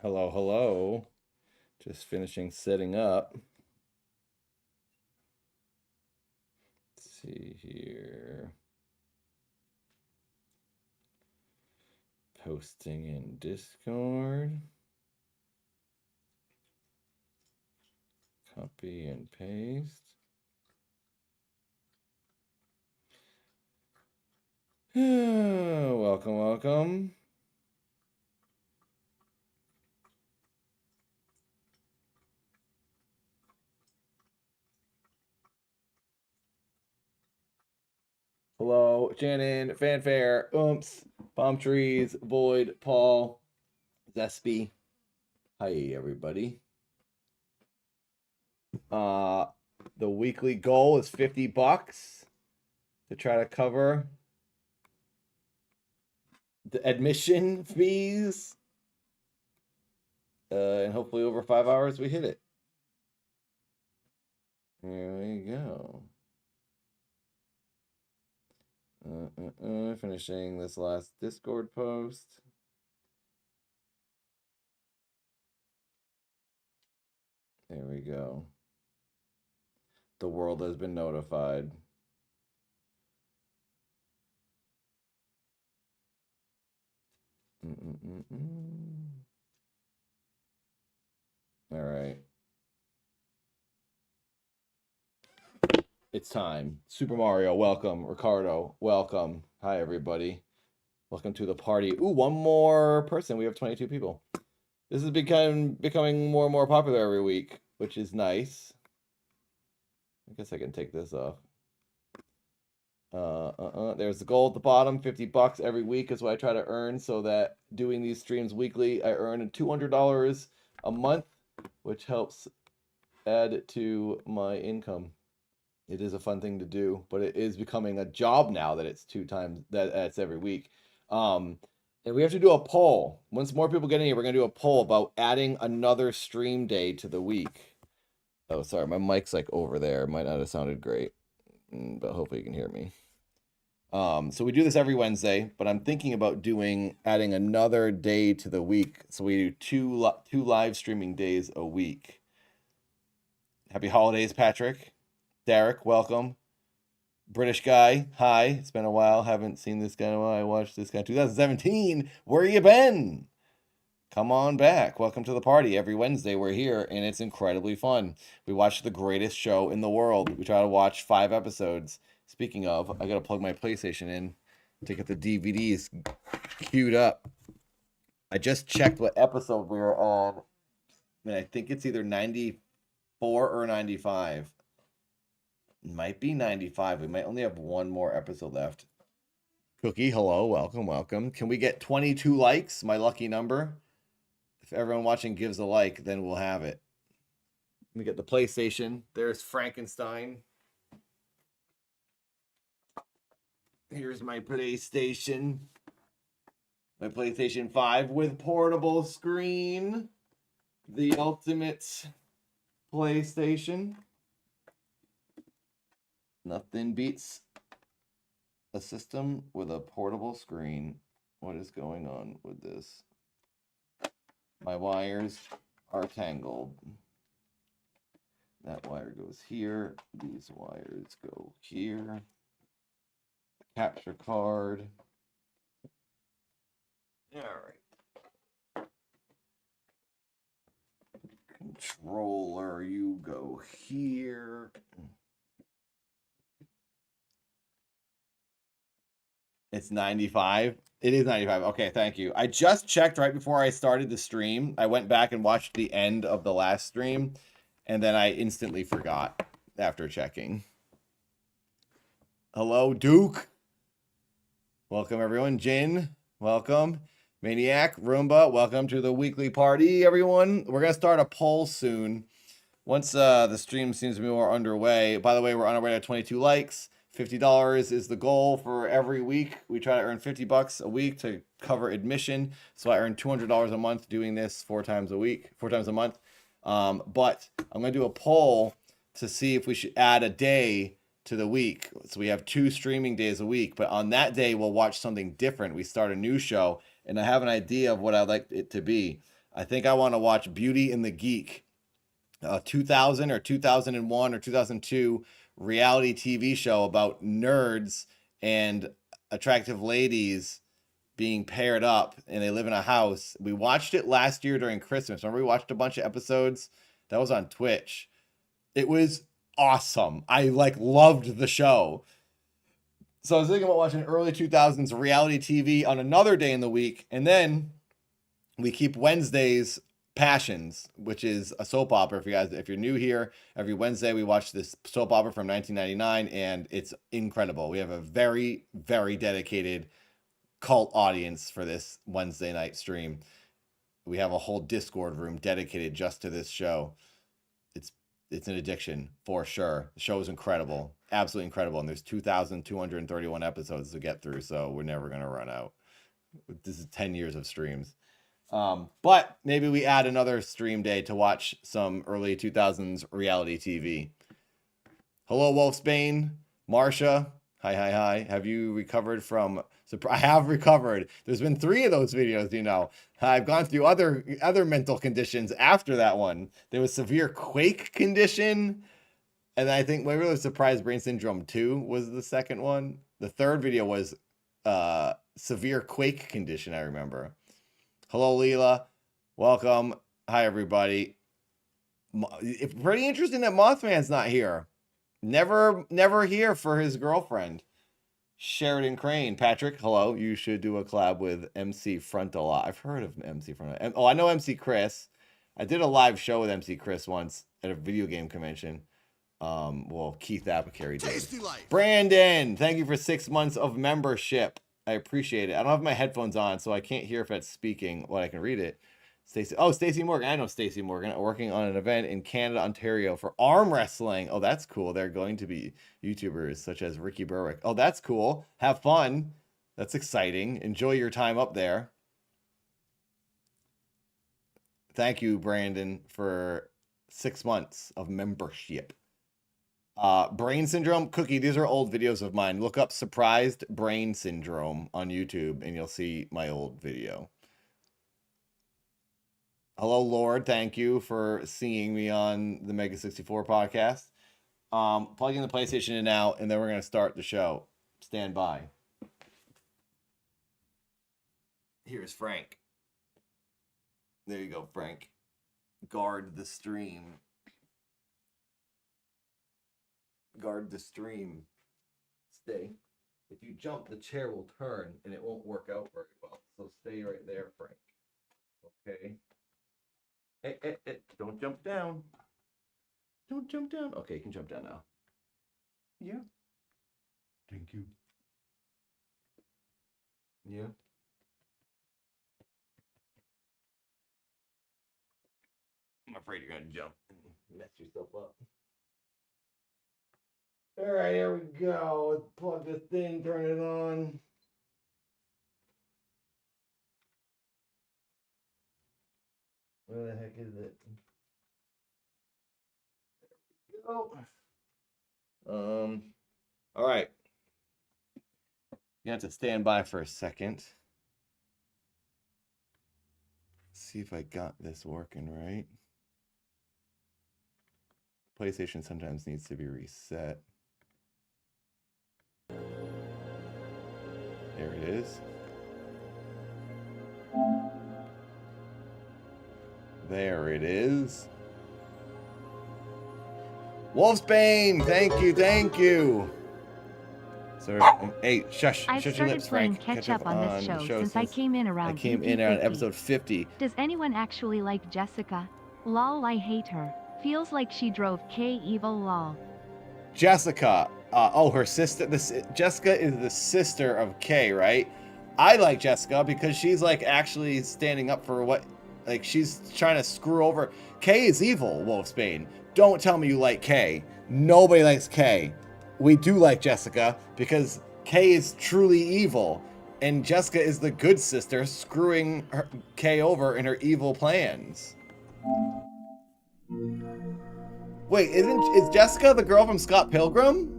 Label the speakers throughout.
Speaker 1: Hello, hello. Just finishing setting up. Let's see here. Posting in Discord. Copy and paste. Welcome, welcome. Hello, Shannon, Fanfare, Oomph, Palm Trees, Void, Paul, Zespy. Hi, everybody. The weekly goal is $50 to try to cover the admission fees. And hopefully over 5 hours we hit it. There we go. Finishing this last Discord post. There we go. The world has been notified. All right. It's time. Super Mario, welcome. Ricardo, welcome. Hi, everybody. Welcome to the party. Ooh, one more person. We have 22 people. This is becoming more and more popular every week, which is nice. I guess I can take this off. There's the goal at the bottom. $50 every week is what I try to earn, so that doing these streams weekly, I earn $200 a month, which helps add to my income. It is a fun thing to do, but it is becoming a job now that it's that's every week. And we have to do a poll. Once more people get in here, we're gonna do a poll about adding another stream day to the week. Oh, sorry, my mic's like over there. Might not have sounded great, but hopefully you can hear me. So we do this every Wednesday, but I'm thinking about adding another day to the week. So we do two live streaming days a week. Happy holidays, Patrick. Derek, welcome. British guy, hi. It's been a while. Haven't seen this guy in a while. I watched this guy in 2017. Where you been? Come on back. Welcome to the party. Every Wednesday we're here, and it's incredibly fun. We watch the greatest show in the world. We try to watch 5 episodes. Speaking of, I gotta plug my PlayStation in to get the DVDs queued up. I just checked what episode we were on. I think it's either 94 or 95. It might be 95. We might only have one more episode left. Cookie, hello, welcome, welcome. Can we get 22 likes? My lucky number. If everyone watching gives a like, then we'll have it. Let me get the PlayStation. There's Frankenstein. Here's my PlayStation. My PlayStation 5 with portable screen. The ultimate PlayStation. Nothing beats a system with a portable screen. What is going on with this? My wires are tangled. That wire goes here. These wires go here. Capture card. All right. Controller, you go here. It's 95. It is 95. Okay, thank you. I just checked right before I started the stream. I went back and watched the end of the last stream, and then I instantly forgot after checking. Hello, Duke. Welcome, everyone. Jin, welcome. Maniac, Roomba, welcome to the weekly party, everyone. We're going to start a poll soon. Once the stream seems to be more underway. By the way, we're on our way to 22 likes. $50 is the goal for every week. We try to earn $50 a week to cover admission. So I earn $200 a month doing this 4 times a month. But I'm going to do a poll to see if we should add a day to the week. So we have 2 streaming days a week, but on that day, we'll watch something different. We start a new show, and I have an idea of what I'd like it to be. I think I want to watch Beauty and the Geek, 2000 or 2001 or 2002 reality TV show about nerds and attractive ladies being paired up, and they live in a house. We watched it last year during Christmas. Remember, we watched a bunch of episodes? That was on Twitch. It was awesome. I loved the show. So I was thinking about watching early 2000s reality TV on another day in the week, and then we keep Wednesdays Passions, which is a soap opera. If you're new here, every Wednesday we watch this soap opera from 1999, and it's incredible. We have a very, very dedicated cult audience for this Wednesday night stream. We have a whole Discord room dedicated just to this show. It's an addiction for sure. The show is incredible, absolutely incredible, and there's 2,231 episodes to get through, so we're never gonna run out. This is 10 years of streams. But maybe we add another stream day to watch some early 2000s reality TV. Hello, Wolfsbane, Marsha. Hi. Have you recovered from... I have recovered. There's been 3 of those videos, you know. I've gone through other mental conditions after that one. There was severe quake condition. And I think my really surprised brain syndrome 2 was the second one. The third video was severe quake condition, I remember. Hello, Leela. Welcome. Hi, everybody. It's pretty interesting that Mothman's not here. Never here for his girlfriend. Sheridan Crane. Patrick, hello. You should do a collab with MC Frontal. I've heard of MC Frontal. Oh, I know MC Chris. I did a live show with MC Chris once at a video game convention. Well, Keith Apicary did. Tasty life. Brandon, thank you for 6 months of membership. I appreciate it. I don't have my headphones on, so I can't hear if it's speaking. Well, I can read it. Stacey Morgan. I know Stacey Morgan, working on an event in Canada, Ontario for arm wrestling. Oh, that's cool. They're going to be YouTubers such as Ricky Berwick. Oh, that's cool. Have fun. That's exciting. Enjoy your time up there. Thank you, Brandon, for 6 months of membership. Brain syndrome. Cookie, these are old videos of mine. Look up surprised brain syndrome on YouTube and you'll see my old video. Hello, Lord. Thank you for seeing me on the Mega 64 podcast. Plugging the PlayStation in now, and then we're going to start the show. Stand by. Here's Frank. There you go, Frank. Guard the stream. Guard the stream. Stay. If you jump, the chair will turn, and it won't work out very well. So stay right there, Frank. Okay. Hey, don't jump down. Don't jump down. Okay, you can jump down now. Yeah. Thank you. Yeah. I'm afraid you're going to jump and mess yourself up. All right, here we go. Let's plug this in, turn it on. Where the heck is it? There we go. All right. You have to stand by for a second. See if I got this working right. PlayStation sometimes needs to be reset. There it is. There it is. Wolfsbane, thank you. So, hey, shush your lips, Frank.
Speaker 2: Catch up on this show since I came in around.
Speaker 1: I came in on episode 50.
Speaker 2: Does anyone actually like Jessica? Lol, I hate her. Feels like she drove K evil lol.
Speaker 1: Jessica, her sister. Jessica is the sister of Kay, right? I like Jessica because she's like actually standing up for what, like she's trying to screw over. Kay is evil, Wolfsbane. Don't tell me you like Kay. Nobody likes Kay. We do like Jessica because Kay is truly evil, and Jessica is the good sister screwing Kay over in her evil plans. Wait, is Jessica the girl from Scott Pilgrim?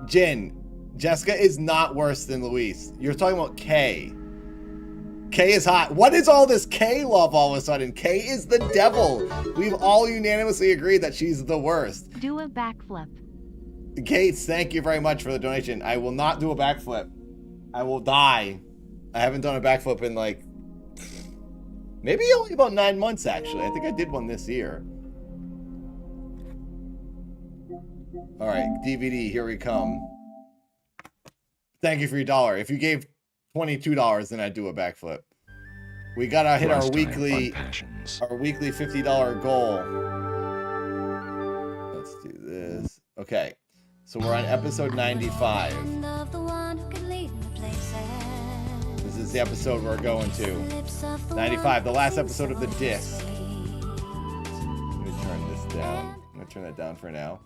Speaker 1: Jin, Jessica is not worse than Luis. You're talking about Kay. Kay is hot. What is all this Kay love all of a sudden? Kay is the devil. We've all unanimously agreed that she's the worst.
Speaker 2: Do a backflip.
Speaker 1: Gates, thank you very much for the donation. I will not do a backflip. I will die. I haven't done a backflip in like maybe only about 9 months actually. I think I did one this year. All right, DVD, here we come. Thank you for your $1. If you gave $22, then I'd do a backflip. We gotta hit our weekly $50 goal. Let's do this. Okay, so we're on episode 95. This is the episode we're going to. 95, the last episode of the disc. Let me turn this down. I'm gonna turn that down for now.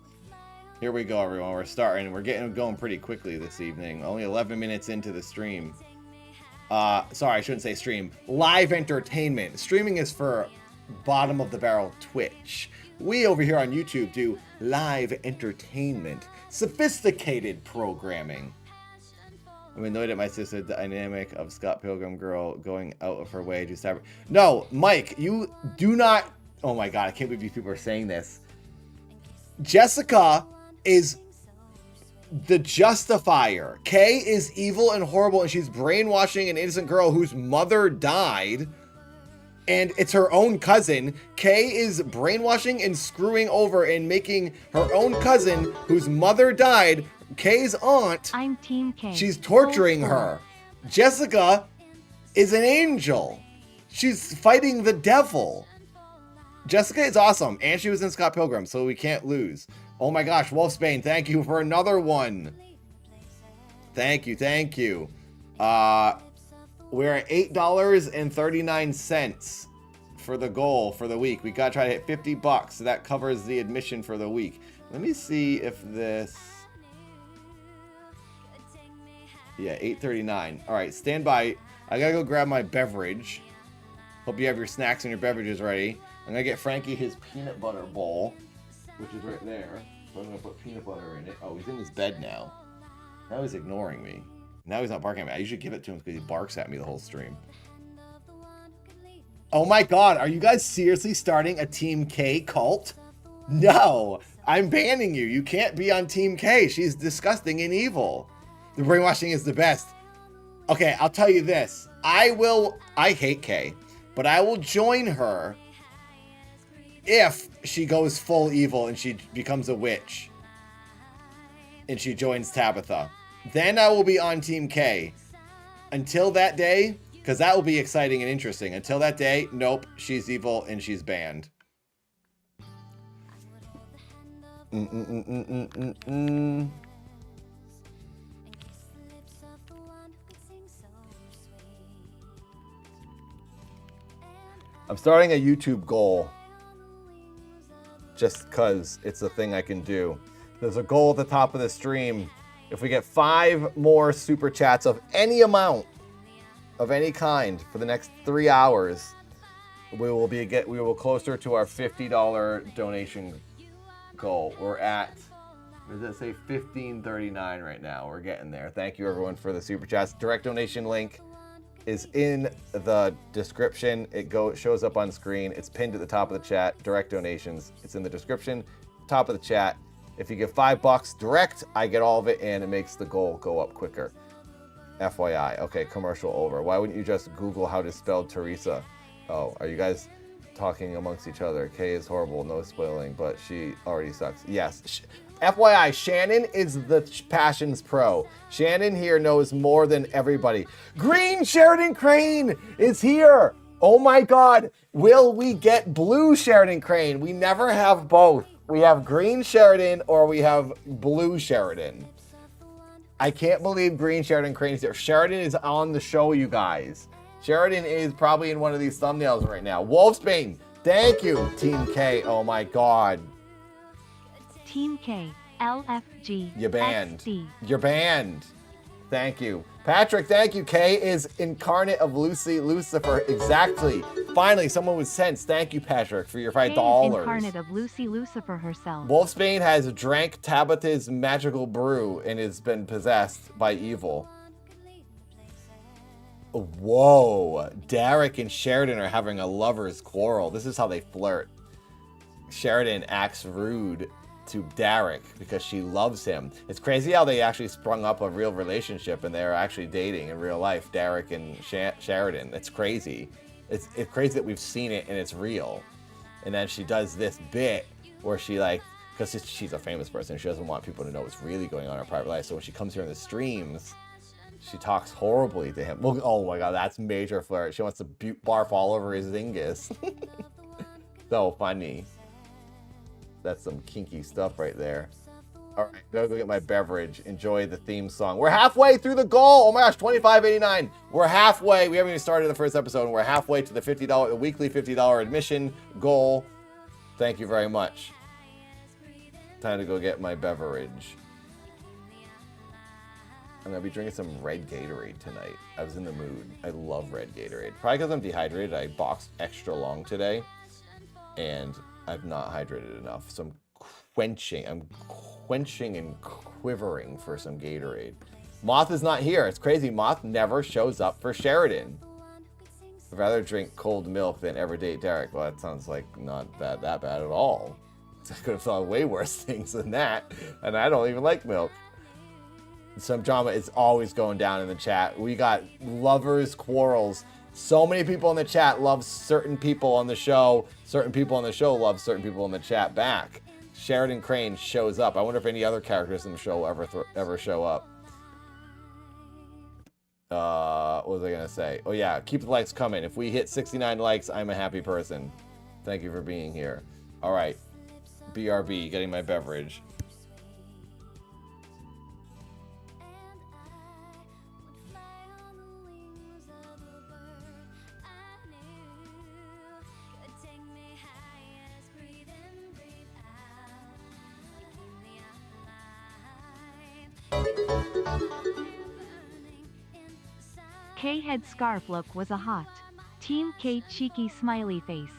Speaker 1: Here we go, everyone. We're starting. We're getting going pretty quickly this evening. Only 11 minutes into the stream. Sorry, I shouldn't say stream. Live entertainment. Streaming is for bottom of the barrel Twitch. We over here on YouTube do live entertainment. Sophisticated programming. I'm annoyed at my sister, the dynamic of Scott Pilgrim girl going out of her way to stab her. No, Mike, you do not... Oh my god, I can't believe these people are saying this. Jessica is the justifier. Kay is evil and horrible, and she's brainwashing an innocent girl whose mother died, and it's her own cousin. Kay is brainwashing and screwing over and making her own cousin, whose mother died, Kay's aunt.
Speaker 2: I'm Team K.
Speaker 1: She's torturing her. Jessica is an angel. She's fighting the devil. Jessica is awesome, and she was in Scott Pilgrim, so we can't lose. Oh my gosh, Wolfsbane, thank you for another one. Thank you, thank you. We're at $8.39 for the goal for the week. We gotta try to hit $50, so that covers the admission for the week. Let me see if this... Yeah, $8.39. All right, stand by. I gotta go grab my beverage. Hope you have your snacks and your beverages ready. I'm gonna get Frankie his peanut butter bowl, which is right there. So I'm gonna put peanut butter in it. Oh, he's in his bed now. Now he's ignoring me. Now he's not barking at me. I usually give it to him because he barks at me the whole stream. Oh my god, are you guys seriously starting a Team K cult? No, I'm banning you. You can't be on Team K. She's disgusting and evil. The brainwashing is the best. Okay, I'll tell you this. I hate Kay, but I will join her if she goes full evil and she becomes a witch and she joins Tabitha. Then I will be on Team K. Until that day, because that will be exciting and interesting. Until that day, nope, she's evil and she's banned. I'm starting a YouTube goal. Just because it's a thing I can do. There's a goal at the top of the stream. If we get 5 more super chats of any amount, of any kind, for the next 3 hours, we will closer to our $50 donation goal. We're at, what does that say, $15.39 right now. We're getting there. Thank you everyone for the super chats. Direct donation link is in the description. It shows up on screen. It's pinned at the top of the chat. Direct donations. It's in the description, top of the chat. If you give $5 direct, I get all of it, and it makes the goal go up quicker. FYI. Okay, commercial over. Why wouldn't you just Google how to spell Teresa? Oh, are you guys talking amongst each other? Kay is horrible, no spoiling, but she already sucks. Yes. FYI, Shannon is the Passions Pro. Shannon here knows more than everybody. Green Sheridan Crane is here. Oh my God. Will we get blue Sheridan Crane? We never have both. We have green Sheridan or we have blue Sheridan. I can't believe green Sheridan Crane is here. Sheridan is on the show, you guys. Sheridan is probably in one of these thumbnails right now. Wolfsbane, thank you, Team K. Oh my God.
Speaker 2: Team K, LFG,
Speaker 1: You're banned.
Speaker 2: XD.
Speaker 1: You're banned. Thank you. Patrick, thank you. K is incarnate of Lucifer. Exactly. Finally, someone with sense. Thank you, Patrick, for your $5.
Speaker 2: K is incarnate of Lucy Lucifer herself.
Speaker 1: Wolfsbane has drank Tabitha's magical brew and has been possessed by evil. Whoa. Derek and Sheridan are having a lover's quarrel. This is how they flirt. Sheridan acts rude to Derek because she loves him. It's crazy how they actually sprung up a real relationship and they're actually dating in real life, Derek and Sheridan. It's crazy. It's crazy that we've seen it and it's real. And then she does this bit where she like, because she's a famous person, she doesn't want people to know what's really going on in her private life. So when she comes here in the streams, she talks horribly to him. Well, oh my god, that's major flirt. She wants to barf all over his dingus. So funny. That's some kinky stuff right there. All right, gotta go get my beverage. Enjoy the theme song. We're halfway through the goal. Oh my gosh, $25.89. We're halfway. We haven't even started the first episode, and we're halfway to the the weekly $50 admission goal. Thank you very much. Time to go get my beverage. I'm gonna be drinking some red Gatorade tonight. I was in the mood. I love red Gatorade. Probably because I'm dehydrated. I boxed extra long today, and I've not hydrated enough. So I'm quenching and quivering for some Gatorade. Moth is not here. It's crazy. Moth never shows up for Sheridan. I'd rather drink cold milk than ever date Derek. Well, that sounds like not that bad at all. I could have thought way worse things than that, and I don't even like milk. Some drama is always going down in the chat. We got lovers quarrels. So many people in the chat love certain people on the show. Certain people on the show love certain people in the chat back. Sheridan Crane shows up. I wonder if any other characters in the show will ever show up. What was I gonna say? Oh yeah, keep the likes coming. If we hit 69 likes, I'm a happy person. Thank you for being here. All right, BRB, getting my beverage.
Speaker 2: K head scarf look was a hot. Team K cheeky smiley face.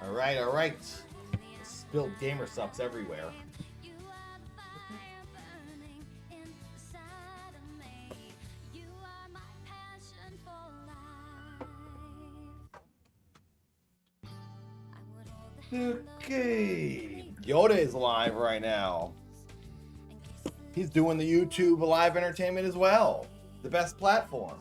Speaker 1: All right. Spilled gamer subs everywhere. Okay. Yoda is live right now. He's doing the YouTube live entertainment as well. The best platform.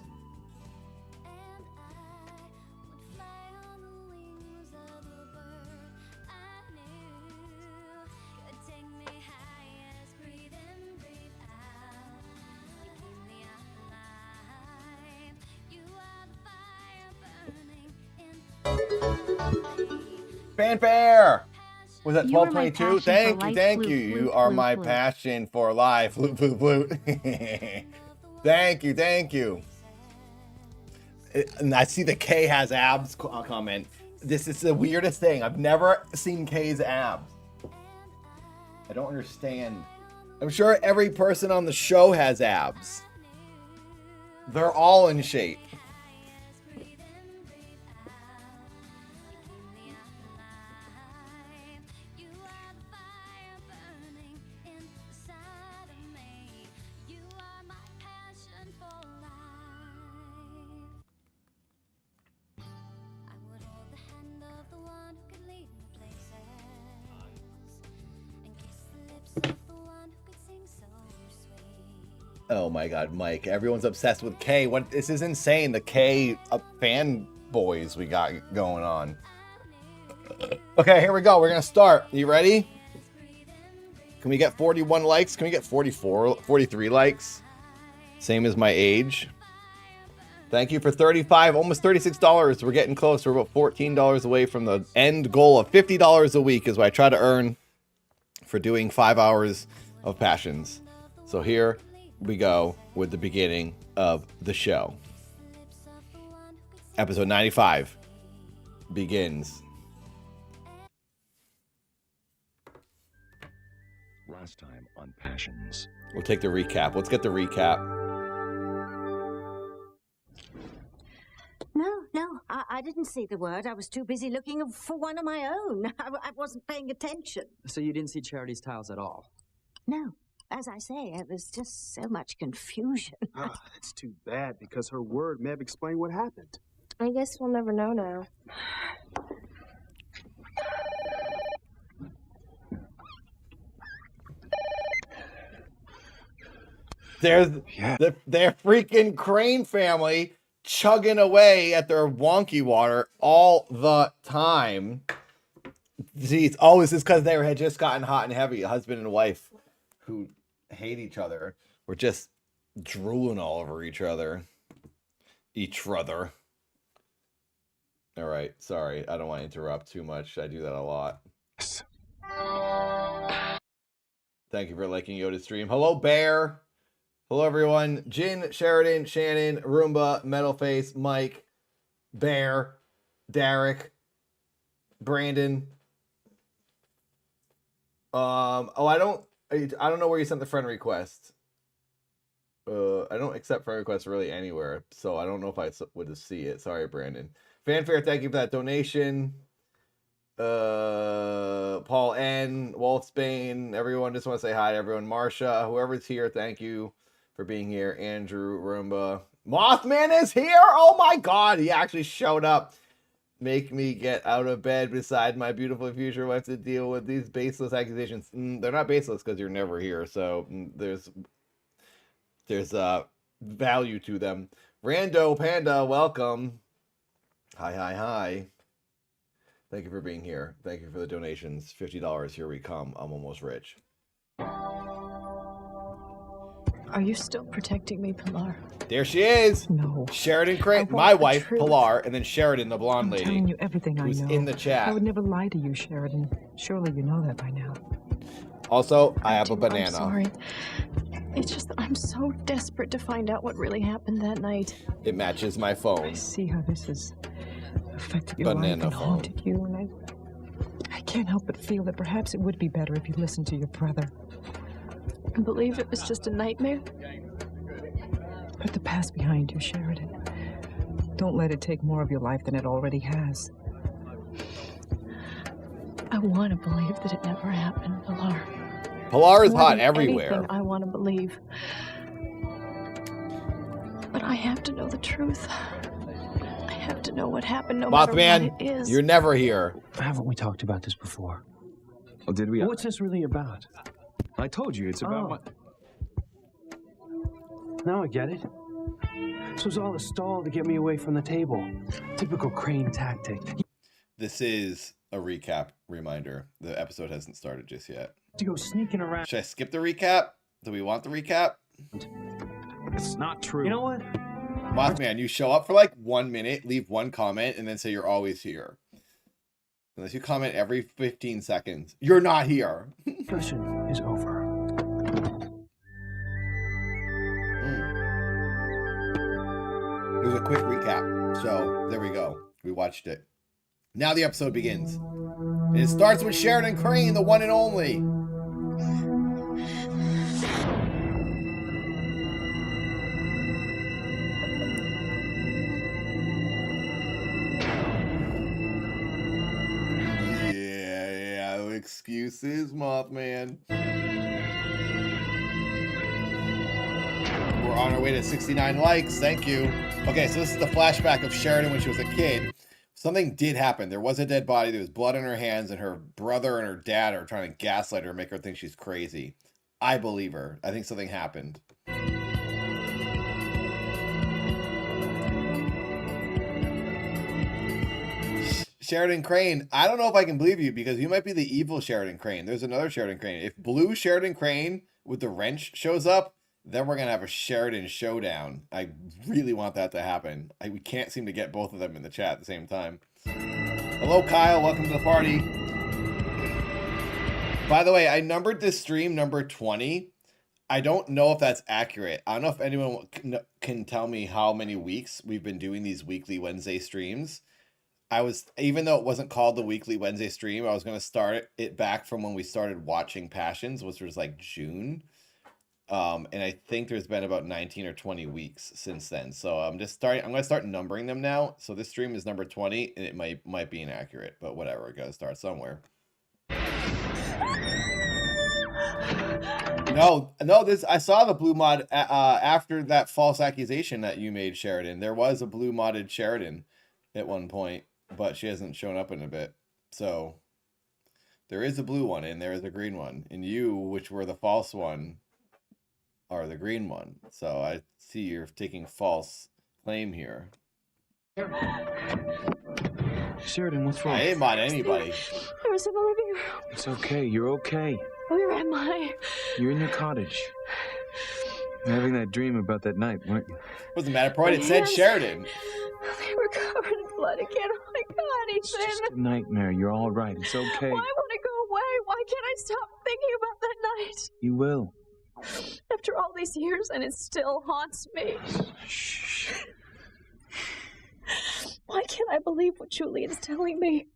Speaker 1: Fanfare! Was that 1222? Thank you. You are my passion for life. Flute, flute, flute. Thank you. And I see the K has abs comment. This is the weirdest thing. I've never seen K's abs. I don't understand. I'm sure every person on the show has abs. They're all in shape. Oh my god, Mike. Everyone's obsessed with K. This is insane. The K fanboys we got going on. Okay, here we go. We're going to start. You ready? Can we get 41 likes? Can we get 43 likes? Same as my age. Thank you for $35, almost $36. We're getting close. We're about $14 away from the end goal of $50 a week is what I try to earn for doing 5 hours of passions. So here we go with the beginning of the show. Episode 95 begins.
Speaker 3: Last time on Passions.
Speaker 1: We'll take the recap. Let's get the recap.
Speaker 4: No, I didn't see the word. I was too busy looking for one of my own. I wasn't paying attention.
Speaker 5: So you didn't see Charity's tiles at all?
Speaker 4: No. As I say, it was just so much confusion.
Speaker 6: That's too bad, because her word may have explained what happened.
Speaker 7: I guess we'll never know now.
Speaker 1: There's their freaking Crane family chugging away at their wonky water all the time. Jeez. Oh, this is because they had just gotten hot and heavy. A husband and wife who hate each other. We're just drooling all over each other. All right. Sorry. I don't want to interrupt too much. I do that a lot. Thank you for liking Yoda's stream. Hello, Bear. Hello, everyone. Jin, Sheridan, Shannon, Roomba, Metalface, Mike, Bear, Derek, Brandon. I don't know where you sent the friend request. I don't accept friend requests really anywhere, so I don't know if I would see it. Sorry, Brandon. Fanfare, thank you for that donation. Paul N, Wolfsbane, everyone, just want to say hi to everyone. Marsha, whoever's here, thank you for being here. Andrew, Roomba. Mothman is here! Oh my god, he actually showed up. Make me get out of bed beside my beautiful future wife to deal with these baseless accusations. They're not baseless because you're never here. So there's value to them. Rando Panda, welcome. Hi. Thank you for being here. Thank you for the donations. $50. Here we come. I'm almost rich.
Speaker 8: Are you still protecting me, Pilar?
Speaker 1: There she is.
Speaker 8: No.
Speaker 1: Sheridan Crane,
Speaker 8: I want
Speaker 1: my
Speaker 8: the
Speaker 1: wife,
Speaker 8: truth.
Speaker 1: Pilar, and then Sheridan, the blonde
Speaker 8: I'm
Speaker 1: lady,
Speaker 8: telling you everything I
Speaker 1: who's
Speaker 8: know.
Speaker 1: in the chat.
Speaker 8: I would never lie to you, Sheridan. Surely you know that by now.
Speaker 1: Also, I have a
Speaker 8: I'm
Speaker 1: banana.
Speaker 8: sorry. It's just that I'm so desperate to find out what really happened that night.
Speaker 1: It matches my
Speaker 8: I
Speaker 1: phone.
Speaker 8: see how this has affected your
Speaker 1: Banana
Speaker 8: life and
Speaker 1: phone.
Speaker 8: haunted you, and I can't help but feel that perhaps it would be better if you listened to your brother. And believe it was just a nightmare. Put the past behind you, Sheridan. Don't let it take more of your life than it already has. I want to believe that it never happened, Pilar.
Speaker 1: Pilar is
Speaker 8: More
Speaker 1: hot
Speaker 8: than
Speaker 1: everywhere.
Speaker 8: anything, I want to believe. But I have to know the truth. I have to know what happened, no matter
Speaker 1: Mothman,
Speaker 8: what it is.
Speaker 1: you're never here.
Speaker 5: Haven't we talked about this before?
Speaker 6: Oh, did we?
Speaker 5: What's this really about?
Speaker 6: I told you, it's about
Speaker 5: Oh.
Speaker 6: what?
Speaker 5: Now I get it. This was all a stall to get me away from the table. Typical Crane tactic.
Speaker 1: This is a recap reminder. The episode hasn't started just yet.
Speaker 5: To go sneaking around.
Speaker 1: Should I skip the recap? Do we want the recap?
Speaker 6: It's not true.
Speaker 5: You know what?
Speaker 1: Mothman, you show up for like 1 minute, leave one comment, and then say you're always here. Unless you comment every 15 seconds, you're not here.
Speaker 5: Discussion is over.
Speaker 1: It was a quick recap. So there we go. We watched it. Now the episode begins. And it starts with Sheridan Crane, the one and only. Yeah, no excuses, Mothman. We're on our way to 69 likes. Thank you. Okay, so this is the flashback of Sheridan when she was a kid. Something did happen. There was a dead body. There was blood in her hands, and her brother and her dad are trying to gaslight her and make her think she's crazy. I believe her. I think something happened. Sheridan Crane, I don't know if I can believe you because you might be the evil Sheridan Crane. There's another Sheridan Crane. If blue Sheridan Crane with the wrench shows up, then we're going to have a Sheridan showdown. I really want that to happen. We can't seem to get both of them in the chat at the same time. Hello, Kyle. Welcome to the party. By the way, I numbered this stream number 20. I don't know if that's accurate. I don't know if anyone can tell me how many weeks we've been doing these weekly Wednesday streams. Even though it wasn't called the weekly Wednesday stream, I was going to start it back from when we started watching Passions, which was like June. And I think there's been about 19 or 20 weeks since then. So I'm going to start numbering them now. So this stream is number 20 and it might be inaccurate, but whatever. I got to start somewhere. No, I saw the blue mod after that false accusation that you made, Sheridan. There was a blue modded Sheridan at one point, but she hasn't shown up in a bit. So there is a blue one and there is a green one. And you, which were the false one, are the green one. So I see you're taking false claim here.
Speaker 5: Sheridan, what's wrong?
Speaker 1: I ain't mod anybody.
Speaker 8: I was in the living room.
Speaker 5: It's okay. You're okay.
Speaker 8: Where am I?
Speaker 5: You're in your cottage. You're having that dream about that night, weren't you?
Speaker 1: Wasn't Matterport, it said
Speaker 8: Yes.
Speaker 1: Sheridan.
Speaker 8: They were covered in blood again. Oh my God,
Speaker 5: It's just
Speaker 8: Ethan.
Speaker 5: a nightmare. You're all right. It's okay.
Speaker 8: Why won't it go away? Why can't I stop thinking about that night?
Speaker 5: You will.
Speaker 8: After all these years, and it still haunts me.
Speaker 5: Shh.
Speaker 8: Why can't I believe what Julian's telling me?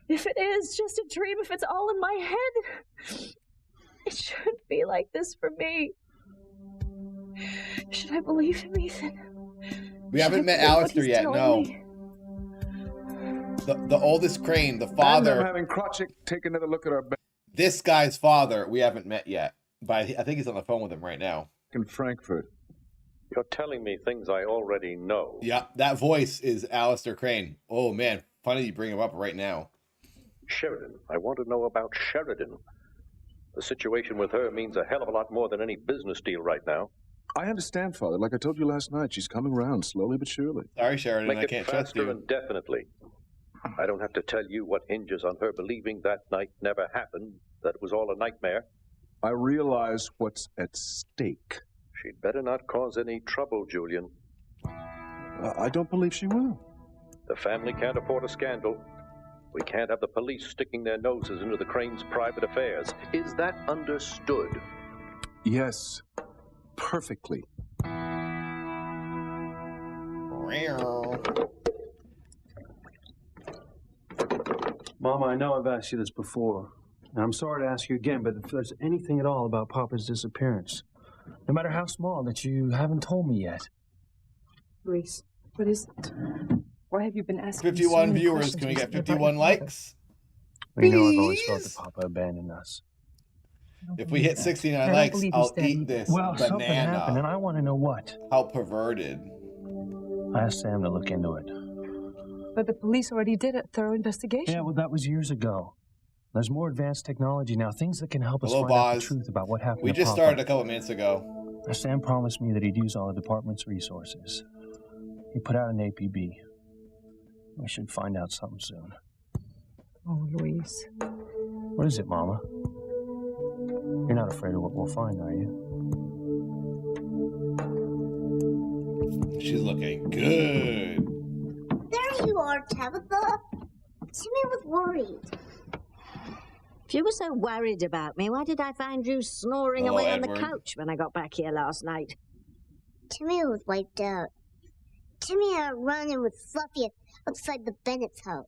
Speaker 8: If it is just a dream, if it's all in my head, it shouldn't be like this for me. Should I believe him, Ethan?
Speaker 1: We haven't met Alistair yet, no. The oldest Crane, the
Speaker 9: And I'm
Speaker 1: father,
Speaker 9: having Crotchick take another look at our back
Speaker 1: this guy's father, we haven't met yet. But I think he's on the phone with him right now.
Speaker 9: in Frankfurt.
Speaker 10: You're telling me things I already know.
Speaker 1: Yeah, that voice is Alistair Crane. Oh, man. Funny you bring him up right now.
Speaker 10: Sheridan. I want to know about Sheridan. The situation with her means a hell of a lot more than any business deal right now.
Speaker 9: I understand, Father. Like I told you last night, she's coming around slowly but surely.
Speaker 1: Sorry, Sheridan,
Speaker 10: Make
Speaker 1: I
Speaker 10: it
Speaker 1: can't trust
Speaker 10: faster
Speaker 1: you.
Speaker 10: and definitely. I don't have to tell you what hinges on her believing that night never happened, that it was all a nightmare.
Speaker 9: I realize what's at stake.
Speaker 10: She'd better not cause any trouble, Julian.
Speaker 9: I don't believe she will.
Speaker 10: The family can't afford a scandal. We can't have the police sticking their noses into the Cranes' private affairs. Is that understood?
Speaker 9: Yes, perfectly.
Speaker 5: Mama, I know I've asked you this before, and I'm sorry to ask you again, but if there's anything at all about Papa's disappearance, no matter how small, that you haven't told me yet.
Speaker 8: Reese, what is it? Why have you been asking
Speaker 1: 51
Speaker 8: so many
Speaker 1: viewers.
Speaker 8: questions
Speaker 1: Can we get
Speaker 8: recently about
Speaker 1: 51
Speaker 8: your father?
Speaker 1: likes?
Speaker 5: We know I've always felt
Speaker 1: Please?
Speaker 5: that Papa abandoned us.
Speaker 1: If we hit 69 likes, I'll eat this
Speaker 5: Well, something happened, and
Speaker 1: banana.
Speaker 5: I want to know what.
Speaker 1: How perverted.
Speaker 5: I asked Sam to look into it.
Speaker 8: But the police already did a thorough investigation.
Speaker 5: Yeah, well, that was years ago. There's more advanced technology now, things that can help us
Speaker 1: Hello,
Speaker 5: find out the
Speaker 1: Boz.
Speaker 5: truth about what happened
Speaker 1: We
Speaker 5: to
Speaker 1: just
Speaker 5: Papa.
Speaker 1: started a couple minutes ago.
Speaker 5: Now, Sam promised me that he'd use all the department's resources. He put out an APB. We should find out something soon.
Speaker 8: Oh, Louise.
Speaker 5: What is it, Mama? You're not afraid of what we'll find, are you?
Speaker 1: She's looking good.
Speaker 11: There you are, Tabitha. Timmy was worried.
Speaker 4: If you were so worried about me, why did I find you snoring
Speaker 1: Hello,
Speaker 4: away on
Speaker 1: Edward.
Speaker 4: the couch when I got back here last night?
Speaker 11: Timmy was wiped out. Timmy had a run-in with Fluffy outside the Bennett's house.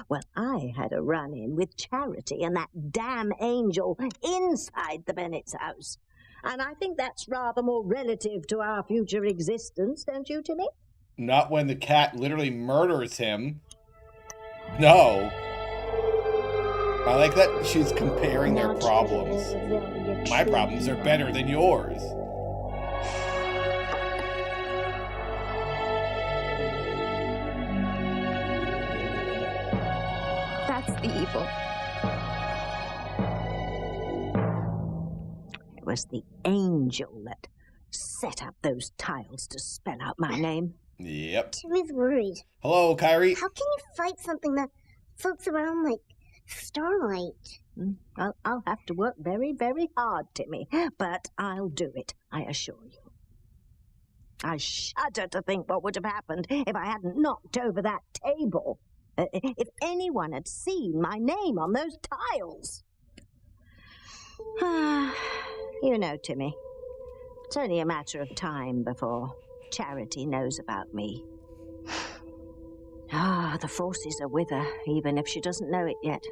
Speaker 4: Well, I had a run-in with Charity and that damn angel inside the Bennett's house. And I think that's rather more relative to our future existence, don't you, Timmy?
Speaker 1: Not when the cat literally murders him. No. I like that she's comparing their problems. My problems are better than yours.
Speaker 12: That's the evil.
Speaker 4: It was the angel that set up those tiles to spell out my name.
Speaker 1: Yep.
Speaker 11: Timmy's worried.
Speaker 1: Hello, Kyrie.
Speaker 11: How can you fight something that floats around like starlight?
Speaker 4: I'll have to work very, very hard, Timmy, but I'll do it, I assure you. I shudder to think what would have happened if I hadn't knocked over that table. If anyone had seen my name on those tiles. You know, Timmy, it's only a matter of time before Charity knows about me. The forces are with her, even if she doesn't know it yet.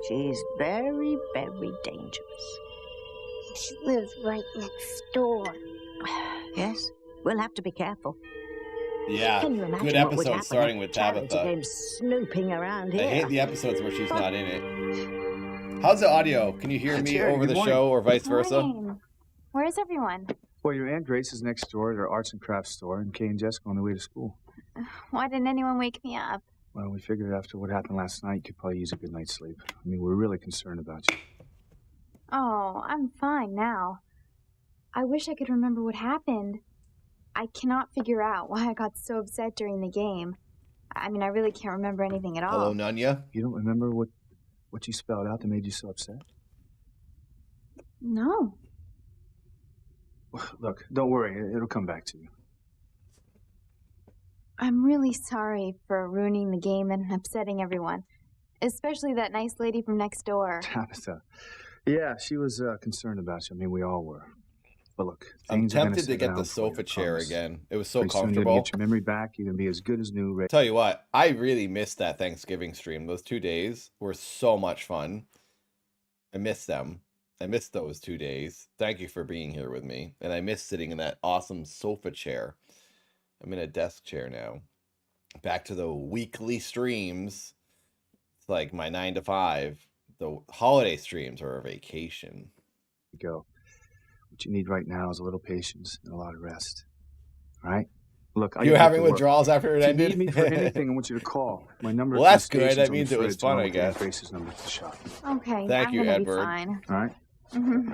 Speaker 4: She's very, very dangerous.
Speaker 11: She lives right next door.
Speaker 4: Yes, we'll have to be careful.
Speaker 1: Yeah,
Speaker 4: Can you imagine
Speaker 1: good
Speaker 4: what would
Speaker 1: episode
Speaker 4: happen
Speaker 1: starting
Speaker 4: if
Speaker 1: with
Speaker 4: Charity
Speaker 1: Tabitha.
Speaker 4: came snooping around
Speaker 1: I
Speaker 4: here?
Speaker 1: hate the episodes where she's not in it. How's the audio? Can you hear me
Speaker 6: Jerry,
Speaker 1: over
Speaker 6: good
Speaker 1: the
Speaker 6: morning.
Speaker 1: show or vice versa?
Speaker 12: Where is everyone?
Speaker 6: Well, your Aunt Grace is next door at her arts and crafts store, and Kay and Jessica on the way to school.
Speaker 12: Why didn't anyone wake me up?
Speaker 6: Well, we figured after what happened last night, you could probably use a good night's sleep. I mean, we're really concerned about you.
Speaker 12: Oh, I'm fine now. I wish I could remember what happened. I cannot figure out why I got so upset during the game. I mean, I really can't remember anything at all.
Speaker 1: Hello, Nunya.
Speaker 6: You don't remember what you spelled out that made you so upset?
Speaker 12: No.
Speaker 6: Look, don't worry. It'll come back to you.
Speaker 12: I'm really sorry for ruining the game and upsetting everyone. Especially that nice lady from next door.
Speaker 6: Tabitha. Yeah, she was concerned about you. I mean, we all were. But look,
Speaker 1: I'm
Speaker 6: things are gonna
Speaker 1: tempted to
Speaker 6: sit
Speaker 1: get
Speaker 6: down
Speaker 1: the
Speaker 6: for you,
Speaker 1: sofa
Speaker 6: I
Speaker 1: chair
Speaker 6: promise.
Speaker 1: again. It was so
Speaker 6: Pretty soon you're
Speaker 1: comfortable.
Speaker 6: gonna get your memory back. You're gonna be as good as new.
Speaker 1: Tell you what, I really missed that Thanksgiving stream. Those 2 days were so much fun. I miss them. I missed those 2 days. Thank you for being here with me. And I miss sitting in that awesome sofa chair. I'm in a desk chair now. Back to the weekly streams. It's like my 9 to 5. The holiday streams are a vacation.
Speaker 6: Go. What you need right now is a little patience and a lot of rest. All right? Look,
Speaker 1: You're having withdrawals after it
Speaker 6: if
Speaker 1: ended?
Speaker 6: you need me for anything, I want you to call. My number
Speaker 1: Well,
Speaker 6: is
Speaker 1: that's
Speaker 6: in the
Speaker 1: good.
Speaker 6: stations
Speaker 1: That
Speaker 6: on the
Speaker 1: means it was
Speaker 6: fridge,
Speaker 1: fun,
Speaker 6: along
Speaker 1: I
Speaker 6: with Aunt
Speaker 1: guess.
Speaker 6: Grace's number at the shop.
Speaker 12: Okay.
Speaker 1: Thank
Speaker 12: I'm
Speaker 1: you,
Speaker 12: gonna
Speaker 1: Edward.
Speaker 12: Be fine.
Speaker 6: All right?
Speaker 12: Mm-hmm.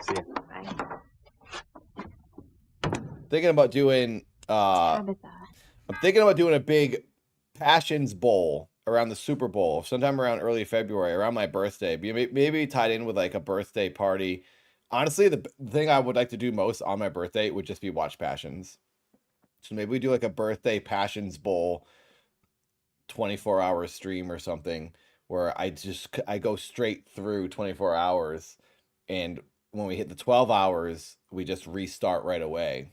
Speaker 6: See ya.
Speaker 12: Bye.
Speaker 1: thinking about doing
Speaker 12: Tabitha.
Speaker 1: I'm thinking about doing a big Passions Bowl around the Super Bowl, sometime around early February, around my birthday. Maybe tied in with like a birthday party. Honestly, the thing I would like to do most on my birthday would just be watch Passions. So maybe we do like a birthday Passions Bowl 24-hour stream or something where I go straight through 24 hours, and when we hit the 12 hours, we just restart right away.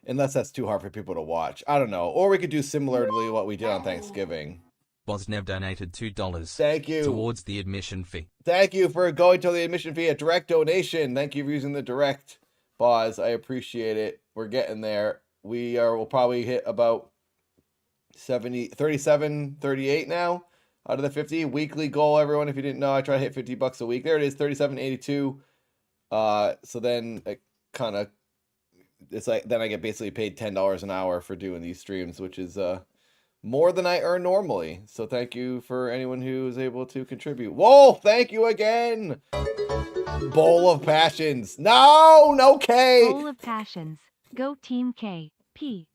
Speaker 1: Unless that's too hard for people to watch. I don't know. Or we could do similarly what we did on Thanksgiving.
Speaker 13: Bosnev donated $2.
Speaker 1: Thank you.
Speaker 13: Towards the admission fee.
Speaker 1: Thank you for going to the admission fee, a direct donation. Thank you for using the direct, Boz. I appreciate it. We're getting there. We'll probably hit about 37, 38 now out of the 50. Weekly goal, everyone. If you didn't know, I try to hit $50 a week. There it is, 37.82. So then it kind of, it's like, then I get basically paid $10 an hour for doing these streams, which is more than I earn normally. So thank you for anyone who is able to contribute. Whoa, thank you again. Bowl of Passions. No K.
Speaker 2: Bowl of Passions. Go Team K. P.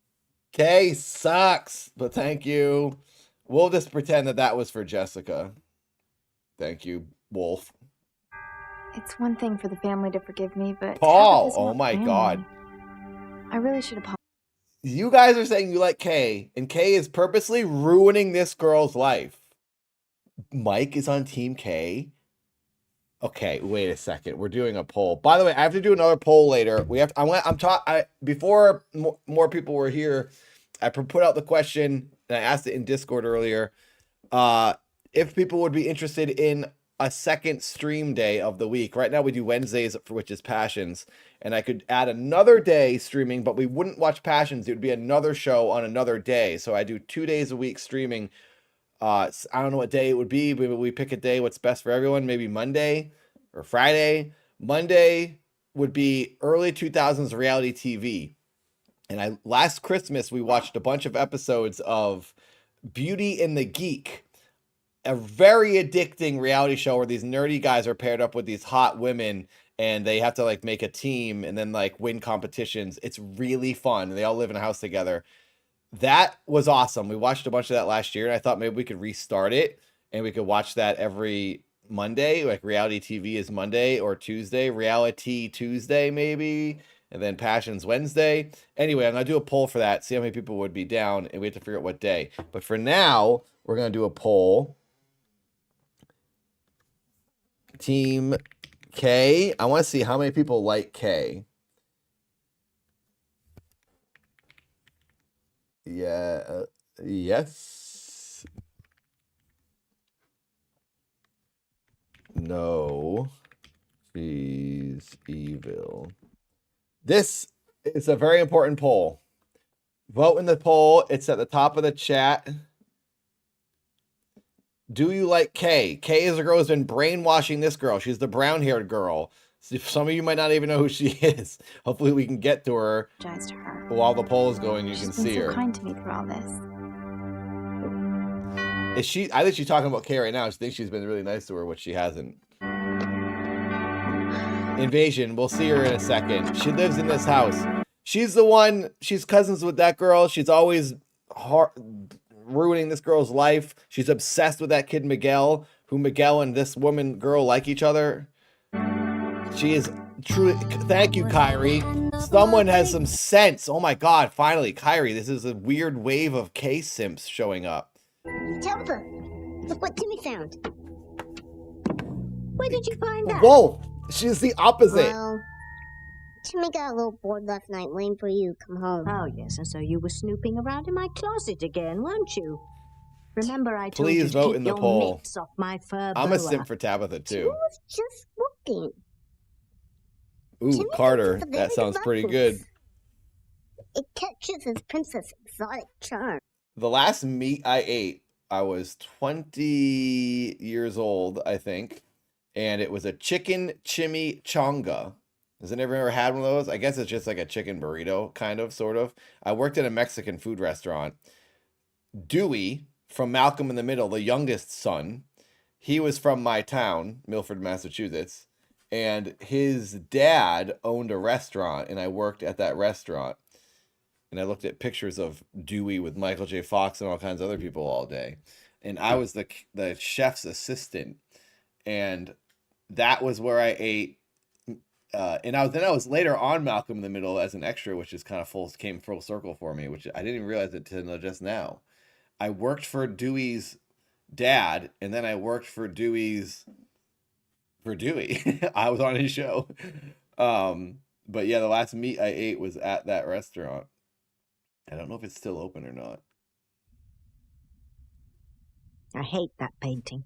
Speaker 1: K sucks, but thank you. We'll just pretend that was for Jessica. Thank you, Wolf.
Speaker 12: It's one thing for the family to forgive me, but
Speaker 1: Paul,
Speaker 12: Tabitha's
Speaker 1: oh
Speaker 12: not
Speaker 1: my
Speaker 12: family.
Speaker 1: God.
Speaker 12: I really should apologize.
Speaker 1: You guys are saying you like Kay, and Kay is purposely ruining this girl's life. Mike is on Team K. Okay, wait a second. We're doing a poll. By the way, I have to do another poll later. We have. Before more people were here, I put out the question, and I asked it in Discord earlier. If people would be interested in a second stream day of the week. Right now we do Wednesdays, which is Passions, and I could add another day streaming, but we wouldn't watch Passions. It would be another show on another day. So I do 2 days a week streaming. I don't know what day it would be. Maybe we pick a day what's best for everyone. Maybe Monday or Friday. Monday would be early 2000s reality TV. And last Christmas we watched a bunch of episodes of Beauty and the Geek, a very addicting reality show where these nerdy guys are paired up with these hot women, and they have to like make a team and then like win competitions. It's really fun. They all live in a house together. That was awesome. We watched a bunch of that last year, and I thought maybe we could restart it and we could watch that every Monday. Like reality TV is Monday or Tuesday, reality Tuesday maybe, and then Passions Wednesday. Anyway, I'm gonna do a poll for that, see how many people would be down, and we have to figure out what day. But for now, we're gonna do a poll. Team K. I want to see how many people like K. Yeah. Yes. No. She's evil. This is a very important poll. Vote in the poll. It's at the top of the chat. Do you like Kay? Kay is a girl who's been brainwashing this girl. She's the brown-haired girl. Some of you might not even know who she is. Hopefully we can get to her.
Speaker 12: Apologize to her.
Speaker 1: While the poll is going, you
Speaker 12: She's
Speaker 1: can
Speaker 12: been
Speaker 1: see
Speaker 12: so
Speaker 1: her.
Speaker 12: kind to me through all this.
Speaker 1: Is she? I think she's talking about Kay right now. She thinks she's been really nice to her, which she hasn't. Invasion. We'll see her in a second. She lives in this house. She's the one. She's cousins with that girl. She's always ruining this girl's life. She's obsessed with that kid Miguel, who Miguel and this woman girl like each other. She is truly. Thank you, Kyrie. Someone has some sense. Oh my God! Finally, Kyrie. This is a weird wave of K simps showing up.
Speaker 11: Tabitha, look what Timmy found. Where did you find that?
Speaker 1: Whoa! She's the opposite.
Speaker 11: Well, Timmy got a little bored last night waiting for you to come home.
Speaker 4: Oh, yes, and so you were snooping around in my closet again, weren't you? Remember I told you
Speaker 1: Please
Speaker 4: to
Speaker 1: vote
Speaker 4: keep
Speaker 1: in the
Speaker 4: your
Speaker 1: poll.
Speaker 4: mitts off my fur
Speaker 1: I'm a
Speaker 4: boa.
Speaker 1: simp for Tabitha
Speaker 11: She
Speaker 1: too.
Speaker 11: was just looking.
Speaker 1: Ooh,
Speaker 11: Timmy
Speaker 1: Carter.
Speaker 11: thinks it's a
Speaker 1: That
Speaker 11: very
Speaker 1: sounds
Speaker 11: good
Speaker 1: pretty
Speaker 11: reference.
Speaker 1: good.
Speaker 11: It catches his princess exotic charm.
Speaker 1: The last meat I ate, I was 20 years old, I think, and it was a chicken chimichanga. Has anyone ever had one of those? I guess it's just like a chicken burrito, kind of, sort of. I worked in a Mexican food restaurant. Dewey from Malcolm in the Middle, the youngest son, he was from my town, Milford, Massachusetts, And his dad owned a restaurant, and I worked at that restaurant. And I looked at pictures of Dewey with Michael J. Fox and all kinds of other people all day. And I was the chef's assistant. And that was where I ate. And I was later on Malcolm in the Middle as an extra, which is kind of came full circle for me, which I didn't even realize it until just now. I worked for Dewey's dad, and then I worked for Dewey. I was on his show. But yeah, the last meat I ate was at that restaurant. I don't know if it's still open or not.
Speaker 4: I hate that painting.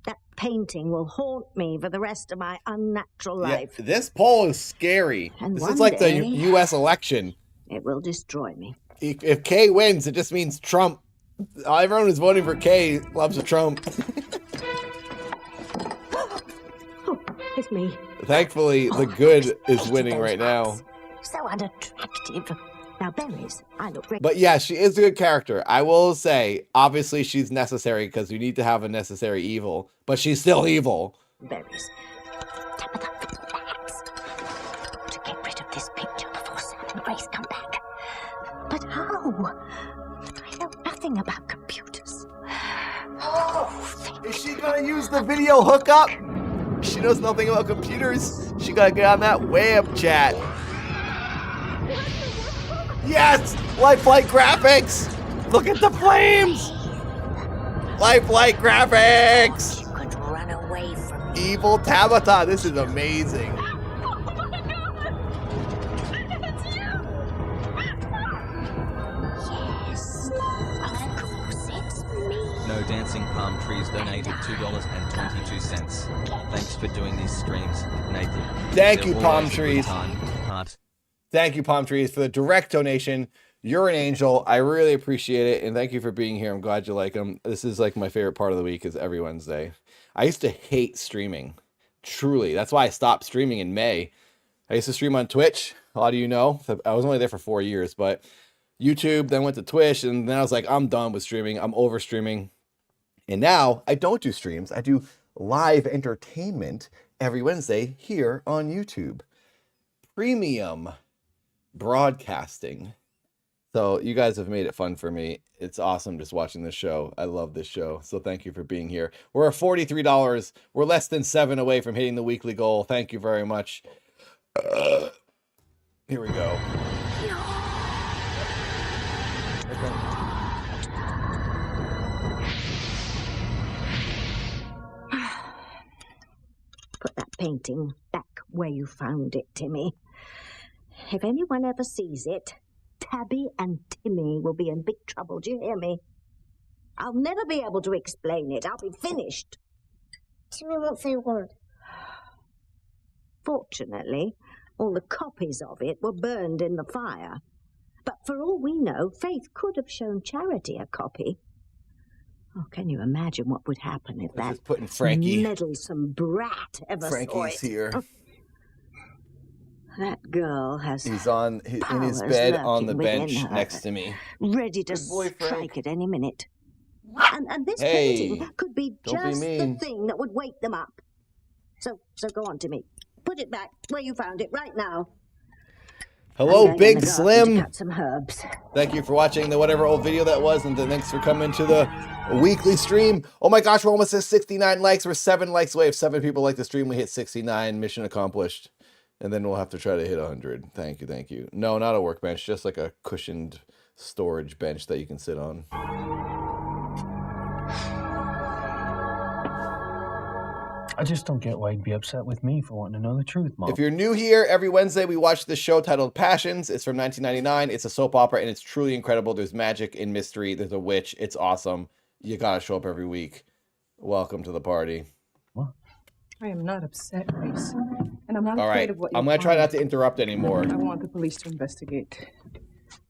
Speaker 4: That painting will haunt me for the rest of my unnatural life.
Speaker 1: Yeah, this poll is scary.
Speaker 4: And
Speaker 1: this is like
Speaker 4: day,
Speaker 1: the U.S. election.
Speaker 4: It will destroy me.
Speaker 1: If Kay wins, it just means Trump. Everyone who's voting for Kay loves Trump.
Speaker 4: Oh, it's me.
Speaker 1: Thankfully, the good is winning right now.
Speaker 4: So unattractive. Now, berries, I look great.
Speaker 1: But yeah, she is a good character. I will say, obviously, she's necessary because you need to have a necessary evil. But she's still evil.
Speaker 4: Berries. To get rid of this picture before Sam and Grace come back. But how? I know nothing about computers. Oh,
Speaker 1: is she gonna use the video hookup? She knows nothing about computers. She gotta get on that web chat. Yes! Lifelike graphics! Look at the flames! Lifelike graphics!
Speaker 4: you could run away from me.
Speaker 1: Evil Tabitha, this is amazing.
Speaker 4: Yes, of course it's me.
Speaker 13: No Dancing Palm Trees donated $2.22. Thanks for doing these streams, Nathan.
Speaker 1: Thank you,
Speaker 13: They're
Speaker 1: Palm
Speaker 13: always a good
Speaker 1: Trees.
Speaker 13: time. Heart.
Speaker 1: Thank you, Palm Trees, for the direct donation. You're an angel. I really appreciate it, and thank you for being here. I'm glad you like them. This is like my favorite part of the week is every Wednesday. I used to hate streaming. Truly. That's why I stopped streaming in May. I used to stream on Twitch. A lot of you know. I was only there for 4 years, but YouTube, then went to Twitch, and then I was like, I'm done with streaming. I'm over streaming. And now I don't do streams. I do live entertainment every Wednesday here on YouTube. Premium broadcasting. So you guys have made it fun for me. It's awesome just watching this show. I love this show. So thank you for being here. We're at $43. We're less than 7 away from hitting the weekly goal. Thank you very much. Here we go.
Speaker 4: Put that painting back where you found it, Timmy. If anyone ever sees it, Tabby and Timmy will be in big trouble. Do you hear me? I'll never be able to explain it. I'll be finished.
Speaker 11: Timmy won't say a word.
Speaker 4: Fortunately, all the copies of it were burned in the fire. But for all we know, Faith could have shown Charity a copy. Oh, can you imagine what would happen if that
Speaker 1: just putting Frankie.
Speaker 4: meddlesome brat ever saw it?
Speaker 1: Frankie's here.
Speaker 4: That girl has
Speaker 1: He's in his
Speaker 4: powers
Speaker 1: bed on the
Speaker 4: lurking
Speaker 1: bench
Speaker 4: within her,
Speaker 1: next to me.
Speaker 4: ready to
Speaker 1: Good boy, Frank.
Speaker 4: strike at any minute. And this
Speaker 1: Hey,
Speaker 4: painting could be
Speaker 1: don't be
Speaker 4: just the
Speaker 1: mean.
Speaker 4: thing that would wake them up. So go on, Timmy. Put it back where you found it right now.
Speaker 1: Hello,
Speaker 4: I'm going in
Speaker 1: Big
Speaker 4: the garden
Speaker 1: Slim.
Speaker 4: to cut some herbs.
Speaker 1: Thank you for watching the whatever old video that was, and thanks for coming to the weekly stream. Oh my gosh, we're almost at 69 likes. We're 7 likes away. If 7 people like the stream, we hit 69. Mission accomplished. And then we'll have to try to hit 100. Thank you, thank you. No, not a workbench, just like a cushioned storage bench that you can sit on.
Speaker 5: I just don't get why you'd be upset with me for wanting to know the truth, Mom.
Speaker 1: If you're new here, every Wednesday we watch this show titled Passions. It's from 1999. It's a soap opera, and it's truly incredible. There's magic and mystery. There's a witch. It's awesome. You gotta show up every week. Welcome to the party.
Speaker 8: I am not upset, Grace. And I'm not
Speaker 1: All
Speaker 8: afraid
Speaker 1: right,
Speaker 8: of what you
Speaker 1: I'm gonna try
Speaker 8: find.
Speaker 1: not to interrupt anymore.
Speaker 8: I want the police to investigate.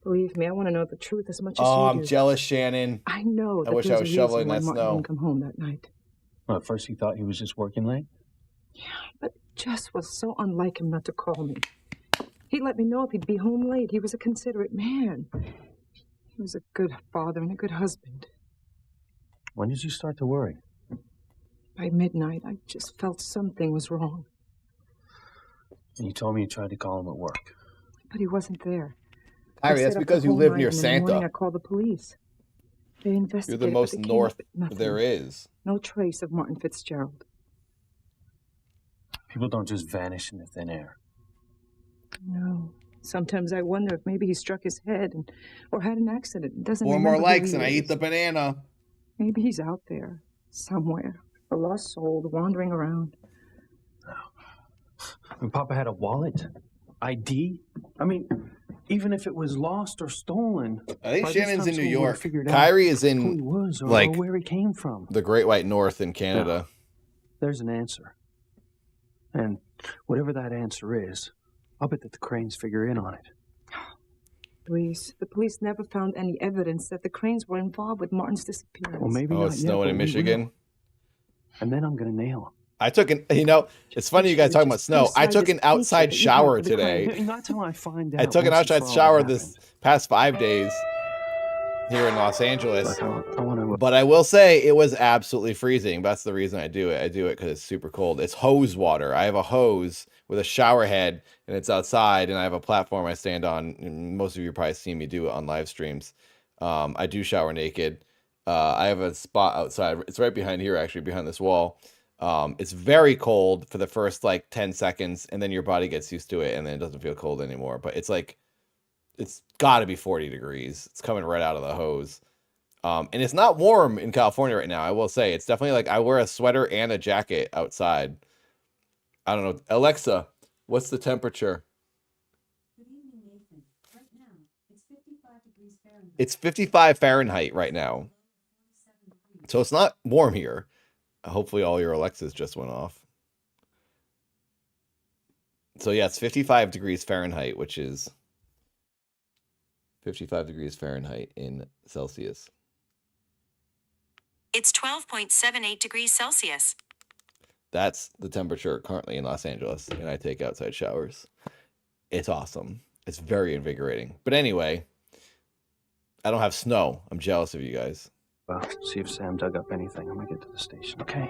Speaker 8: Believe me, I want to know the truth as much as
Speaker 1: Oh,
Speaker 8: you
Speaker 1: I'm
Speaker 8: do.
Speaker 1: jealous, Shannon.
Speaker 8: I know
Speaker 1: I
Speaker 8: that
Speaker 1: wish I
Speaker 8: there's
Speaker 1: was
Speaker 8: a
Speaker 1: shoveling
Speaker 8: reason why
Speaker 1: that
Speaker 8: Martin
Speaker 1: snow.
Speaker 8: didn't come home that night.
Speaker 5: Well, at first he thought he was just working late.
Speaker 8: But Jess was so unlike him not to call me. He'd let me know if he'd be home late. He was a considerate man. He was a good father and a good husband.
Speaker 5: When did you start to worry?
Speaker 8: By midnight, I just felt something was wrong.
Speaker 5: And you told me you tried to call him at work.
Speaker 8: But he wasn't there.
Speaker 1: Kyrie, that's because you live near
Speaker 8: In the morning, I
Speaker 1: Santa.
Speaker 8: called the police. They investigated.
Speaker 1: You're the
Speaker 8: but
Speaker 1: most
Speaker 8: they came
Speaker 1: north
Speaker 8: up with nothing.
Speaker 1: there is.
Speaker 8: No trace of Martin Fitzgerald.
Speaker 5: People don't just vanish into thin air.
Speaker 8: No. Sometimes I wonder if maybe he struck his head or had an accident. It doesn't
Speaker 1: 4
Speaker 8: remember
Speaker 1: more
Speaker 8: who
Speaker 1: likes
Speaker 8: he
Speaker 1: and I
Speaker 8: is.
Speaker 1: eat the banana.
Speaker 8: Maybe he's out there somewhere, a lost soul wandering around.
Speaker 5: And Papa had a wallet, ID. I mean, even if it was lost or stolen.
Speaker 1: I think
Speaker 5: by this
Speaker 1: Shannon's
Speaker 5: time
Speaker 1: in New
Speaker 5: someone
Speaker 1: York.
Speaker 5: would've figured out
Speaker 1: Kyrie is
Speaker 5: who
Speaker 1: in
Speaker 5: he was or
Speaker 1: like
Speaker 5: where he came from.
Speaker 1: the Great White North in Canada.
Speaker 5: There's an answer. And whatever that answer is, I'll bet that the Cranes figure in on it.
Speaker 8: Luis, the police never found any evidence that the Cranes were involved with Martin's disappearance.
Speaker 5: Well, maybe
Speaker 1: Oh,
Speaker 5: not
Speaker 1: it's
Speaker 5: yet,
Speaker 1: snowing
Speaker 5: but
Speaker 1: in
Speaker 5: we
Speaker 1: Michigan.
Speaker 5: will. And then I'm going to nail him.
Speaker 1: I took an, it's funny you guys talking about snow. I took an outside shower today.
Speaker 5: Not till I find out.
Speaker 1: I took an
Speaker 5: once and
Speaker 1: outside
Speaker 5: for all
Speaker 1: shower
Speaker 5: what
Speaker 1: this past 5 days here in Los Angeles.
Speaker 5: happened. I want to.
Speaker 1: But I will say it was absolutely freezing. That's the reason I do it. I do it because it's super cold. It's hose water. I have a hose with a shower head and it's outside and I have a platform I stand on. And most of you probably seen me do it on live streams. I do shower naked. I have a spot outside. It's right behind here, actually, behind this wall. It's very cold for the first like 10 seconds and then your body gets used to it and then it doesn't feel cold anymore. But it's like, it's got to be 40 degrees. It's coming right out of the hose. And it's not warm in California right now. I will say it's definitely like I wear a sweater and a jacket outside. I don't know. Alexa, what's the temperature?
Speaker 14: Good evening, Nathan. Right now, it's 55 degrees Fahrenheit.
Speaker 1: It's 55 Fahrenheit right now. So it's not warm here. Hopefully all your Alexas just went off. So yeah, it's 55 degrees Fahrenheit, which is 55 degrees Fahrenheit in Celsius.
Speaker 15: It's 12.78 degrees Celsius.
Speaker 1: That's the temperature currently in Los Angeles, and I take outside showers. It's awesome. It's very invigorating. But anyway, I don't have snow. I'm jealous of you guys.
Speaker 5: Well, see if Sam dug up anything. I'm going to get to the station, okay?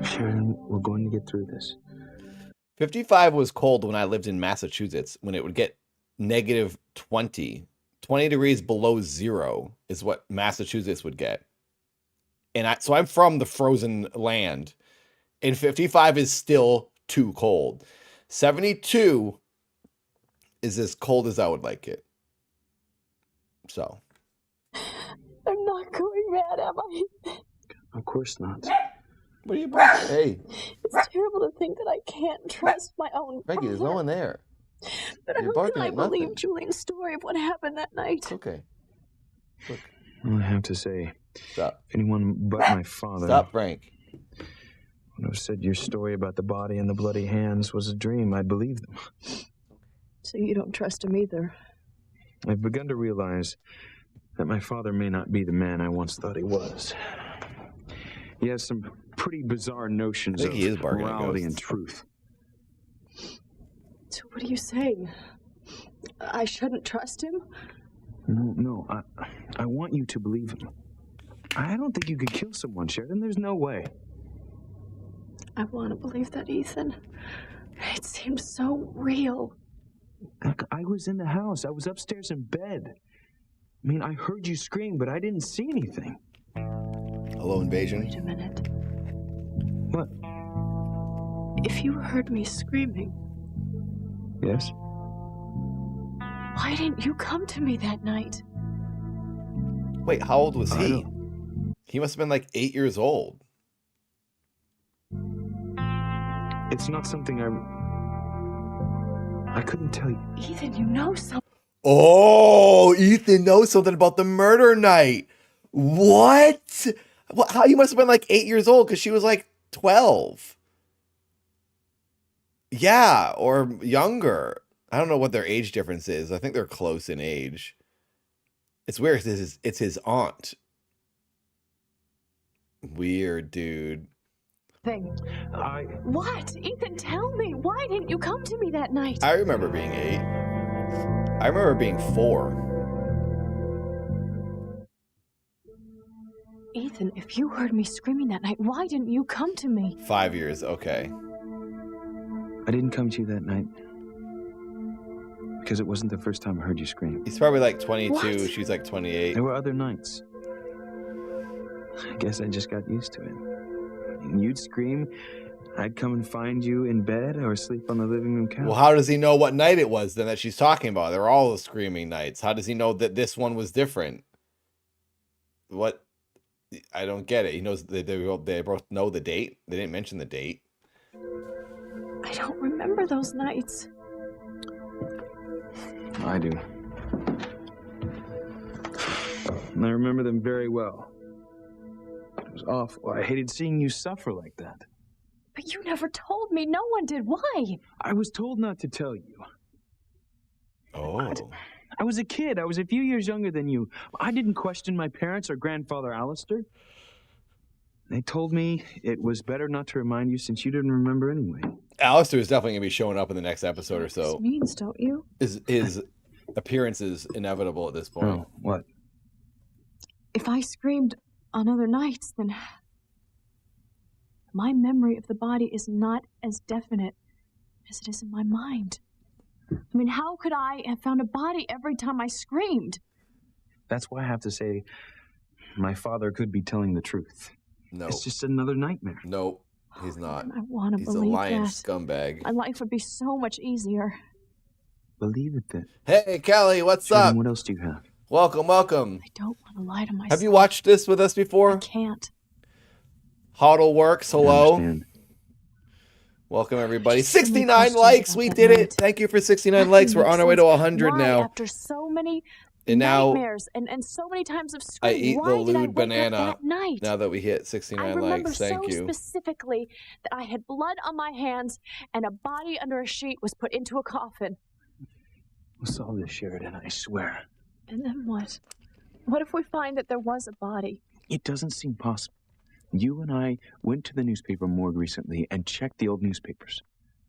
Speaker 5: Sharon, we're going to get through this.
Speaker 1: 55 was cold when I lived in Massachusetts, when it would get negative 20. 20 degrees below zero is what Massachusetts would get. And so I'm from the frozen land. And 55 is still too cold. 72 is as cold as I would like it. So.
Speaker 8: I'm not going mad, am I?
Speaker 5: Of course not.
Speaker 1: What are you barking? Hey.
Speaker 8: It's terrible to think that I can't trust my own
Speaker 1: Reggie, there's no one there.
Speaker 8: But
Speaker 1: You're
Speaker 8: how
Speaker 1: barking
Speaker 8: can I
Speaker 1: at nothing.
Speaker 8: believe Julian's story of what happened that night?
Speaker 1: Okay. Look.
Speaker 6: I have to say,
Speaker 1: Stop.
Speaker 6: if anyone but my father
Speaker 1: Stop, Frank.
Speaker 6: would have said your story about the body and the bloody hands was a dream, I'd believe them.
Speaker 8: So you don't trust him either?
Speaker 6: I've begun to realize that my father may not be the man I once thought he was. He has some pretty bizarre notions
Speaker 1: I think he is
Speaker 6: of
Speaker 1: barking at
Speaker 6: morality
Speaker 1: ghosts.
Speaker 6: and truth.
Speaker 8: So what are you saying? I shouldn't trust him?
Speaker 6: No, I want you to believe him. I don't think you could kill someone, Sheridan. There's no way.
Speaker 8: I want to believe that, Ethan. It seems so real.
Speaker 6: Look, I was in the house. I was upstairs in bed. I mean, I heard you scream, but I didn't see anything.
Speaker 1: Hello, invasion.
Speaker 8: Wait a minute.
Speaker 6: What?
Speaker 8: If you heard me screaming,
Speaker 6: Yes?
Speaker 8: why didn't you come to me that night?
Speaker 1: Wait, how old was
Speaker 6: I
Speaker 1: he?
Speaker 6: don't-
Speaker 1: He must have been like 8 years old.
Speaker 6: It's not something I couldn't tell you.
Speaker 8: Ethan, you know something.
Speaker 1: Oh, Ethan knows something about the murder night. What? Well, how, he must have been like 8 years old because she was like 12. Yeah, or younger. I don't know what their age difference is. I think they're close in age. It's weird. It's his aunt. Weird, dude.
Speaker 8: Thing.
Speaker 6: I
Speaker 8: What? Ethan, tell me. Why Why didn't you come to me that night?
Speaker 1: I remember being 8. I remember being 4.
Speaker 8: Ethan, if you heard me screaming that night, why didn't you come to me?
Speaker 1: 5 years, okay.
Speaker 6: I didn't come to you that night because it wasn't the first time I heard you scream.
Speaker 1: He's probably like 22.
Speaker 8: What?
Speaker 1: She's like 28.
Speaker 6: There were other nights. I guess I just got used to it. And you'd scream, I'd come and find you in bed or sleep on the living room couch.
Speaker 1: Well, how does he know what night it was then that she's talking about? They're all the screaming nights. How does he know that this one was different? What? I don't get it. He knows they both know the date. They didn't mention the date.
Speaker 8: I don't remember those nights.
Speaker 6: I do. And I remember them very well. It was awful. I hated seeing you suffer like that.
Speaker 8: But you never told me. No one did. Why?
Speaker 6: I was told not to tell you.
Speaker 1: Oh.
Speaker 6: I was a kid. I was a few years younger than you. I didn't question my parents or grandfather Alistair. They told me it was better not to remind you since you didn't remember anyway.
Speaker 1: Alistair is definitely going to be showing up in the next episode or so.
Speaker 8: This means, don't you?
Speaker 1: His appearance is inevitable at this point.
Speaker 6: Oh, what?
Speaker 8: If I screamed on other nights, then my memory of the body is not as definite as it is in my mind. I mean, how could I have found a body every time I screamed?
Speaker 6: That's why I have to say my father could be telling the truth.
Speaker 1: No.
Speaker 6: It's just another nightmare.
Speaker 1: No, he's not.
Speaker 8: I want to
Speaker 1: He's a
Speaker 8: believe
Speaker 1: lying
Speaker 8: that.
Speaker 1: scumbag.
Speaker 8: My life would be so much easier.
Speaker 6: Believe it then.
Speaker 1: Hey, Kelly, what's
Speaker 6: Shannon,
Speaker 1: up?
Speaker 6: what else do you have?
Speaker 1: Welcome, welcome.
Speaker 8: I don't want to lie to myself.
Speaker 1: Have you watched this with us before?
Speaker 8: I can't.
Speaker 1: Hodl Works, hello.
Speaker 6: understand.
Speaker 1: Welcome, everybody.
Speaker 8: Just so many
Speaker 1: 69
Speaker 8: questions
Speaker 1: likes.
Speaker 8: about
Speaker 1: We
Speaker 8: that
Speaker 1: did
Speaker 8: night.
Speaker 1: it. Thank you for 69 likes. We're on our way to 100
Speaker 8: Why,
Speaker 1: now.
Speaker 8: after so many
Speaker 1: And now
Speaker 8: nightmares and so many times of
Speaker 1: I
Speaker 8: screaming,
Speaker 1: eat
Speaker 8: why
Speaker 1: the
Speaker 8: did I
Speaker 1: lewd
Speaker 8: wake
Speaker 1: banana
Speaker 8: up that night?
Speaker 1: now that we hit
Speaker 8: I
Speaker 1: 69
Speaker 8: remember
Speaker 1: likes. Thank
Speaker 8: so
Speaker 1: you.
Speaker 8: specifically that I had blood on my hands and a body under a sheet was put into a coffin.
Speaker 6: We'll solve this, Sheridan, I swear.
Speaker 8: And then what? What if we find that there was a body?
Speaker 6: It doesn't seem possible. You and I went to the newspaper morgue recently and checked the old newspapers.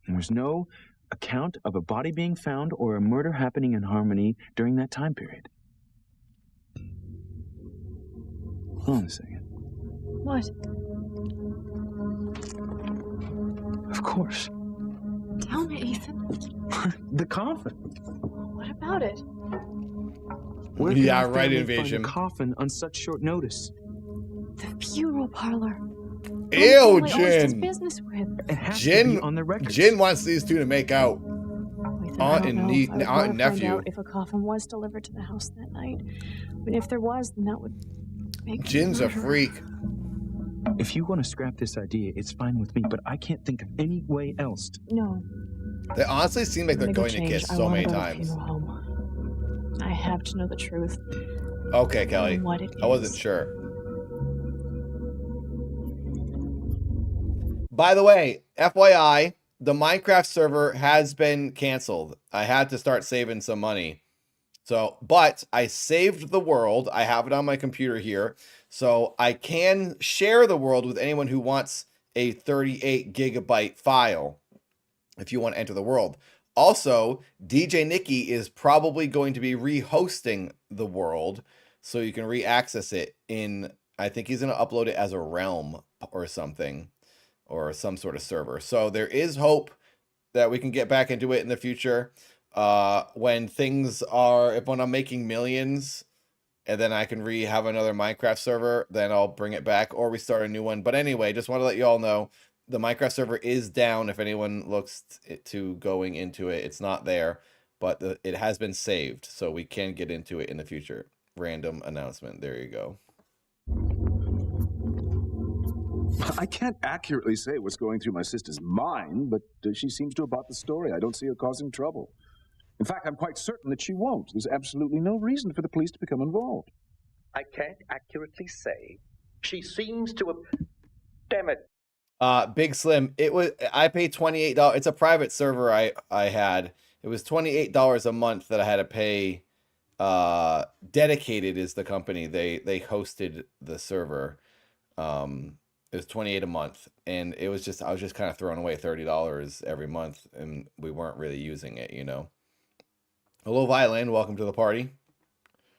Speaker 6: And there's no account of a body being found or a murder happening in Harmony during that time period. Hold on a second.
Speaker 8: What?
Speaker 6: Of course.
Speaker 8: Tell me, Ethan.
Speaker 6: The coffin.
Speaker 8: What about it?
Speaker 6: Where could
Speaker 1: Yeah,
Speaker 6: our
Speaker 1: right,
Speaker 6: family
Speaker 1: Invasion.
Speaker 6: find a coffin on such short notice?
Speaker 8: The funeral parlor.
Speaker 1: Ew,
Speaker 8: Family always does
Speaker 1: Jin.
Speaker 8: business with.
Speaker 6: It has to
Speaker 1: Jin,
Speaker 6: be on the record.
Speaker 1: Jin wants these two to make out.
Speaker 8: Ethan,
Speaker 1: Aunt
Speaker 8: I
Speaker 1: and
Speaker 8: don't know
Speaker 1: nie-
Speaker 8: if I would
Speaker 1: aunt
Speaker 8: wanna
Speaker 1: and
Speaker 8: find
Speaker 1: nephew.
Speaker 8: out if a coffin was delivered to the house that night. I mean, if there was, then that would make me
Speaker 1: Jin's a
Speaker 8: murderer.
Speaker 1: freak.
Speaker 6: If you want to scrap this idea, it's fine with me, but I can't think of any way else.
Speaker 8: No.
Speaker 1: They honestly seem like they're
Speaker 8: Make a
Speaker 1: going to
Speaker 8: change.
Speaker 1: kiss
Speaker 8: I
Speaker 1: so
Speaker 8: wanna
Speaker 1: many
Speaker 8: go to the
Speaker 1: times.
Speaker 8: funeral home. I have to know the truth.
Speaker 1: Okay, Kelly.
Speaker 8: And what it
Speaker 1: I wasn't
Speaker 8: is.
Speaker 1: sure. By the way, FYI, the Minecraft server has been canceled. I had to start saving some money. So, but I saved the world. I have it on my computer here. So I can share the world with anyone who wants a 38 gigabyte file if you want to enter the world. Also, DJ Nikki is probably going to be re-hosting the world so you can re-access it in, I think he's going to upload it as a realm or something, or some sort of server. So there is hope that we can get back into it in the future. When I'm making millions and then I can have another Minecraft server, then I'll bring it back or we start a new one. But anyway, just want to let you all know the Minecraft server is down. If anyone looks to going into it, it's not there, but it has been saved. So we can get into it in the future. Random announcement. There you go.
Speaker 9: I can't accurately say what's going through my sister's mind, but she seems to have bought the story. I don't see her causing trouble. In fact, I'm quite certain that she won't. There's absolutely no reason for the police to become involved.
Speaker 10: I can't accurately say. She seems to have... Damn it.
Speaker 1: Big Slim, I paid $28. It's a private server I had. It was $28 a month that I had to pay. Dedicated is the company. They hosted the server. It was $28 a month, and I was just kind of throwing away $30 every month, and we weren't really using it, you know. Hello, Violin. Welcome to the party.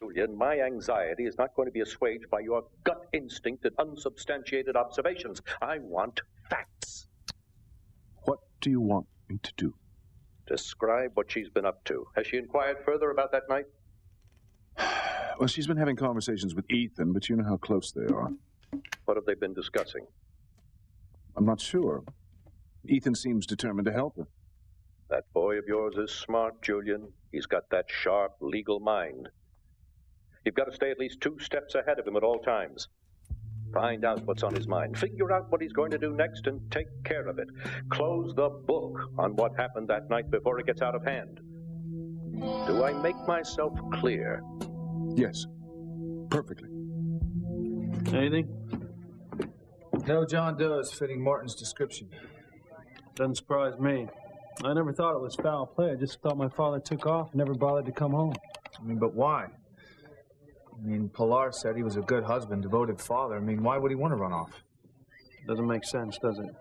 Speaker 10: Julian, my anxiety is not going to be assuaged by your gut instinct and unsubstantiated observations. I want facts.
Speaker 9: What do you want me to do?
Speaker 10: Describe what she's been up to. Has she inquired further about that night?
Speaker 9: Well, she's been having conversations with Ethan, but you know how close they are.
Speaker 10: What have they been discussing?
Speaker 9: I'm not sure. Ethan seems determined to help her.
Speaker 10: That boy of yours is smart, Julian. He's got that sharp, legal mind. You've got to stay at least 2 steps ahead of him at all times. Find out what's on his mind. Figure out what he's going to do next and take care of it. Close the book on what happened that night before it gets out of hand. Do I make myself clear?
Speaker 9: Yes. Perfectly.
Speaker 5: Anything?
Speaker 16: No John Doe is fitting Martin's description.
Speaker 5: Doesn't surprise me. I never thought it was foul play. I just thought my father took off and never bothered to come home.
Speaker 16: I mean, but why? I mean, Pilar said he was a good husband, devoted father. I mean, why would he want to run off?
Speaker 5: Doesn't make sense, does it?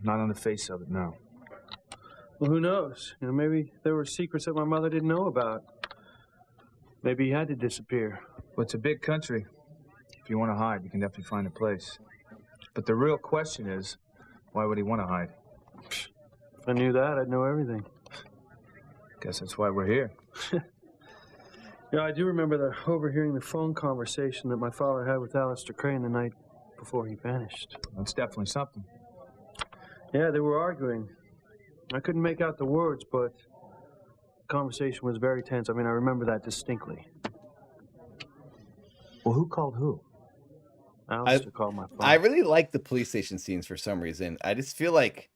Speaker 16: Not on the face of it, no.
Speaker 5: Well, who knows? You know, maybe there were secrets that my mother didn't know about. Maybe he had to disappear.
Speaker 16: Well, it's a big country. If you want to hide, you can definitely find a place. But the real question is, why would he want to hide?
Speaker 5: If I knew that, I'd know everything.
Speaker 16: Guess that's why we're here.
Speaker 5: Yeah, I do remember overhearing the phone conversation that my father had with Alistair Crane the night before he vanished.
Speaker 16: That's definitely something.
Speaker 5: Yeah, they were arguing. I couldn't make out the words, but the conversation was very tense. I mean, I remember that distinctly.
Speaker 16: Well, who called who?
Speaker 5: Alistair called my phone.
Speaker 1: I really like the police station scenes for some reason. I just feel like,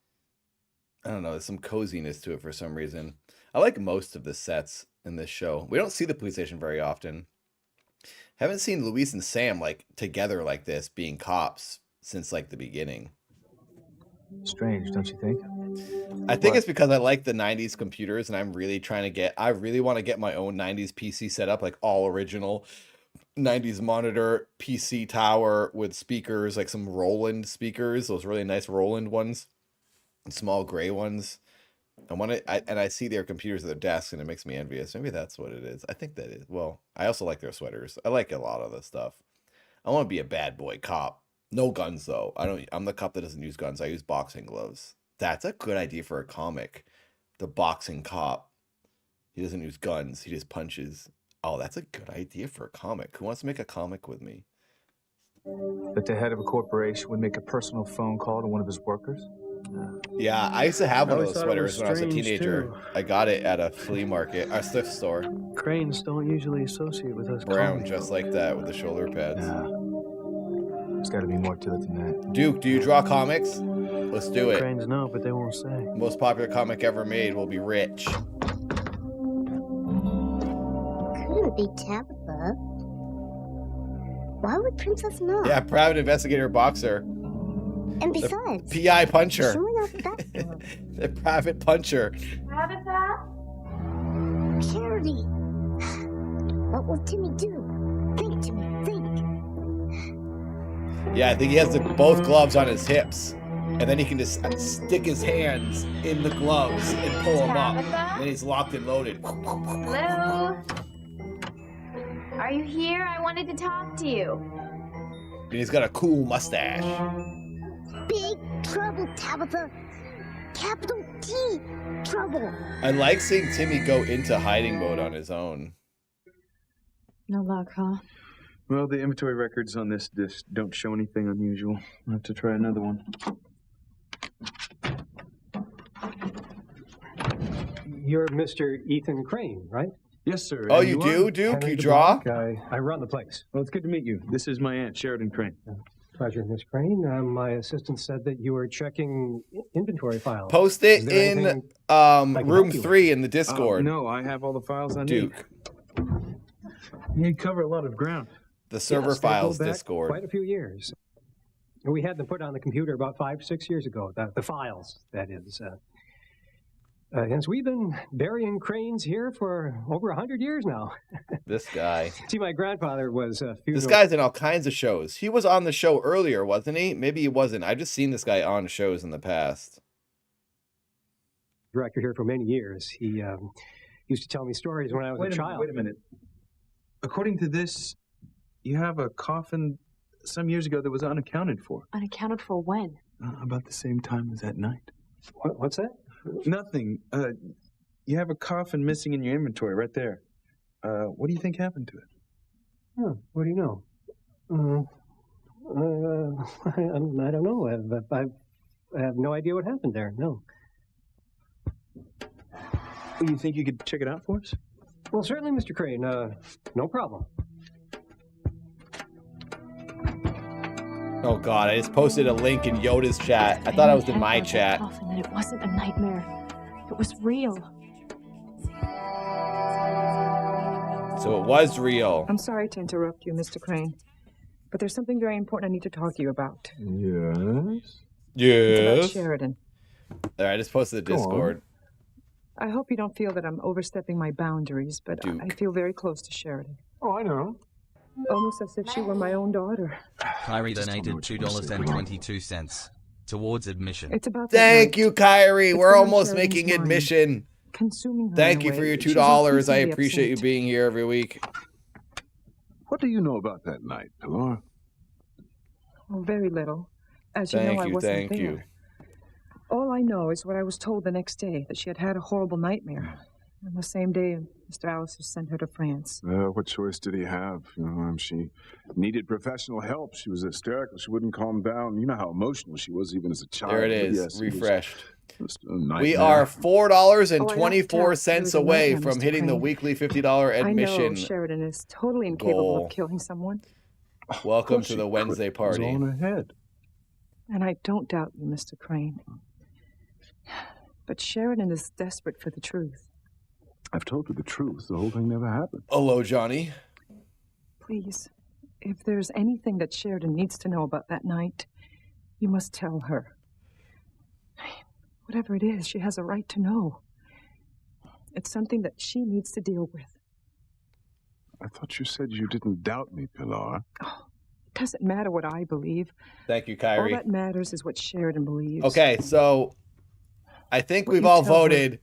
Speaker 1: I don't know, there's some coziness to it for some reason. I like most of the sets in this show. We don't see the police station very often. Haven't seen Luis and Sam like together like this, being cops, since like the beginning.
Speaker 16: Strange, don't you think?
Speaker 1: I think it's because I like the 90s computers, and I'm really trying to get, I really want to get my own 90s PC set up, like all original 90s monitor, PC tower with speakers, like some Roland speakers, those really nice Roland ones, small gray ones. I want to, and I see their computers at their desks, and it makes me envious. Maybe that's what it is. I think that is. Well, I also like their sweaters. I like a lot of the stuff. I want to be a bad boy cop. No guns though. I'm the cop that doesn't use guns. I use boxing gloves. That's a good idea for a comic. The boxing cop. He doesn't use guns. He just punches. Oh, that's a good idea for a comic. Who wants to make a comic with me?
Speaker 16: That the head of a corporation would make a personal phone call to one of his workers?
Speaker 1: Yeah, I used to have one of those sweaters when I was a teenager. Too. I got it at a flea market, a thrift store.
Speaker 5: Cranes don't usually associate with us.
Speaker 1: Brown, just like that, with the shoulder pads.
Speaker 16: Yeah. There's got to be more to it than that.
Speaker 1: Duke, do you draw comics? Let's do it.
Speaker 5: Cranes know, but they won't say.
Speaker 1: Most popular comic ever made will be Rich.
Speaker 11: Couldn't be Tabitha. Why would Princess not?
Speaker 1: Yeah, private investigator boxer.
Speaker 11: And besides,
Speaker 1: the PI puncher.
Speaker 11: The
Speaker 1: private puncher.
Speaker 11: Tabitha? Charity. What will Timmy do? Think, Timmy, think.
Speaker 1: Yeah, I think he has both gloves on his hips. And then he can just stick his hands in the gloves and pull them up. And then he's locked and loaded.
Speaker 12: Hello? Are you here? I wanted to talk to you.
Speaker 1: And he's got a cool mustache.
Speaker 11: Big trouble, Tabitha. Capital T, trouble.
Speaker 1: I like seeing Timmy go into hiding mode on his own.
Speaker 8: No luck, huh?
Speaker 6: Well, the inventory records on this disc don't show anything unusual. I'll have to try another one.
Speaker 17: You're Mr. Ethan Crane, right?
Speaker 6: Yes, sir.
Speaker 1: Oh, you do, Duke? You draw?
Speaker 17: I run the place.
Speaker 6: Well, it's good to meet you. This is my aunt, Sheridan Crane.
Speaker 17: Pleasure, Miss Crane. My assistant said that you were checking inventory files.
Speaker 1: Post it in room 3 in the Discord.
Speaker 6: No, I have all the files I need.
Speaker 1: Duke.
Speaker 6: You cover a lot of ground.
Speaker 1: The server files Discord.
Speaker 17: Quite a few years. We had them put on the computer about 5-6 years ago. The files, that is. Since we've been burying cranes here for over 100 years now.
Speaker 1: This guy.
Speaker 17: See, my grandfather was a funeral...
Speaker 1: This guy's in all kinds of shows. He was on the show earlier, wasn't he? Maybe he wasn't. I've just seen this guy on shows in the past.
Speaker 17: Director here for many years. He used to tell me stories when I was a child.
Speaker 6: Wait a minute. According to this, you have a coffin some years ago that was unaccounted for.
Speaker 8: Unaccounted for when?
Speaker 6: About the same time as that night.
Speaker 17: What's that?
Speaker 6: Nothing. You have a coffin missing in your inventory right there. What do you think happened to it?
Speaker 17: Oh, what do you know? I don't know. I have no idea what happened there. No.
Speaker 6: Well, you think you could check it out for us?
Speaker 17: Well, certainly, Mr. Crane. No problem.
Speaker 1: Oh God, I just posted a link in Yoda's chat. I thought I was in my chat.
Speaker 8: And it wasn't a nightmare. It was real.
Speaker 1: So it was real.
Speaker 8: I'm sorry to interrupt you, Mr. Crane, but there's something very important I need to talk to you about.
Speaker 1: Yes.
Speaker 8: It's about Sheridan.
Speaker 1: There, I just posted the Discord.
Speaker 8: I hope you don't feel that I'm overstepping my boundaries, but I feel very close to Sheridan.
Speaker 17: Oh, I know.
Speaker 8: Almost as if she were my own daughter.
Speaker 13: Kyrie donated $2.22 towards admission.
Speaker 8: It's about
Speaker 1: Thank you, Kyrie. We're almost making admission.
Speaker 8: Consuming her
Speaker 1: Thank
Speaker 8: in a
Speaker 1: you for
Speaker 8: way
Speaker 1: your
Speaker 8: that she's
Speaker 1: $2. I
Speaker 8: increasingly
Speaker 1: appreciate you
Speaker 8: upset.
Speaker 1: being here every week.
Speaker 9: What do you know about that night, Pilar?
Speaker 8: Oh, very little. As you know, I wasn't there.
Speaker 1: You.
Speaker 8: All I know is what I was told the next day, that she had had a horrible nightmare. And the same day, Mr. Allison sent her to France.
Speaker 9: What choice did he have? You know, she needed professional help. She was hysterical. She wouldn't calm down. You know how emotional she was even as a child.
Speaker 1: There it
Speaker 9: But
Speaker 1: is,
Speaker 9: yes,
Speaker 1: refreshed.
Speaker 9: It was a nightmare.
Speaker 1: We are $4.24
Speaker 8: It was a
Speaker 1: away
Speaker 8: nightmare,
Speaker 1: from
Speaker 8: Mr.
Speaker 1: hitting the
Speaker 8: Crane.
Speaker 1: weekly $50 admission.
Speaker 8: I know Sheridan is totally incapable
Speaker 1: goal.
Speaker 8: of killing someone.
Speaker 1: Welcome to the Wednesday
Speaker 9: It was
Speaker 1: party.
Speaker 9: all in her head.
Speaker 8: And I don't doubt you, Mr. Crane. But Sheridan is desperate for the truth.
Speaker 9: I've told her the truth. The whole thing never happened.
Speaker 1: Hello, Johnny.
Speaker 8: Please, if there's anything that Sheridan needs to know about that night, you must tell her. Whatever it is, she has a right to know. It's something that she needs to deal with.
Speaker 9: I thought you said you didn't doubt me, Pilar.
Speaker 8: It doesn't matter what I believe.
Speaker 1: Thank you,
Speaker 8: All
Speaker 1: Kyrie.
Speaker 8: that matters is what Sheridan believes.
Speaker 1: Okay, so I think
Speaker 8: What
Speaker 1: we've
Speaker 8: you
Speaker 1: all
Speaker 8: tell her
Speaker 1: voted.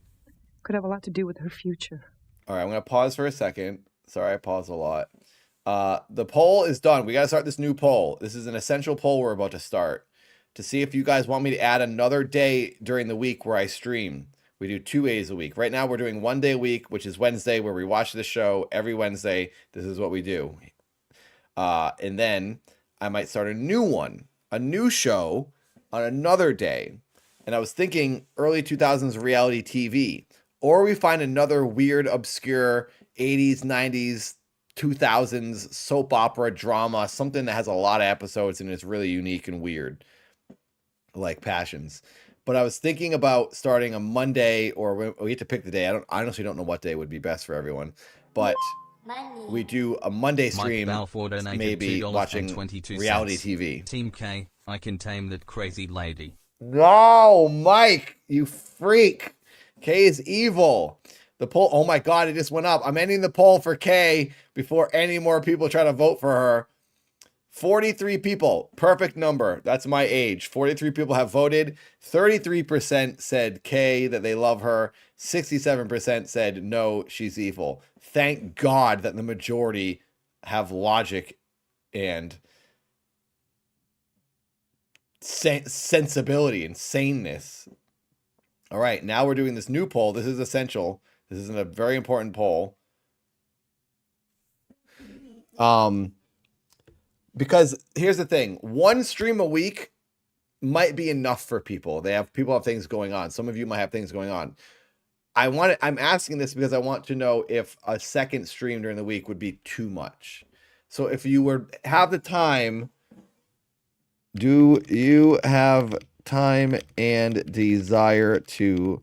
Speaker 8: could have a lot to do with her future.
Speaker 1: All right, I'm going to pause for a second. Sorry, I paused a lot. The poll is done. We got to start this new poll. This is an essential poll we're about to start to see if you guys want me to add another day during the week where I stream. We do 2 days a week. Right now, we're doing 1 day a week, which is Wednesday, where we watch the show every Wednesday. This is what we do. And then I might start a new one, a new show on another day. And I was thinking early 2000s reality TV, or we find another weird, obscure 80s, 90s, 2000s soap opera drama, something that has a lot of episodes and is really unique and weird, like Passions. But I was thinking about starting a Monday, or we have to pick the day. I honestly don't know what day would be best for everyone, but we do a Monday stream,
Speaker 13: Mike Balfour donated
Speaker 1: maybe watching
Speaker 13: $2.22.
Speaker 1: reality TV.
Speaker 13: Team K, I can tame that crazy lady.
Speaker 1: No, Mike, you freak. K is evil. The poll, oh my God, it just went up. I'm ending the poll for K before any more people try to vote for her. 43 people, perfect number. That's my age. 43 people have voted. 33% said K, that they love her. 67% said no, she's evil. Thank God that the majority have logic and sensibility and saneness. All right, now we're doing this new poll. This is essential. This is a very important poll. Because here's the thing, one stream a week might be enough for people. People have things going on. Some of you might have things going on. I'm asking this because I want to know if a second stream during the week would be too much. So if you have the time, do you have time and desire to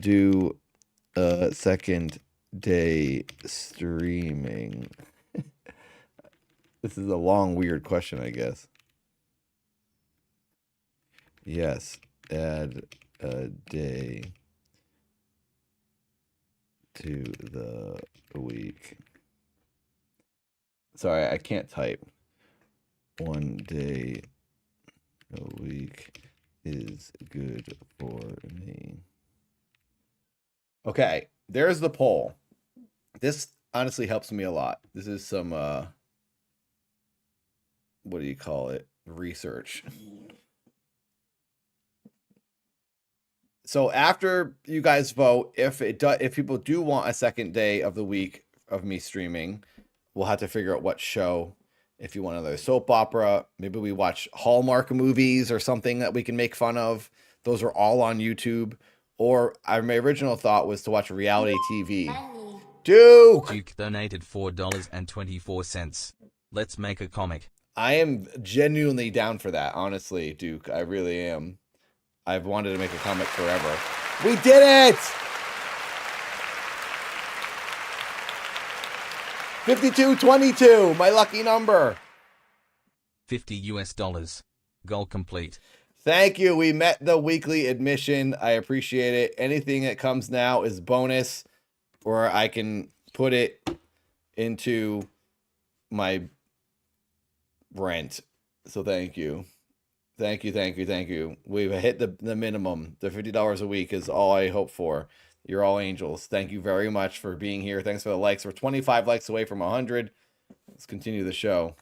Speaker 1: do a second day streaming? This is a long, weird question, I guess. Yes, add a day to the week. Sorry, I can't type. 1 day a week is good for me. Okay, there's the poll. This honestly helps me a lot. This is some, what do you call it? Research. So after you guys vote, if people do want a second day of the week of me streaming, we'll have to figure out what show. If you want another soap opera, maybe we watch Hallmark movies or something that we can make fun of. Those are all on YouTube. Or my original thought was to watch reality TV. Duke
Speaker 13: donated $4.24. Let's make a comic.
Speaker 1: I am genuinely down for that, honestly, Duke. I really am. I've wanted to make a comic forever. We did it! 5222, my lucky number.
Speaker 13: $50. Goal complete.
Speaker 1: Thank you. We met the weekly admission. I appreciate it. Anything that comes now is bonus, or I can put it into my rent. So thank you. Thank you, thank you, thank you. We've hit the minimum. The $50 a week is all I hope for. You're all angels. Thank you very much for being here. Thanks for the likes. We're 25 likes away from 100. Let's continue the show.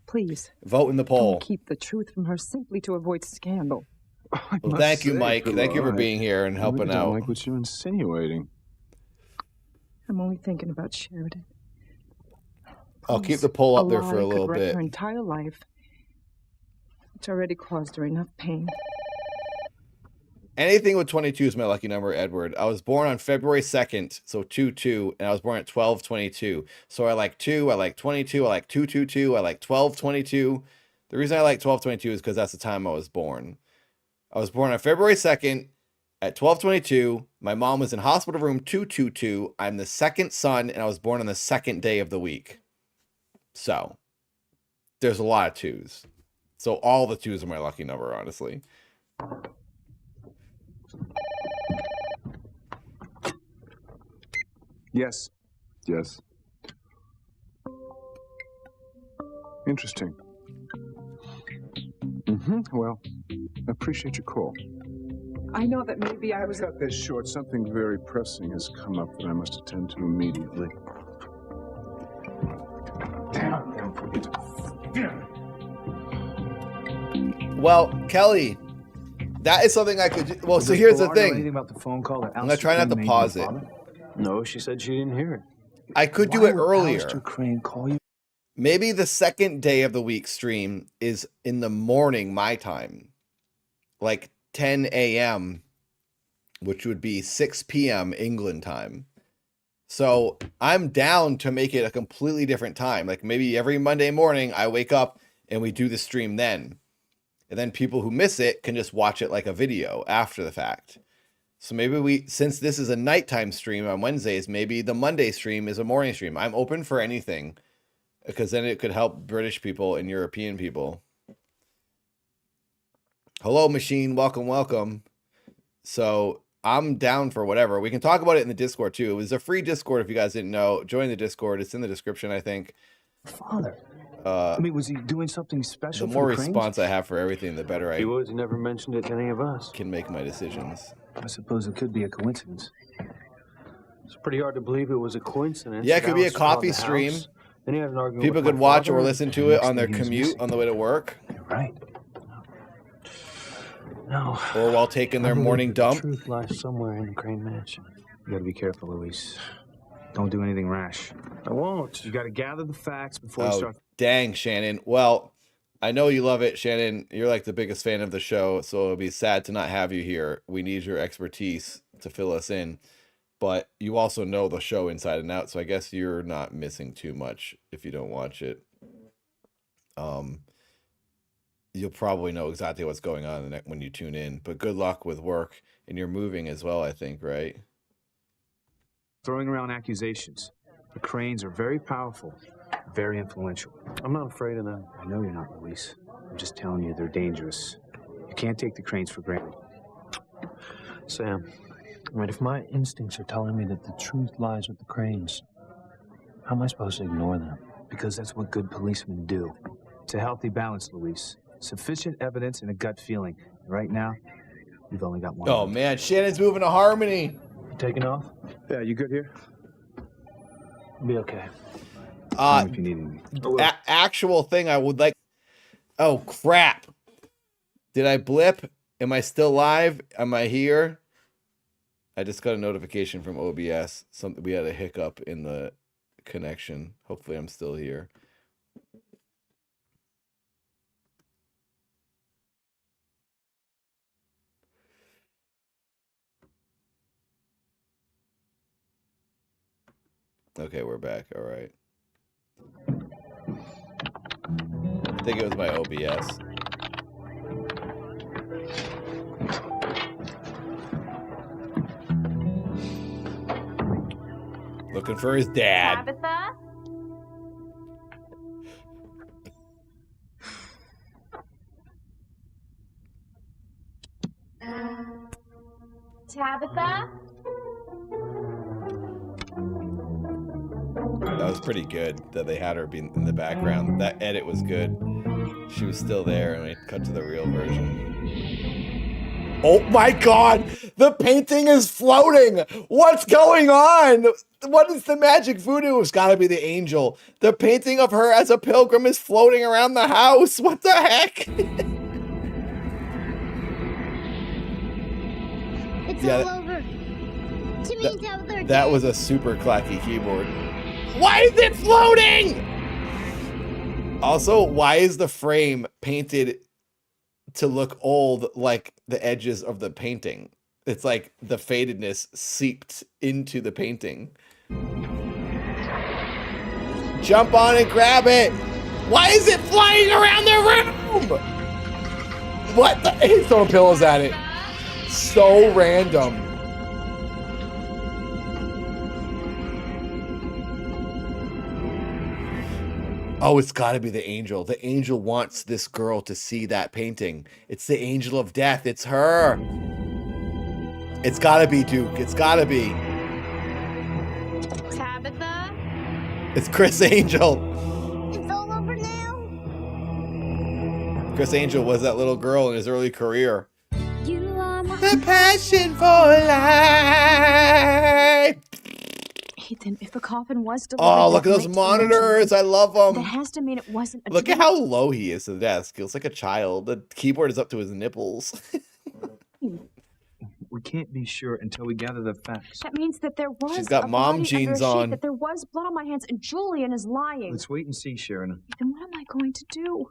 Speaker 8: Please.
Speaker 1: Vote in the poll.
Speaker 8: Don't keep the truth from her simply to avoid scandal.
Speaker 1: Well, thank you, Mike. Thank you for being here and helping out.
Speaker 9: I like what you're insinuating.
Speaker 8: I'm only thinking about Sheridan.
Speaker 1: I'll keep the poll up there for a
Speaker 8: lie
Speaker 1: little
Speaker 8: could wreck
Speaker 1: bit.
Speaker 8: Her entire life. It's already caused her enough pain.
Speaker 1: Anything with 22 is my lucky number, Edward. I was born on February 2nd, so 2-2, and I was born at 12/22. So I like 2, I like 22, I like 2-2-2, I like 12/22. The reason I like 12/22 is because that's the time I was born. I was born on February 2nd at 12/22. My mom was in hospital room 222. I'm the second son, and I was born on the second day of the week. So there's a lot of 2s. So all the 2s are my lucky number, honestly.
Speaker 9: Yes. Yes. Interesting. Well, I appreciate your call.
Speaker 8: I know that maybe I was...
Speaker 9: Cut this short. Something very pressing has come up that I must attend to immediately.
Speaker 1: Well, Kelly, that is something I could do. Well, so here's the thing.
Speaker 5: Anything about the phone call that
Speaker 1: I'm going to try not to pause it.
Speaker 5: No, she said she didn't hear it.
Speaker 1: I could do it earlier.
Speaker 5: Alistair Crane call you?
Speaker 1: Maybe the second day of the week stream is in the morning, my time. Like 10 a.m., which would be 6 p.m. England time. So I'm down to make it a completely different time. Like maybe every Monday morning I wake up and we do the stream then. And then people who miss it can just watch it like a video after the fact. So maybe since this is a nighttime stream on Wednesdays, maybe the Monday stream is a morning stream. I'm open for anything because then it could help British people and European people. Hello, machine. Welcome, welcome. So I'm down for whatever. We can talk about it in the Discord too. It was a free Discord if you guys didn't know. Join the Discord. It's in the description, I think.
Speaker 5: Father. I mean, was he doing something special?
Speaker 1: The more response I have for everything, the better I
Speaker 5: He never mentioned it to any of us.
Speaker 1: Can make my decisions.
Speaker 5: I suppose it could be a coincidence. It's pretty hard to believe it was a coincidence.
Speaker 1: Yeah, it could be a coffee stream.
Speaker 5: Then he had an argument
Speaker 1: People
Speaker 5: with
Speaker 1: could
Speaker 5: my
Speaker 1: watch
Speaker 5: father,
Speaker 1: or listen to
Speaker 5: and
Speaker 1: it
Speaker 5: next
Speaker 1: on their
Speaker 5: thing he was
Speaker 1: commute
Speaker 5: missing.
Speaker 1: on the way to work.
Speaker 5: You're right. No.
Speaker 1: Or while taking their
Speaker 5: I believe
Speaker 1: morning
Speaker 5: that
Speaker 1: dump.
Speaker 5: The truth lies somewhere in the Crane Mansion. You gotta be careful, Luis. Don't do anything rash. I won't. You gotta gather the facts before you
Speaker 1: Oh,
Speaker 5: start.
Speaker 1: dang, Shannon. Well, I know you love it, Shannon. You're like the biggest fan of the show, so it'll be sad to not have you here. We need your expertise to fill us in. But you also know the show inside and out, so I guess you're not missing too much if you don't watch it. You'll probably know exactly what's going on when you tune in. But good luck with work, and you're moving as well, I think, right?
Speaker 5: Throwing around accusations. The Cranes are very powerful, very influential. I'm not afraid of them. I know you're not, Luis. I'm just telling you they're dangerous. You can't take the Cranes for granted. Sam, Right, if my instincts are telling me that the truth lies with the Cranes, how am I supposed to ignore them?
Speaker 16: Because that's what good policemen do. It's a healthy balance, Luis. Sufficient evidence and a gut feeling. Right now, we've only got one.
Speaker 1: Oh man, Shannon's moving to Harmony.
Speaker 5: You taking off?
Speaker 9: Yeah, you good here?
Speaker 5: I'll be okay.
Speaker 9: If you need anything.
Speaker 1: Actual thing I would like. Oh crap! Did I blip? Am I still live? Am I here? I just got a notification from OBS. Something we had a hiccup in the connection. Hopefully, I'm still here. Okay, we're back. All right. I think it was my OBS. Looking for his dad.
Speaker 12: Tabitha? Tabitha?
Speaker 1: That was pretty good that they had her be in the background. That edit was good. She was still there, and we cut to the real version. Oh my god! The painting is floating! What's going on? What is the magic voodoo? It's gotta be the angel. The painting of her as a pilgrim is floating around the house. What the heck?
Speaker 11: It's
Speaker 1: Yeah,
Speaker 11: all over. Timmy and Tabitha are
Speaker 1: That
Speaker 11: dead.
Speaker 1: was a super clacky keyboard. Why is it floating? Also, why is the frame painted to look old like the edges of the painting? It's like the fadedness seeped into the painting. Jump on and grab it. Why is it flying around the room? What the? He's throwing pillows at it. So random. Oh, it's got to be the angel. The angel wants this girl to see that painting. It's the angel of death. It's her. It's got to be, Duke. It's got to be.
Speaker 12: Tabitha?
Speaker 1: It's Chris Angel.
Speaker 11: It's all over now.
Speaker 1: Chris Angel was that little girl in his early career.
Speaker 11: You are my
Speaker 1: The passion for life.
Speaker 8: Ethan, if a coffin was delivered...
Speaker 1: Oh, look
Speaker 8: that
Speaker 1: at those
Speaker 8: night to
Speaker 1: monitors. I love
Speaker 8: That
Speaker 1: them.
Speaker 8: has to mean it wasn't a
Speaker 1: Look at
Speaker 8: dream.
Speaker 1: how low he is to the desk. He looks like a child. The keyboard is up to his nipples.
Speaker 16: We can't be sure until we gather the facts.
Speaker 8: That means that there was
Speaker 1: She's got
Speaker 8: a
Speaker 1: mom
Speaker 8: body under
Speaker 1: jeans
Speaker 8: a sheet,
Speaker 1: on.
Speaker 8: that there was blood on my hands, and Julian is lying.
Speaker 16: Let's wait and see, Sharon.
Speaker 8: Then what am I going to do?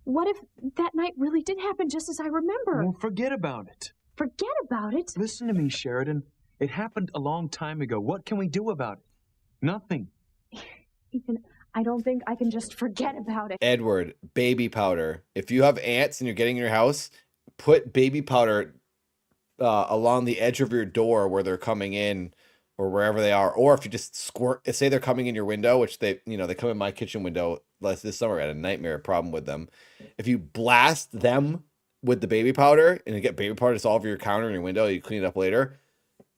Speaker 8: What if that night really did happen just as I remember?
Speaker 16: Well, forget about it.
Speaker 8: Forget about it?
Speaker 16: Listen to me, Sheridan. It happened a long time ago. What can we do about it? Nothing.
Speaker 8: Ethan, I don't think I can just forget about it.
Speaker 1: Edward, baby powder. If you have ants and you're getting in your house, put baby powder along the edge of your door where they're coming in or wherever they are. Or if you just squirt, say they're coming in your window, which they come in my kitchen window. This summer I had a nightmare problem with them. If you blast them with the baby powder and you get baby powder just all over your counter and your window, you clean it up later,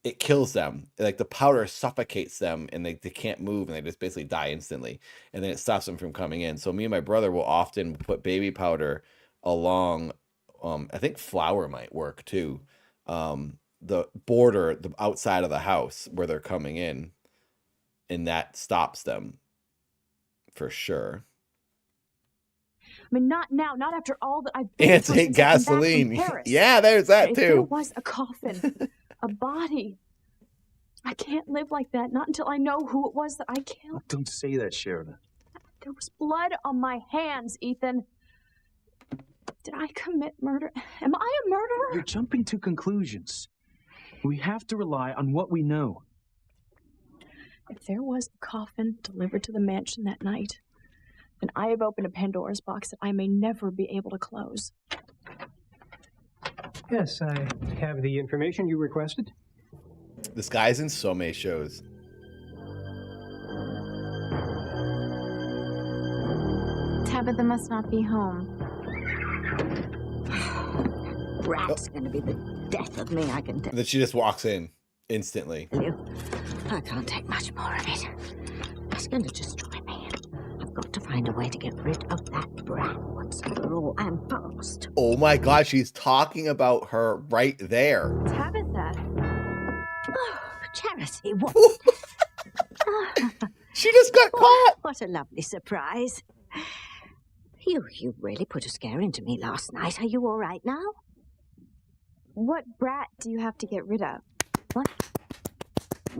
Speaker 1: it kills them. Like the powder suffocates them and they can't move and they just basically die instantly. And then it stops them from coming in. So me and my brother will often put baby powder along, I think flour might work too. The border, the outside of the house where they're coming in, and that stops them for sure.
Speaker 8: I mean, not now, not after all that I've been
Speaker 1: And
Speaker 8: through
Speaker 1: take
Speaker 8: since I've been back from
Speaker 1: gasoline.
Speaker 8: Paris.
Speaker 1: Yeah, there's that
Speaker 8: If there
Speaker 1: too.
Speaker 8: was a coffin, a body, I can't live like that. Not until I know who it was that I killed.
Speaker 16: Don't say that, Sheridan.
Speaker 8: There was blood on my hands, Ethan. Did I commit murder? Am I a murderer?
Speaker 16: You're jumping to conclusions. We have to rely on what we know.
Speaker 8: If there was a coffin delivered to the mansion that night, then I have opened a Pandora's box that I may never be able to close.
Speaker 17: Yes, I have the information you requested.
Speaker 1: This guy's in so many shows.
Speaker 12: Tabitha must not be home.
Speaker 4: Rat's gonna be the death of me, I can tell.
Speaker 1: Then she just walks in. instantly.
Speaker 4: I can't take much more of it. It's going to destroy me. I've got to find a way to get rid of that brat once and for all, and fast.
Speaker 1: Oh my God, she's talking about her right there.
Speaker 12: Tabitha.
Speaker 4: Oh, Charity, what?
Speaker 1: She just got caught.
Speaker 4: What a lovely surprise. You really put a scare into me last night. Are you all right now?
Speaker 12: What brat do you have to get rid of?
Speaker 4: What?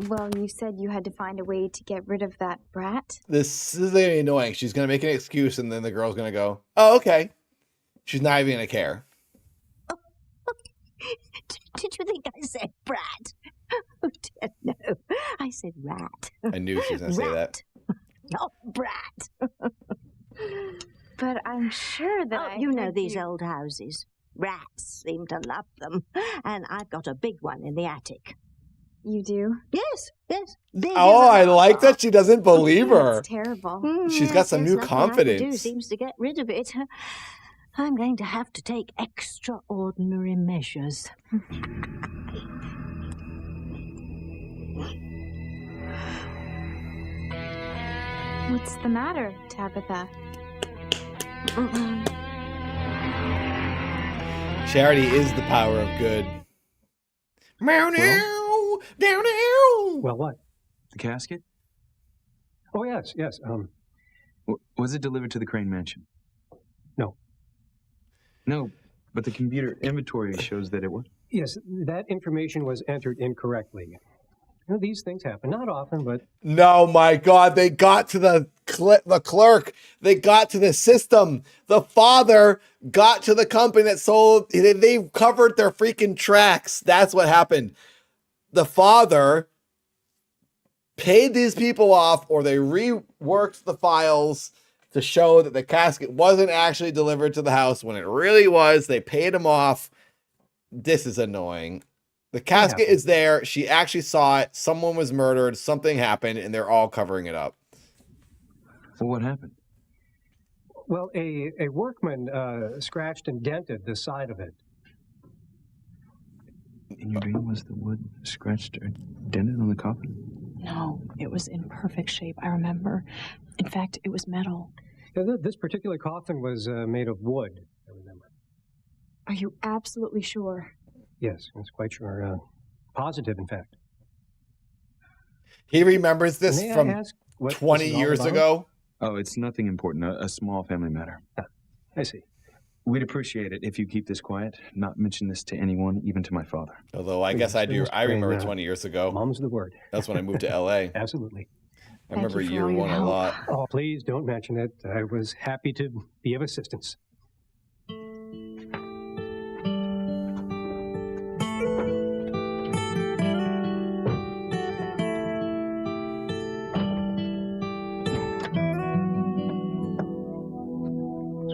Speaker 12: Well, you said you had to find a way to get rid of that brat.
Speaker 1: This is really annoying. She's going to make an excuse and then the girl's going to go, oh, okay. She's not even going to care.
Speaker 4: Did you think I said brat? Oh, dear, no. I said rat.
Speaker 1: I knew she was going to say that.
Speaker 4: Not brat.
Speaker 12: But I'm sure that
Speaker 4: you know these old houses. Rats seem to love them. And I've got a big one in the attic.
Speaker 12: You do?
Speaker 4: Yes. Big
Speaker 1: Oh, I like that she doesn't believe her.
Speaker 12: That's terrible.
Speaker 1: She's got some new
Speaker 4: Nothing I can do
Speaker 1: confidence.
Speaker 4: seems to get rid of it. I'm going to have to take extraordinary measures.
Speaker 12: What's the matter, Tabitha?
Speaker 1: Charity is the power of good. Meow, meow, meow, meow.
Speaker 17: Well, what?
Speaker 6: The casket?
Speaker 17: Oh, yes.
Speaker 6: Was it delivered to the Crane Mansion?
Speaker 17: No.
Speaker 6: No, but the computer inventory shows that it was.
Speaker 17: Yes, that information was entered incorrectly. You know, these things happen. Not often, but...
Speaker 1: No, my God. They got to the clerk. They got to the system. The father got to the company that sold... They covered their freaking tracks. That's what happened. The father paid these people off, or they reworked the files to show that the casket wasn't actually delivered to the house when it really was. They paid him off. This is annoying. The casket is there. She actually saw it. Someone was murdered. Something happened, and they're all covering it up.
Speaker 6: Well, what happened?
Speaker 17: Well, a workman scratched and dented the side of it.
Speaker 6: In your dream, was the wood scratched or dented on the coffin?
Speaker 8: No, it was in perfect shape, I remember. In fact, it was metal.
Speaker 17: This particular coffin was made of wood, I remember.
Speaker 8: Are you absolutely sure?
Speaker 17: Yes, that's quite sure. Positive, in fact.
Speaker 1: He remembers this
Speaker 17: May I
Speaker 1: from
Speaker 17: ask what
Speaker 1: 20
Speaker 17: this is all
Speaker 1: years
Speaker 17: about?
Speaker 1: ago.
Speaker 6: Oh, it's nothing important. A small family matter.
Speaker 17: I see.
Speaker 6: We'd appreciate it if you keep this quiet, not mention this to anyone, even to my father.
Speaker 1: Although I guess I do. I remember 20 years ago.
Speaker 17: Mom's the word.
Speaker 1: That's when I moved to LA.
Speaker 17: Absolutely.
Speaker 1: I remember year one a lot.
Speaker 17: Oh, please don't mention it. I was happy to be of assistance.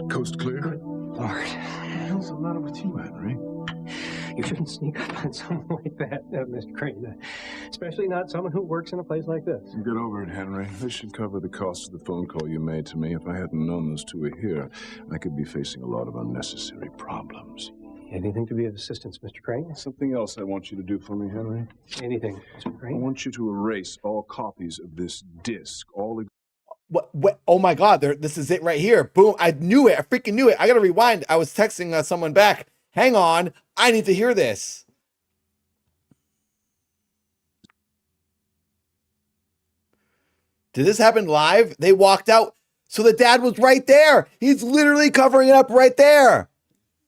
Speaker 9: Coast clear?
Speaker 17: Good Lord.
Speaker 9: What the hell's the matter with you, Henry?
Speaker 17: You shouldn't sneak up on someone like that, Mr. Crane. Especially not someone who works in a place like this.
Speaker 9: Get over it, Henry. This should cover the cost of the phone call you made to me. If I hadn't known those two were here, I could be facing a lot of unnecessary problems.
Speaker 17: Anything to be of assistance, Mr. Crane?
Speaker 9: Something else I want you to do for me, Henry.
Speaker 17: Anything, Mr.
Speaker 9: I
Speaker 17: Crane?
Speaker 9: want you to erase all copies of this disc.
Speaker 1: What? Oh my God! This is it right here. Boom! I knew it. I freaking knew it. I gotta rewind. I was texting someone back. Hang on. I need to hear this. Did this happen live? They walked out. So the dad was right there. He's literally covering it up right there.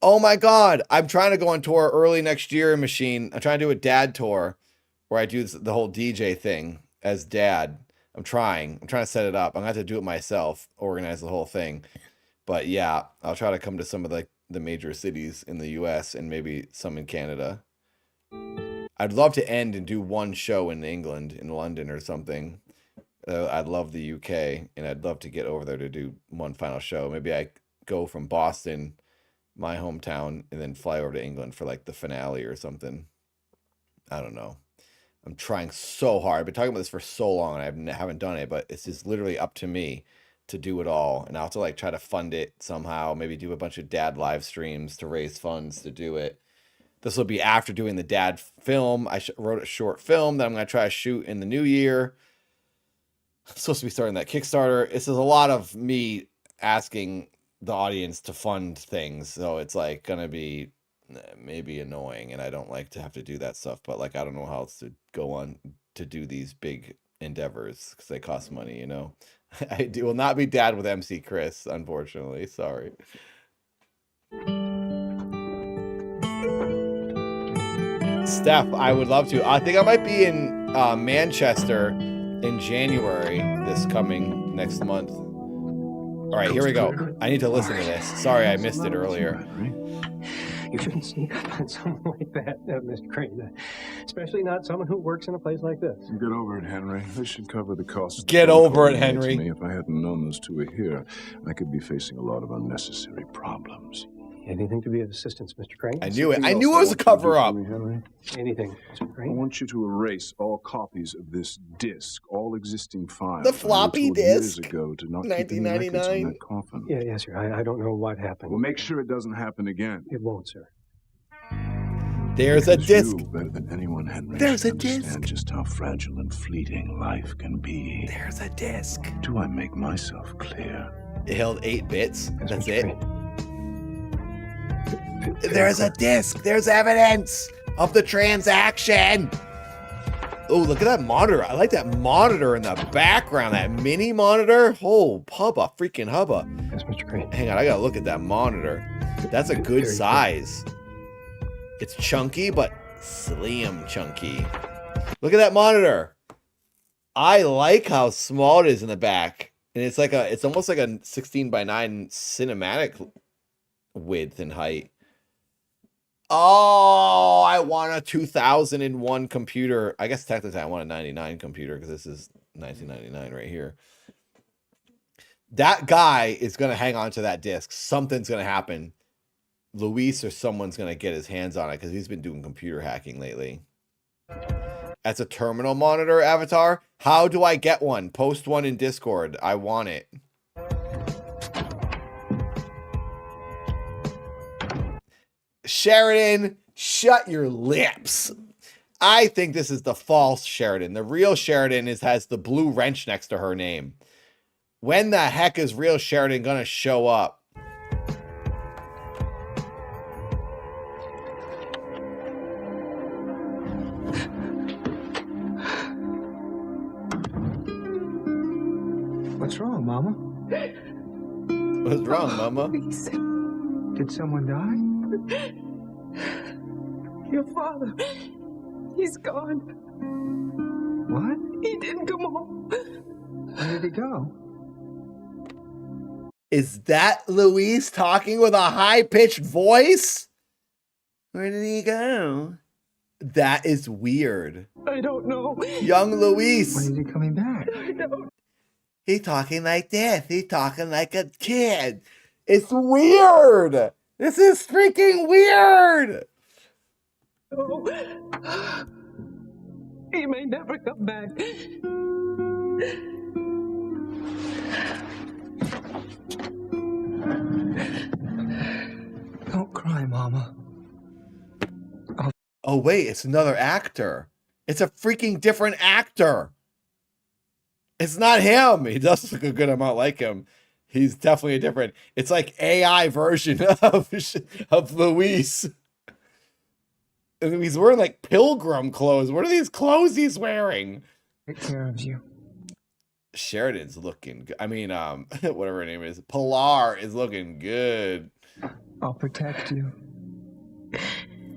Speaker 1: Oh my God. I'm trying to go on tour early next year in Machine. I'm trying to do a dad tour where I do the whole DJ thing as dad. I'm trying to set it up. I'm going to have to do it myself, organize the whole thing. But yeah, I'll try to come to some of the major cities in the US and maybe some in Canada. I'd love to end and do one show in England, in London or something. I'd love the UK, and I'd love to get over there to do one final show. Maybe I go from Boston, my hometown, and then fly over to England for like the finale or something. I don't know. I'm trying so hard. I've been talking about this for so long, and I haven't done it, but it's just literally up to me to do it all. And I'll have to like try to fund it somehow, maybe do a bunch of dad live streams to raise funds to do it. This will be after doing the dad film. I wrote a short film that I'm going to try to shoot in the new year. I'm supposed to be starting that Kickstarter. This is a lot of me asking the audience to fund things. So it's like going to be maybe annoying. And I don't like to have to do that stuff. But like, I don't know how else to go on to do these big endeavors because they cost money, you know. I will not be dad with MC Chris, unfortunately. Sorry. Steph, I would love to. I think I might be in Manchester in January this coming next month. All right, here we go. I need to listen to this. Sorry, I missed it earlier.
Speaker 17: You shouldn't sneak up on someone like that, Mr. Crane. Especially not someone who works in a place like this.
Speaker 9: Get over it, Henry. This should cover the cost.
Speaker 1: Get over it, Henry.
Speaker 9: If I hadn't known those two were here, I could be facing a lot of unnecessary problems.
Speaker 17: Anything to be of assistance, Mr. Crane?
Speaker 1: I knew it. I knew it was a cover-up.
Speaker 17: Anything, Mr. Crane?
Speaker 9: I want you to erase all copies of this disc, all existing files.
Speaker 1: The floppy disk.
Speaker 9: Years ago to not keep any records in that coffin.
Speaker 17: Yeah, yes, sir. I don't know what happened.
Speaker 9: Well, make sure it doesn't happen again.
Speaker 17: It won't, sir.
Speaker 1: There's a disc.
Speaker 9: You, better than anyone, Henry,
Speaker 1: There's a
Speaker 9: understand
Speaker 1: disc.
Speaker 9: just how fragile and fleeting life can be.
Speaker 1: There's a disc.
Speaker 9: Do I make myself clear?
Speaker 1: It held 8 bits. That's it. There's a disc. There's evidence of the transaction. Oh, look at that monitor. I like that monitor in the background. That mini monitor. Oh, hubba, freaking hubba.
Speaker 17: Yes, Mr. Crane.
Speaker 1: Hang on, I gotta look at that monitor. That's a good size. It's chunky, but slim chunky. Look at that monitor. I like how small it is in the back. And it's like it's almost like a 16:9 cinematic width and height. Oh, I want a 2001 computer. I guess technically I want a 99 computer because this is 1999 right here. That guy is going to hang on to that disc. Something's going to happen. Luis or someone's going to get his hands on it because he's been doing computer hacking lately. That's a terminal monitor, Avatar. How do I get one? Post one in Discord. I want it. Sheridan, shut your lips. I think this is the false Sheridan. The real Sheridan has the blue wrench next to her name. When the heck is real Sheridan gonna show up?
Speaker 16: What's wrong, Mama?
Speaker 1: What's wrong, Mama?
Speaker 16: Did someone die?
Speaker 8: Your father. He's gone.
Speaker 16: What?
Speaker 8: He didn't come home.
Speaker 16: Where did he go?
Speaker 1: Is that Luis talking with a high-pitched voice? Where did he go? That is weird.
Speaker 8: I don't know.
Speaker 1: Young Luis.
Speaker 16: When is he coming back?
Speaker 8: I don't.
Speaker 1: He's talking like this. He's talking like a kid. It's weird. This is freaking weird.
Speaker 8: Oh. He may never come back.
Speaker 16: Don't cry, Mama.
Speaker 1: Oh, wait, it's another actor. It's a freaking different actor. It's not him. He does look a good amount like him. He's definitely different. It's like AI version of Luis. And he's wearing like pilgrim clothes. What are these clothes he's wearing?
Speaker 16: Take care of you.
Speaker 1: Sheridan's looking good. I mean, whatever her name is. Pilar is looking good.
Speaker 16: I'll protect you.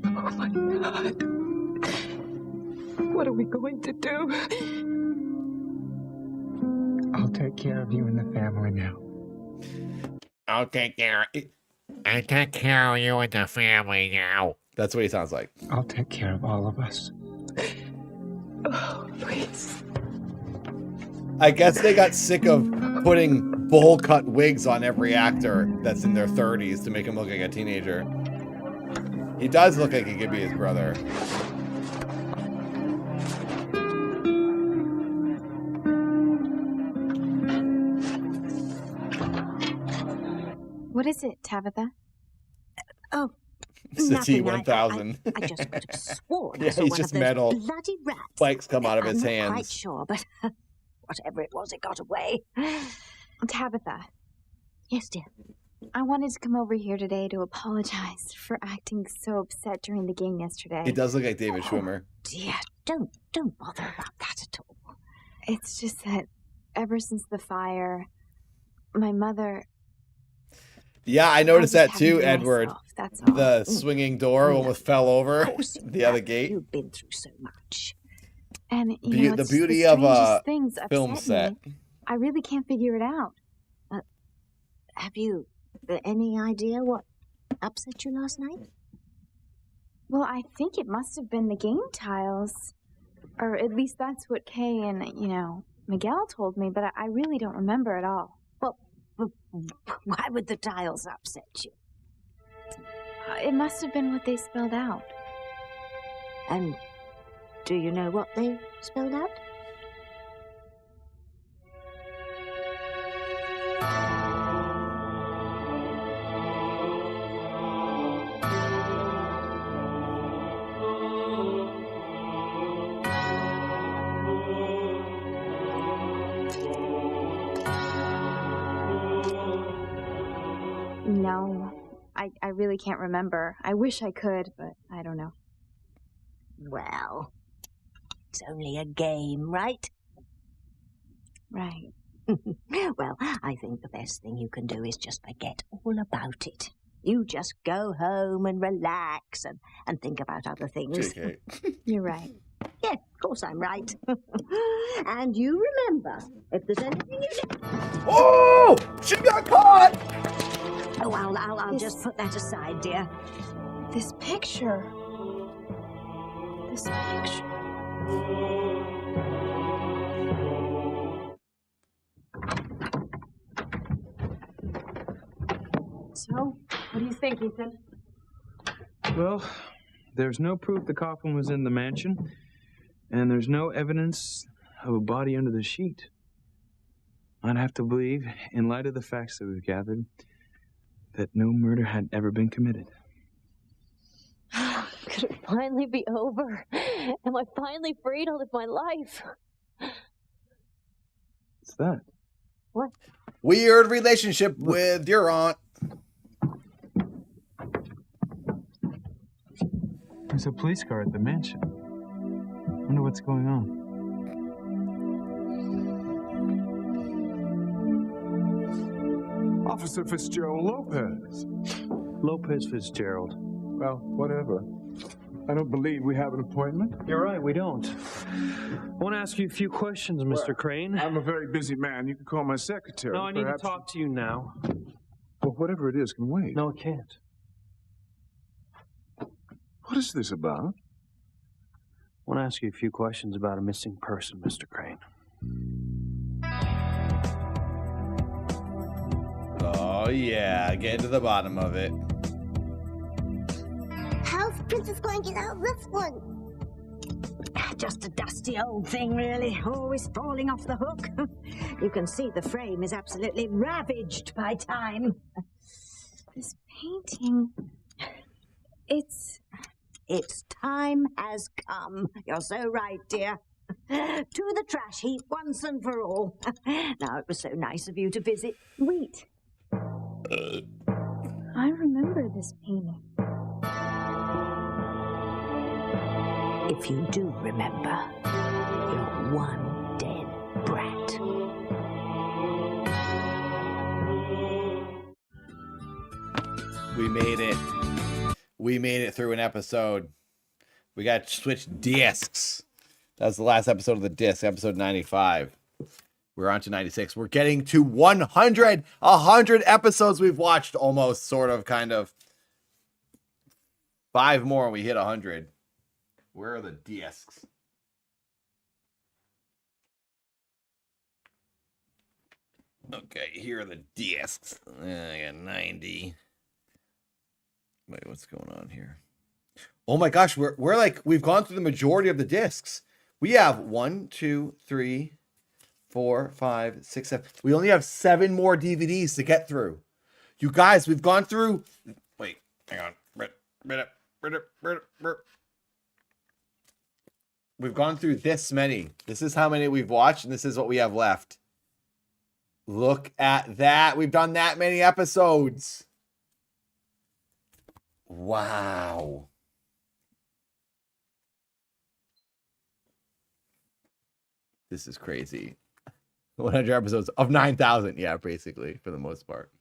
Speaker 8: Oh my God. What are we going to do?
Speaker 16: I'll take care of you and the family now.
Speaker 1: I'll take care of you and the family now. That's what he sounds like.
Speaker 16: I'll take care of all of us.
Speaker 8: Oh, please.
Speaker 1: I guess they got sick of putting bowl cut wigs on every actor that's in their 30s to make him look like a teenager. He does look like he could be his brother.
Speaker 12: What is it, Tabitha?
Speaker 4: Oh,
Speaker 1: It's the
Speaker 4: Nothing.
Speaker 1: T-1000.
Speaker 4: I just could have sworn I
Speaker 1: Yeah,
Speaker 4: saw
Speaker 1: he's
Speaker 4: one
Speaker 1: just
Speaker 4: of those
Speaker 1: metal.
Speaker 4: bloody rats.
Speaker 1: Spikes come out of his
Speaker 4: I'm
Speaker 1: hands.
Speaker 4: not quite sure, but whatever it was, it got away.
Speaker 12: Tabitha.
Speaker 4: Yes, dear.
Speaker 12: I wanted to come over here today to apologize for acting so upset during the game yesterday.
Speaker 1: He does look like David Schwimmer.
Speaker 4: Dear, don't bother about that at all.
Speaker 12: It's just that ever since the fire, my mother...
Speaker 1: Yeah, I noticed that
Speaker 12: haven't
Speaker 1: too,
Speaker 12: been
Speaker 1: Edward.
Speaker 12: myself, that's all.
Speaker 1: The swinging door almost fell over the other gate.
Speaker 4: You've been through so much.
Speaker 12: And you know,
Speaker 1: The
Speaker 12: it's
Speaker 1: beauty
Speaker 12: the
Speaker 1: of a
Speaker 12: strangest things
Speaker 1: film
Speaker 12: upset
Speaker 1: set.
Speaker 12: me. I really can't figure it out.
Speaker 4: Have you any idea what upset you last night?
Speaker 12: Well, I think it must have been the game tiles. Or at least that's what Kay and, Miguel told me, but I really don't remember at all.
Speaker 4: Well, why would the tiles upset you?
Speaker 12: It must have been what they spelled out.
Speaker 4: And do you know what they spelled out?
Speaker 12: No, I really can't remember. I wish I could, but I don't know.
Speaker 4: Well, it's only a game, right?
Speaker 12: Right.
Speaker 4: Well, I think the best thing you can do is just forget all about it. You just go home and relax and think about other things.
Speaker 1: JK.
Speaker 12: You're right.
Speaker 4: Yeah, of course I'm right. And you remember, if there's anything you do...
Speaker 1: Oh! She got caught!
Speaker 4: Oh, I'll just put that aside, dear.
Speaker 12: This picture. This picture.
Speaker 8: So, what do you think, Ethan?
Speaker 6: Well, there's no proof the coffin was in the mansion, and there's no evidence of a body under the sheet. I'd have to believe, in light of the facts that we've gathered, that no murder had ever been committed.
Speaker 18: Could it finally be over? Am I finally free to live my life?
Speaker 6: What's that?
Speaker 18: What?
Speaker 1: Weird relationship with your aunt.
Speaker 6: There's a police car at the mansion. Wonder what's going on.
Speaker 9: Officer Fitzgerald Lopez.
Speaker 5: Lopez Fitzgerald.
Speaker 9: Well, whatever. I don't believe we have an appointment.
Speaker 5: You're right, we don't. I want to ask you a few questions, Mr. Crane.
Speaker 9: I'm a very busy man. You can call my secretary.
Speaker 5: No, I need to
Speaker 9: Perhaps-
Speaker 5: talk to you now.
Speaker 9: Well, whatever it is can wait.
Speaker 5: No, it can't.
Speaker 9: What is this about?
Speaker 5: I want to ask you a few questions about a missing person, Mr. Crane.
Speaker 1: Oh, yeah. Get to the bottom of it.
Speaker 11: How's Princess going to get out of this one?
Speaker 4: Just a dusty old thing, really. Always falling off the hook. You can see the frame is absolutely ravaged by time.
Speaker 12: This painting...
Speaker 4: Its time has come. You're so right, dear. To the trash heap once and for all. Now, it was so nice of you to visit.
Speaker 12: Wait. I remember this painting.
Speaker 4: If you do remember, you're one dead brat.
Speaker 1: We made it. We made it through an episode. We got to switch discs. That was the last episode of the disc, episode 95. We're on to 96. We're getting to 100. 100 episodes we've watched almost, sort of, kind of. 5 more and we hit 100. Where are the discs? Okay, here are the discs. I got 90. Wait, what's going on here? Oh my gosh, we're like, we've gone through the majority of the discs. We have 1, 2, 3, 4, 5, 6, 7. We only have 7 more DVDs to get through. You guys, we've gone through. Wait, hang on. We've gone through this many. This is how many we've watched, and this is what we have left. Look at that. We've done that many episodes. Wow. This is crazy. 100 episodes of 9,000. Yeah, basically, for the most part.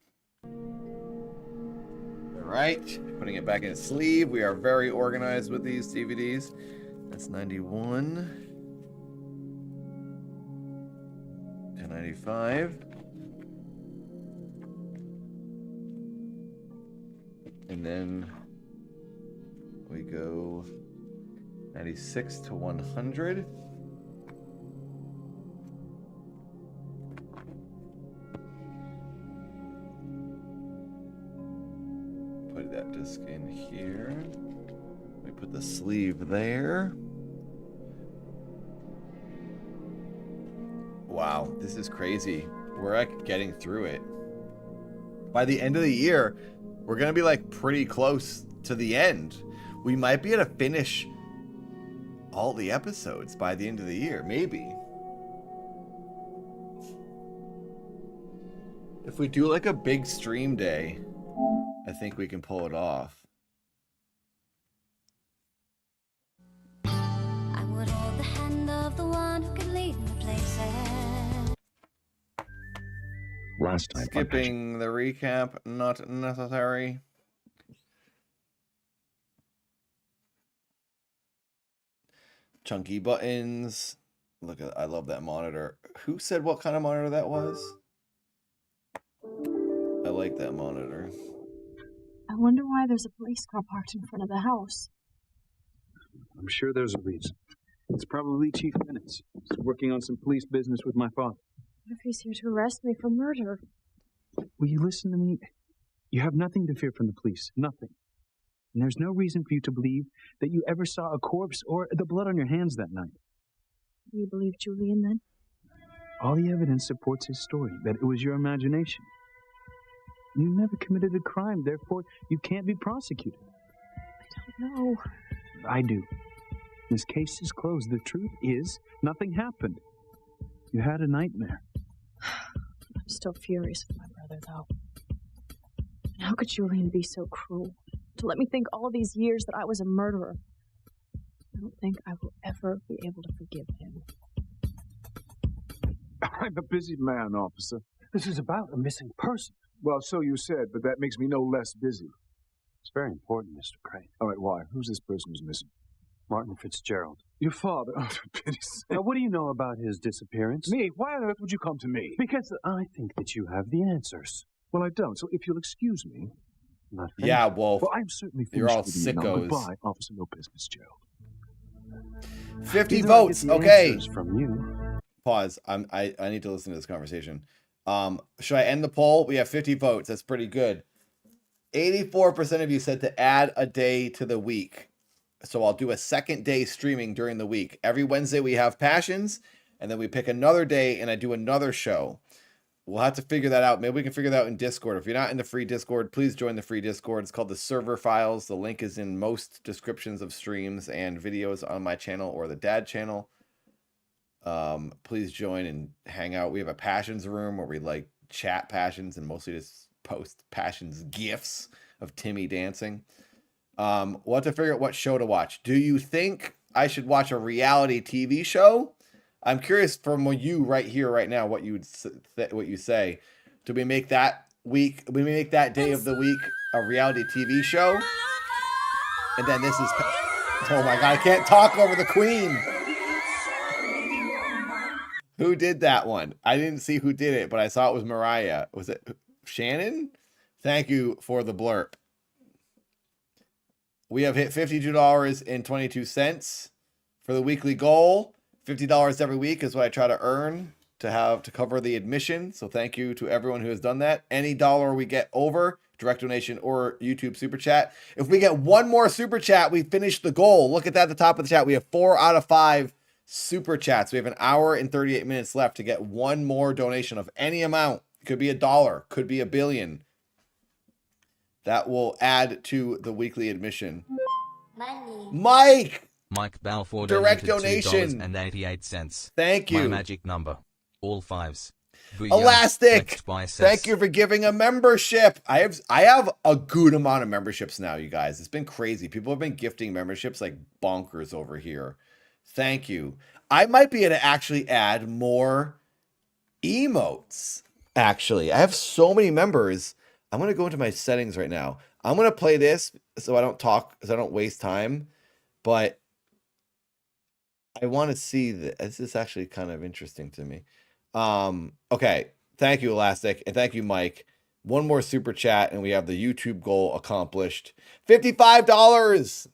Speaker 1: All right. Putting it back in its sleeve. We are very organized with these DVDs. That's 91. 1095. And then we go 96 to 100. Put that disc in here. We put the sleeve there. Wow, this is crazy. We're like getting through it. By the end of the year, we're gonna be like pretty close to the end. We might be able to finish all the episodes by the end of the year, maybe. If we do like a big stream day, I think we can pull it off.
Speaker 19: I would hold the hand of the one who could lead me places.
Speaker 3: Last time.
Speaker 1: Skipping the recap, not necessary. Chunky buttons. Look at, I love that monitor. Who said what kind of monitor that was? I like that monitor.
Speaker 8: I wonder why there's a police car parked in front of the house.
Speaker 16: I'm sure there's a reason. It's probably Chief Bennett's. He's working on some police business with my father.
Speaker 8: What if he's here to arrest me for murder?
Speaker 16: Will you listen to me? You have nothing to fear from the police. Nothing. And there's no reason for you to believe that you ever saw a corpse or the blood on your hands that night.
Speaker 8: Do you believe Julian then?
Speaker 16: All the evidence supports his story, that it was your imagination. You never committed a crime, therefore you can't be prosecuted.
Speaker 8: I don't know.
Speaker 16: I do. This case is closed. The truth is, nothing happened. You had a nightmare.
Speaker 8: I'm still furious with my brother, though. And how could Julian be so cruel? To let me think all these years that I was a murderer. I don't think I will ever be able to forgive him.
Speaker 9: I'm a busy man, officer.
Speaker 17: This is about a missing person.
Speaker 9: Well, so you said, but that makes me no less busy.
Speaker 17: It's very important, Mr. Crane.
Speaker 9: All right, why? Who's this person who's missing?
Speaker 17: Martin Fitzgerald.
Speaker 9: Your father? Oh, for pity's sake.
Speaker 17: Now, what do you know about his disappearance?
Speaker 9: Me? Why on earth would you come to me?
Speaker 17: Because I think that you have the answers.
Speaker 9: Well, I don't. So if you'll excuse me.
Speaker 17: Not
Speaker 1: yeah, Wolf.
Speaker 9: Well, I'm certainly finished
Speaker 1: you're all
Speaker 9: with you now.
Speaker 1: sickos.
Speaker 9: Goodbye, Officer Lopez Fitzgerald.
Speaker 1: 50 votes. Okay.
Speaker 17: From you.
Speaker 1: Pause. I need to listen to this conversation. Should I end the poll? We have 50 votes. That's pretty good. 84% of you said to add a day to the week. So I'll do a second day streaming during the week. Every Wednesday we have Passions, and then we pick another day and I do another show. We'll have to figure that out. Maybe we can figure that out in Discord. If you're not in the free Discord, please join the free Discord. It's called the Server Files. The link is in most descriptions of streams and videos on my channel or the Dad channel. Please join and hang out. We have a Passions room where we like chat Passions and mostly just post Passions GIFs of Timmy dancing. We'll have to figure out what show to watch. Do you think I should watch a reality TV show? I'm curious from you right here, right now, what you say. Do we make that week? We make that day of the week a reality TV show? And then this is. Oh my God! I can't talk over the Queen. Who did that one? I didn't see who did it, but I saw it was Mariah. Was it Shannon? Thank you for the blurb. We have hit $52.22 for the weekly goal. $50 every week is what I try to earn to cover the admission. So thank you to everyone who has done that. Any dollar we get over, direct donation or YouTube super chat. If we get one more super chat, we finish the goal. Look at that at the top of the chat. We have 4 out of 5 super chats. We have an hour and 38 minutes left to get one more donation of any amount. It could be $1, could be $1 billion. That will add to the weekly admission.
Speaker 11: Money.
Speaker 1: Mike!
Speaker 13: Mike Balfour
Speaker 1: Direct
Speaker 13: donated
Speaker 1: donation.
Speaker 13: $2.88.
Speaker 1: Thank you.
Speaker 13: My magic number. All fives. Booyah,
Speaker 1: Elastic!
Speaker 13: flexed biceps.
Speaker 1: Thank you for giving a membership. I have a good amount of memberships now, you guys. It's been crazy. People have been gifting memberships like bonkers over here. Thank you. I might be able to actually add more emotes. Actually, I have so many members. I'm going to go into my settings right now. I'm going to play this so I don't talk, so I don't waste time. But I want to see that. This is actually kind of interesting to me. Okay. Thank you, Elastic. And thank you, Mike. One more super chat, and we have the YouTube goal accomplished. $55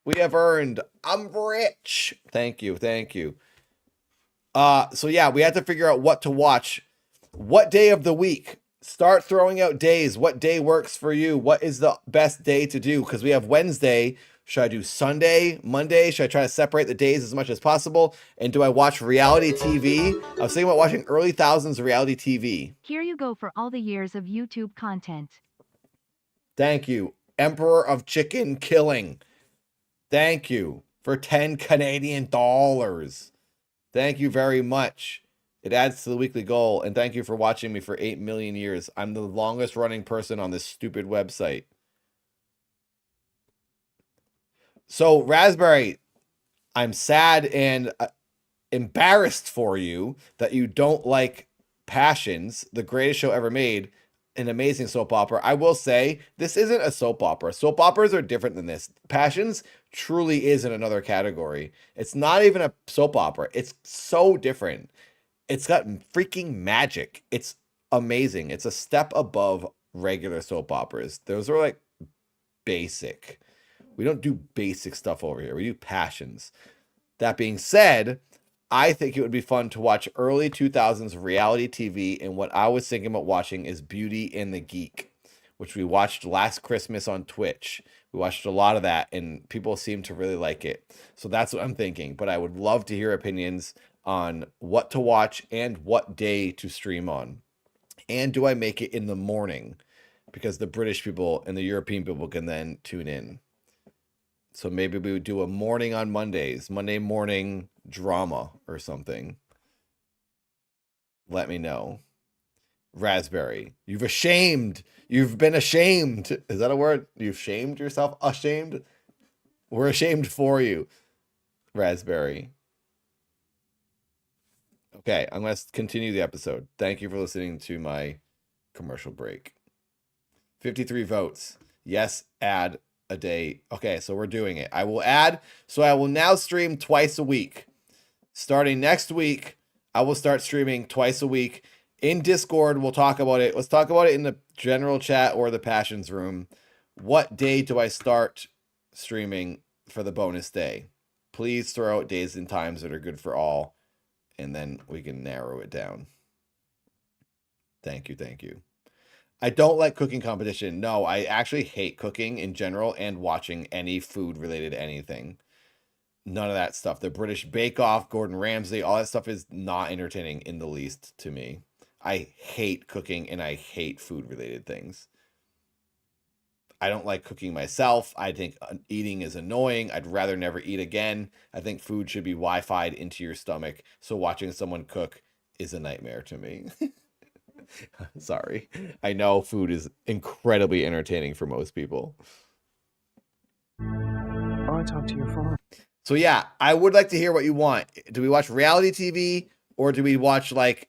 Speaker 1: we have earned. I'm rich. Thank you. Thank you. So yeah, we have to figure out what to watch. What day of the week? Start throwing out days. What day works for you? What is the best day to do? Because we have Wednesday. Should I do Sunday, Monday? Should I try to separate the days as much as possible? And do I watch reality TV? I was thinking about watching early thousands reality TV.
Speaker 2: Here you go for all the years of YouTube content.
Speaker 1: Thank you. Emperor of Chicken Killing. Thank you for 10 Canadian dollars. Thank you very much. It adds to the weekly goal. And thank you for watching me for 8 million years. I'm the longest running person on this stupid website. So, Raspberry, I'm sad and embarrassed for you that you don't like Passions, the greatest show ever made, an amazing soap opera. I will say, this isn't a soap opera. Soap operas are different than this. Passions truly is in another category. It's not even a soap opera. It's so different. It's got freaking magic. It's amazing. It's a step above regular soap operas. Those are like basic. We don't do basic stuff over here. We do Passions. That being said, I think it would be fun to watch early 2000s reality TV. And what I was thinking about watching is Beauty and the Geek, which we watched last Christmas on Twitch. We watched a lot of that and people seem to really like it. So that's what I'm thinking. But I would love to hear opinions on what to watch and what day to stream on. And do I make it in the morning? Because the British people and the European people can then tune in. So maybe we would do a morning on Mondays, Monday morning drama or something. Let me know. Raspberry, you've been ashamed. Is that a word? You've shamed yourself? Ashamed? We're ashamed for you, Raspberry. Okay, I'm going to continue the episode. Thank you for listening to my commercial break. 53 votes. Yes, add a day. Okay, so we're doing it. I will add. So I will now stream twice a week. Starting next week, I will start streaming twice a week. In Discord, we'll talk about it. Let's talk about it in the general chat or the Passions room. What day do I start streaming for the bonus day? Please throw out days and times that are good for all, and then we can narrow it down. Thank you, thank you. I don't like cooking competition. No, I actually hate cooking in general and watching any food-related anything. None of that stuff. The British Bake Off, Gordon Ramsay, all that stuff is not entertaining in the least to me. I hate cooking and I hate food-related things. I don't like cooking myself. I think eating is annoying. I'd rather never eat again. I think food should be Wi-Fi'd into your stomach. So watching someone cook is a nightmare to me. Sorry. I know food is incredibly entertaining for most people.
Speaker 16: Oh, I talked to your phone.
Speaker 1: So yeah, I would like to hear what you want. Do we watch reality TV or do we watch like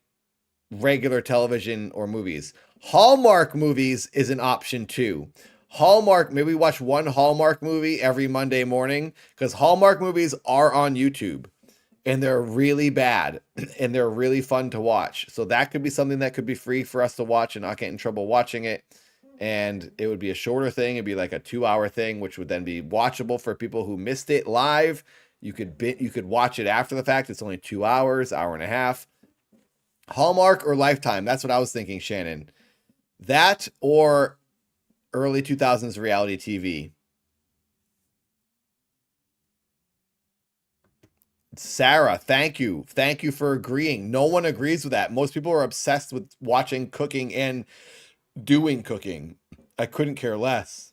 Speaker 1: regular television or movies? Hallmark movies is an option too. Hallmark, maybe we watch one Hallmark movie every Monday morning because Hallmark movies are on YouTube. And they're really bad and they're really fun to watch. So that could be something that could be free for us to watch and not get in trouble watching it. And it would be a shorter thing. It'd be like a 2-hour thing, which would then be watchable for people who missed it live. You could watch it after the fact. It's only 2 hours, hour and a half. Hallmark or Lifetime. That's what I was thinking, Shannon. That or early 2000s reality TV. Sarah, thank you. Thank you for agreeing. No one agrees with that. Most people are obsessed with watching cooking and doing cooking. I couldn't care less.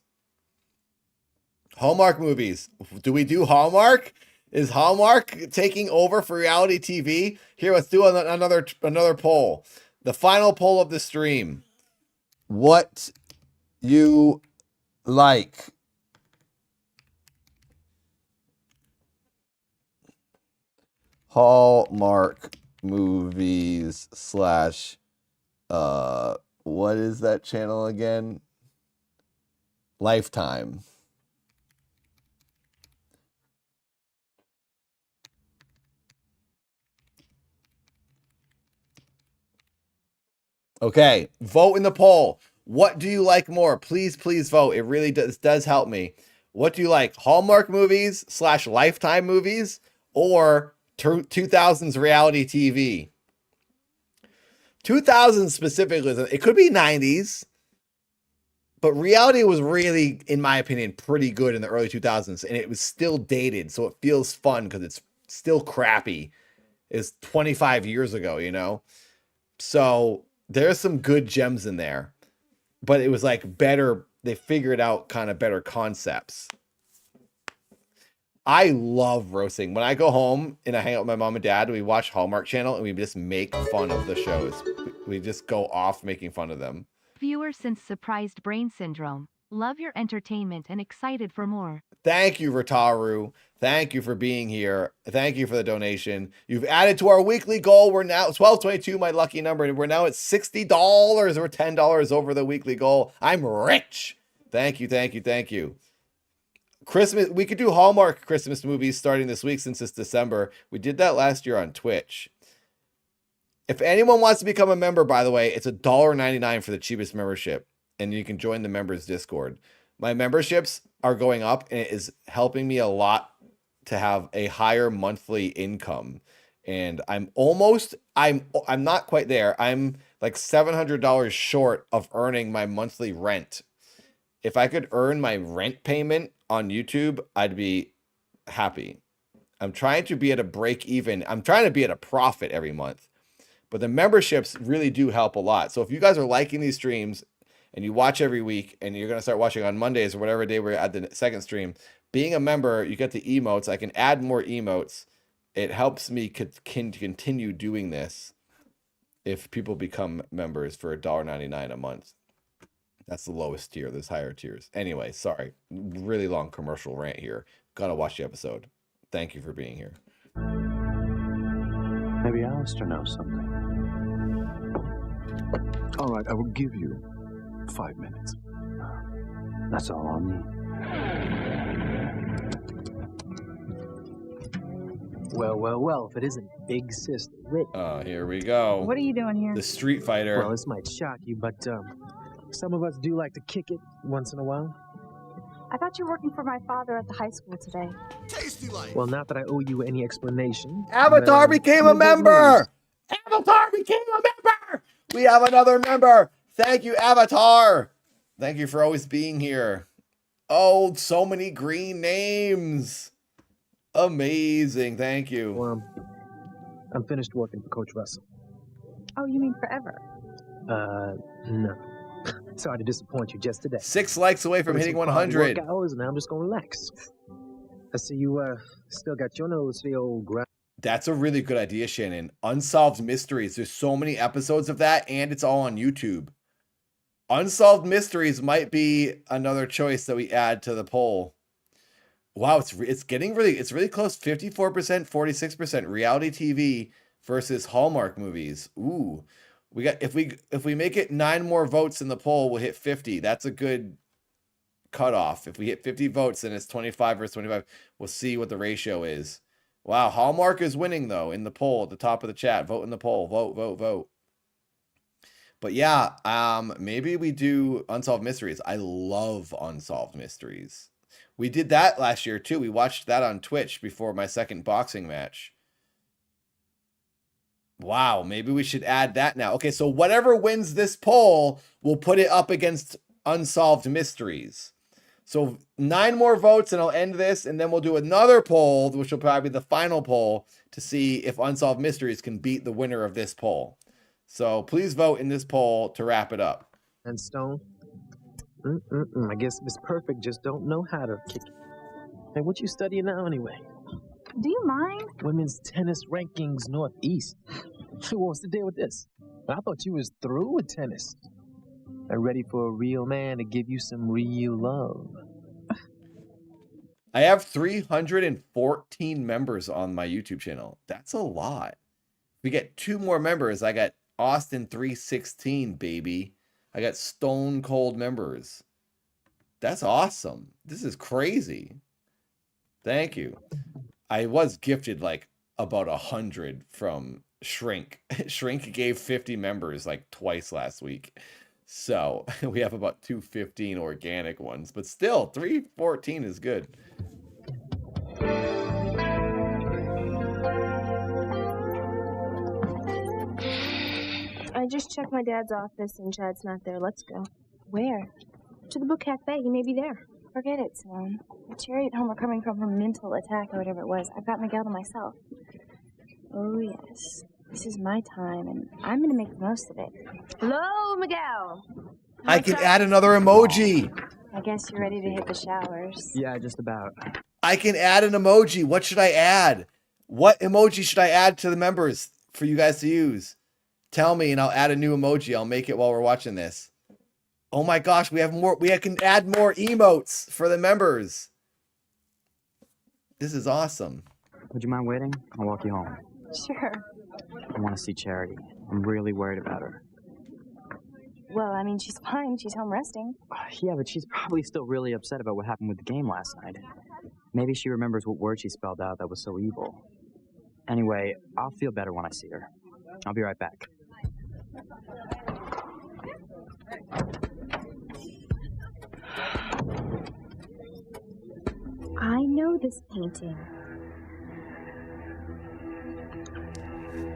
Speaker 1: Hallmark movies. Do we do Hallmark? Is Hallmark taking over for reality TV? Here, let's do another poll. The final poll of the stream. What you like? Hallmark movies / what is that channel again? Lifetime. Okay, vote in the poll. What do you like more? Please vote. It really does help me. What do you like? Hallmark movies / Lifetime movies or 2000s reality TV? 2000s specifically, it could be 90s, but reality was really, in my opinion, pretty good in the early 2000s, and it was still dated, so it feels fun because it's still crappy. It's 25 years ago, you know? So there's some good gems in there, but it was like better. They figured out kind of better concepts. I love roasting. When I go home and I hang out with my mom and dad, we watch Hallmark Channel and we just make fun of the shows. We just go off making fun of them.
Speaker 2: Viewer since surprised brain syndrome. Love your entertainment and excited for more.
Speaker 1: Thank you, Rataru. Thank you for being here. Thank you for the donation. You've added to our weekly goal. We're now 1222, my lucky number, and we're now at $60. We're $10 over the weekly goal. I'm rich. Thank you. Christmas, we could do Hallmark Christmas movies starting this week since it's December. We did that last year on Twitch. If anyone wants to become a member, by the way, it's $1.99 for the cheapest membership, and you can join the members Discord. My memberships are going up, and it is helping me a lot to have a higher monthly income. And I'm not quite there. I'm like $700 short of earning my monthly rent. If I could earn my rent payment on YouTube, I'd be happy. I'm trying to be at a break even. I'm trying to be at a profit every month. But the memberships really do help a lot. So if you guys are liking these streams and you watch every week and you're going to start watching on Mondays or whatever day we're at the second stream, being a member, you get the emotes. I can add more emotes. It helps me continue doing this if people become members for $1.99 a month. That's the lowest tier. There's higher tiers. Anyway, sorry. Really long commercial rant here. Gotta watch the episode. Thank you for being here.
Speaker 9: Maybe Alistair knows something. All right, I will give you 5 minutes. That's all I'll need.
Speaker 17: Well, if it isn't Big Sister Whitney.
Speaker 1: Oh, here we go.
Speaker 8: What are you doing here?
Speaker 1: The Street Fighter.
Speaker 17: Well, this might shock you, but some of us do like to kick it once in a while.
Speaker 12: I thought you were working for my father at the high school today.
Speaker 1: Tasty life.
Speaker 17: Well, not that I owe you any explanation.
Speaker 1: Avatar became a member. Avatar became a member. We have another member. Thank you, Avatar. Thank you for always being here. Oh, so many green names. Amazing. Thank you.
Speaker 17: Well, I'm finished working for Coach Russell.
Speaker 12: Oh, you mean forever?
Speaker 17: No. Sorry to disappoint you just today.
Speaker 1: 6 likes away from hitting 100.
Speaker 17: Work hours, and I'm just going to relax. I see you still got your nose to the old ground.
Speaker 1: That's a really good idea, Shannon. Unsolved Mysteries. There's so many episodes of that, and it's all on YouTube. Unsolved Mysteries might be another choice that we add to the poll. Wow, it's getting it's really close. 54%, 46% reality TV versus Hallmark movies. Ooh. We got if we make it 9 more votes in the poll, we'll hit 50. That's a good cutoff. If we hit 50 votes, then it's 25 versus 25. We'll see what the ratio is. Wow, Hallmark is winning though in the poll at the top of the chat. Vote in the poll. Vote. But yeah, maybe we do Unsolved Mysteries. I love Unsolved Mysteries. We did that last year too. We watched that on Twitch before my second boxing match. Wow, maybe we should add that now. Okay, so whatever wins this poll, we'll put it up against Unsolved Mysteries. So 9 more votes and I'll end this, and then we'll do another poll, which will probably be the final poll, to see if Unsolved Mysteries can beat the winner of this poll. So please vote in this poll to wrap it up.
Speaker 17: And Stone,
Speaker 5: I guess Miss Perfect just don't know how to kick it. Hey, what you studying now anyway?
Speaker 12: Do you mind?
Speaker 5: Women's tennis rankings Northeast. What's the deal with this? I thought you was through with tennis. I'm ready for a real man to give you some real love.
Speaker 1: I have 314 members on my YouTube channel. That's a lot. If we get 2 more members, I got Austin 316, baby. I got stone cold members. That's awesome. This is crazy. Thank you. I was gifted like about 100 from Shrink. Shrink gave 50 members like twice last week. So we have about 215 organic ones, but still 314 is good.
Speaker 7: I just checked my dad's office and Chad's not there. Let's go.
Speaker 12: Where?
Speaker 7: To the book cafe. He may be there.
Speaker 12: Forget it, Simone. Charity at home are coming from her mental attack or whatever it was. I've got Miguel to myself. Oh, yes. This is my time, and I'm going to make the most of it.
Speaker 7: Hello, Miguel.
Speaker 1: I can add another emoji.
Speaker 12: I guess you're ready to hit the showers.
Speaker 6: Yeah, just about.
Speaker 1: I can add an emoji. What should I add? What emoji should I add to the members for you guys to use? Tell me, and I'll add a new emoji. I'll make it while we're watching this. Oh my gosh, we have more. We can add more emotes for the members. This is awesome.
Speaker 6: Would you mind waiting? I'll walk you home.
Speaker 12: Sure.
Speaker 6: I want to see Charity. I'm really worried about her.
Speaker 12: Well, I mean, she's fine. She's home resting.
Speaker 6: Yeah, but she's probably still really upset about what happened with the game last night. Maybe she remembers what word she spelled out that was so evil. Anyway, I'll feel better when I see her. I'll be right back.
Speaker 12: I know this painting.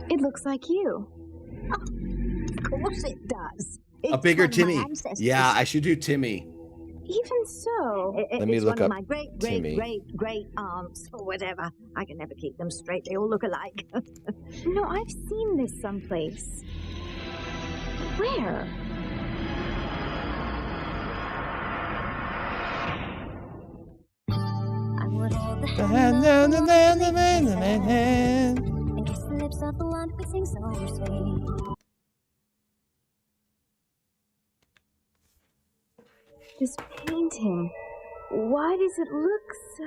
Speaker 12: It looks like you.
Speaker 4: Oh, of course it does.
Speaker 1: A bigger Timmy. Yeah, I should do Timmy.
Speaker 12: Even so.
Speaker 1: Let me look
Speaker 4: one
Speaker 1: up
Speaker 4: of my
Speaker 1: Timmy.
Speaker 4: great aunts or whatever. I can never keep them straight. They all look alike.
Speaker 12: No, I've seen this someplace. Where?
Speaker 19: I would hold the hand of the one and kiss the lips of the one who sings so sweet.
Speaker 12: This painting. Why does it look so...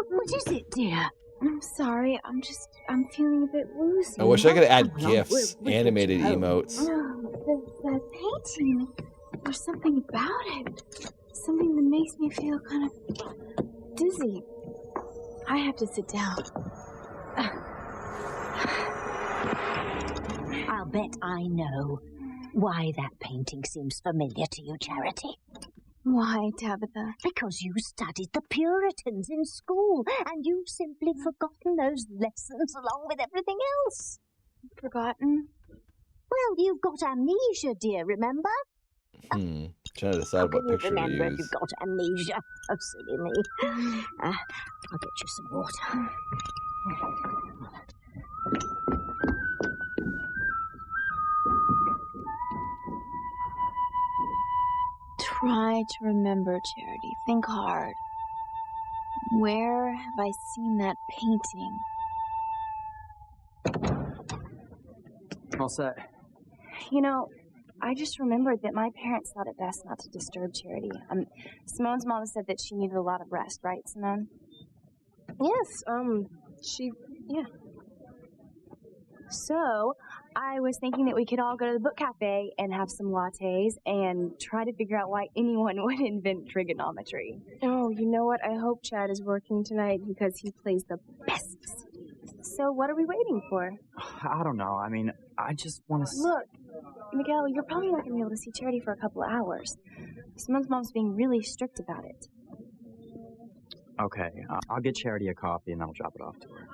Speaker 4: What is it, dear?
Speaker 12: I'm sorry. I'm feeling a bit woozy.
Speaker 1: I wish I could add GIFs, animated emotes.
Speaker 12: The painting. There's something about it. Something that makes me feel kind of dizzy. I have to sit down.
Speaker 4: I'll bet I know why that painting seems familiar to you, Charity.
Speaker 12: Why, Tabitha?
Speaker 4: Because you studied the Puritans in school, and you've simply forgotten those lessons along with everything else.
Speaker 12: Forgotten?
Speaker 4: Well, you've got amnesia, dear, remember?
Speaker 1: Trying to decide what picture to
Speaker 4: Remember if
Speaker 1: use.
Speaker 4: you've got amnesia. Oh, silly me. I'll get you some water.
Speaker 12: Try to remember, Charity. Think hard. Where have I seen that painting?
Speaker 6: All set.
Speaker 12: You know, I just remembered that my parents thought it best not to disturb Charity. Simone's mom said that she needed a lot of rest, right, Simone?
Speaker 7: Yes, yeah.
Speaker 12: So, I was thinking that we could all go to the book cafe and have some lattes and try to figure out why anyone would invent trigonometry.
Speaker 7: Oh, you know what? I hope Chad is working tonight because he plays the best.
Speaker 12: So, what are we waiting for?
Speaker 6: I don't know. I mean, I just want to...
Speaker 12: Look, Miguel, you're probably not going to be able to see Charity for a couple of hours. Simone's mom's being really strict about it.
Speaker 6: Okay, I'll get Charity a coffee and I'll drop it off to her.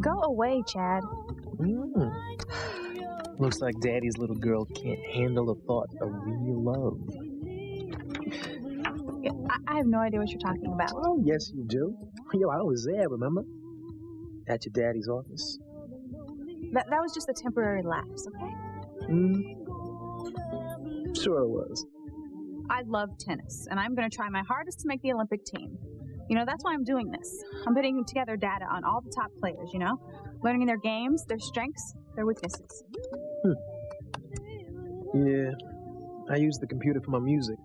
Speaker 12: Go away, Chad.
Speaker 5: Looks like Daddy's little girl can't handle the thought of real love.
Speaker 12: I have no idea what you're talking about.
Speaker 5: Oh, yes, you do. Yo, I was there, remember? At your daddy's office.
Speaker 20: That was just a temporary lapse, okay?
Speaker 5: Sure it was.
Speaker 20: I love tennis, and I'm going to try my hardest to make the Olympic team. You know, that's why I'm doing this. I'm putting together data on all the top players, you know? Learning their games, their strengths, their weaknesses.
Speaker 5: Yeah, I use the computer for my music,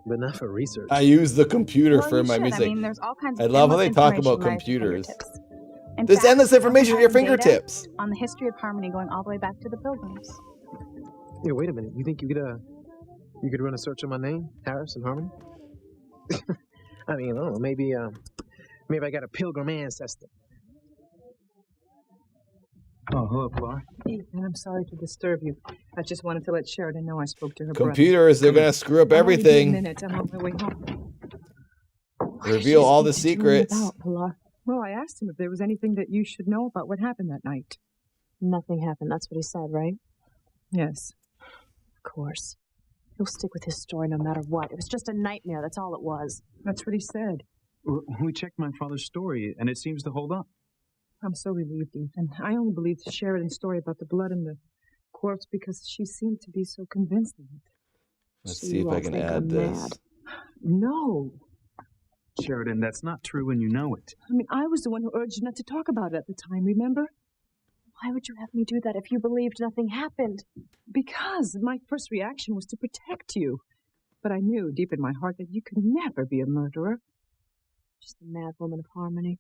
Speaker 5: but not for research.
Speaker 1: I use the computer
Speaker 20: Well,
Speaker 1: for
Speaker 20: you
Speaker 1: my
Speaker 20: should.
Speaker 1: music.
Speaker 20: I mean, there's all kinds
Speaker 1: I
Speaker 20: of
Speaker 1: love how they
Speaker 20: endless
Speaker 1: talk about
Speaker 20: information right at your
Speaker 1: computers.
Speaker 20: fingertips. In
Speaker 1: There's
Speaker 20: fact,
Speaker 1: endless
Speaker 20: I'm
Speaker 1: information at your
Speaker 20: compiling data
Speaker 1: fingertips.
Speaker 20: on the history of harmony going all the way back to the Pilgrims.
Speaker 5: Yeah, wait a minute. You think you could run a search on my name, Harris and Harmony? I mean, I don't know. Maybe I got a pilgrim ancestor.
Speaker 16: Oh, hello, Clark.
Speaker 8: Ethan, I'm sorry to disturb you. I just wanted to let Sheridan know I spoke to her
Speaker 1: Computers, they're gonna screw up everything.
Speaker 8: I'm on my way home.
Speaker 1: Reveal all the secrets.
Speaker 8: Well, I asked him if there was anything that you should know about what happened that night.
Speaker 18: Nothing happened. That's what he said, right?
Speaker 8: Yes.
Speaker 18: Of course. He'll stick with his story no matter what. It was just a nightmare. That's all it was.
Speaker 8: That's what he said.
Speaker 16: We checked my father's story, and it seems to hold up.
Speaker 8: I'm so relieved, Ethan. I only believed Sheridan's story about the blood and the corpse because she seemed to be so convinced of it.
Speaker 1: Let's see if I can add this.
Speaker 8: No.
Speaker 16: Sheridan, that's not true and you know it.
Speaker 8: I mean, I was the one who urged you not to talk about it at the time, remember?
Speaker 18: Why would you have me do that if you believed nothing happened?
Speaker 8: Because my first reaction was to protect you. But I knew deep in my heart that you could never be a murderer.
Speaker 18: Just a mad woman of harmony.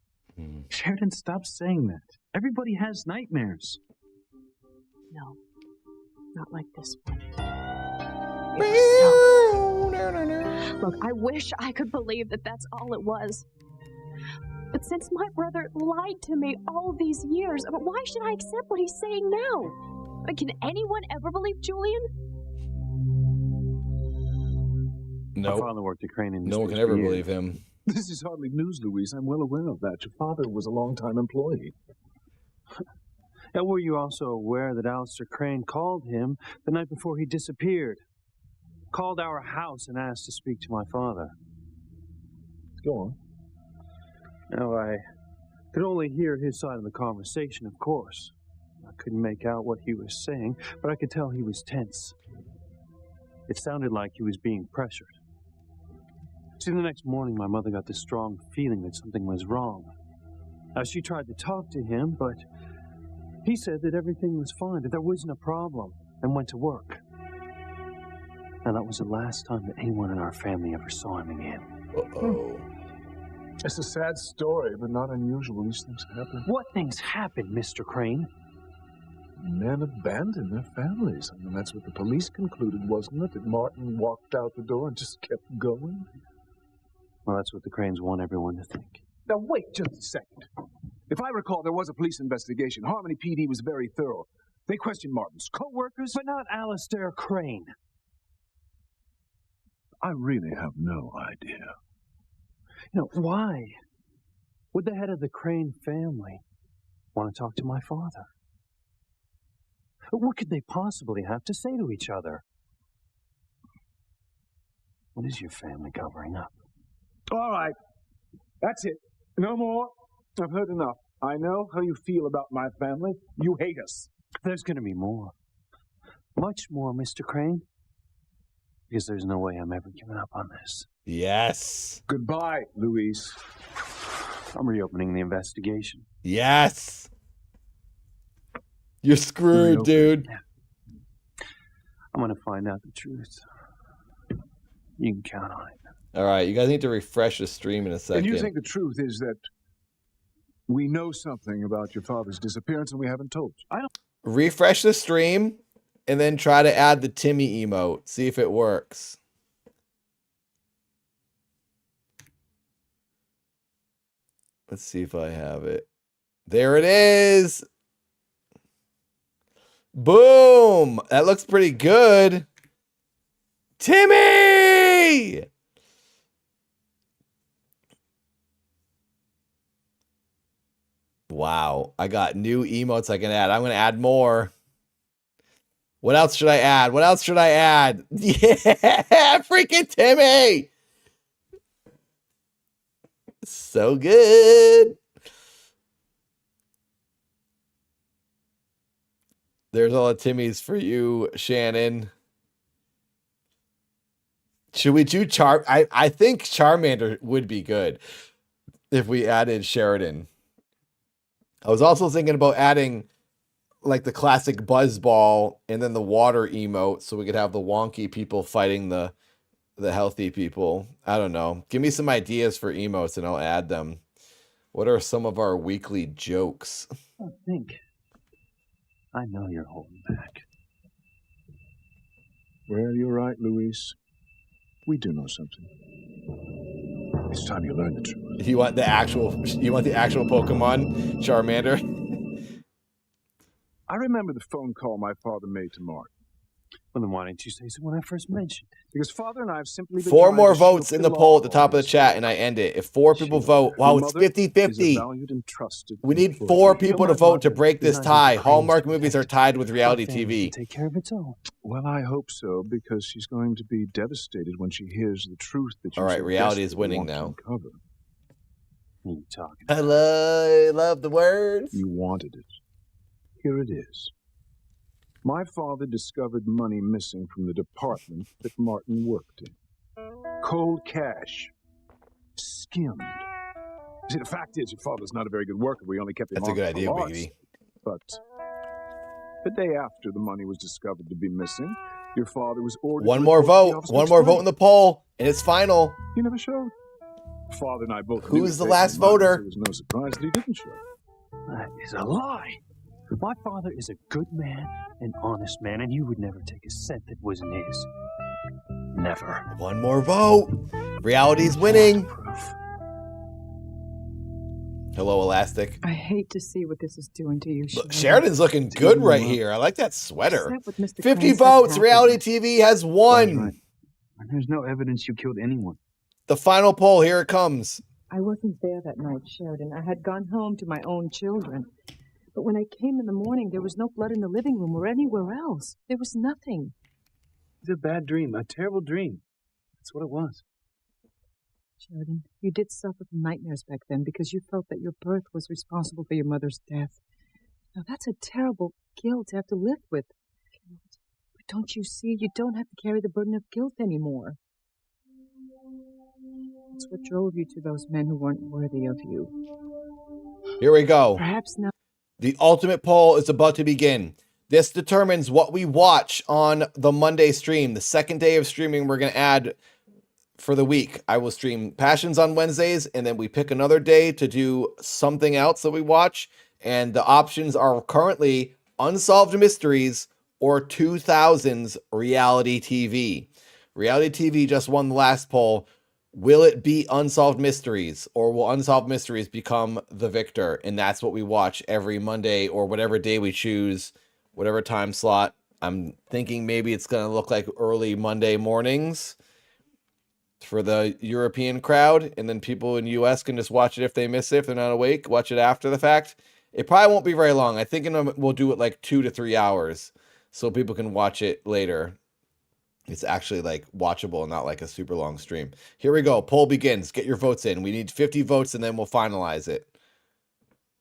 Speaker 16: Sheridan, stop saying that. Everybody has nightmares.
Speaker 18: No, not like this one. Look, I wish I could believe that that's all it was. But since my brother lied to me all these years, why should I accept what he's saying now? Can anyone ever believe Julian?
Speaker 1: No.
Speaker 9: My father worked at Crane Industries.
Speaker 1: No one can ever believe him.
Speaker 9: This is hardly news, Louise. I'm well aware of that. Your father was a long-time employee.
Speaker 5: And were you also aware that Alistair Crane called him the night before he disappeared? Called our house and asked to speak to my father.
Speaker 9: Go on.
Speaker 5: Now, I could only hear his side of the conversation, of course. I couldn't make out what he was saying, but I could tell he was tense. It sounded like he was being pressured. See, the next morning, my mother got this strong feeling that something was wrong. Now, she tried to talk to him, but he said that everything was fine, that there wasn't a problem, and went to work. And that was the last time that anyone in our family ever saw him again.
Speaker 1: Uh-oh.
Speaker 9: It's a sad story, but not unusual. These things happen.
Speaker 5: What things happened, Mr. Crane?
Speaker 9: Men abandon their families. I mean, that's what the police concluded, wasn't it? That Martin walked out the door and just kept going?
Speaker 5: Well, that's what the Cranes want everyone to think.
Speaker 9: Now, wait just a second. If I recall, there was a police investigation. Harmony PD was very thorough. They questioned Martin's co-workers.
Speaker 5: But not Alistair Crane.
Speaker 9: I really have no idea.
Speaker 5: You know, why would the head of the Crane family want to talk to my father? What could they possibly have to say to each other? What is your family covering up?
Speaker 9: All right. That's it. No more. I've heard enough. I know how you feel about my family. You hate us.
Speaker 5: There's going to be more. Much more, Mr. Crane. Because there's no way I'm ever giving up on this.
Speaker 1: Yes.
Speaker 9: Goodbye, Louise.
Speaker 5: I'm reopening the investigation.
Speaker 1: Yes. You're screwed, dude.
Speaker 5: I'm going to find out the truth. You can count on it.
Speaker 1: All right, you guys need to refresh the stream in a second.
Speaker 9: And you think the truth is that we know something about your father's disappearance and we haven't told you?
Speaker 5: I don't.
Speaker 1: Refresh the stream and then try to add the Timmy emote. See if it works. Let's see if I have it. There it is. Boom. That looks pretty good. Timmy! Wow. I got new emotes I can add. I'm going to add more. What else should I add? What else should I add? Yeah, freaking Timmy. So good. There's all the Timmys for you, Shannon. Should we do I think Charmander would be good if we added Sheridan. I was also thinking about adding like the classic Buzzball and then the water emote so we could have the wonky people fighting the healthy people. I don't know. Give me some ideas for emotes and I'll add them. What are some of our weekly jokes?
Speaker 5: I think I know you're holding back.
Speaker 9: Well, you're right, Luis. We do know something. It's time you learn the truth.
Speaker 1: You want the actual Pokemon, Charmander?
Speaker 9: I remember the phone call my father made to Martin.
Speaker 5: Well, then why didn't you say so when I first mentioned it?
Speaker 9: Because Father and I have simply been
Speaker 1: 4
Speaker 9: trying
Speaker 1: more
Speaker 9: to
Speaker 1: votes
Speaker 9: shield
Speaker 1: in the
Speaker 9: the
Speaker 1: poll
Speaker 9: law
Speaker 1: at the top of the chat and I end it. If 4 people vote, wow,
Speaker 9: Your
Speaker 1: it's
Speaker 9: mother is a
Speaker 1: 50-50.
Speaker 9: valued and trusted
Speaker 1: We need
Speaker 9: employee.
Speaker 1: 4 people to
Speaker 9: My
Speaker 1: vote to
Speaker 9: mother
Speaker 1: break this
Speaker 9: is
Speaker 1: tie.
Speaker 9: a praised
Speaker 1: Hallmark movies are tied with reality
Speaker 5: My family
Speaker 1: TV.
Speaker 5: can take care of its own.
Speaker 9: Well, I hope so, because she's going to be devastated when she hears the truth that you
Speaker 1: All right,
Speaker 9: so
Speaker 1: reality is
Speaker 9: desperately
Speaker 1: winning
Speaker 9: want to
Speaker 1: now.
Speaker 9: uncover.
Speaker 5: What are you talking
Speaker 1: I love the words.
Speaker 9: You wanted it. Here it is. My father discovered money missing from the department that Martin worked in. Cold cash. Skimmed. See, the fact is, your father's not a very good worker. We only kept him
Speaker 1: That's a
Speaker 9: on
Speaker 1: good
Speaker 9: for
Speaker 1: idea,
Speaker 9: our
Speaker 1: Biggie.
Speaker 9: sake. But the day after the money was discovered to be missing, your father was ordered
Speaker 1: One
Speaker 9: to
Speaker 1: more
Speaker 9: report to the
Speaker 1: vote.
Speaker 9: Office of
Speaker 1: One more vote
Speaker 9: Explain.
Speaker 1: in the poll, and it's final.
Speaker 9: He never showed. Father and I both knew
Speaker 1: Who's
Speaker 9: it
Speaker 1: the
Speaker 9: based
Speaker 1: last
Speaker 9: on money,
Speaker 1: voter?
Speaker 9: so it was no surprise that he didn't show.
Speaker 5: That is a lie. My father is a good man, an honest man, and you would never take a cent that wasn't his. Never.
Speaker 1: One more vote. Reality's winning. Hello, Elastic.
Speaker 8: I hate to see what this is doing to you, Sheridan.
Speaker 1: Sheridan's looking good right here. I like that sweater.
Speaker 8: Is that what Mr.
Speaker 1: 50
Speaker 8: Crane said
Speaker 1: votes.
Speaker 8: happened?
Speaker 1: Reality TV has won.
Speaker 16: Right. And there's no evidence you killed anyone.
Speaker 1: The final poll. Here it comes.
Speaker 8: I wasn't there that night, Sheridan. I had gone home to my own children. But when I came in the morning, there was no blood in the living room or anywhere else. There was nothing.
Speaker 16: It's a bad dream, a terrible dream. That's what it was.
Speaker 8: Sheridan, you did suffer from nightmares back then because you felt that your birth was responsible for your mother's death. Now, that's a terrible guilt to have to live with. But don't you see, you don't have to carry the burden of guilt anymore. It's what drove you to those men who weren't worthy of you.
Speaker 1: Here we go.
Speaker 8: Perhaps now.
Speaker 1: The ultimate poll is about to begin. This determines what we watch on the Monday stream. The second day of streaming we're going to add for the week. I will stream Passions on Wednesdays, and then we pick another day to do something else that we watch. And the options are currently Unsolved Mysteries or 2000s Reality TV. Reality TV just won the last poll. Will it be Unsolved Mysteries, or will Unsolved Mysteries become the victor? And that's what we watch every Monday or whatever day we choose, whatever time slot. I'm thinking maybe it's going to look like early Monday mornings for the European crowd, and then people in the US can just watch it if they miss it, if they're not awake, watch it after the fact. It probably won't be very long. I think we'll do it like 2 to 3 hours so people can watch it later. It's actually like watchable and not like a super long stream. Here we go. Poll begins. Get your votes in. We need 50 votes and then we'll finalize it.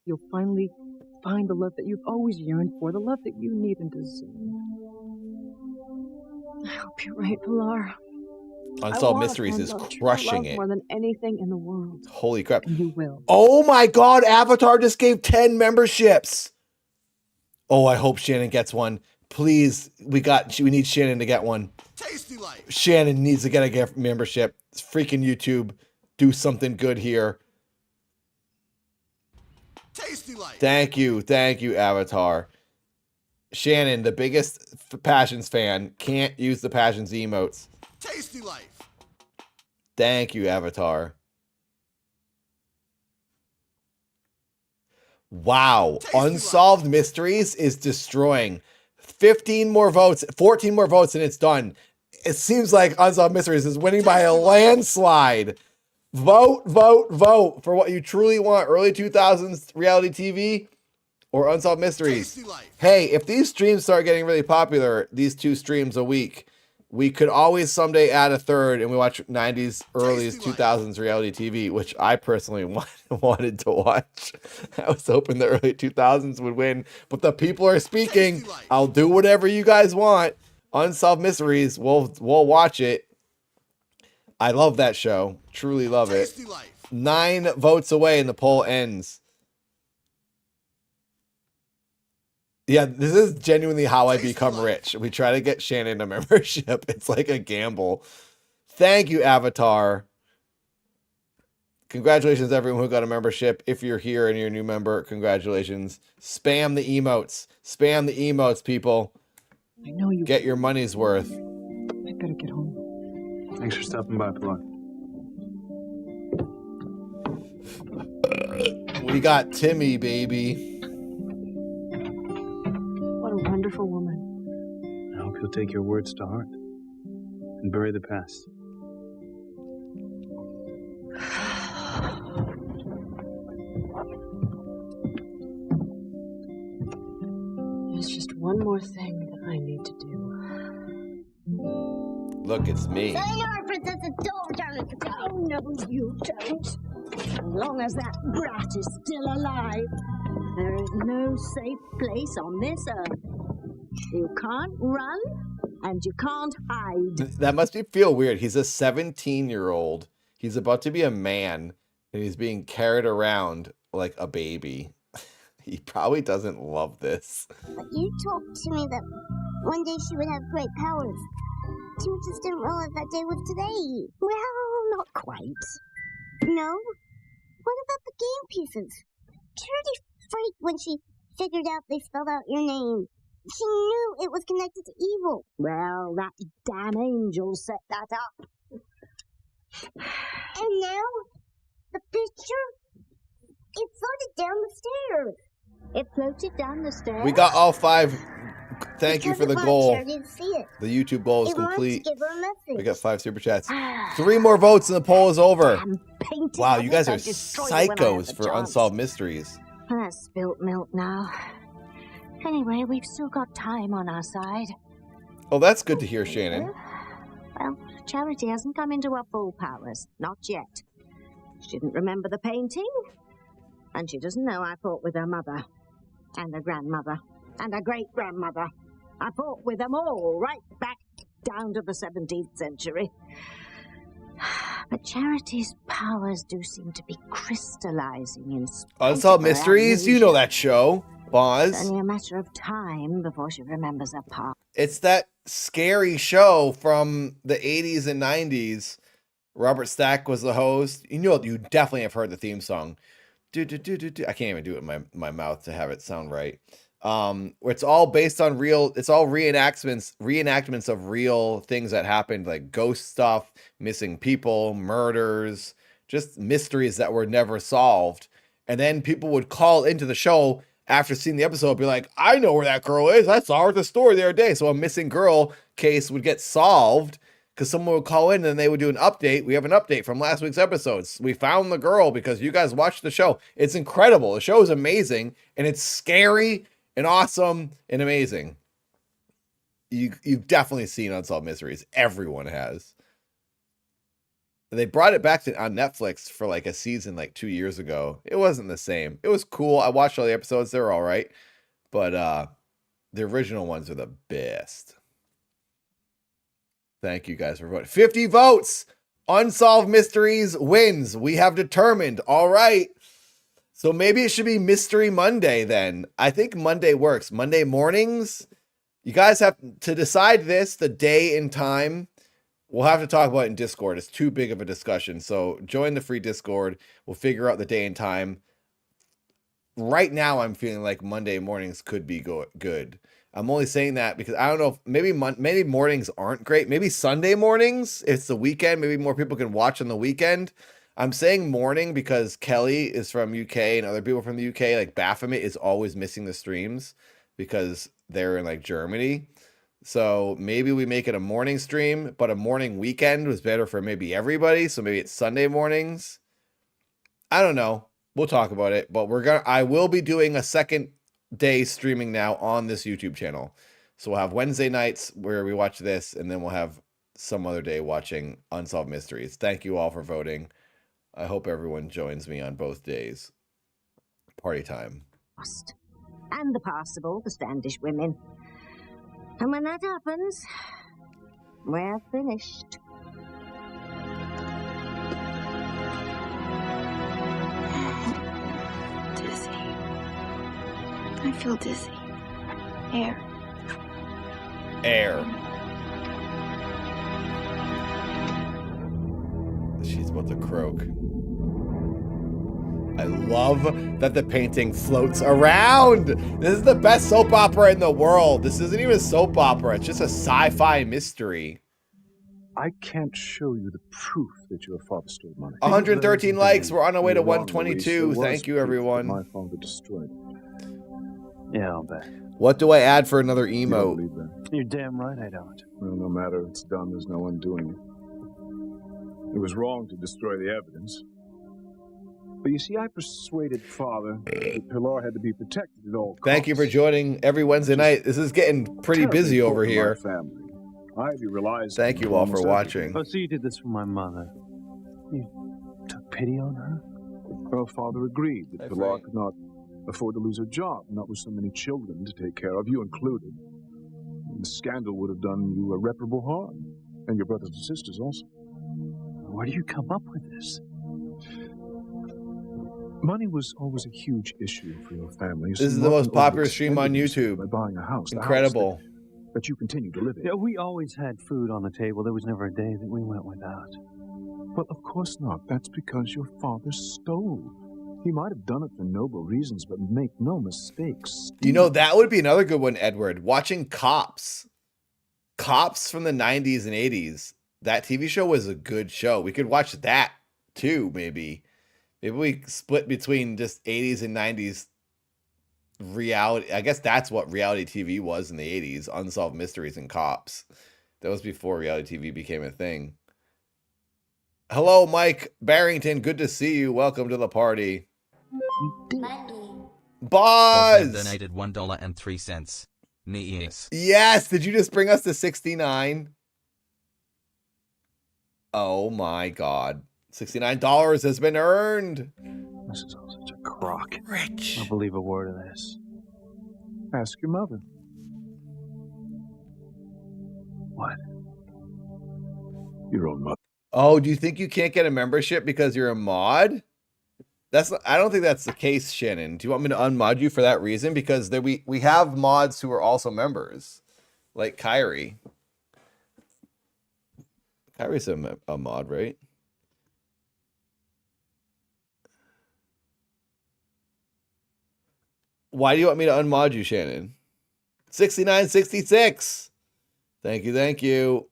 Speaker 8: You'll finally find the love that you've always yearned for, the love that you need and deserve.
Speaker 18: I hope you're right, Pilar.
Speaker 1: Unsolved Mysteries is crushing it.
Speaker 18: More than anything in the world.
Speaker 1: Holy crap.
Speaker 8: And you will.
Speaker 1: Oh my God. Avatar just gave 10 memberships. Oh, I hope Shannon gets one. Please, we need Shannon to get one.
Speaker 21: Tasty Life.
Speaker 1: Shannon needs to get a membership. It's freaking YouTube. Do something good here.
Speaker 21: Tasty Life.
Speaker 1: Thank you, Avatar. Shannon, the biggest Passions fan, can't use the Passions emotes.
Speaker 21: Tasty Life.
Speaker 1: Thank you, Avatar. Wow. Unsolved Mysteries is destroying. 15 more votes, 14 more votes, and it's done. It seems like Unsolved Mysteries is winning by a landslide. Vote, vote, vote for what you truly want. Early 2000s reality TV or Unsolved Mysteries. Hey, if these streams start getting really popular, these 2 streams a week, We could always someday add a third, and we watch 90s, early 2000s reality TV, which I personally wanted to watch. I was hoping the early 2000s would win, but the people are speaking. I'll do whatever you guys want. Unsolved Mysteries, we'll watch it. I love that show. Truly love it. 9 votes away, and the poll ends. Yeah, this is genuinely how I become rich. We try to get Shannon a membership. It's like a gamble. Thank you, Avatar. Congratulations, everyone who got a membership. If you're here and you're a new member, congratulations. Spam the emotes. Spam the emotes, people.
Speaker 8: I know you
Speaker 1: get your money's worth.
Speaker 8: I better get home.
Speaker 5: Thanks for stopping by, Pilar.
Speaker 1: We got Timmy, baby.
Speaker 8: What a wonderful woman.
Speaker 5: I hope you'll take your words to heart and bury the past.
Speaker 8: There's just one more thing that I need to do.
Speaker 1: Look, it's me.
Speaker 11: Sayonara, Princess, don't turn it.
Speaker 4: Oh, no, you don't. As long as that brat is still alive, there is no safe place on this earth. You can't run, and you can't hide.
Speaker 1: That must feel weird. He's a 17-year-old. He's about to be a man, and he's being carried around like a baby. He probably doesn't love this.
Speaker 11: But you told Timmy that one day she would have great powers. Timmy just didn't realize that day was today.
Speaker 4: Well, not quite.
Speaker 11: No? What about the game pieces? Charity freaked when she figured out they spelled out your name. She knew it was connected to evil.
Speaker 4: Well, that damn angel set that up.
Speaker 11: And now, the picture, it floated down the stairs.
Speaker 4: It floated down the stairs?
Speaker 1: We got all 5. Thank you for the goal.
Speaker 11: Charity to see it.
Speaker 1: The YouTube goal is
Speaker 11: It wants to
Speaker 1: complete.
Speaker 11: give her a message.
Speaker 1: We got 5 super chats. 3 more votes and the poll is over. Wow, you guys are psychos for Unsolved Mysteries.
Speaker 4: That's spilt milk now. Anyway, we've still got time on our side.
Speaker 1: Oh, that's good to hear, Shannon.
Speaker 4: Well, Charity hasn't come into her full powers. Not yet. She didn't remember the painting. And she doesn't know I fought with her mother. And her grandmother. And her great-grandmother. I fought with them all, right back down to the 17th century. But Charity's powers do seem to be crystallizing in
Speaker 1: Unsolved Mysteries? You know that show, Boz.
Speaker 4: It's only a matter of time before she remembers her past.
Speaker 1: It's that scary show from the 80s and 90s. Robert Stack was the host. You know, you definitely have heard the theme song. I can't even do it in my mouth to have it sound right. It's all based on real, it's all reenactments of real things that happened, like ghost stuff, missing people, murders, just mysteries that were never solved. And then people would call into the show after seeing the episode, be like, I know where that girl is. I saw her at the store the other day. So a missing girl case would get solved because someone would call in and they would do an update. We have an update from last week's episodes. We found the girl because you guys watched the show. It's incredible. The show is amazing and it's scary and awesome and amazing. You've definitely seen Unsolved Mysteries. Everyone has. They brought it back on Netflix for like a season like 2 years ago. It wasn't the same. It was cool. I watched all the episodes. They were all right. But the original ones are the best. Thank you guys for voting. 50 votes. Unsolved Mysteries wins. We have determined. All right. So maybe it should be Mystery Monday then. I think Monday works. Monday mornings. You guys have to decide this, the day and time. We'll have to talk about it in Discord. It's too big of a discussion. So join the free Discord. We'll figure out the day and time. Right now, I'm feeling like Monday mornings could be good. I'm only saying that because I don't know if maybe mornings aren't great. Maybe Sunday mornings, it's the weekend. Maybe more people can watch on the weekend. I'm saying morning because Kelly is from UK and other people from the UK, like Baphomet, is always missing the streams because they're in like Germany. So maybe we make it a morning stream, but a morning weekend was better for maybe everybody. So maybe it's Sunday mornings. I don't know. We'll talk about it, but I will be doing a second day streaming now on this YouTube channel. So we'll have Wednesday nights where we watch this, and then we'll have some other day watching Unsolved Mysteries. Thank you all for voting. I hope everyone joins me on both days. Party time.
Speaker 4: And the passable for Standish women. And when that happens, we're finished.
Speaker 7: Dizzy. I feel dizzy. Air.
Speaker 1: She's about to croak. I love that the painting floats around. This is the best soap opera in the world. This isn't even a soap opera. It's just a sci-fi mystery.
Speaker 9: I can't show you the proof that your father stole money.
Speaker 1: 113 likes. We're on our way to
Speaker 9: You're wrong,
Speaker 1: 122.
Speaker 9: Luis. There was
Speaker 1: Thank you,
Speaker 9: proof that
Speaker 1: everyone.
Speaker 9: My father destroyed it.
Speaker 5: Yeah, I'll bet.
Speaker 1: What do I add for another
Speaker 9: You don't
Speaker 1: emote?
Speaker 9: believe that?
Speaker 5: You're damn right I don't.
Speaker 9: Well, no matter. It's done. There's no undoing it. It was wrong to destroy the evidence. But you see, I persuaded Father that Pilar had to be protected at all costs.
Speaker 1: Thank you for joining every Wednesday night. This is getting pretty busy over here.
Speaker 9: Ivy relies.
Speaker 1: Thank you all for watching.
Speaker 5: Oh, so you did this for my mother. You took pity on her?
Speaker 9: Well, Father agreed that Pilar could not afford to lose her job, not with so many children to take care of, you included. And the scandal would have done you irreparable harm, and your brothers and sisters also.
Speaker 5: Where do you come up with this?
Speaker 9: Money was always a huge issue for your family.
Speaker 1: This is the most popular stream on YouTube.
Speaker 9: By buying a house.
Speaker 1: Incredible.
Speaker 9: That you continue to live in.
Speaker 5: Yeah, we always had food on the table. There was never a day that we went without.
Speaker 9: Well, of course not. That's because your father stole. He might have done it for noble reasons, but make no mistakes.
Speaker 1: You know, that would be another good one, Edward. Watching Cops. Cops from the 90s and 80s. That TV show was a good show. We could watch that too, maybe. Maybe we split between just 80s and 90s reality. I guess that's what reality TV was in the 80s. Unsolved Mysteries and Cops. That was before reality TV became a thing. Hello, Mike Barrington. Good to see you. Welcome to the party. Buzz!
Speaker 13: Donated $1.03. Yes.
Speaker 1: Yes. Did you just bring us to 69? Oh my God. $69 has been earned.
Speaker 5: This is all such a crock.
Speaker 1: Rich.
Speaker 5: I don't believe a word of this.
Speaker 9: Ask your mother.
Speaker 5: What?
Speaker 9: Your own mother.
Speaker 1: Oh, do you think you can't get a membership because you're a mod? I don't think that's the case, Shannon. Do you want me to unmod you for that reason? Because we have mods who are also members, like Kyrie. Kyrie's a mod, right? Why do you want me to unmod you, Shannon? 6966. Thank you, thank you.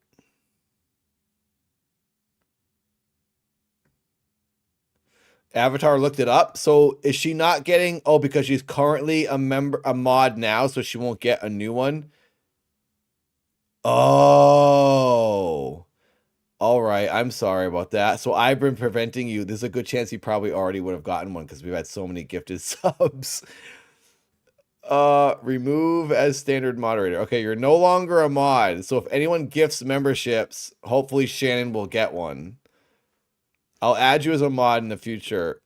Speaker 1: Avatar looked it up. So is she not getting? Oh, because she's currently a mod now, so she won't get a new one. Oh, all right. I'm sorry about that. So I've been preventing you. There's a good chance you probably already would have gotten one because we've had so many gifted subs. Remove as standard moderator. Okay, you're no longer a mod. So if anyone gifts memberships, hopefully Shannon will get one. I'll add you as a mod in the future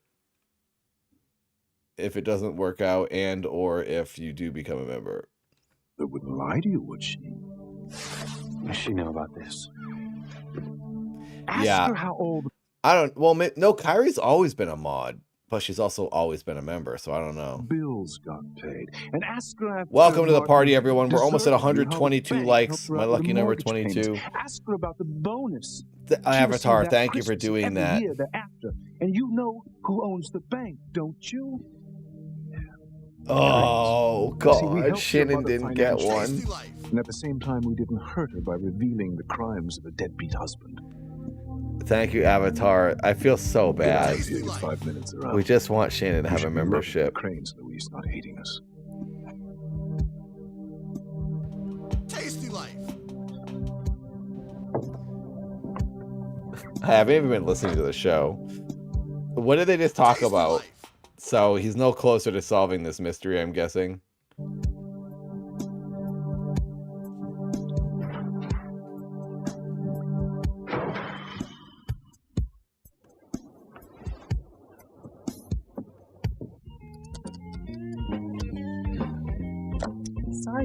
Speaker 1: if it doesn't work out and or if you do become a member.
Speaker 9: They wouldn't lie to you, would she?
Speaker 5: Does she know about this?
Speaker 9: Ask her how old.
Speaker 1: I don't. Well, no, Kyrie's always been a mod. Plus, she's also always been a member, so I don't know.
Speaker 9: Bills got paid. And ask her after
Speaker 1: Welcome to the party,
Speaker 9: Martin
Speaker 1: everyone. We're almost at
Speaker 9: deserted you, how
Speaker 1: 122
Speaker 9: the bank
Speaker 1: likes.
Speaker 9: helped her
Speaker 1: My
Speaker 9: out with
Speaker 1: lucky
Speaker 9: the
Speaker 1: number
Speaker 9: mortgage
Speaker 1: 22.
Speaker 9: payments. Ask her about the bonus.
Speaker 1: Avatar,
Speaker 9: She received
Speaker 1: thank
Speaker 9: that
Speaker 1: you for
Speaker 9: Christmas
Speaker 1: doing
Speaker 9: every
Speaker 1: that.
Speaker 9: year thereafter. And you know who owns the bank, don't you?
Speaker 1: Oh,
Speaker 9: See, we
Speaker 1: God.
Speaker 9: helped
Speaker 1: Shannon
Speaker 9: your mother
Speaker 1: didn't get
Speaker 9: financially.
Speaker 1: one.
Speaker 9: And at the same time, we didn't hurt her by revealing the crimes of a deadbeat husband.
Speaker 1: Thank you, Avatar. I feel so bad.
Speaker 9: 5 minutes around.
Speaker 1: We just want Shannon to
Speaker 9: We
Speaker 1: have
Speaker 9: should
Speaker 1: a
Speaker 9: be loving
Speaker 1: membership.
Speaker 9: the Cranes, Louise, not hating us.
Speaker 21: Tasty life.
Speaker 1: I haven't even been listening to the show. What did they just talk about? So he's no closer to solving this mystery, I'm guessing.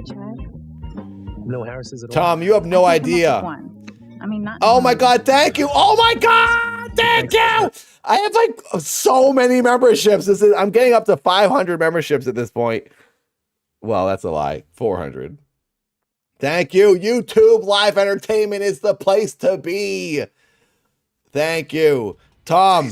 Speaker 20: Sorry, Chad.
Speaker 17: No Harris's at all.
Speaker 1: Tom, you have no
Speaker 20: I can come up with
Speaker 1: idea.
Speaker 20: one. I mean, not.
Speaker 1: Oh my God, thank you. Oh my God, thank you. I have like so many memberships. I'm getting up to 500 memberships at this point. Well, that's a lie. 400. Thank you. YouTube live entertainment is the place to be. Thank you. Tom,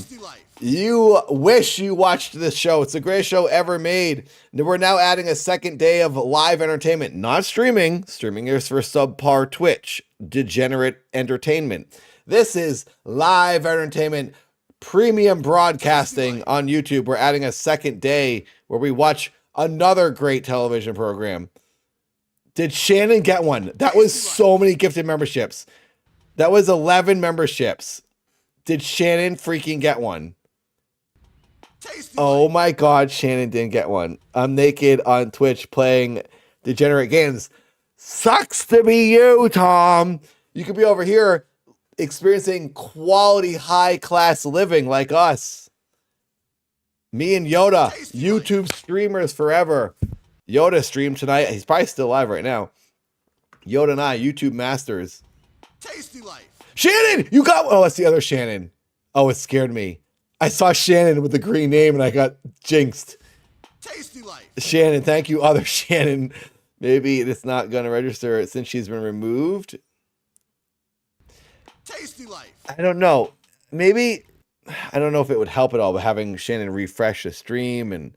Speaker 1: you wish you watched this show. It's the greatest show ever made. We're now adding a second day of live entertainment, not streaming. Streaming is for subpar Twitch, degenerate entertainment. This is live entertainment, premium broadcasting on YouTube. We're adding a second day where we watch another great television program. Did Shannon get one? That was so many gifted memberships. That was 11 memberships. Did Shannon freaking get one? Oh my God, Shannon didn't get one. I'm naked on Twitch playing degenerate games. Sucks to be you, Tom. You could be over here experiencing quality, high-class living like us. Me and Yoda, YouTube streamers forever. Yoda streamed tonight. He's probably still live right now. Yoda and I, YouTube masters.
Speaker 21: Tasty life.
Speaker 1: Shannon, you got one. Oh, that's the other Shannon. Oh, it scared me. I saw Shannon with the green name and I got jinxed.
Speaker 21: Tasty life.
Speaker 1: Shannon, thank you, other Shannon. Maybe it's not going to register since she's been removed.
Speaker 21: Tasty life.
Speaker 1: I don't know. Maybe, I don't know if it would help at all, but having Shannon refresh the stream and...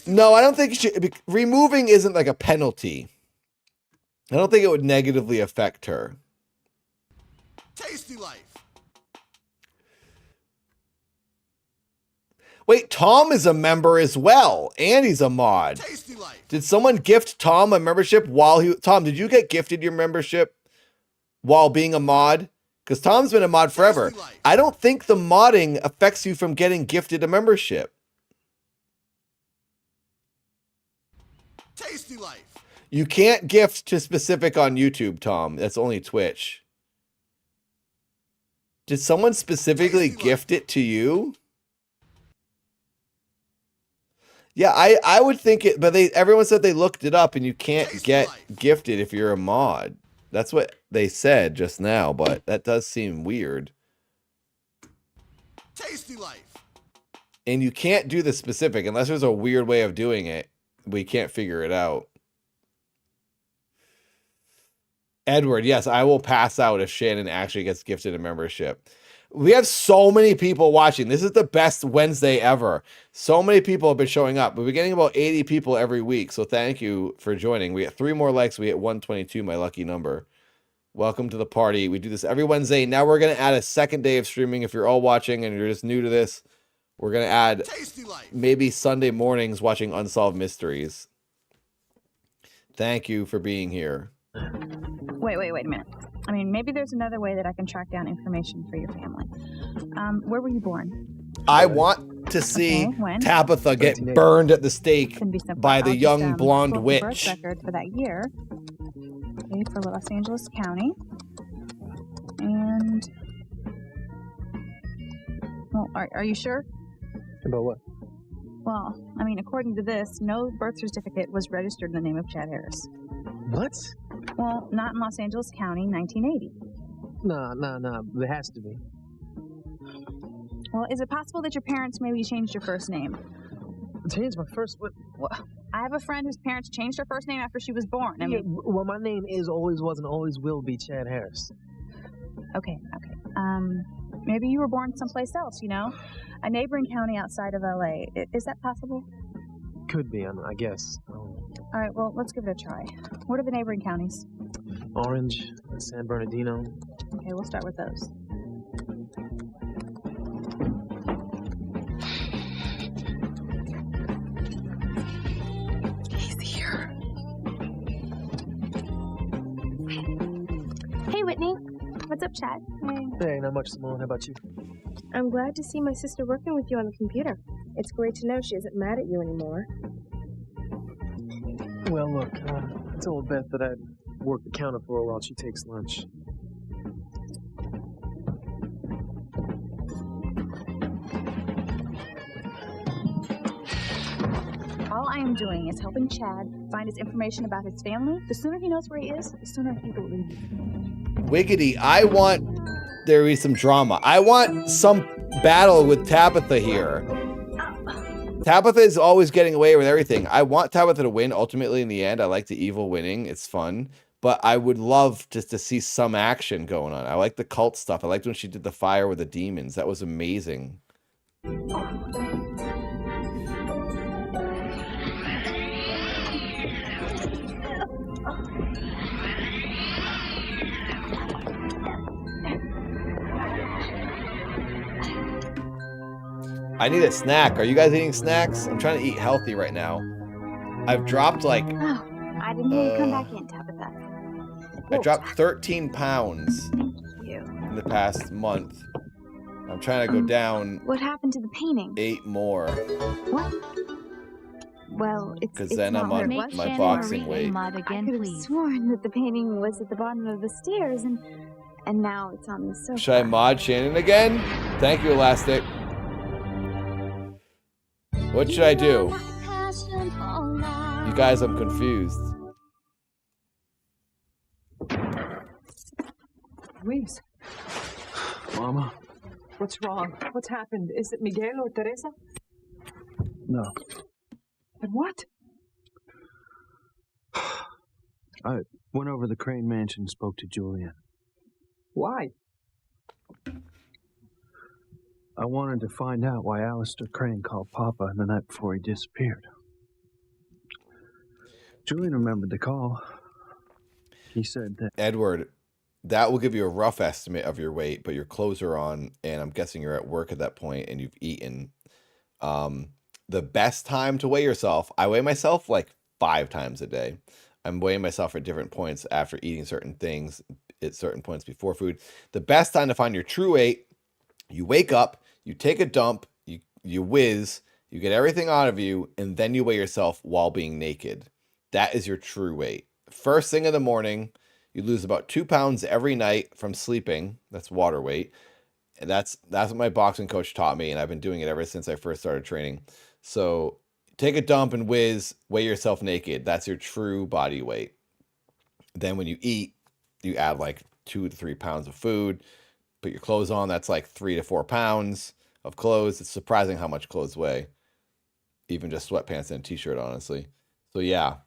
Speaker 1: No, I don't think removing isn't like a penalty. I don't think it would negatively affect her.
Speaker 21: Tasty life.
Speaker 1: Wait, Tom is a member as well, and he's a mod.
Speaker 21: Tasty life.
Speaker 1: Did someone gift Tom a membership while he... Tom, did you get gifted your membership while being a mod? Because Tom's been a mod forever. I don't think the modding affects you from getting gifted a membership.
Speaker 21: Tasty life.
Speaker 1: You can't gift to specific on YouTube, Tom. That's only Twitch. Did someone specifically gift it to you? Yeah, I would think it, but everyone said they looked it up and you can't get gifted if you're a mod. That's what they said just now, but that does seem weird.
Speaker 21: Tasty life.
Speaker 1: And you can't do the specific unless there's a weird way of doing it. We can't figure it out. Edward, yes, I will pass out if Shannon actually gets gifted a membership. We have so many people watching. This is the best Wednesday ever. So many people have been showing up. We've been getting about 80 people every week, so thank you for joining. We get 3 more likes. We hit 122, my lucky number. Welcome to the party. We do this every Wednesday. Now we're going to add a second day of streaming. If you're all watching and you're just new to this, we're going to add maybe Sunday mornings watching Unsolved Mysteries. Thank you for being here.
Speaker 20: Wait a minute. I mean, maybe there's another way that I can track down information for your family. Where were you born?
Speaker 1: I want to see Tabitha get burned at the stake by the young blonde witch.
Speaker 20: Birth record for that year. Okay, for Los Angeles County. And... Well, are you sure?
Speaker 17: About what?
Speaker 20: Well, I mean, according to this, no birth certificate was registered in the name of Chad Harris.
Speaker 17: What?
Speaker 20: Well, not in Los Angeles County, 1980.
Speaker 17: No. There has to be.
Speaker 20: Well, is it possible that your parents maybe changed your first name?
Speaker 17: Changed my first... What?
Speaker 20: I have a friend whose parents changed her first name after she was born. I mean...
Speaker 17: Well, my name is, always was, and always will be Chad Harris.
Speaker 20: Okay. Maybe you were born someplace else, you know? A neighboring county outside of L.A. Is that possible?
Speaker 17: Could be, I guess.
Speaker 20: All right, well, let's give it a try. What are the neighboring counties?
Speaker 17: Orange, San Bernardino.
Speaker 20: Okay, we'll start with those.
Speaker 18: He's here. Hey, Whitney. What's up, Chad?
Speaker 17: Hey, not much, Simone. How about you?
Speaker 7: I'm glad to see my sister working with you on the computer. It's great to know she isn't mad at you anymore.
Speaker 17: Well, look, I told Beth that I'd work the counter for her while she takes lunch.
Speaker 20: All I am doing is helping Chad find his information about his family. The sooner he knows where he is, the sooner he will leave.
Speaker 1: Wiggity, I want there to be some drama. I want some battle with Tabitha here. Tabitha is always getting away with everything. I want Tabitha to win ultimately in the end. I like the evil winning. It's fun. But I would love just to see some action going on. I like the cult stuff. I liked when she did the fire with the demons. That was amazing. I need a snack. Are you guys eating snacks? I'm trying to eat healthy right now. I've dropped like...
Speaker 12: Oh, I didn't hear you come back in, Tabitha.
Speaker 1: I dropped 13 pounds
Speaker 12: Thank you.
Speaker 1: in the past month. I'm trying to go down
Speaker 12: What happened to the painting?
Speaker 1: 8 more.
Speaker 12: What? Well, it's
Speaker 1: Because
Speaker 12: it's
Speaker 1: then
Speaker 12: not
Speaker 1: I'm
Speaker 12: where
Speaker 1: on
Speaker 12: it was.
Speaker 1: my boxing weight.
Speaker 2: Mod again,
Speaker 12: I could have
Speaker 2: please.
Speaker 12: sworn that the painting was at the bottom of the stairs, and now it's on the sofa.
Speaker 1: Should I mod Shannon again? Thank you, Elastic. What should I do? You guys, I'm confused.
Speaker 8: Luis.
Speaker 5: Mama?
Speaker 8: What's wrong? What's happened? Is it Miguel or Teresa?
Speaker 5: No.
Speaker 8: Then what?
Speaker 5: I went over to the Crane Mansion and spoke to Julian.
Speaker 8: Why?
Speaker 5: I wanted to find out why Alistair Crane called Papa the night before he disappeared. Julian remembered the call. He said that...
Speaker 1: Edward, that will give you a rough estimate of your weight, but your clothes are on, and I'm guessing you're at work at that point and you've eaten. The best time to weigh yourself, I weigh myself like 5 times a day. I'm weighing myself at different points after eating certain things, at certain points before food. The best time to find your true weight, you wake up, you take a dump, you whiz, you get everything out of you, and then you weigh yourself while being naked. That is your true weight. First thing in the morning, you lose about 2 pounds every night from sleeping. That's water weight. And that's what my boxing coach taught me, and I've been doing it ever since I first started training. So take a dump and whiz, weigh yourself naked. That's your true body weight. Then when you eat, you add like 2 to 3 pounds of food. Put your clothes on, that's like 3 to 4 pounds of clothes. It's surprising how much clothes weigh. Even just sweatpants and a t-shirt, honestly. So yeah,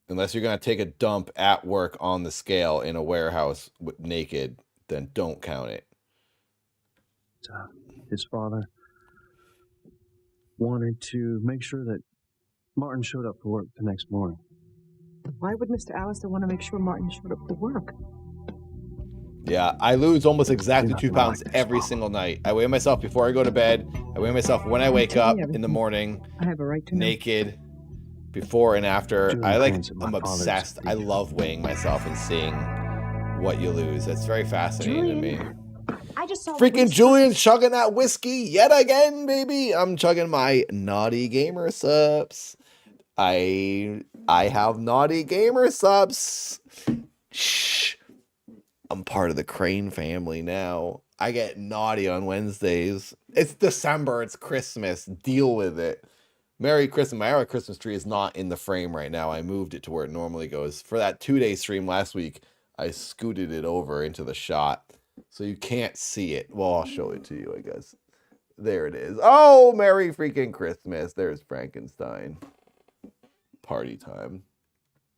Speaker 1: unless you're going to take a dump at work on the scale in a warehouse naked, then don't count it.
Speaker 5: His father wanted to make sure that Martin showed up for work the next morning.
Speaker 8: Why would Mr. Alistair want to make sure Martin showed up for work?
Speaker 1: Yeah, I lose almost exactly 2 pounds every single night. I weigh myself before I go to bed. I weigh myself when I wake up in the morning.
Speaker 8: I have a right to know.
Speaker 1: Naked, before and after. I'm obsessed. I love weighing myself and seeing what you lose. That's very fascinating to me.
Speaker 20: I just saw
Speaker 1: Freaking Julian chugging that whiskey yet again, baby. I'm chugging my Naughty Gamer subs. I have Naughty Gamer subs. Shh. I'm part of the Crane family now. I get naughty on Wednesdays. It's December. It's Christmas. Deal with it. Merry Christmas. My Christmas tree is not in the frame right now. I moved it to where it normally goes. For that 2-day stream last week, I scooted it over into the shot. So you can't see it. Well, I'll show it to you, I guess. There it is. Oh, Merry freaking Christmas. There's Frankenstein. Party time.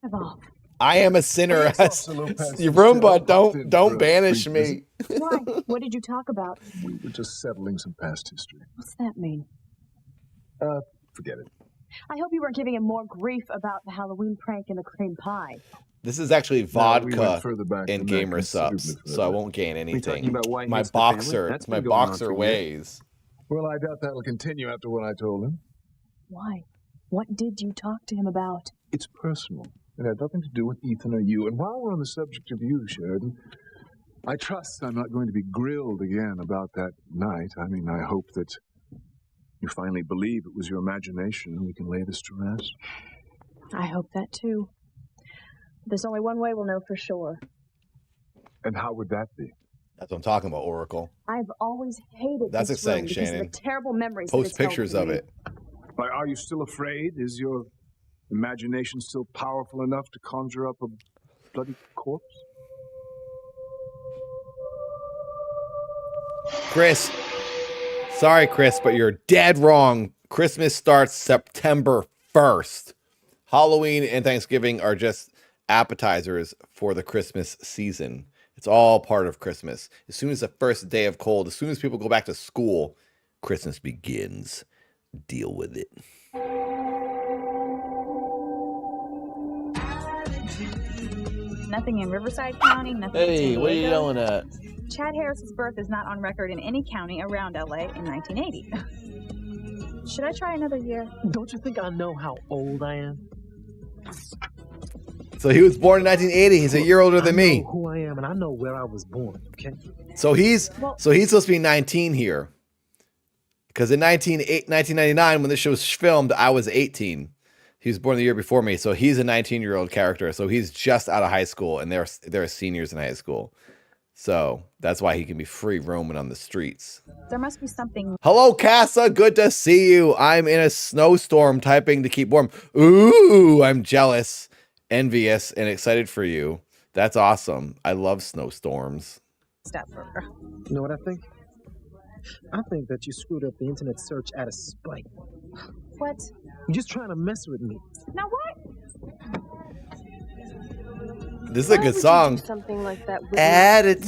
Speaker 20: Evolve.
Speaker 1: I am a sinner. Roomba, don't banish me.
Speaker 20: Why? What did you talk about?
Speaker 9: We were just settling some past history.
Speaker 8: What's that mean?
Speaker 9: Forget it.
Speaker 18: I hope you weren't giving him more grief about the Halloween prank and the cream pie.
Speaker 1: This is actually vodka
Speaker 9: back
Speaker 1: and
Speaker 9: than that,
Speaker 1: gamer subs, so I won't gain anything.
Speaker 5: about why he
Speaker 1: My
Speaker 5: hates the family?
Speaker 1: boxer,
Speaker 5: That's
Speaker 1: my
Speaker 5: been going on
Speaker 1: boxer
Speaker 5: for years.
Speaker 1: weighs.
Speaker 9: Well, I doubt that'll continue after what I told him.
Speaker 18: Why? What did you talk to him about?
Speaker 9: It's personal. It had nothing to do with Ethan or you. And while we're on the subject of you, Sheridan, I trust I'm not going to be grilled again about that night. I mean, I hope that you finally believe it was your imagination and we can lay this to rest.
Speaker 18: I hope that too. There's only one way we'll know for sure.
Speaker 9: And how would that be?
Speaker 1: That's what I'm talking about, Oracle.
Speaker 18: I've always hated
Speaker 1: That's
Speaker 18: this
Speaker 1: exciting,
Speaker 18: room because
Speaker 1: Shannon.
Speaker 18: of the terrible memories.
Speaker 1: Post
Speaker 18: that it's held
Speaker 1: pictures
Speaker 18: for
Speaker 1: of
Speaker 18: me.
Speaker 1: it.
Speaker 9: Like, are you still afraid? Is your imagination still powerful enough to conjure up a bloody corpse?
Speaker 1: Chris. Sorry, Chris, but you're dead wrong. Christmas starts September 1st. Halloween and Thanksgiving are just appetizers for the Christmas season. It's all part of Christmas. As soon as the first day of cold, as soon as people go back to school, Christmas begins. Deal with it.
Speaker 20: Nothing in Riverside County, nothing in San
Speaker 1: Hey, what are you
Speaker 20: Diego.
Speaker 1: yelling at?
Speaker 20: Chad Harris's birth is not on record in any county around LA in 1980. Should I try another year?
Speaker 17: Don't you think I know how old I am?
Speaker 1: So he was born in 1980. He's a year older than me.
Speaker 17: I know who I am, and I know where I was born, okay?
Speaker 1: So he's supposed to be 19 here. Because in 1999, when this show was filmed, I was 18. He was born the year before me, so he's a 19-year-old character. So he's just out of high school, and they're seniors in high school. So that's why he can be free roaming on the streets.
Speaker 20: There must be something.
Speaker 1: Hello, Casa. Good to see you. I'm in a snowstorm typing to keep warm. Ooh, I'm jealous, envious, and excited for you. That's awesome. I love snowstorms.
Speaker 20: Step further.
Speaker 17: You know what I think? I think that you screwed up the internet search out of spite.
Speaker 20: What?
Speaker 17: You're just trying to mess with me.
Speaker 20: Now what?
Speaker 1: This is a good song.
Speaker 7: Something like that with
Speaker 1: Attitude.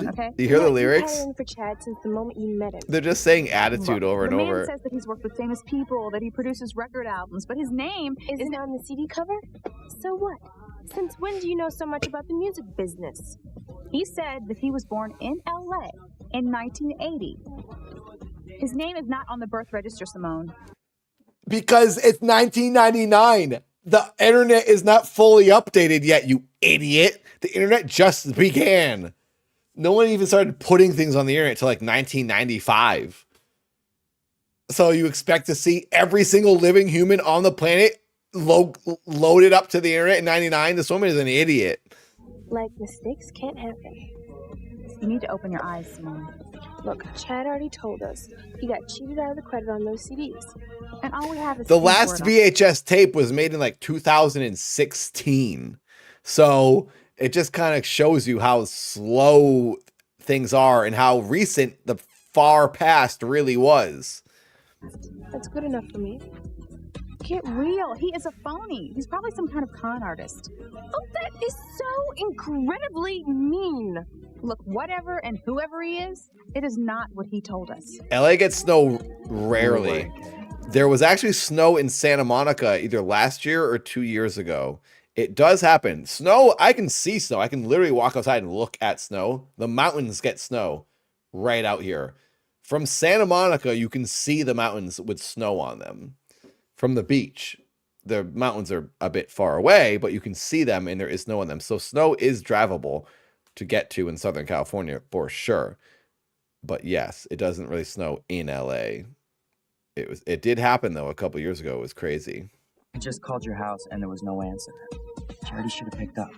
Speaker 20: Okay?
Speaker 1: Do you hear the lyrics?
Speaker 7: Pattern for Chad since the moment you met him.
Speaker 1: They're just saying attitude over and
Speaker 20: the man
Speaker 1: over.
Speaker 20: says that he's worked with famous people, that he produces record albums, but his name
Speaker 7: isn't on the CD cover? So what? Since when do you know so much about the music business?
Speaker 20: He said that he was born in LA in 1980. His name is not on the birth register, Simone.
Speaker 1: Because it's 1999. The internet is not fully updated yet, you idiot. The internet just began. No one even started putting things on the internet until like 1995. So you expect to see every single living human on the planet loaded up to the internet in 99? This woman is an idiot.
Speaker 7: Like, mistakes can't happen.
Speaker 20: You need to open your eyes, Simone.
Speaker 7: Look, Chad already told us. He got cheated out of the credit on those CDs.
Speaker 20: And all we have is
Speaker 1: The last VHS tape was made in like 2016. So it just kind of shows you how slow things are and how recent the far past really was.
Speaker 7: That's good enough for me.
Speaker 20: Get real. He is a phony. He's probably some kind of con artist.
Speaker 7: Oh, that is so incredibly mean.
Speaker 20: Look, whatever and whoever he is, it is not what he told us.
Speaker 1: LA gets snow rarely. There was actually snow in Santa Monica either last year or 2 years ago. It does happen. Snow, I can see snow. I can literally walk outside and look at snow. The mountains get snow right out here. From Santa Monica, you can see the mountains with snow on them. From the beach, the mountains are a bit far away, but you can see them and there is snow on them. So snow is drivable to get to in Southern California for sure. But yes, it doesn't really snow in LA. It did happen though a couple years ago. It was crazy.
Speaker 14: I just called your house and there was no answer. Charity should have picked up.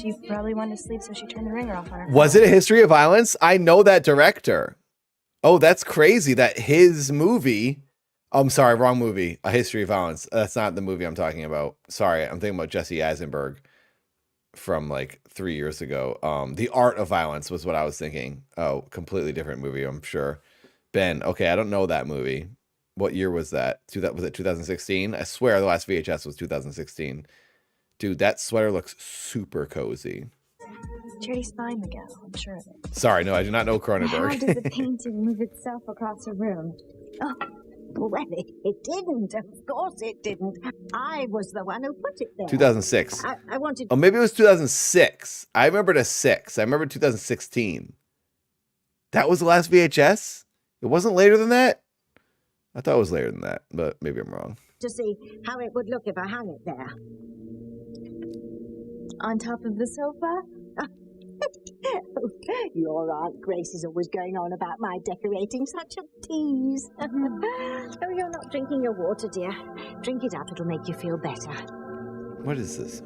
Speaker 7: She probably wanted to sleep, so she turned the ringer off on her.
Speaker 1: Was it A History of Violence? I know that director. Oh, that's crazy that his movie... I'm sorry, wrong movie. A History of Violence. That's not the movie I'm talking about. Sorry, I'm thinking about Jesse Eisenberg from like 3 years ago. The Art of Violence was what I was thinking. Oh, completely different movie, I'm sure. Ben, okay, I don't know that movie. What year was that? Was it 2016? I swear the last VHS was 2016. Dude, that sweater looks super cozy.
Speaker 7: Charity's fine, Miguel. I'm sure of it.
Speaker 1: Sorry, no, I do not know
Speaker 4: How
Speaker 1: Cronenberg.
Speaker 4: does the painting move itself across a room? Oh, well, it didn't. Of course it didn't. I was the one who put it there.
Speaker 1: 2006.
Speaker 4: I wanted...
Speaker 1: Oh, maybe it was 2006. I remembered a 6. I remember 2016. That was the last VHS? It wasn't later than that? I thought it was later than that, but maybe I'm wrong.
Speaker 4: To see how it would look if I hung it there.
Speaker 7: On top of the sofa?
Speaker 4: Your Aunt Grace is always going on about my decorating. Such a tease. Oh, you're not drinking your water, dear. Drink it up. It'll make you feel better.
Speaker 1: What is this?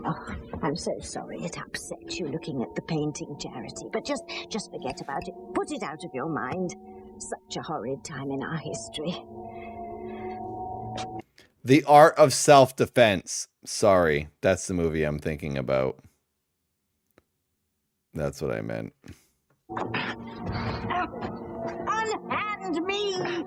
Speaker 4: Oh, I'm so sorry it upset you looking at the painting, Charity. But just forget about it. Put it out of your mind. such a horrid time in our history.
Speaker 1: The Art of Self-Defense. Sorry, that's the movie I'm thinking about. That's what I meant.
Speaker 4: Unhand me!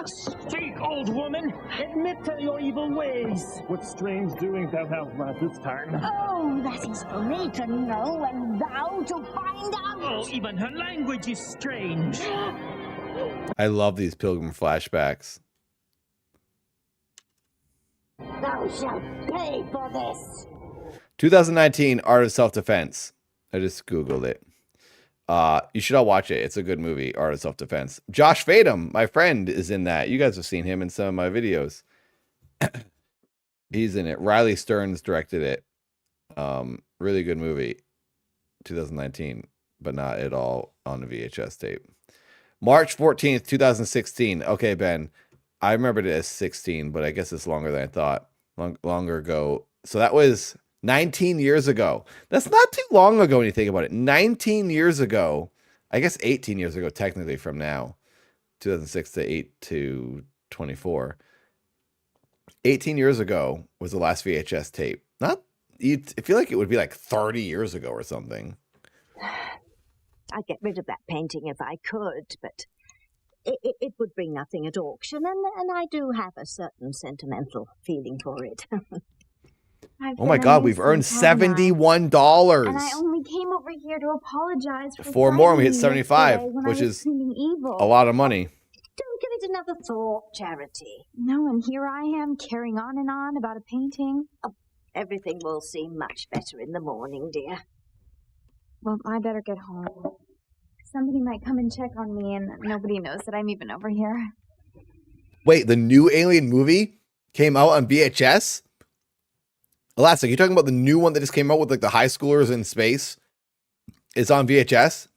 Speaker 5: Speak, old woman! Admit to your evil ways! What strange doings thou hast wrought this time?
Speaker 11: Oh, that is for me to know and thou to find out.
Speaker 5: Oh, even her language is strange.
Speaker 1: I love these Pilgrim flashbacks.
Speaker 11: Thou shalt pay for this.
Speaker 1: 2019 Art of Self-Defense. I just Googled it. You should all watch it. It's a good movie, Art of Self-Defense. Josh Fadem, my friend, is in that. You guys have seen him in some of my videos. He's in it. Riley Stearns directed it. Really good movie. 2019, but not at all on the VHS tape. March 14th, 2016. Okay, Ben. I remembered it as 16, but I guess it's longer than I thought. Longer ago. So that was 19 years ago. That's not too long ago when you think about it. 19 years ago. I guess 18 years ago, technically, from now. 2006 to 8 to 24. 18 years ago was the last VHS tape. I feel like it would be like 30 years ago or something.
Speaker 4: I'd get rid of that painting if I could, but it would bring nothing at auction, and I do have a certain sentimental feeling for it.
Speaker 1: Oh my God, we've earned $71.
Speaker 12: And I only came over here to apologize for
Speaker 1: 4 more and we hit
Speaker 12: frightening you
Speaker 1: 75,
Speaker 12: yesterday when
Speaker 1: which
Speaker 12: I was
Speaker 1: is
Speaker 12: screaming evil.
Speaker 1: a lot of money.
Speaker 4: Don't give it another thought, Charity.
Speaker 12: No, and here I am carrying on about a painting.
Speaker 4: Oh, everything will seem much better in the morning, dear.
Speaker 12: Well, I better get home. Somebody might come and check on me, and nobody knows that I'm even over here.
Speaker 1: Wait, the new Alien movie came out on VHS? Elastic, you talking about the new one that just came out with like the high schoolers in space? It's on VHS?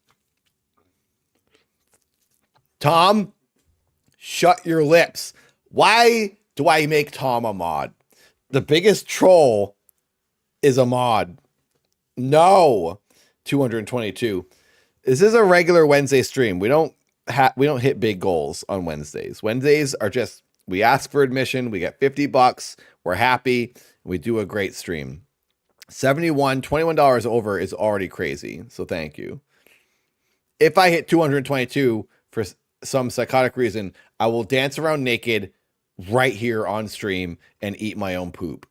Speaker 1: Tom, shut your lips. Why do I make Tom a mod? The biggest troll is a mod. No. 222. This is a regular Wednesday stream. We don't hit big goals on Wednesdays. Wednesdays are just, we ask for admission, we get $50, we're happy, we do a great stream. $21 over is already crazy, so thank you. If I hit 222 for some psychotic reason, I will dance around naked right here on stream and eat my own poop.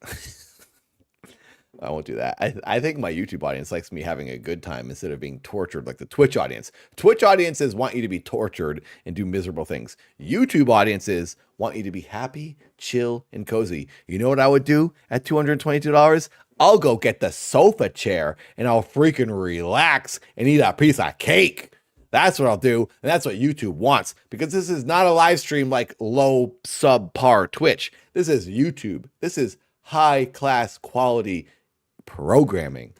Speaker 1: I won't do that. I think my YouTube audience likes me having a good time instead of being tortured like the Twitch audience. Twitch audiences want you to be tortured and do miserable things. YouTube audiences want you to be happy, chill, and cozy. You know what I would do at $222? I'll go get the sofa chair and I'll freaking relax and eat a piece of cake. That's what I'll do. And that's what YouTube wants, because this is not a live stream like low subpar Twitch. This is YouTube. This is high class quality programming.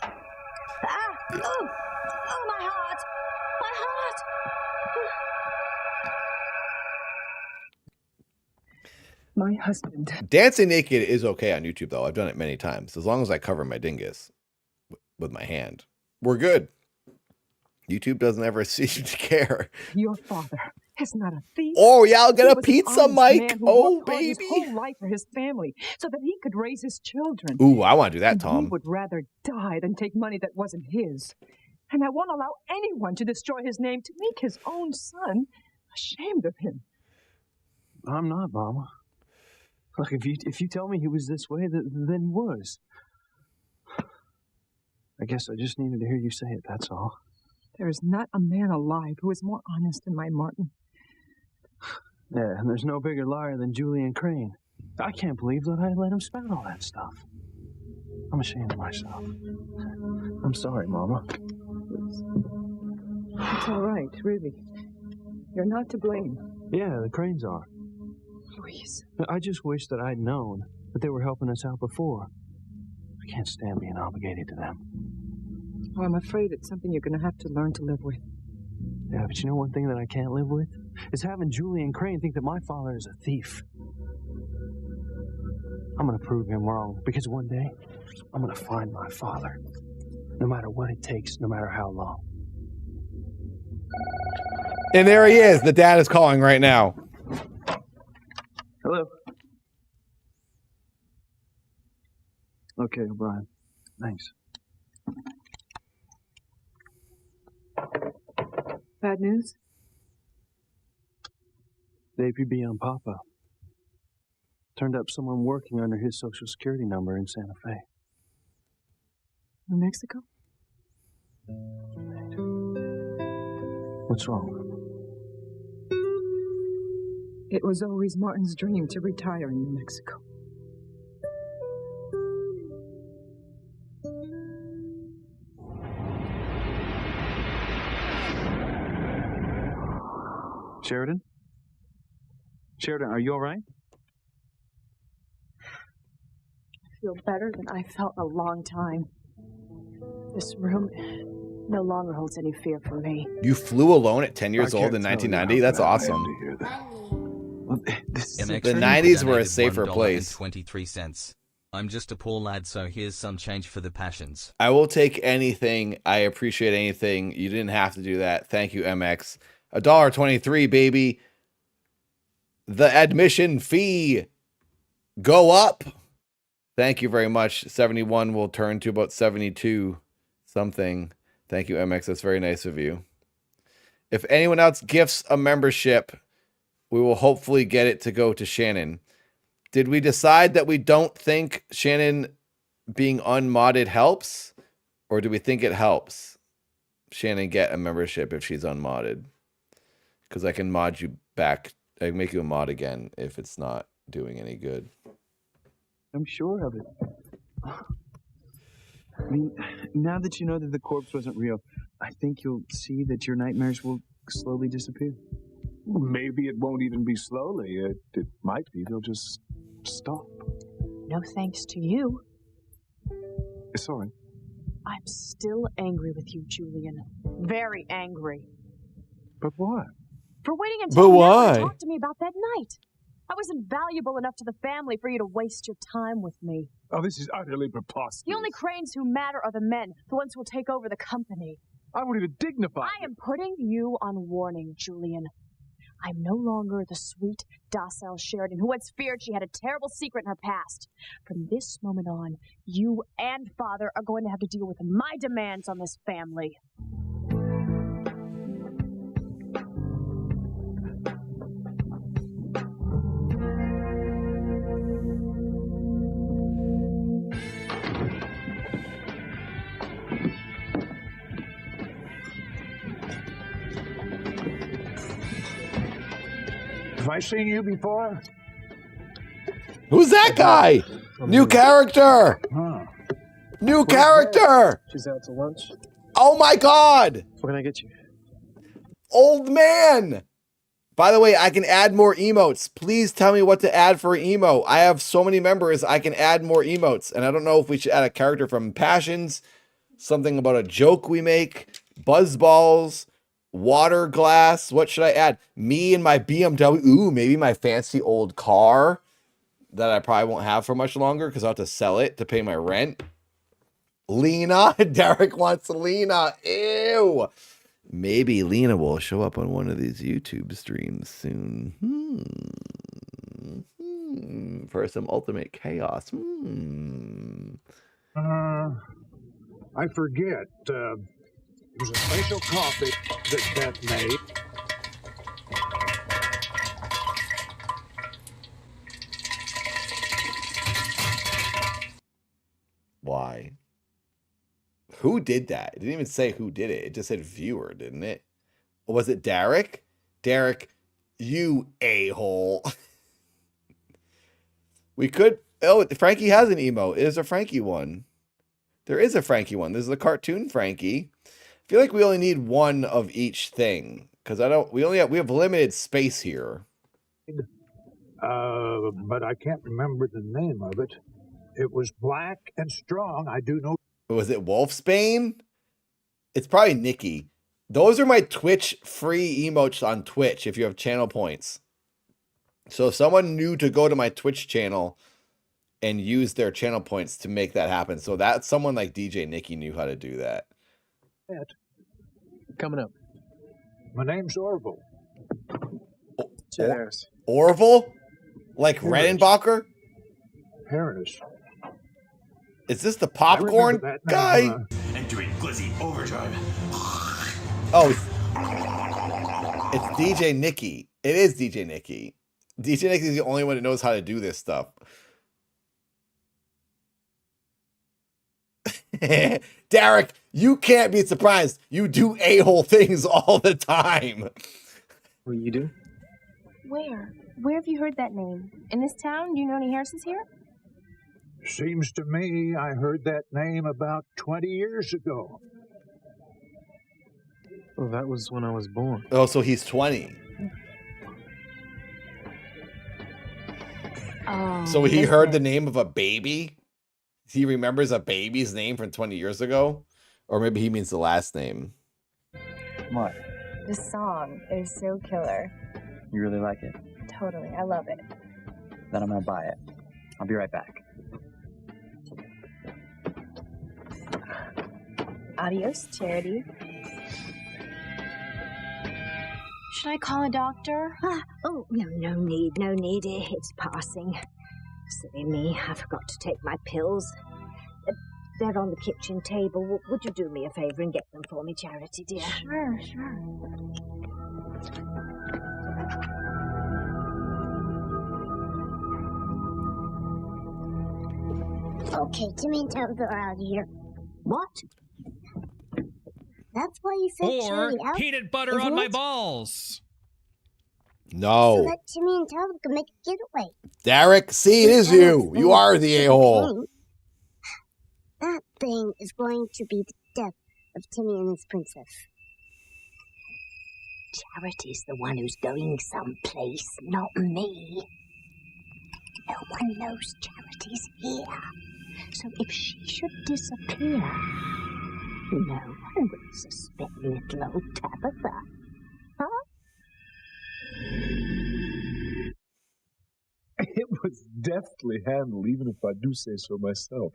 Speaker 4: Oh, my heart! My heart!
Speaker 8: My husband.
Speaker 1: Dancing naked is okay on YouTube, though. I've done it many times. As long as I cover my dingus with my hand, we're good. YouTube doesn't ever seem to care.
Speaker 8: Your father is not a thief.
Speaker 1: Oh, yeah, I'll get
Speaker 8: He
Speaker 1: a
Speaker 8: was
Speaker 1: pizza,
Speaker 8: an honest
Speaker 1: Mike.
Speaker 8: man who
Speaker 1: Oh,
Speaker 8: worked hard his
Speaker 1: baby.
Speaker 8: whole life for his family so that he could raise his children.
Speaker 1: Ooh, I want to do that,
Speaker 8: And He
Speaker 1: Tom.
Speaker 8: would rather die than take money that wasn't his. And I won't allow anyone to destroy his name, to make his own son ashamed of him.
Speaker 5: I'm not, Mama. Look, if you tell me he was this way, then he was. I guess I just needed to hear you say it, that's all.
Speaker 8: There is not a man alive who is more honest than my Martin.
Speaker 5: Yeah, and there's no bigger liar than Julian Crane. I can't believe that I let him spout all that stuff. I'm ashamed of myself. I'm sorry, Mama.
Speaker 8: It's all right, really. You're not to blame.
Speaker 5: Yeah, the Cranes are.
Speaker 8: Louise.
Speaker 5: I just wish that I'd known that they were helping us out before. I can't stand being obligated to them.
Speaker 8: Well, I'm afraid it's something you're going to have to learn to live with.
Speaker 5: Yeah, but you know one thing that I can't live with? Is having Julian Crane think that my father is a thief. I'm going to prove him wrong, because one day, I'm going to find my father. No matter what it takes, no matter how long.
Speaker 1: And there he is. The dad is calling right now.
Speaker 5: Hello. Okay, O'Brien. Thanks.
Speaker 8: Bad news?
Speaker 5: The APB on Papa turned up someone working under his social security number in Santa Fe.
Speaker 8: New Mexico?
Speaker 5: What's wrong?
Speaker 8: It was always Martin's dream to retire in New Mexico.
Speaker 16: Sheridan? Sheridan, are you all right?
Speaker 18: I feel better than I felt in a long time. This room no longer holds any fear for me.
Speaker 1: You flew alone at 10 years old in 1990? That's awesome. The 90s were a safer place.
Speaker 13: 23 cents. I'm just a poor lad, so here's some change for the passions.
Speaker 1: I will take anything. I appreciate anything. You didn't have to do that. Thank you, MX. $1.23, baby. The admission fee go up. Thank you very much. 71 will turn to about 72 something. Thank you, MX. That's very nice of you. If anyone else gifts a membership, we will hopefully get it to go to Shannon. Did we decide that we don't think Shannon being unmodded helps? Or do we think it helps Shannon get a membership if she's unmodded? Because I can mod you back. I can make you a mod again if it's not doing any good.
Speaker 16: I'm sure of it. I mean, now that you know that the corpse wasn't real, I think you'll see that your nightmares will slowly disappear.
Speaker 9: Maybe it won't even be slowly. It might be. They'll just stop.
Speaker 18: No thanks to you.
Speaker 9: Sorry.
Speaker 18: I'm still angry with you, Julian. Very angry.
Speaker 9: But why?
Speaker 18: For waiting until
Speaker 1: But
Speaker 18: you
Speaker 1: why?
Speaker 18: never talked to me about that night. I wasn't valuable enough to the family for you to waste your time with me.
Speaker 9: Oh, this is utterly preposterous.
Speaker 18: The only cranes who matter are the men, the ones who will take over the company.
Speaker 9: I won't even dignify.
Speaker 18: I am putting you on warning, Julian. I'm no longer the sweet, docile Sheridan who once feared she had a terrible secret in her past. From this moment on, you and Father are going to have to deal with my demands on this family.
Speaker 9: Have I seen you before?
Speaker 1: Who's that guy? New character. New character.
Speaker 5: She's out to lunch.
Speaker 1: Oh my God.
Speaker 5: What can I get you?
Speaker 1: Old man. By the way, I can add more emotes. Please tell me what to add for emo. I have so many members. I can add more emotes. And I don't know if we should add a character from Passions, something about a joke we make, buzzballs, water glass. What should I add? Me and my BMW. Ooh, maybe my fancy old car that I probably won't have for much longer because I'll have to sell it to pay my rent. Lena. Derek wants Lena. Ew. Maybe Lena will show up on one of these YouTube streams soon. For some ultimate chaos.
Speaker 15: I forget. It was a special coffee that Beth made.
Speaker 1: Why? Who did that? It didn't even say who did it. It just said viewer, didn't it? Or was it Derek? Derek, you a-hole. We could... Oh, Frankie has an emo. It is a Frankie one. There is a Frankie one. This is a cartoon Frankie. I feel like we only need one of each thing. Because we have limited space here.
Speaker 15: But I can't remember the name of it. It was black and strong. I do know.
Speaker 1: Was it Wolfsbane? It's probably Nikki. Those are my Twitch free emotes on Twitch if you have channel points. So if someone knew to go to my Twitch channel and use their channel points to make that happen. So that someone like DJ Nikki knew how to do that.
Speaker 5: Coming up.
Speaker 15: My name's Orville.
Speaker 1: Orville? Like Redenbacher?
Speaker 15: Harris.
Speaker 1: Is this the popcorn guy?
Speaker 3: Entering Glizzy Overdrive.
Speaker 1: Oh, it's DJ Nicky. It is DJ Nicky. DJ Nicky is the only one that knows how to do this stuff. Derek, you can't be surprised. You do a-hole things all the time.
Speaker 16: What do you do?
Speaker 7: Where? Where have you heard that name? In this town? Do you know any Harrises here?
Speaker 15: Seems to me I heard that name about 20 years ago.
Speaker 16: Well, that was when I was born.
Speaker 1: Oh, so he's 20.
Speaker 7: Oh,
Speaker 1: So he heard the name of a baby? He remembers a baby's name from 20 years ago? Or maybe he means the last name.
Speaker 14: What?
Speaker 7: The song is so killer.
Speaker 14: You really like it?
Speaker 7: Totally, I love it.
Speaker 14: Then I'm gonna buy it. I'll be right back.
Speaker 7: Adios, Charity. Should I call a doctor?
Speaker 4: Oh, no need. It's passing. Silly me, I forgot to take my pills. They're on the kitchen table. Would you do me a favor and get them for me, Charity, dear?
Speaker 7: Sure.
Speaker 11: Okay, Timmy and Toad are out of here.
Speaker 4: What?
Speaker 11: That's why you said
Speaker 10: Or
Speaker 11: Charlie out.
Speaker 10: peanut butter
Speaker 11: isn't
Speaker 10: on my
Speaker 11: it?
Speaker 10: balls.
Speaker 11: So
Speaker 1: No.
Speaker 11: that Timmy and Toad can make a getaway.
Speaker 1: Derek, see, it is you. You are the a-hole.
Speaker 11: That thing is going to be the death of Timmy and his princess.
Speaker 4: Charity's the one who's going someplace, not me. No one knows Charity's here. So if she should disappear, no one will suspect little old Tabitha. Huh?
Speaker 9: It was deftly handled, even if I do say so myself.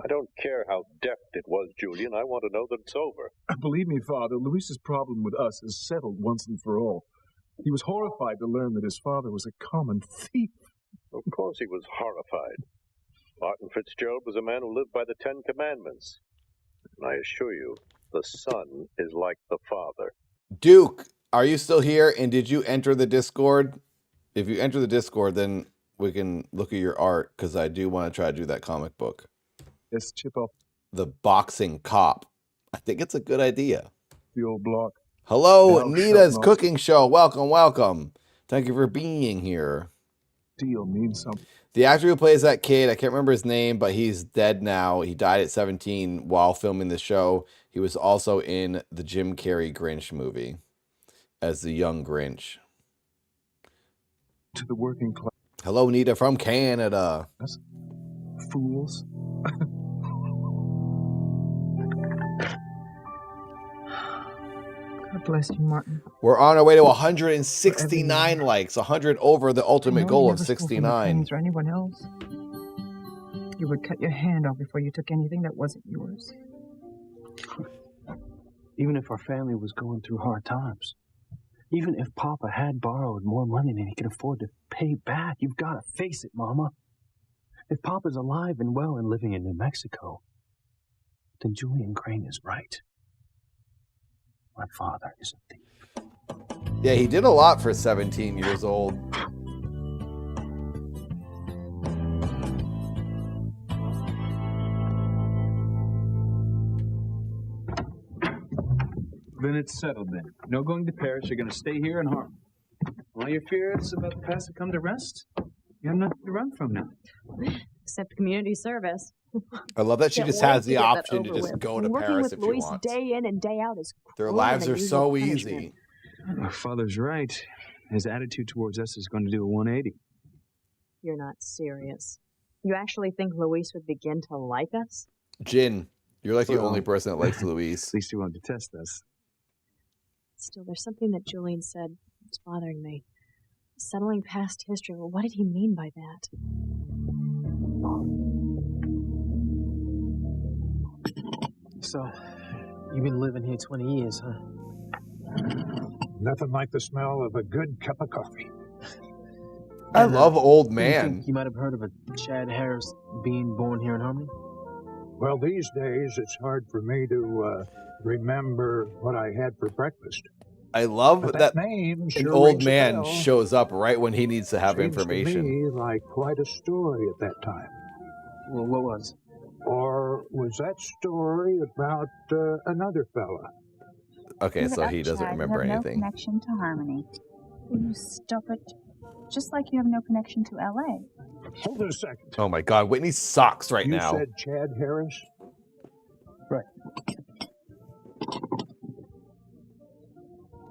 Speaker 22: I don't care how deft it was, Julian. I want to know that it's over.
Speaker 9: Believe me, Father, Luis's problem with us is settled once and for all. He was horrified to learn that his father was a common thief.
Speaker 22: Of course he was horrified. Martin Fitzgerald was a man who lived by the 10 Commandments. And I assure you, the son is like the father.
Speaker 1: Duke, are you still here? And did you enter the Discord? If you enter the Discord, then we can look at your art, because I do want to try to do that comic book.
Speaker 9: Yes, chip off
Speaker 1: The Boxing Cop. I think it's a good idea.
Speaker 9: the old block.
Speaker 1: Hello,
Speaker 9: Now,
Speaker 1: Nita's
Speaker 9: shut up.
Speaker 1: Cooking Show. Welcome. Thank you for being here.
Speaker 9: Deal means something.
Speaker 1: The actor who plays that kid, I can't remember his name, but he's dead now. He died at 17 while filming the show. He was also in the Jim Carrey Grinch movie as the young Grinch.
Speaker 9: To the working class.
Speaker 1: Hello, Nita from Canada.
Speaker 9: Fools.
Speaker 8: God bless you, Martin.
Speaker 1: We're on our way to 169 likes, 100 over the
Speaker 8: I
Speaker 1: ultimate
Speaker 8: know
Speaker 1: goal
Speaker 8: you
Speaker 1: of
Speaker 8: never stole from your
Speaker 1: 69.
Speaker 8: friends or anyone else. You would cut your hand off before you took anything that wasn't yours.
Speaker 16: Even if our family was going through hard times, even if Papa had borrowed more money than he could afford to pay back, you've got to face it, Mama. If Papa's alive and well and living in New Mexico, then Julian Crane is right. My father is a thief.
Speaker 1: Yeah, he did a lot for 17 years old.
Speaker 16: Then it's settled then. No going to Paris. You're going to stay here in Harlem. All your fears about the past have come to rest. You have nothing to run from now.
Speaker 20: Except community service.
Speaker 1: I love that she
Speaker 20: Can't
Speaker 1: just
Speaker 20: wait
Speaker 1: has
Speaker 20: to
Speaker 1: the
Speaker 20: get that
Speaker 1: option to
Speaker 20: over
Speaker 1: just
Speaker 20: with.
Speaker 1: go to
Speaker 18: Working
Speaker 1: Paris
Speaker 18: with
Speaker 1: if she
Speaker 18: Luis
Speaker 1: wants.
Speaker 18: day in and day out is
Speaker 1: Their
Speaker 18: cruel
Speaker 1: lives
Speaker 18: and
Speaker 1: are
Speaker 18: unusual
Speaker 1: so
Speaker 18: punishment.
Speaker 1: easy.
Speaker 16: My father's right. His attitude towards us is going to do a 180.
Speaker 20: You're not serious. You actually think Luis would begin to like us?
Speaker 1: Jin, you're like the
Speaker 16: Well,
Speaker 1: only person that likes Luis.
Speaker 16: At least he won't detest us.
Speaker 20: Still, there's something that Julian said that's bothering me. Settling past history. Well, what did he mean by that?
Speaker 16: So, you've been living here 20 years, huh?
Speaker 15: Nothing like the smell of a good cup of coffee.
Speaker 1: I love Old
Speaker 16: You
Speaker 1: Man.
Speaker 16: think you might have heard of a Chad Harris being born here in Harmony?
Speaker 15: Well, these days it's hard for me to remember what I had for breakfast.
Speaker 1: I love
Speaker 15: But
Speaker 1: that
Speaker 15: name
Speaker 1: an
Speaker 15: sure
Speaker 1: old
Speaker 15: rings a
Speaker 1: man
Speaker 15: bell.
Speaker 1: shows up right when he needs to have
Speaker 15: Seems
Speaker 1: information.
Speaker 15: to me like quite a story at that time.
Speaker 16: Well, what was?
Speaker 15: Or was that story about another fella?
Speaker 1: Okay,
Speaker 20: Give it
Speaker 1: so
Speaker 20: up,
Speaker 1: he doesn't
Speaker 20: Chad.
Speaker 1: remember
Speaker 20: You have
Speaker 1: anything.
Speaker 20: No connection to Harmony. You stop it. Just like you have no connection to LA.
Speaker 15: Hold it a second.
Speaker 1: Oh my God, Whitney sucks right
Speaker 15: You
Speaker 1: now.
Speaker 15: said Chad Harris?
Speaker 16: Right.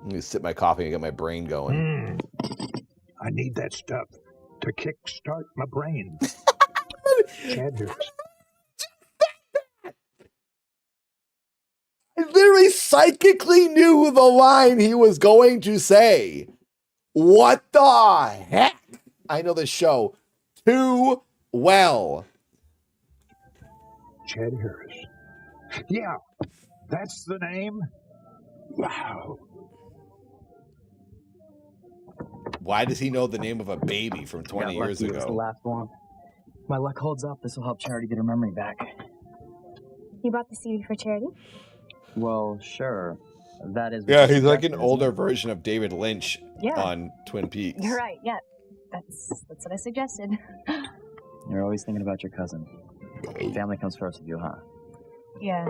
Speaker 1: Let me sip my coffee and get my brain going.
Speaker 15: I need that stuff to kickstart my brain. Chad Harris.
Speaker 1: I literally psychically knew the line he was going to say. What the heck? I know this show too well.
Speaker 15: Chad Harris. Yeah, that's the name. Wow.
Speaker 1: Why does he know the name of a baby from 20 years
Speaker 14: It was the
Speaker 1: ago?
Speaker 14: last one. My luck holds up. This will help Charity get her memory back.
Speaker 7: You bought the CD for Charity?
Speaker 14: Well, sure. That is.
Speaker 1: Yeah, he's like an older version of David Lynch
Speaker 20: Yeah.
Speaker 1: on Twin Peaks.
Speaker 20: You're right. Yeah, that's what I suggested.
Speaker 14: You're always thinking about your cousin. Family comes first with you, huh?
Speaker 20: Yeah.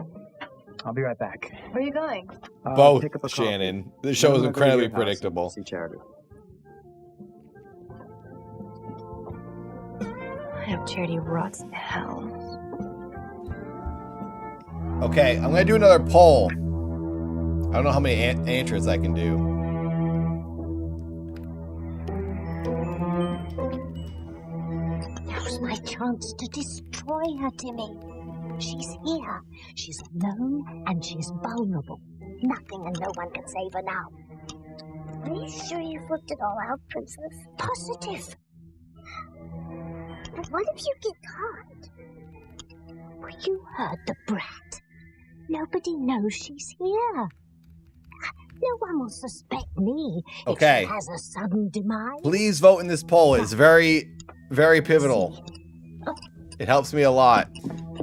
Speaker 14: I'll be right back.
Speaker 20: Where are you going?
Speaker 1: Both,
Speaker 14: pick up a coffee.
Speaker 1: Shannon. This show
Speaker 14: Then
Speaker 1: is
Speaker 14: I'm gonna go to
Speaker 1: incredibly
Speaker 14: your house and
Speaker 1: predictable.
Speaker 14: See Charity.
Speaker 7: I hope Charity rots in hell.
Speaker 1: Okay, I'm gonna do another poll. I don't know how many answers I can do.
Speaker 4: Now's my chance to destroy her, Timmy. She's here. She's alone and she's vulnerable. Nothing and no one can save her now.
Speaker 11: Are you sure you've worked it all out, Princess?
Speaker 4: Positive.
Speaker 11: But what if you get caught?
Speaker 4: Well, you heard the brat. Nobody knows she's here. No one will suspect me
Speaker 1: Okay.
Speaker 4: if she has a sudden demise.
Speaker 1: Please vote in this poll. It's very, very pivotal. It helps me a lot.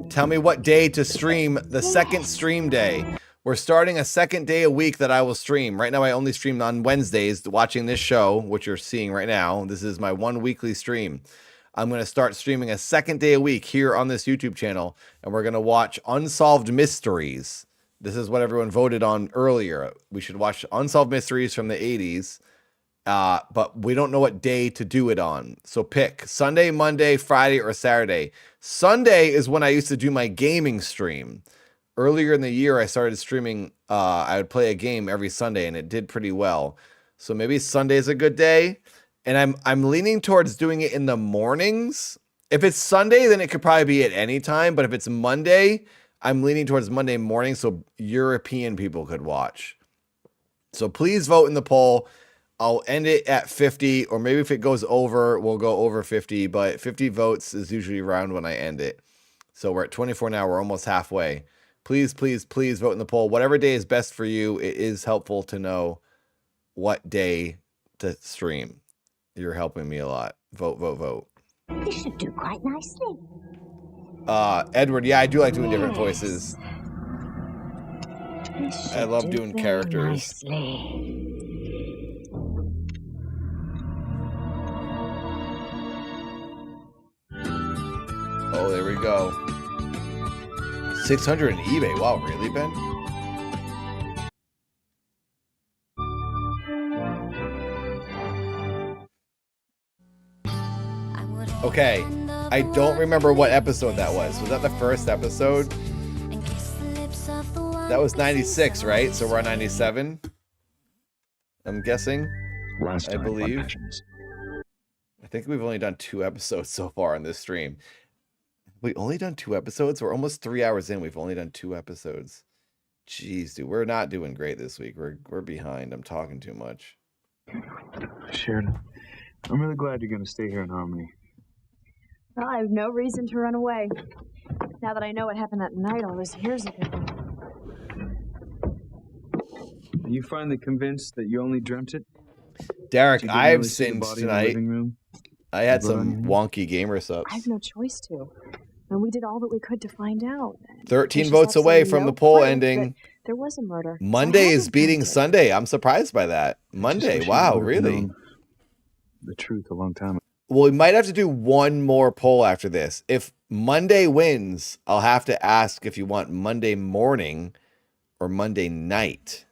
Speaker 1: Tell me what day to stream the second stream day. We're starting a second day a week that I will stream. Right now, I only stream on Wednesdays watching this show, which you're seeing right now. This is my one weekly stream. I'm going to start streaming a second day a week here on this YouTube channel, and we're going to watch Unsolved Mysteries. This is what everyone voted on earlier. We should watch Unsolved Mysteries from the 80s, but we don't know what day to do it on. So pick Sunday, Monday, Friday, or Saturday. Sunday is when I used to do my gaming stream. Earlier in the year, I started streaming. I would play a game every Sunday, and it did pretty well. So maybe Sunday is a good day. And I'm leaning towards doing it in the mornings. If it's Sunday, then it could probably be at any time. But if it's Monday, I'm leaning towards Monday morning so European people could watch. So please vote in the poll. I'll end it at 50, or maybe if it goes over, we'll go over 50. But 50 votes is usually around when I end it. So we're at 24 now. We're almost halfway. Please, please, please vote in the poll. Whatever day is best for you, it is helpful to know what day to stream. You're helping me a lot. Vote, vote, vote.
Speaker 4: This should do quite nicely.
Speaker 1: Edward, yeah, I do like doing different voices. I love doing characters. Oh, there we go. 600 in eBay. Wow, really, Ben? Okay, I don't remember what episode that was. Was that the first episode? That was 96, right? So we're on 97. I'm guessing. I believe. I think we've only done 2 episodes so far on this stream. We only done 2 episodes? We're almost 3 hours in. We've only done 2 episodes. Jeez, dude, we're not doing great this week. We're behind. I'm talking too much.
Speaker 5: Sheridan, I'm really glad you're going to stay here in Harmony.
Speaker 7: Well, I have no reason to run away. Now that I know what happened that night all those years ago.
Speaker 6: Are you finally convinced that you only dreamt it?
Speaker 1: Derek,
Speaker 6: You didn't
Speaker 1: I've
Speaker 6: really see the
Speaker 1: singed
Speaker 6: body in the
Speaker 1: tonight.
Speaker 6: living room?
Speaker 1: I had
Speaker 6: Blood on
Speaker 1: some
Speaker 6: your hands?
Speaker 1: wonky gamer subs.
Speaker 18: I have no choice to. And we did all that we could to find out.
Speaker 1: 13
Speaker 18: There's
Speaker 1: votes away
Speaker 18: absolutely
Speaker 1: from
Speaker 18: no
Speaker 1: the poll
Speaker 18: proof
Speaker 1: ending.
Speaker 18: that there was a murder. So I
Speaker 1: Monday
Speaker 18: had
Speaker 1: is
Speaker 18: to
Speaker 1: beating
Speaker 18: find it.
Speaker 1: Sunday. I'm surprised by that.
Speaker 6: I just
Speaker 1: Monday,
Speaker 6: wish
Speaker 1: wow,
Speaker 6: I would've
Speaker 1: really?
Speaker 6: known the truth a long time ago.
Speaker 1: Well, we might have to do one more poll after this. If Monday wins, I'll have to ask if you want Monday morning or Monday night.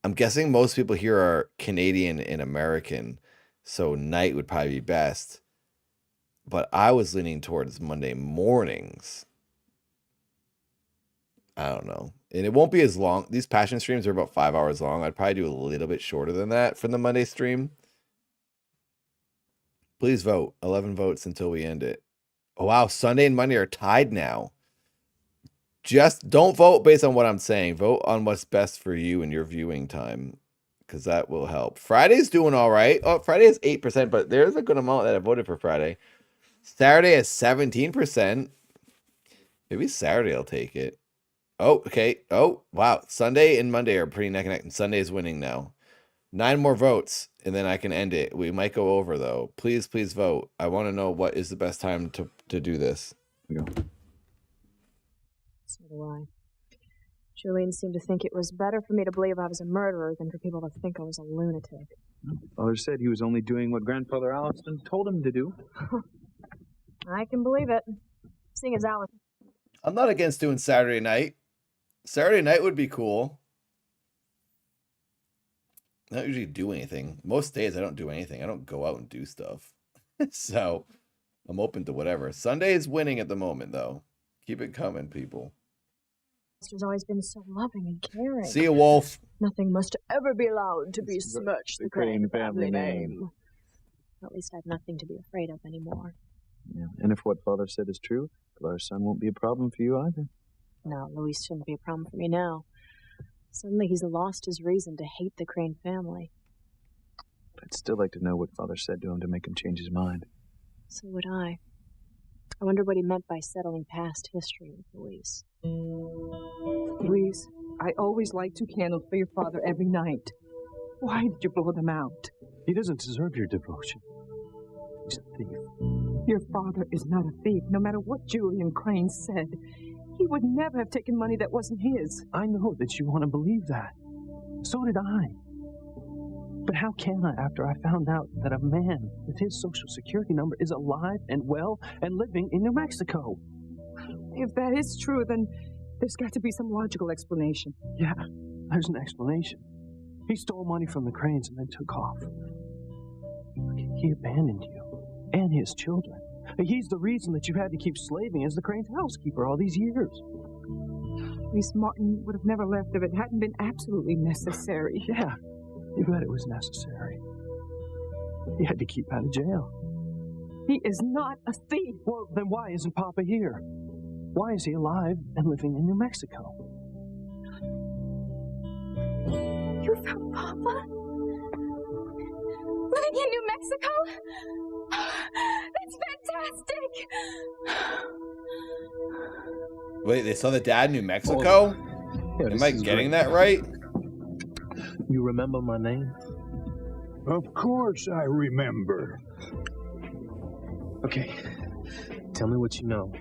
Speaker 1: I'm guessing most people here are Canadian and American, so night would probably be best. But I was leaning towards Monday mornings. I don't know. And it won't be as long. These passion streams are about 5 hours long. I'd probably do a little bit shorter than that for the Monday stream. Please vote. 11 votes until we end it. Oh, wow. Sunday and Monday are tied now. Just don't vote based on what I'm saying. Vote on what's best for you and your viewing time, because that will help. Friday's doing all right. Oh, Friday is 8%, but there's a good amount that I voted for Friday. Saturday is 17%. Maybe Saturday I'll take it. Oh, okay. Oh, wow. Sunday and Monday are pretty neck and neck, and Sunday's winning now. 9 more votes, and then I can end it. We might go over, though. Please, please vote. I want to know what is the best time to do this.
Speaker 6: Here we go.
Speaker 18: So do I. Julian seemed to think it was better for me to believe I was a murderer than for people to think I was a lunatic.
Speaker 6: Father said he was only doing what Grandfather Allison told him to do.
Speaker 18: I can believe it. Seeing as Alice.
Speaker 1: I'm not against doing Saturday night. Saturday night would be cool. I don't usually do anything. Most days I don't do anything. I don't go out and do stuff. So I'm open to whatever. Sunday is winning at the moment, though. Keep it coming, people.
Speaker 18: Master's always been so loving and caring.
Speaker 1: See you, Wolf.
Speaker 18: Nothing must ever be allowed to besmirch the Crane family
Speaker 6: name.
Speaker 18: name. At least I've nothing to be afraid of anymore.
Speaker 6: Yeah. And if what Father said is true, Claire's son won't be a problem for you either.
Speaker 18: No, Luis shouldn't be a problem for me now. Suddenly he's lost his reason to hate the Crane family.
Speaker 6: I'd still like to know what Father said to him to make him change his mind.
Speaker 18: So would I. I wonder what he meant by settling past history with Luis.
Speaker 8: Louise, I always light 2 candles for your father every night. Why did you blow them out?
Speaker 16: He doesn't deserve your devotion. He's a thief.
Speaker 8: Your father is not a thief, no matter what Julian Crane said. He would never have taken money that wasn't his.
Speaker 16: I know that you want to believe that. So did I. But how can I after I found out that a man with his social security number is alive and well and living in New Mexico?
Speaker 8: If that is true, then there's got to be some logical explanation.
Speaker 16: Yeah, there's an explanation. He stole money from the Cranes and then took off. He abandoned you and his children. He's the reason that you had to keep slaving as the Crane's housekeeper all these years.
Speaker 8: Miss Martin would have never left if it hadn't been absolutely necessary.
Speaker 16: Yeah, you bet it was necessary. He had to keep out of jail.
Speaker 8: He is not a thief.
Speaker 16: Well, then why isn't Papa here? Why is he alive and living in New Mexico?
Speaker 12: You found Papa? Living in New Mexico? That's fantastic!
Speaker 1: Wait, they saw the dad in New Mexico? Am I getting that right?
Speaker 16: You remember my name?
Speaker 15: Of course I remember.
Speaker 16: Okay, tell me what you know.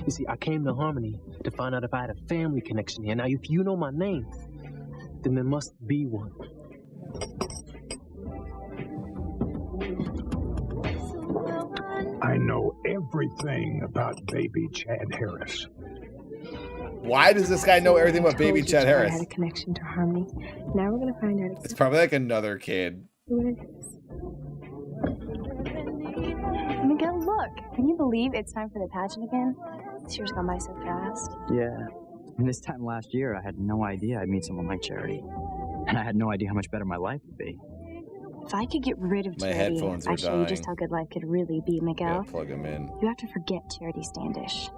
Speaker 16: You see, I came to Harmony to find out if I had a family connection here. Now, if you know my name, then there must be one.
Speaker 15: I know everything about baby Chad Harris.
Speaker 1: Why does this guy know everything about baby Chad
Speaker 18: I
Speaker 1: Harris?
Speaker 18: had a connection to Harmony. Now we're going to find out
Speaker 1: It's probably like another kid.
Speaker 18: who it is.
Speaker 12: Miguel, look! Can you believe it's time for the pageant again? This year's gone by so fast.
Speaker 14: Yeah. And this time last year, I had no idea I'd meet someone like Charity. And I had no idea how much better my life would be.
Speaker 12: If I could get rid of
Speaker 1: My
Speaker 12: Charity,
Speaker 1: headphones are
Speaker 12: I'd show you just
Speaker 1: dying.
Speaker 12: how good life could really be, Miguel.
Speaker 1: Yeah, plug them in.
Speaker 12: You have to forget Charity Standish.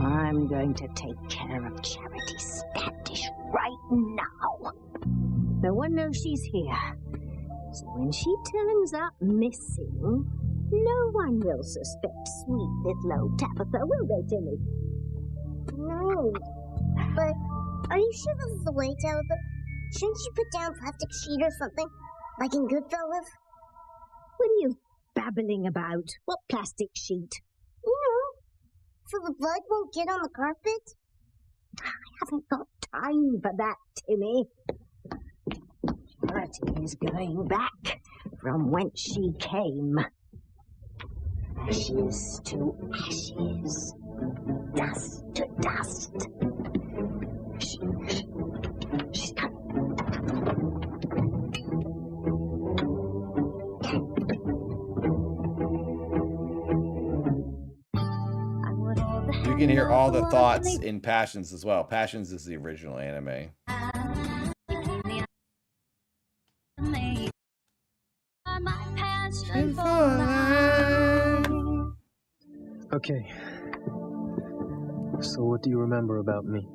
Speaker 4: I'm going to take care of Charity Standish right now. No one knows she's here, so when she turns up missing, no one will suspect sweet little old Tabitha, will they, Timmy?
Speaker 11: No. But are you sure this is the way, Tabitha? Shouldn't you put down plastic sheet or something? Like in Goodfellas?
Speaker 4: What are you babbling about? What plastic sheet?
Speaker 11: You know, so the blood won't get on the carpet?
Speaker 4: I haven't got time for that, Timmy. Charity is going back from whence she came. Ashes to ashes. Dust to dust. She's coming.
Speaker 1: You can hear all the thoughts in Passions as well. Passions is the original anime.
Speaker 16: Okay. So what do you remember about me?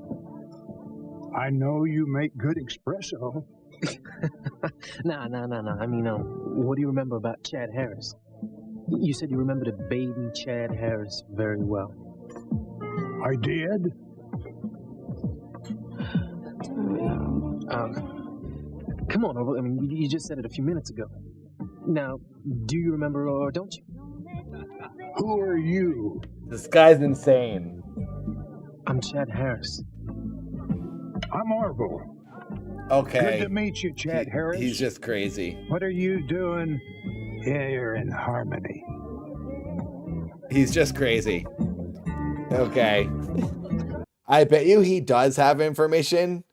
Speaker 15: I know you make good espresso.
Speaker 16: Nah. I mean, what do you remember about Chad Harris? You said you remembered a baby Chad Harris very well.
Speaker 15: I did.
Speaker 16: Come on, I mean, you just said it a few minutes ago. Now, do you remember or don't you?
Speaker 15: Who are you?
Speaker 1: This guy's insane.
Speaker 16: I'm Chad Harris.
Speaker 15: I'm Orville.
Speaker 1: Okay.
Speaker 15: Good to meet you, Chad Harris.
Speaker 1: He's just crazy.
Speaker 15: What are you doing here in Harmony?
Speaker 1: He's just crazy. Okay. I bet you he does have information,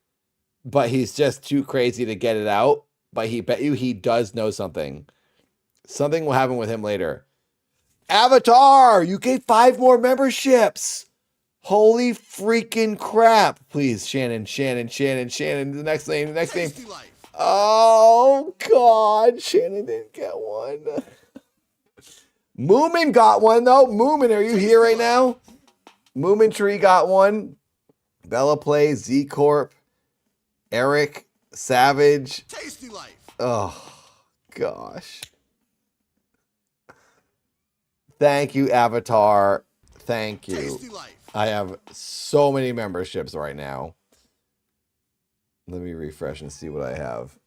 Speaker 1: but he's just too crazy to get it out. But bet you he does know something. Something will happen with him later. Avatar, you get 5 more memberships. Holy freaking crap. Please, Shannon. The next name. Oh, God. Shannon didn't get one. Moomin got one, though. Moomin, are you here right now? Moomin Tree got one. Bella Play, Z Corp, Eric, Savage.
Speaker 21: Tasty Life.
Speaker 1: Oh, gosh. Thank you, Avatar. Thank you.
Speaker 21: Tasty Life.
Speaker 1: I have so many memberships right now. Let me refresh and see what I have.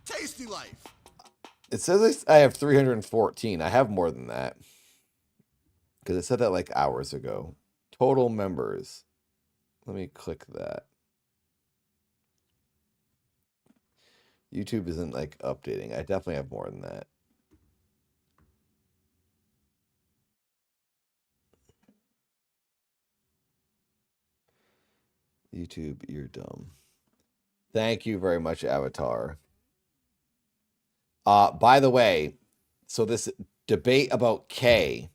Speaker 21: Tasty Life.
Speaker 1: It says I have 314. I have more than that. Because it said that like hours ago. Total members. Let me click that. YouTube isn't like updating. I definitely have more than that. YouTube, you're dumb. Thank you very much, Avatar. By the way, so this debate about Kay,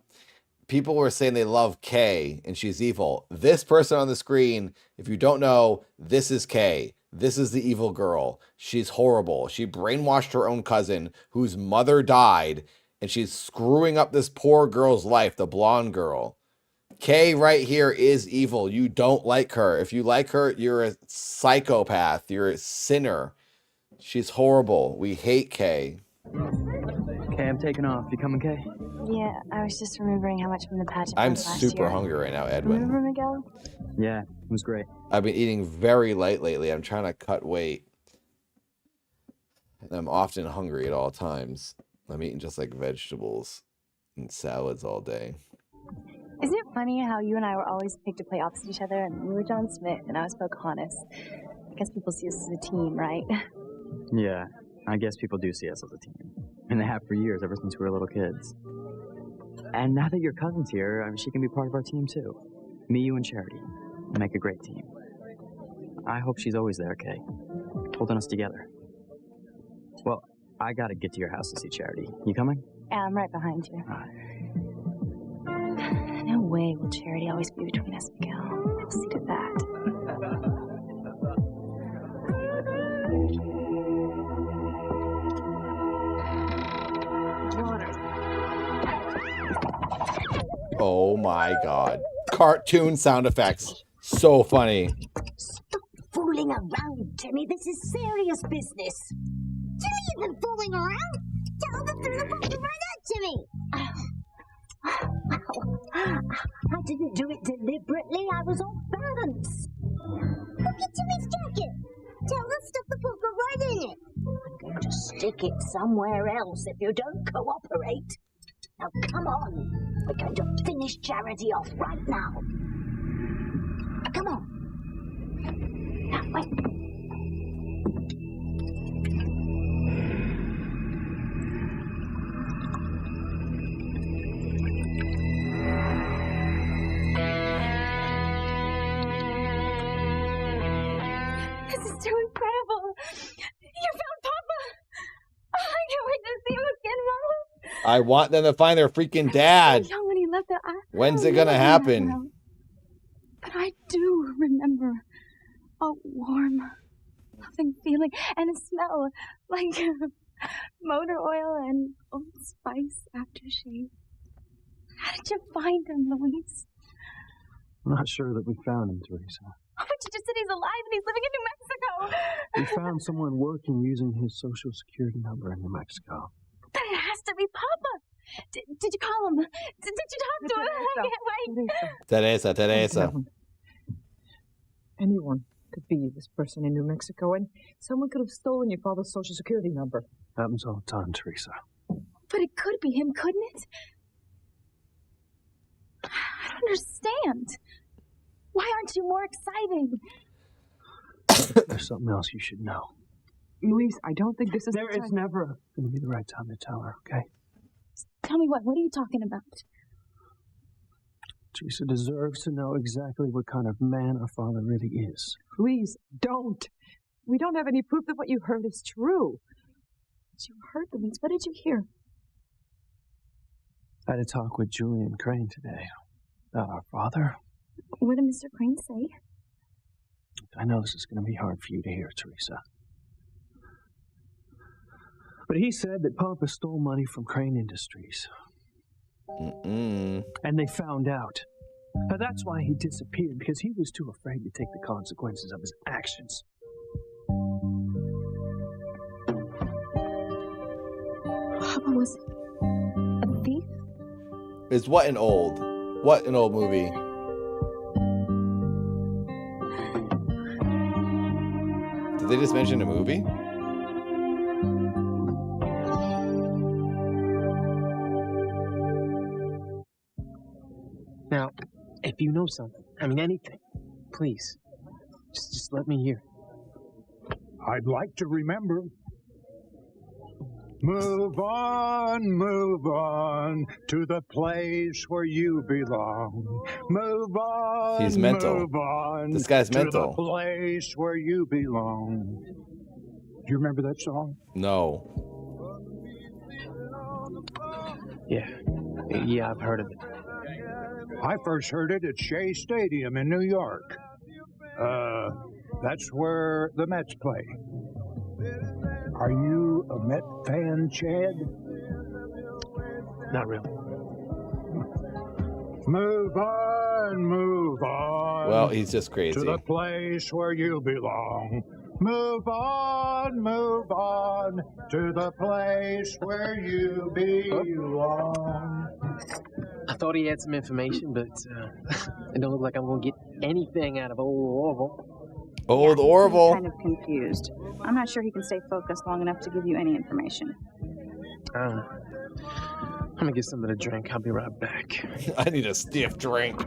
Speaker 1: people were saying they love Kay and she's evil. This person on the screen, if you don't know, this is Kay. This is the evil girl. She's horrible. She brainwashed her own cousin whose mother died, and she's screwing up this poor girl's life, the blonde girl. Kay right here is evil. You don't like her. If you like her, you're a psychopath. You're a sinner. She's horrible. We hate Kay.
Speaker 14: Okay, I'm taking off. You coming, Kay?
Speaker 12: Yeah, I was just remembering how much from the pageant
Speaker 1: I'm
Speaker 12: last
Speaker 1: super
Speaker 12: year.
Speaker 1: hungry right now, Edwin.
Speaker 12: Remember, Miguel?
Speaker 14: Yeah, it was great.
Speaker 1: I've been eating very light lately. I'm trying to cut weight. And I'm often hungry at all times. I'm eating just like vegetables and salads all day.
Speaker 12: Isn't it funny how you and I were always picked to play opposite each other, and you were John Smith and I was Pocahontas? I guess people see us as a team, right?
Speaker 14: Yeah, I guess people do see us as a team. And they have for years, ever since we were little kids. And now that your cousin's here, I mean, she can be part of our team too. Me, you, and Charity. We'll make a great team. I hope she's always there, Kay. Holding us together. Well, I gotta get to your house to see Charity. You coming?
Speaker 12: Yeah, I'm right behind you. No way will Charity always be between us, Miguel. I'll see to that.
Speaker 1: Oh my God. Cartoon sound effects. So funny.
Speaker 4: Fooling around, Timmy. This is serious business.
Speaker 11: Jimmy, you you've been fooling around? Tell the fool to right up to me.
Speaker 4: I didn't do it deliberately. I was off balance.
Speaker 11: Look at Timmy's jacket. Tell the stuff the poker right in it.
Speaker 4: I'm going to stick it somewhere else if you don't cooperate. Now, come on. We're going to finish Charity off right now. Come on. Now, wait.
Speaker 12: This is too incredible. You found Papa. Oh, I can't wait to see you again, Mama.
Speaker 1: I want them to find their freaking dad.
Speaker 12: Young when he left the
Speaker 1: When's it gonna happen?
Speaker 12: But I do remember a warm, loving feeling and a smell like motor oil and Old Spice aftershave. How did you find him, Luis?
Speaker 16: I'm not sure that we found him, Teresa.
Speaker 12: Oh, but you just said he's alive and he's living in New Mexico.
Speaker 16: We found someone working using his social security number in New Mexico.
Speaker 12: But it has to be Papa. Did you call him? Did you talk to him? I can't wait.
Speaker 1: Teresa.
Speaker 8: Anyone could be this person in New Mexico, and someone could have stolen your father's social security number.
Speaker 16: Happens all the time, Teresa.
Speaker 12: But it could be him, couldn't it? I don't understand. Why aren't you more excited?
Speaker 16: There's something else you should know.
Speaker 8: Luis, I don't think this is
Speaker 16: There is never going to be the right time to tell her, okay?
Speaker 12: Tell me what? What are you talking about?
Speaker 16: Teresa deserves to know exactly what kind of man her father really is.
Speaker 8: Please, don't. We don't have any proof that what you heard is true.
Speaker 12: But you heard, Luis. What did you hear?
Speaker 16: I had a talk with Julian Crane today about our father.
Speaker 12: What did Mr. Crane say?
Speaker 16: I know this is going to be hard for you to hear, Teresa. But he said that Papa stole money from Crane Industries. And they found out. Now, that's why he disappeared, because he was too afraid to take the consequences of his actions.
Speaker 12: Papa was a thief?
Speaker 1: Is what an old movie? Did they just mention a movie?
Speaker 16: Now, if you know something, I mean anything, please, just let me hear.
Speaker 15: I'd like to remember. Move on to the place where you belong. Move on.
Speaker 1: He's mental.
Speaker 15: Move on.
Speaker 1: This guy's mental.
Speaker 15: To the place where you belong. Do you remember that song?
Speaker 1: No.
Speaker 16: Yeah, I've heard of it.
Speaker 15: I first heard it at Shea Stadium in New York. That's where the Mets play. Are you a Met fan, Chad?
Speaker 16: Not really.
Speaker 15: Move on.
Speaker 1: Well, he's just crazy.
Speaker 15: To the place where you belong. Move on to the place where you belong.
Speaker 16: I thought he had some information, but it don't look like I'm going to get anything out of old Orville.
Speaker 1: Old
Speaker 20: I'm
Speaker 1: Orville.
Speaker 20: kind of confused. I'm not sure he can stay focused long enough to give you any information.
Speaker 16: I'm going to get something to drink. I'll be right back.
Speaker 1: I need a stiff drink.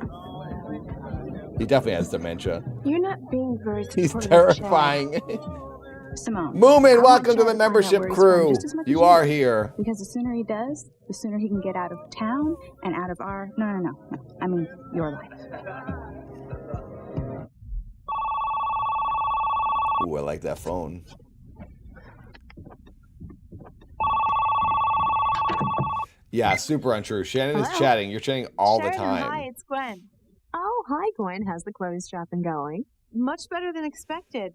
Speaker 1: He definitely has dementia.
Speaker 7: You're not being very
Speaker 1: He's
Speaker 7: supportive,
Speaker 1: terrifying.
Speaker 20: Simone.
Speaker 1: Moomin,
Speaker 20: I
Speaker 1: welcome
Speaker 20: want
Speaker 1: to the
Speaker 20: Chad to find out
Speaker 1: membership
Speaker 20: where he's
Speaker 1: crew.
Speaker 20: from just as much as
Speaker 1: You are here.
Speaker 20: Because the sooner he does, the sooner he can get out of town and out of our... No. I mean, your life.
Speaker 1: Ooh, I like that phone. Yeah, super untrue. Shannon is
Speaker 7: Hello?
Speaker 1: chatting. You're chatting all the
Speaker 7: Sheridan,
Speaker 1: time.
Speaker 7: Hi, it's Gwen. Oh, hi, Gwen. How's the clothes shopping going? Much better than expected.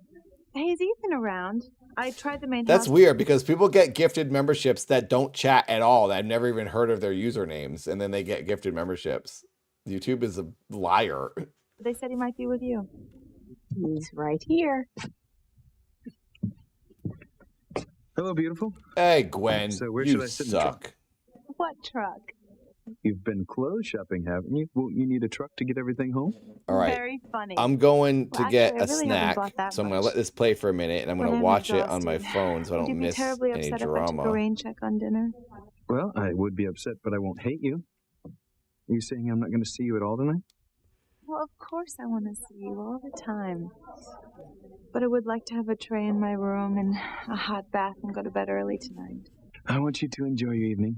Speaker 7: Hey, is Ethan around? I tried the main
Speaker 1: That's
Speaker 7: house.
Speaker 1: weird because people get gifted memberships that don't chat at all. That I've never even heard of their usernames, and then they get gifted memberships. YouTube is a liar.
Speaker 7: They said he might be with you. He's right here.
Speaker 6: Hello, beautiful.
Speaker 1: Hey, Gwen.
Speaker 6: So where
Speaker 1: you
Speaker 6: should I sit in the truck?
Speaker 1: suck.
Speaker 7: What truck?
Speaker 6: You've been clothes shopping, haven't you? Won't you need a truck to get everything home?
Speaker 1: All right.
Speaker 7: Very funny.
Speaker 1: I'm going to
Speaker 7: Well,
Speaker 1: get
Speaker 7: actually, I
Speaker 1: a
Speaker 7: really haven't
Speaker 1: snack,
Speaker 7: bought that
Speaker 1: so I'm going to
Speaker 7: much.
Speaker 1: let this play for a minute, and I'm
Speaker 7: But
Speaker 1: going to
Speaker 7: I'm
Speaker 1: watch it on my
Speaker 7: exhausted.
Speaker 1: phone so I
Speaker 7: Would you
Speaker 1: don't
Speaker 7: be
Speaker 1: miss
Speaker 7: terribly
Speaker 1: any
Speaker 7: upset if I took a
Speaker 1: drama.
Speaker 7: rain check on dinner?
Speaker 6: Well, I would be upset, but I won't hate you. Are you saying I'm not going to see you at all tonight?
Speaker 7: Well, of course I want to see you all the time. But I would like to have a tray in my room and a hot bath and go to bed early tonight.
Speaker 6: I want you to enjoy your evening.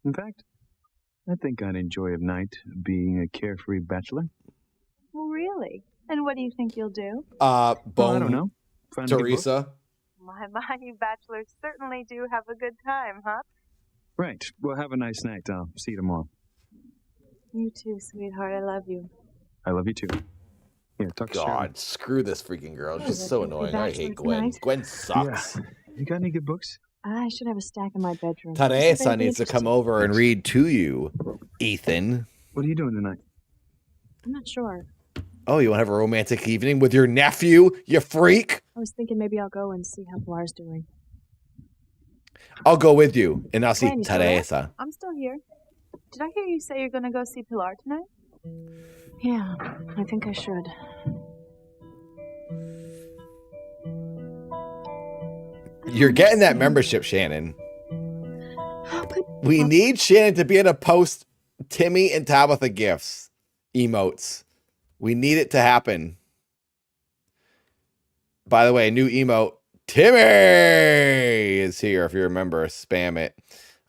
Speaker 6: In fact, I think I'd enjoy a night being a carefree bachelor.
Speaker 7: Well, really? And what do you think you'll do?
Speaker 1: Bone
Speaker 6: I don't know. Find a good book.
Speaker 1: Teresa.
Speaker 7: My, you bachelors certainly do have a good time, huh?
Speaker 6: Right. Well, have a nice night. I'll see you tomorrow.
Speaker 7: You too, sweetheart. I love you.
Speaker 6: I love you too. Here, talk to Sharon.
Speaker 1: God, screw this freaking girl. She's so annoying. I hate
Speaker 7: bachelor
Speaker 1: Gwen.
Speaker 7: tonight?
Speaker 1: Gwen sucks.
Speaker 6: You got any good books?
Speaker 7: I should have a stack in my bedroom.
Speaker 1: Teresa needs to come over and read to you, Ethan.
Speaker 6: What are you doing tonight?
Speaker 7: I'm not sure.
Speaker 1: Oh, you want to have a romantic evening with your nephew, you freak?
Speaker 7: I was thinking maybe I'll go and see how Pilar's doing.
Speaker 1: I'll go with you, and I'll see
Speaker 7: Gwen, you still there?
Speaker 1: Teresa.
Speaker 7: I'm still here. Did I hear you say you're going to go see Pilar tonight?
Speaker 18: Yeah, I think I should.
Speaker 1: You're getting that membership, Shannon. We need Shannon to be able to post Timmy and Tabitha gifts, emotes. We need it to happen. By the way, new emote. Timmy is here. If you remember, spam it.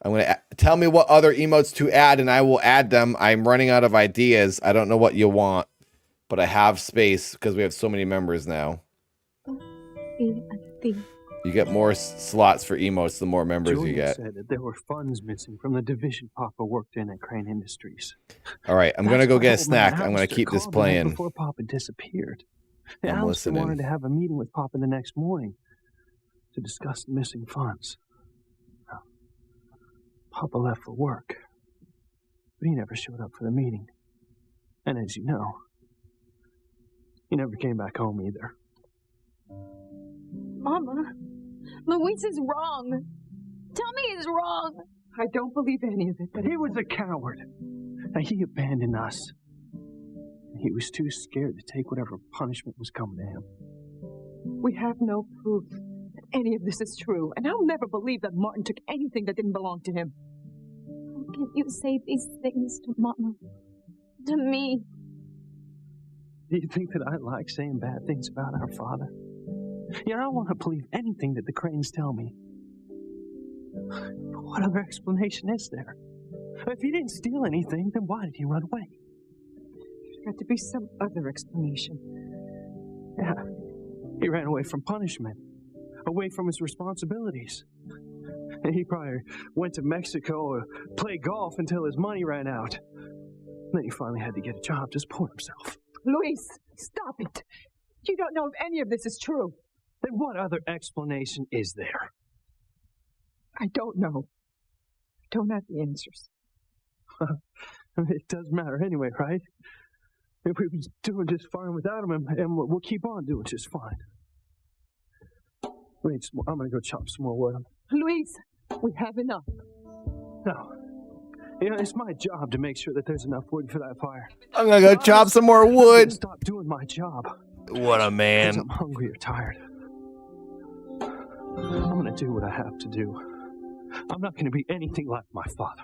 Speaker 1: I'm going to tell me what other emotes to add, and I will add them. I'm running out of ideas. I don't know what you want, but I have space because we have so many members now. You get more slots for emotes the more members
Speaker 16: Julia
Speaker 1: you get.
Speaker 16: said that there were funds missing from the division Papa worked in at Crane Industries.
Speaker 1: All right, I'm going to go get a
Speaker 16: That's why
Speaker 1: snack.
Speaker 16: Alistair
Speaker 1: I'm going to keep this
Speaker 16: called the night
Speaker 1: playing.
Speaker 16: Before Papa disappeared.
Speaker 1: I'm
Speaker 16: Alistair
Speaker 1: listening.
Speaker 16: wanted to have a meeting with Papa the next morning to discuss the missing funds. Papa left for work, but he never showed up for the meeting. And as you know, he never came back home either.
Speaker 18: Mama, Luis is wrong. Tell me he's wrong.
Speaker 16: I don't believe any of it, but he was a coward. And he abandoned us. He was too scared to take whatever punishment was coming to him.
Speaker 8: We have no proof that any of this is true, and I'll never believe that Martin took anything that didn't belong to him.
Speaker 18: How can you say these things to Mama? To me?
Speaker 16: Do you think that I like saying bad things about our father? You know, I want to believe anything that the Cranes tell me. But what other explanation is there? If he didn't steal anything, then why did he run away?
Speaker 8: There's got to be some other explanation.
Speaker 16: Yeah, he ran away from punishment, away from his responsibilities. And he probably went to Mexico or played golf until his money ran out. Then he finally had to get a job to support himself.
Speaker 8: Luis, stop it. You don't know if any of this is true.
Speaker 16: Then what other explanation is there?
Speaker 8: I don't know. I don't have the answers.
Speaker 16: It doesn't matter anyway, right? If we were doing just fine without him, and we'll keep on doing just fine. Wait, I'm going to go chop some more wood.
Speaker 8: Luis, we have enough.
Speaker 16: No. You know, it's my job to make sure that there's enough wood for that fire.
Speaker 1: I'm going to go chop some more wood.
Speaker 16: Stop doing my job.
Speaker 1: What a man.
Speaker 16: 'Cause I'm hungry or tired. I'm going to do what I have to do. I'm not going to be anything like my father.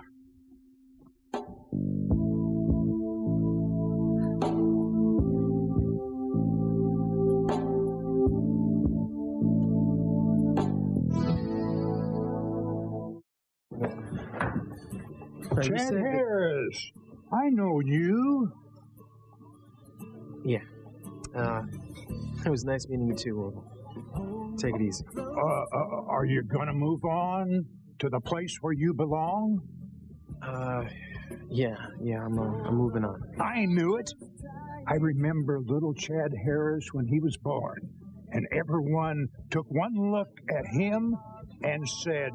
Speaker 15: Chad Harris. I know you.
Speaker 10: Yeah. It was nice meeting you too, Orville. Take it easy.
Speaker 15: Are you gonna move on to the place where you belong?
Speaker 10: Yeah, I'm moving on.
Speaker 15: I knew it. I remember little Chad Harris when he was born, and everyone took one look at him and said,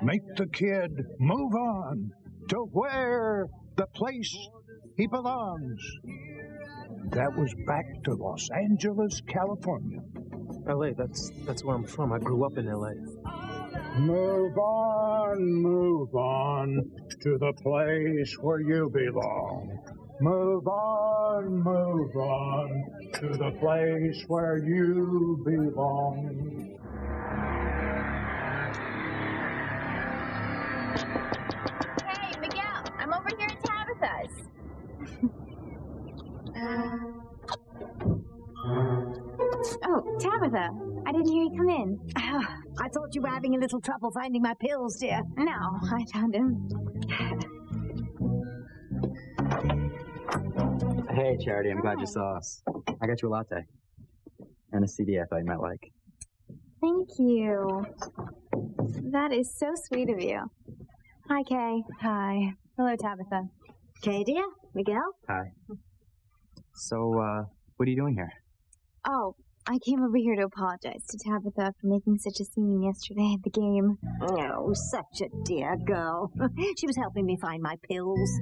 Speaker 15: make the kid move on to where the place he belongs. That was back to Los Angeles, California.
Speaker 10: L.A., that's where I'm from. I grew up in L.A.
Speaker 15: Move on to the place where you belong. Move on to the place where you belong.
Speaker 12: Hey, Miguel, I'm over here at Tabitha's. Oh, Tabitha, I didn't hear you come in.
Speaker 4: I thought you were having a little trouble finding my pills, dear.
Speaker 12: No, I found him.
Speaker 14: Hey, Charity, I'm glad you saw us. I got you a latte. And a CD I thought you might like.
Speaker 12: Thank you. That is so sweet of you. Hi, Kay.
Speaker 7: Hi. Hello, Tabitha.
Speaker 4: Kay, dear. Miguel.
Speaker 14: Hi. So, what are you doing here?
Speaker 12: Oh, I came over here to apologize to Tabitha for making such a scene yesterday at the game.
Speaker 4: Oh, such a dear girl. She was helping me find my pills.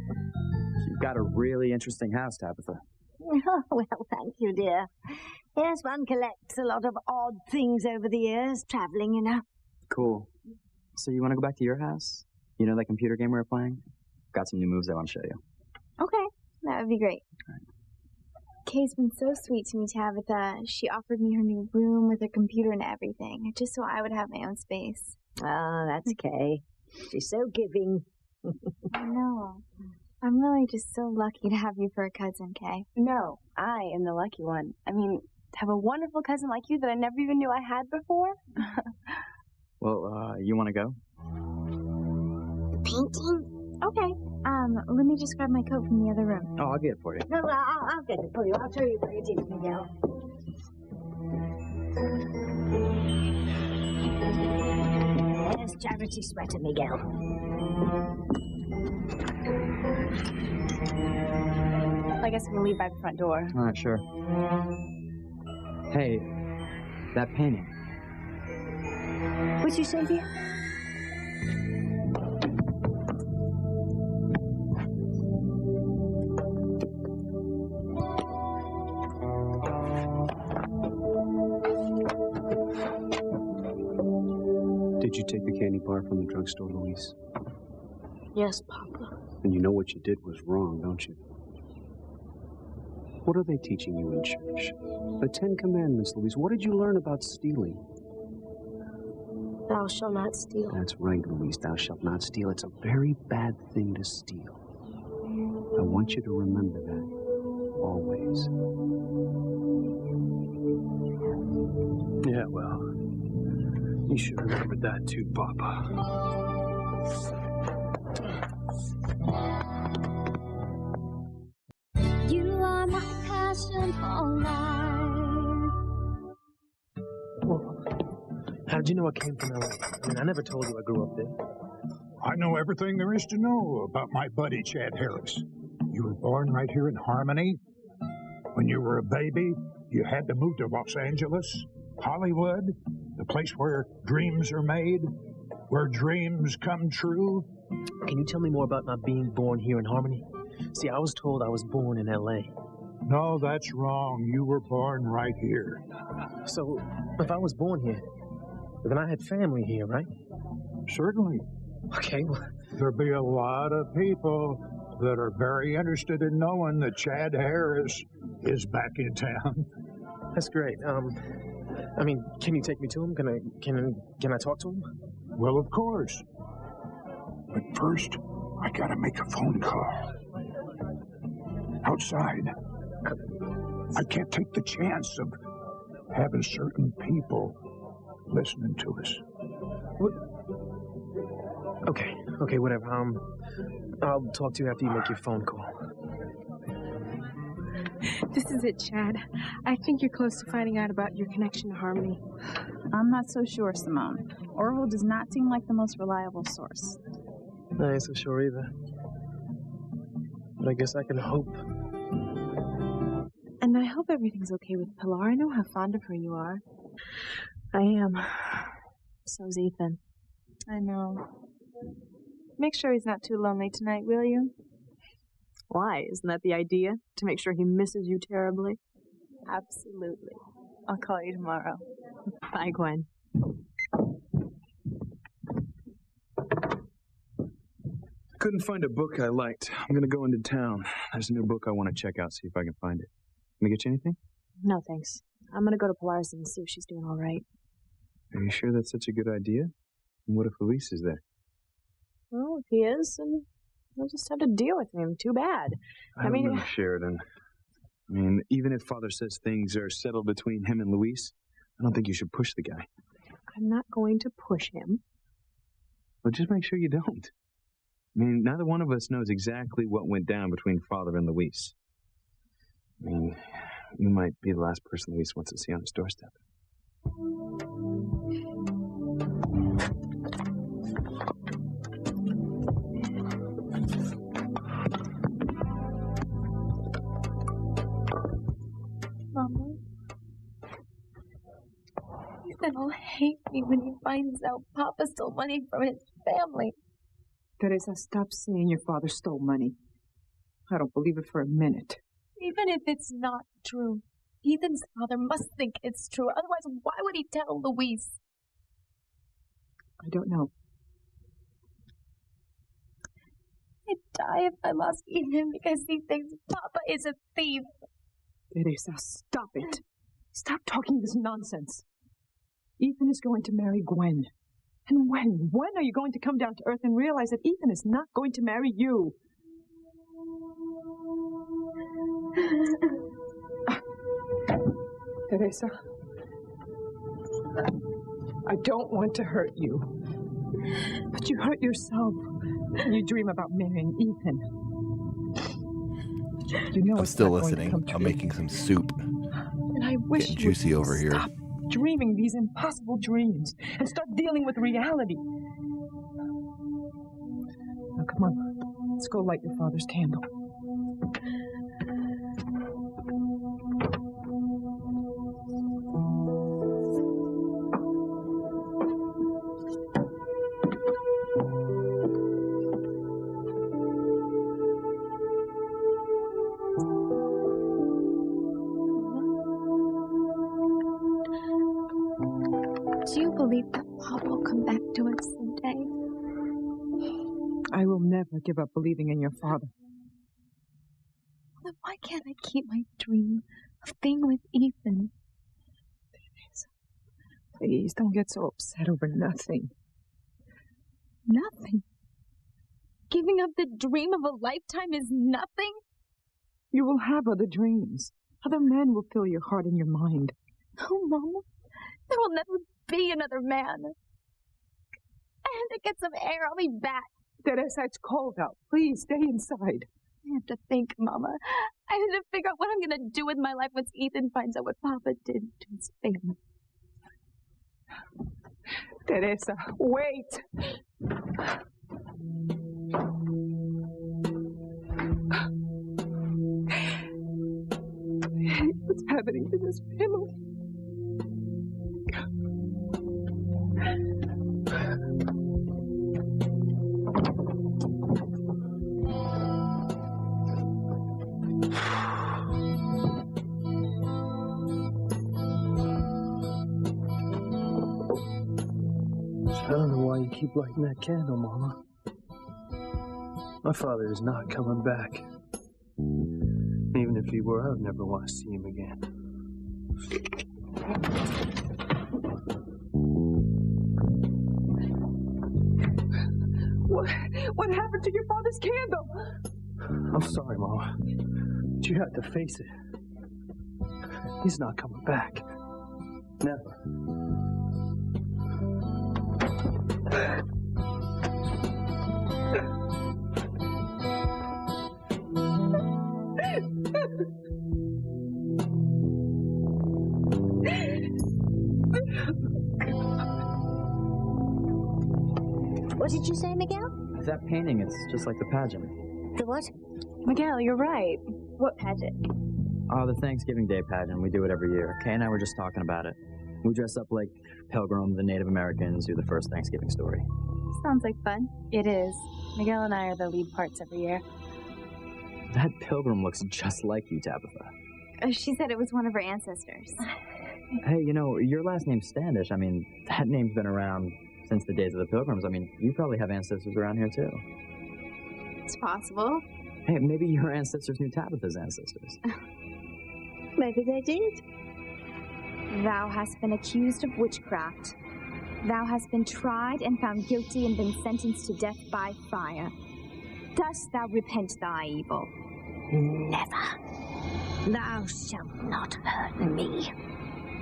Speaker 14: You've got a really interesting house, Tabitha.
Speaker 4: Oh, well, thank you, dear. Yes, one collects a lot of odd things over the years, traveling, you know.
Speaker 14: Cool. So you want to go back to your house? You know that computer game we were playing? Got some new moves I want to show you.
Speaker 12: Okay, that would be great. Kay's been so sweet to me, Tabitha. She offered me her new room with her computer and everything, just so I would have my own space.
Speaker 4: Oh, that's Kay. She's so giving.
Speaker 12: I know. I'm really just so lucky to have you for a cousin, Kay.
Speaker 7: No, I am the lucky one. I mean, to have a wonderful cousin like you that I never even knew I had before.
Speaker 14: Well, you want to go?
Speaker 11: Painting?
Speaker 12: Okay. Let me just grab my coat from the other room.
Speaker 14: Oh, I'll get it for you.
Speaker 4: No, I'll get it for you. I'll show you where it is, Miguel. There's Charity sweater, Miguel.
Speaker 7: I guess we can leave by the front door.
Speaker 14: All right, sure. Hey, that painting.
Speaker 7: What'd you say, dear?
Speaker 16: Did you take the candy bar from the drugstore, Louise?
Speaker 18: Yes, Papa.
Speaker 16: And you know what you did was wrong, don't you? What are they teaching you in church? The Ten Commandments, Louise. What did you learn about stealing?
Speaker 18: Thou shalt not steal.
Speaker 16: That's right, Louise. Thou shalt not steal. It's a very bad thing to steal. I want you to remember that. Always. Yeah, well, you should remember that too, Papa.
Speaker 11: You are my passion for life.
Speaker 10: Well, how did you know I came from L.A.? I mean, I never told you I grew up there.
Speaker 15: I know everything there is to know about my buddy, Chad Harris. You were born right here in Harmony. When you were a baby, you had to move to Los Angeles, Hollywood, the place where dreams are made, where dreams come true.
Speaker 10: Can you tell me more about not being born here in Harmony? See, I was told I was born in L.A.
Speaker 15: No, that's wrong. You were born right here.
Speaker 10: So, if I was born here, then I had family here, right?
Speaker 15: Certainly.
Speaker 10: Okay, well...
Speaker 15: There'll be a lot of people that are very interested in knowing that Chad Harris is back in town.
Speaker 10: That's great. I mean, can you take me to him? Can I talk to him?
Speaker 15: Well, of course. But first, I gotta make a phone call. Outside. I can't take the chance of having certain people listening to us.
Speaker 10: What? Okay, whatever. I'll talk to you after you make your phone call.
Speaker 18: This is it, Chad. I think you're close to finding out about your connection to Harmony.
Speaker 20: I'm not so sure, Simone. Orville does not seem like the most reliable source.
Speaker 10: I ain't so sure either. But I guess I can hope.
Speaker 18: And I hope everything's okay with Pilar. I know how fond of her you are. I am. So's Ethan.
Speaker 7: I know. Make sure he's not too lonely tonight, will you?
Speaker 18: Why? Isn't that the idea? To make sure he misses you terribly?
Speaker 7: Absolutely. I'll call you tomorrow.
Speaker 18: Bye, Gwen.
Speaker 6: Couldn't find a book I liked. I'm gonna go into town. There's a new book I want to check out, see if I can find it. Can I get you anything?
Speaker 18: No, thanks. I'm gonna go to Polaris and see if she's doing all right.
Speaker 6: Are you sure that's such a good idea? And what if Luis is there?
Speaker 18: Well, if he is, then we'll just have to deal with him. Too bad.
Speaker 6: I mean, Sheridan. I mean, even if Father says things are settled between him and Luis, I don't think you should push the guy.
Speaker 18: I'm not going to push him.
Speaker 6: But just make sure you don't. I mean, neither one of us knows exactly what went down between Father and Luis. I mean, you might be the last person Luis wants to see on his doorstep.
Speaker 12: Mama, Ethan will hate me when he finds out Papa stole money from his family.
Speaker 2: Teresa, stop saying your father stole money. I don't believe it for a minute.
Speaker 12: Even if it's not true, Ethan's father must think it's true. Otherwise, why would he tell Luis?
Speaker 2: I don't know.
Speaker 12: I'd die if I lost Ethan because he thinks Papa is a thief.
Speaker 2: Teresa, stop it. Stop talking this nonsense. Ethan is going to marry Gwen. And when are you going to come down to earth and realize that Ethan is not going to marry you? Teresa, I don't want to hurt you, but you hurt yourself when you dream about marrying Ethan. You know
Speaker 1: I'm still listening. I'm making some soup.
Speaker 2: And I wish
Speaker 1: Getting
Speaker 2: you
Speaker 1: juicy
Speaker 2: would
Speaker 1: over here.
Speaker 2: stop dreaming these impossible dreams and start dealing with reality. Now, come on. Let's go light your father's candle.
Speaker 12: Do you believe that Papa will come back to us someday?
Speaker 2: I will never give up believing in your father.
Speaker 12: Then why can't I keep my dream of being with Ethan?
Speaker 2: Please, don't get so upset over nothing.
Speaker 12: Nothing? Giving up the dream of a lifetime is nothing?
Speaker 2: You will have other dreams. Other men will fill your heart and your mind.
Speaker 12: Oh, Mama, there will never be another man. I have to get some air. I'll be back.
Speaker 2: Teresa, it's cold out. Please, stay inside.
Speaker 12: I have to think, Mama. I have to figure out what I'm going to do with my life once Ethan finds out what Papa did to his family.
Speaker 2: Teresa, wait! What's happening to this family?
Speaker 16: I don't know why you keep lighting that candle, Mama. My father is not coming back. Even if he were, I would never want to see him again.
Speaker 2: What happened to your father's candle?
Speaker 16: I'm sorry, Mama, but you have to face it. He's not coming back. Never.
Speaker 4: What did you say, Miguel?
Speaker 14: That painting, it's just like the pageant.
Speaker 4: The what?
Speaker 7: Miguel, you're right. What pageant?
Speaker 14: Oh, the Thanksgiving Day pageant. We do it every year. Kay and I were just talking about it. We dress up like Pilgrim, the Native Americans, do the first Thanksgiving story.
Speaker 12: Sounds like fun. It is. Miguel and I are the lead parts every year.
Speaker 14: That Pilgrim looks just like you, Tabitha.
Speaker 12: She said it was one of her ancestors.
Speaker 14: Hey, you know, your last name's Standish. I mean, that name's been around since the days of the Pilgrims. I mean, you probably have ancestors around here, too.
Speaker 12: It's possible.
Speaker 14: Hey, maybe your ancestors knew Tabitha's ancestors.
Speaker 4: Maybe they did.
Speaker 12: Thou hast been accused of witchcraft. Thou hast been tried and found guilty and been sentenced to death by fire. Dost thou repent thy evil?
Speaker 4: Never. Thou shalt not hurt me.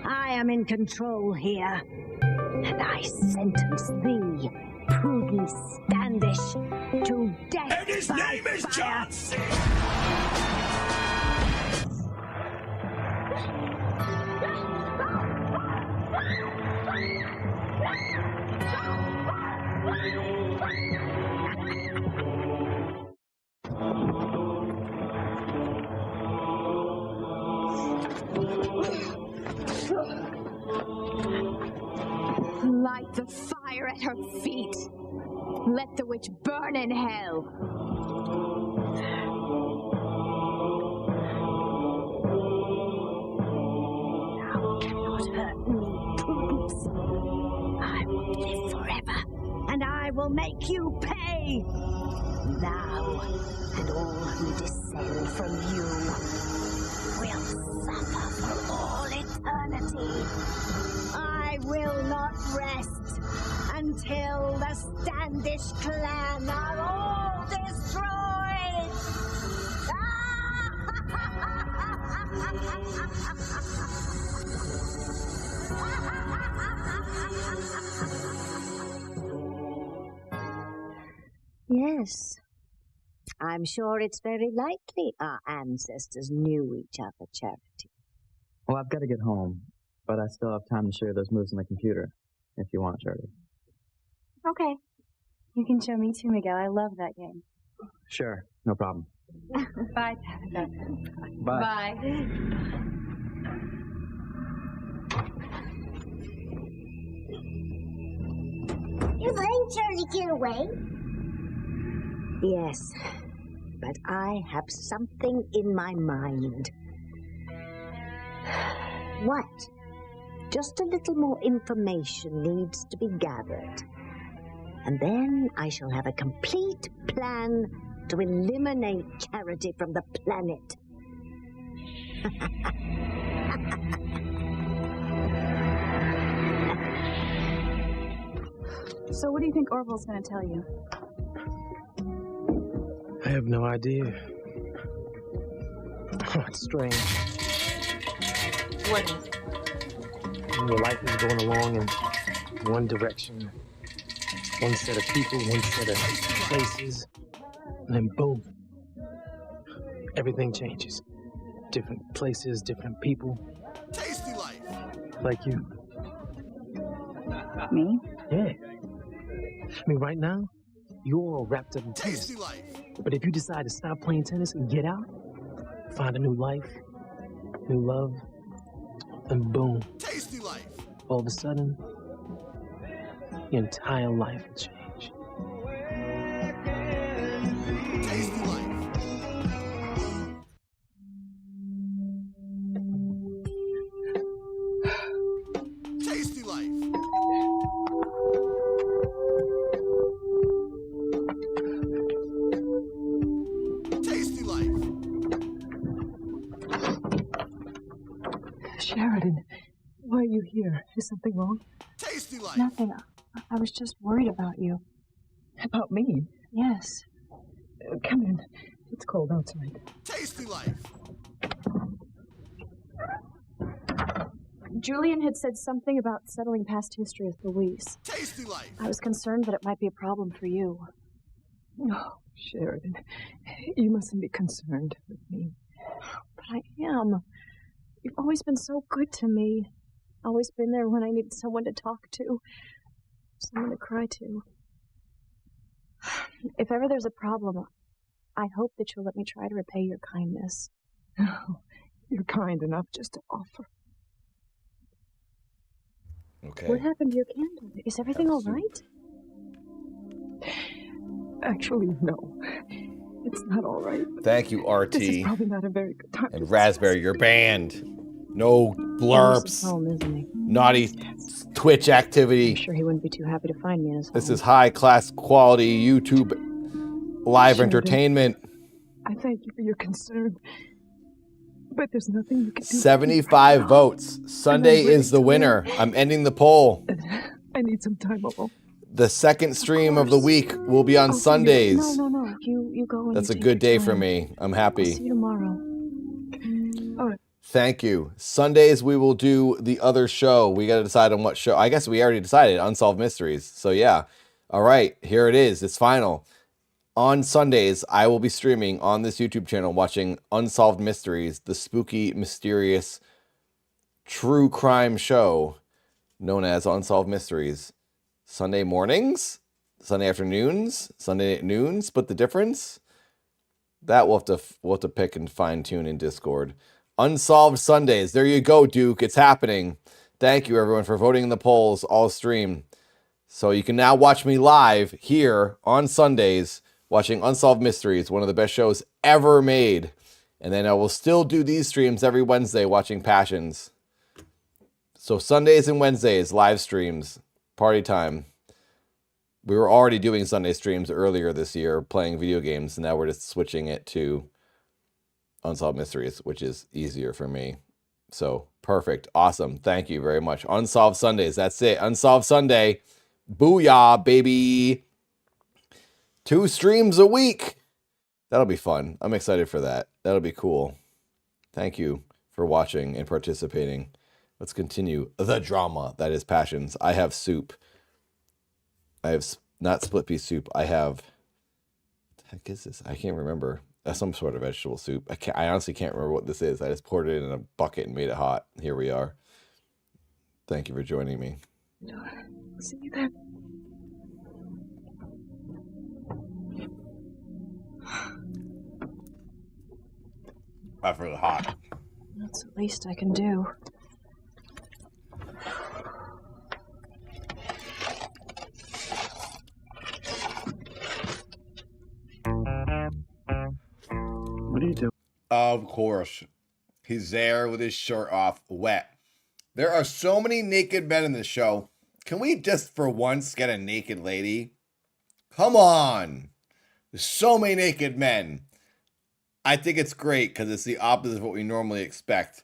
Speaker 4: I am in control here, and I sentence thee, Prudence Standish, to death
Speaker 3: And his
Speaker 4: by
Speaker 3: name is
Speaker 4: fire.
Speaker 3: John C.
Speaker 12: Light the fire at her feet. Let the witch burn in hell.
Speaker 4: Thou cannot hurt me, Prudence. I will live forever, and I will make you pay. Thou and all who descend from you will suffer for all eternity. I will not rest until the Standish clan are all destroyed. Yes, I'm sure it's very likely our ancestors knew each other, Charity.
Speaker 14: Well, I've got to get home, but I still have time to show you those moves on the computer, if you want, Charity.
Speaker 12: Okay. You can show me too, Miguel. I love that game.
Speaker 14: Sure, no problem.
Speaker 12: Bye, Tabitha.
Speaker 14: Bye.
Speaker 12: Bye.
Speaker 11: You're letting Charlie get away?
Speaker 4: Yes, but I have something in my mind. What? Just a little more information needs to be gathered. And then I shall have a complete plan to eliminate Charity from the planet.
Speaker 20: So what do you think Orville's going to tell you?
Speaker 10: I have no idea. It's strange.
Speaker 20: What is?
Speaker 10: Your life is going along in one direction. One set of people, one set of places. And then boom. Everything changes. Different places, different people.
Speaker 21: Tasty life.
Speaker 10: Like you.
Speaker 20: Me?
Speaker 10: Yeah. I mean, right now, you're all wrapped up in tennis.
Speaker 21: Tasty life.
Speaker 10: But if you decide to stop playing tennis and get out, find a new life, new love, and boom.
Speaker 21: Tasty life.
Speaker 10: All of a sudden, your entire life will change.
Speaker 21: Tasty life. Tasty life. Tasty life.
Speaker 2: Sheridan, why are you here? Is something wrong?
Speaker 21: Tasty life.
Speaker 18: Nothing. I was just worried about you.
Speaker 2: About me?
Speaker 18: Yes.
Speaker 2: Come in. It's cold outside.
Speaker 21: Tasty life.
Speaker 18: Julian had said something about settling past history with Louise.
Speaker 21: Tasty life.
Speaker 18: I was concerned that it might be a problem for you.
Speaker 2: Oh, Sheridan, you mustn't be concerned with me.
Speaker 18: But I am. You've always been so good to me. Always been there when I needed someone to talk to. Someone to cry to. If ever there's a problem, I hope that you'll let me try to repay your kindness.
Speaker 2: Oh, you're kind enough just to offer.
Speaker 1: Okay.
Speaker 18: What happened to your candle? Is everything all right?
Speaker 2: Actually, no. It's not all right.
Speaker 1: Thank you, RT.
Speaker 2: This is probably not a very good time.
Speaker 1: And Raspberry, you're banned. No blurps.
Speaker 18: Home, isn't he?
Speaker 1: Naughty Twitch activity.
Speaker 18: I'm sure he wouldn't be too happy to find me in his home.
Speaker 1: This is high class quality YouTube live
Speaker 2: Sheridan,
Speaker 1: entertainment.
Speaker 2: I thank you for your concern, but there's nothing you can do.
Speaker 1: 75 votes. Sunday is the winner. I'm ending the poll.
Speaker 2: I need some time alone.
Speaker 1: The second stream of the week will be on Sundays.
Speaker 18: No. You go.
Speaker 1: That's a good day for me. I'm happy.
Speaker 18: I'll see you tomorrow.
Speaker 2: All right.
Speaker 1: Thank you. Sundays we will do the other show. We got to decide on what show. I guess we already decided, Unsolved Mysteries. So yeah. All right, here it is. It's final. On Sundays, I will be streaming on this YouTube channel watching Unsolved Mysteries, the spooky, mysterious, true crime show known as Unsolved Mysteries. Sunday mornings, Sunday afternoons, Sunday at noon. Split the difference. That we'll have to pick and fine tune in Discord. Unsolved Sundays. There you go, Duke. It's happening. Thank you, everyone, for voting in the polls all stream. So you can now watch me live here on Sundays watching Unsolved Mysteries, one of the best shows ever made. And then I will still do these streams every Wednesday watching Passions. So Sundays and Wednesdays, live streams, party time. We were already doing Sunday streams earlier this year, playing video games, and now we're just switching it to Unsolved Mysteries, which is easier for me. So, perfect. Awesome. Thank you very much. Unsolved Sundays. That's it. Unsolved Sunday. Booyah, baby. 2 streams a week. That'll be fun. I'm excited for that. That'll be cool. Thank you for watching and participating. Let's continue the drama that is Passions. I have soup. I have not split pea soup. I have, what the heck is this? I can't remember. That's some sort of vegetable soup. I honestly can't remember what this is. I just poured it in a bucket and made it hot. Here we are. Thank you for joining me.
Speaker 2: See you there.
Speaker 1: That's really hot.
Speaker 18: That's the least I can do.
Speaker 5: What are you doing?
Speaker 1: Of course. He's there with his shirt off, wet. There are so many naked men in this show. Can we just for once get a naked lady? Come on. There's so many naked men. I think it's great because it's the opposite of what we normally expect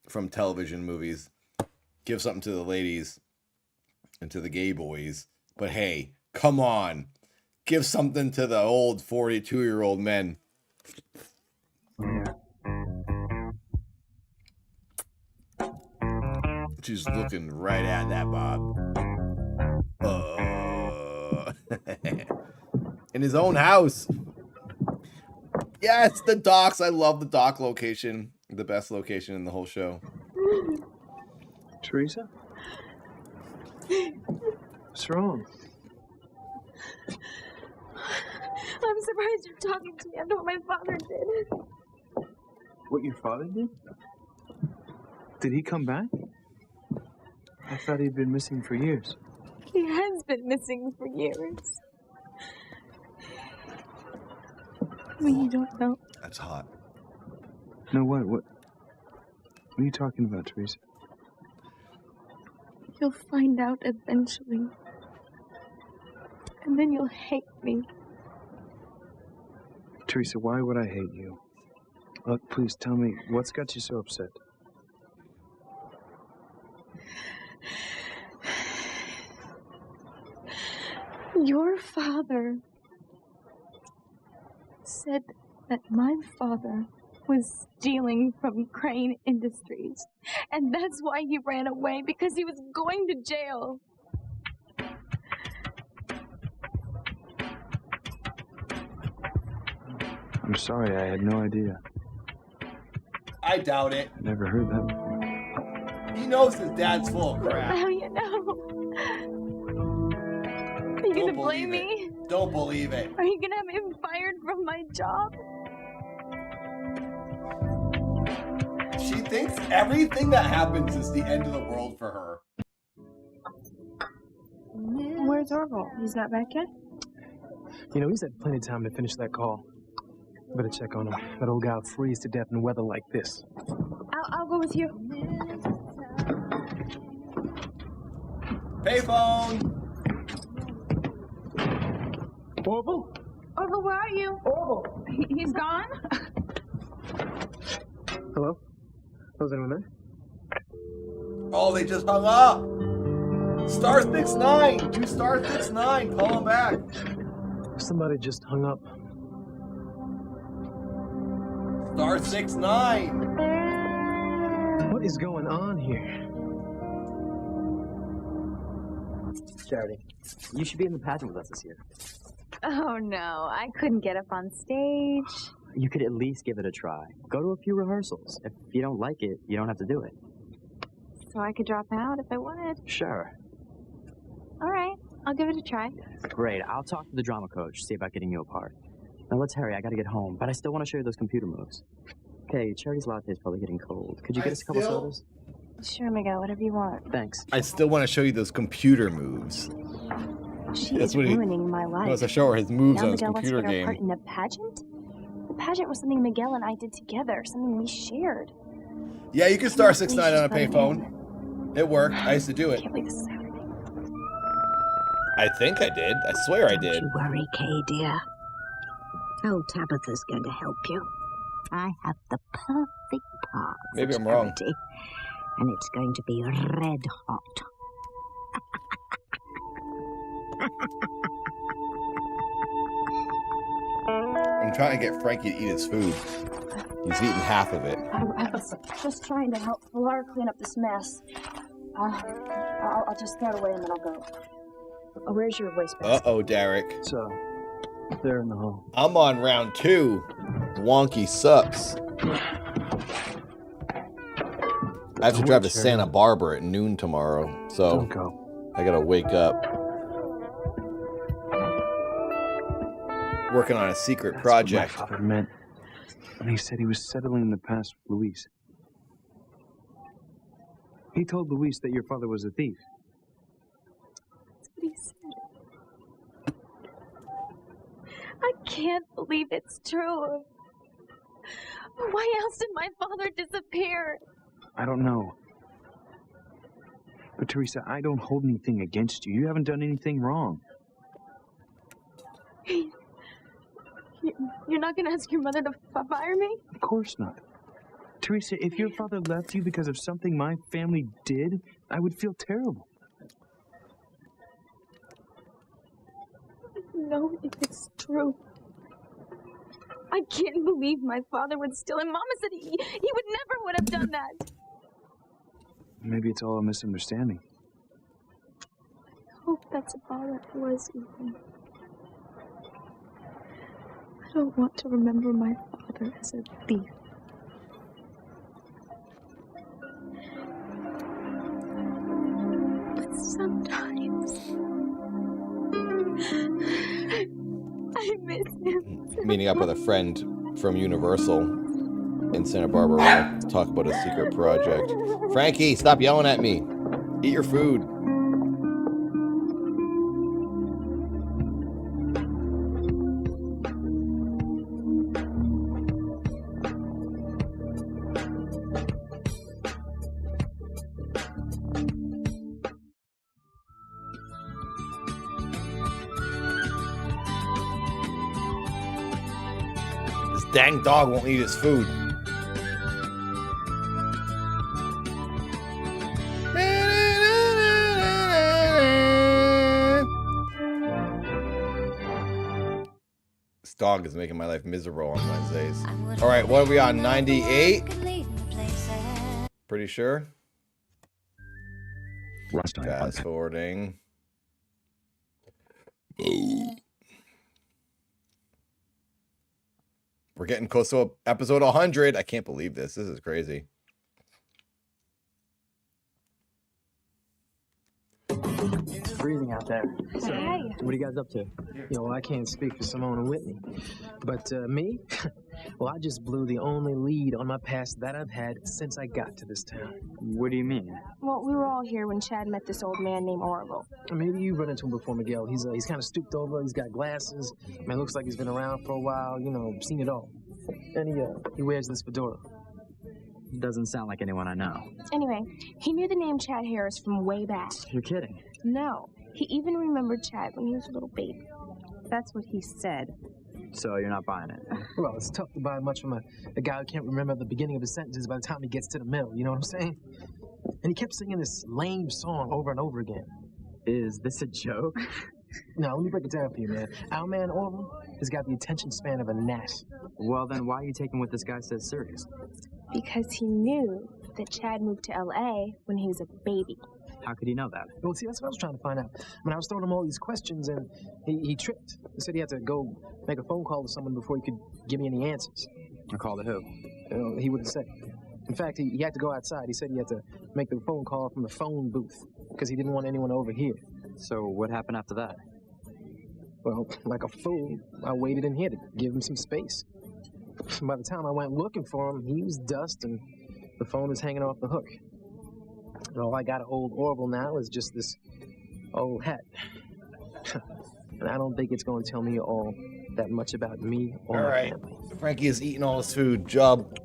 Speaker 1: from television movies. Give something to the ladies and to the gay boys. But hey, come on. Give something to the old 42-year-old men.
Speaker 5: Yeah.
Speaker 1: She's looking right at that, Bob. In his own house. Yes, the docks. I love the dock location. The best location in the whole show.
Speaker 5: Teresa? What's wrong?
Speaker 12: I'm surprised you're talking to me after what my father did.
Speaker 5: What your father did? Did he come back? I thought he'd been missing for years.
Speaker 12: He has been missing for years. You don't know.
Speaker 1: That's hot.
Speaker 5: No, what? What are you talking about, Teresa?
Speaker 12: You'll find out eventually. And then you'll hate me.
Speaker 5: Teresa, why would I hate you? Look, please tell me, what's got you so upset?
Speaker 12: Your father said that my father was stealing from Crane Industries. And that's why he ran away, because he was going to jail.
Speaker 5: I'm sorry, I had no idea.
Speaker 1: I doubt it.
Speaker 5: I never heard that before.
Speaker 1: He knows his dad's full of crap.
Speaker 12: Now you know. Are you gonna blame me?
Speaker 1: Don't believe it.
Speaker 12: Are you gonna have me fired from my job?
Speaker 1: She thinks everything that happens is the end of the world for her.
Speaker 7: Where's Orville? He's not back yet?
Speaker 10: You know, he's had plenty of time to finish that call. Better check on him. That old guy'll freeze to death in weather like this.
Speaker 12: I'll go with you.
Speaker 1: Payphone!
Speaker 16: Orville?
Speaker 12: Orville, where are you?
Speaker 16: Orville!
Speaker 20: He's gone?
Speaker 16: Hello? Was anyone there?
Speaker 1: Oh, they just hung up! *69! Do *69! Call him back!
Speaker 16: Somebody just hung up.
Speaker 1: *69!
Speaker 16: What is going on here?
Speaker 14: Charity, you should be in the pageant with us this year.
Speaker 12: Oh, no. I couldn't get up on stage.
Speaker 14: You could at least give it a try. Go to a few rehearsals. If you don't like it, you don't have to do it.
Speaker 12: So I could drop out if I wanted.
Speaker 14: Sure.
Speaker 12: All right. I'll give it a try.
Speaker 14: Great. I'll talk to the drama coach, see about getting you a part. Now let's hurry. I gotta get home, but I still want to show you those computer moves. Okay, Charity's latte is probably getting cold. Could you get us a couple sodas?
Speaker 12: Sure, Miguel. Whatever you want.
Speaker 14: Thanks.
Speaker 1: I still want to show you those computer moves.
Speaker 12: She
Speaker 1: That's
Speaker 12: is
Speaker 1: what he
Speaker 12: ruining my life.
Speaker 1: wants to show her his moves
Speaker 12: now
Speaker 1: on his
Speaker 12: Miguel
Speaker 1: computer
Speaker 12: wants to get
Speaker 1: game.
Speaker 12: Part in a pageant? The pageant was something Miguel and I did together, something we shared.
Speaker 1: Yeah, you can *69 on a payphone. It worked. I used to do it.
Speaker 12: Can't believe this is happening.
Speaker 1: I think I did. I swear I did.
Speaker 4: Don't you worry, Kay, dear. Old Tabitha's going to help you. I have the perfect part.
Speaker 1: Maybe I'm wrong.
Speaker 4: Charity, and it's going to be red hot.
Speaker 1: I'm trying to get Frankie to eat his food. He's eaten half of it.
Speaker 12: I was just trying to help Laura clean up this mess. I'll just throw it away and then I'll go. Oh, where's your waistband?
Speaker 1: Uh-oh, Derek.
Speaker 16: So, they're in the hall.
Speaker 1: I'm on round 2. Wonky sucks. I have to drive to Santa Barbara at noon tomorrow, so
Speaker 16: Don't go.
Speaker 1: I gotta wake up. Working on a secret project.
Speaker 5: That's what my father meant when he said he was settling the past with Luis. He told Luis that your father was a thief.
Speaker 12: That's what he said. I can't believe it's true. Why else did my father disappear?
Speaker 5: I don't know. But Teresa, I don't hold anything against you. You haven't done anything wrong.
Speaker 12: You're not going to ask your mother to fire me?
Speaker 5: Of course not. Teresa, if your father left you because of something my family did, I would feel terrible.
Speaker 12: No, if it's true. I can't believe my father would steal, and Mama said he would never would have done that.
Speaker 5: Maybe it's all a misunderstanding.
Speaker 12: I hope that's all it was, Ethan. I don't want to remember my father as a thief. But sometimes I miss him.
Speaker 1: Meeting up with a friend from Universal in Santa Barbara. We're gonna talk about a secret project. Frankie, stop yelling at me. Eat your food. This dang dog won't eat his food. This dog is making my life miserable on Wednesdays. All right, what are we on? 98? Pretty sure. Fast forwarding. We're getting close to episode 100. I can't believe this. This is crazy.
Speaker 10: It's freezing out there. So,
Speaker 12: Hey.
Speaker 10: what are you guys up to? You know, I can't speak for Simone and Whitney, but me? Well, I just blew the only lead on my past that I've had since I got to this town.
Speaker 14: What do you mean?
Speaker 12: Well, we were all here when Chad met this old man named Orville.
Speaker 10: Maybe you've run into him before, Miguel. He's kind of stooped over. He's got glasses. Man, looks like he's been around for a while. You know, seen it all. And he wears this fedora.
Speaker 14: Doesn't sound like anyone I know.
Speaker 18: Anyway, he knew the name Chad Harris from way back.
Speaker 14: You're kidding.
Speaker 18: No, he even remembered Chad when he was a little baby.
Speaker 20: That's what he said.
Speaker 14: So you're not buying it?
Speaker 10: Well, it's tough to buy much from a guy who can't remember the beginning of his sentences by the time he gets to the middle, you know what I'm saying? And he kept singing this lame song over and over again.
Speaker 14: Is this a joke?
Speaker 10: No, let me break it down for you, man. Our man Orville has got the attention span of a gnat.
Speaker 14: Well, then why are you taking what this guy says serious?
Speaker 18: Because he knew that Chad moved to L.A. when he was a baby.
Speaker 14: How could he know that?
Speaker 10: Well, see, that's what I was trying to find out. When I was throwing him all these questions, and he tripped. He said he had to go make a phone call to someone before he could give me any answers.
Speaker 14: A call to who?
Speaker 10: He wouldn't say. In fact, he had to go outside. He said he had to make the phone call from the phone booth because he didn't want anyone over here.
Speaker 14: So what happened after that?
Speaker 10: Well, like a fool, I waited in here to give him some space. By the time I went looking for him, he was dust and the phone was hanging off the hook. And all I got of old Orville now is just this old hat. And I don't think it's going to tell me all that much about me or my family.
Speaker 1: Frankie is eating all his food. Job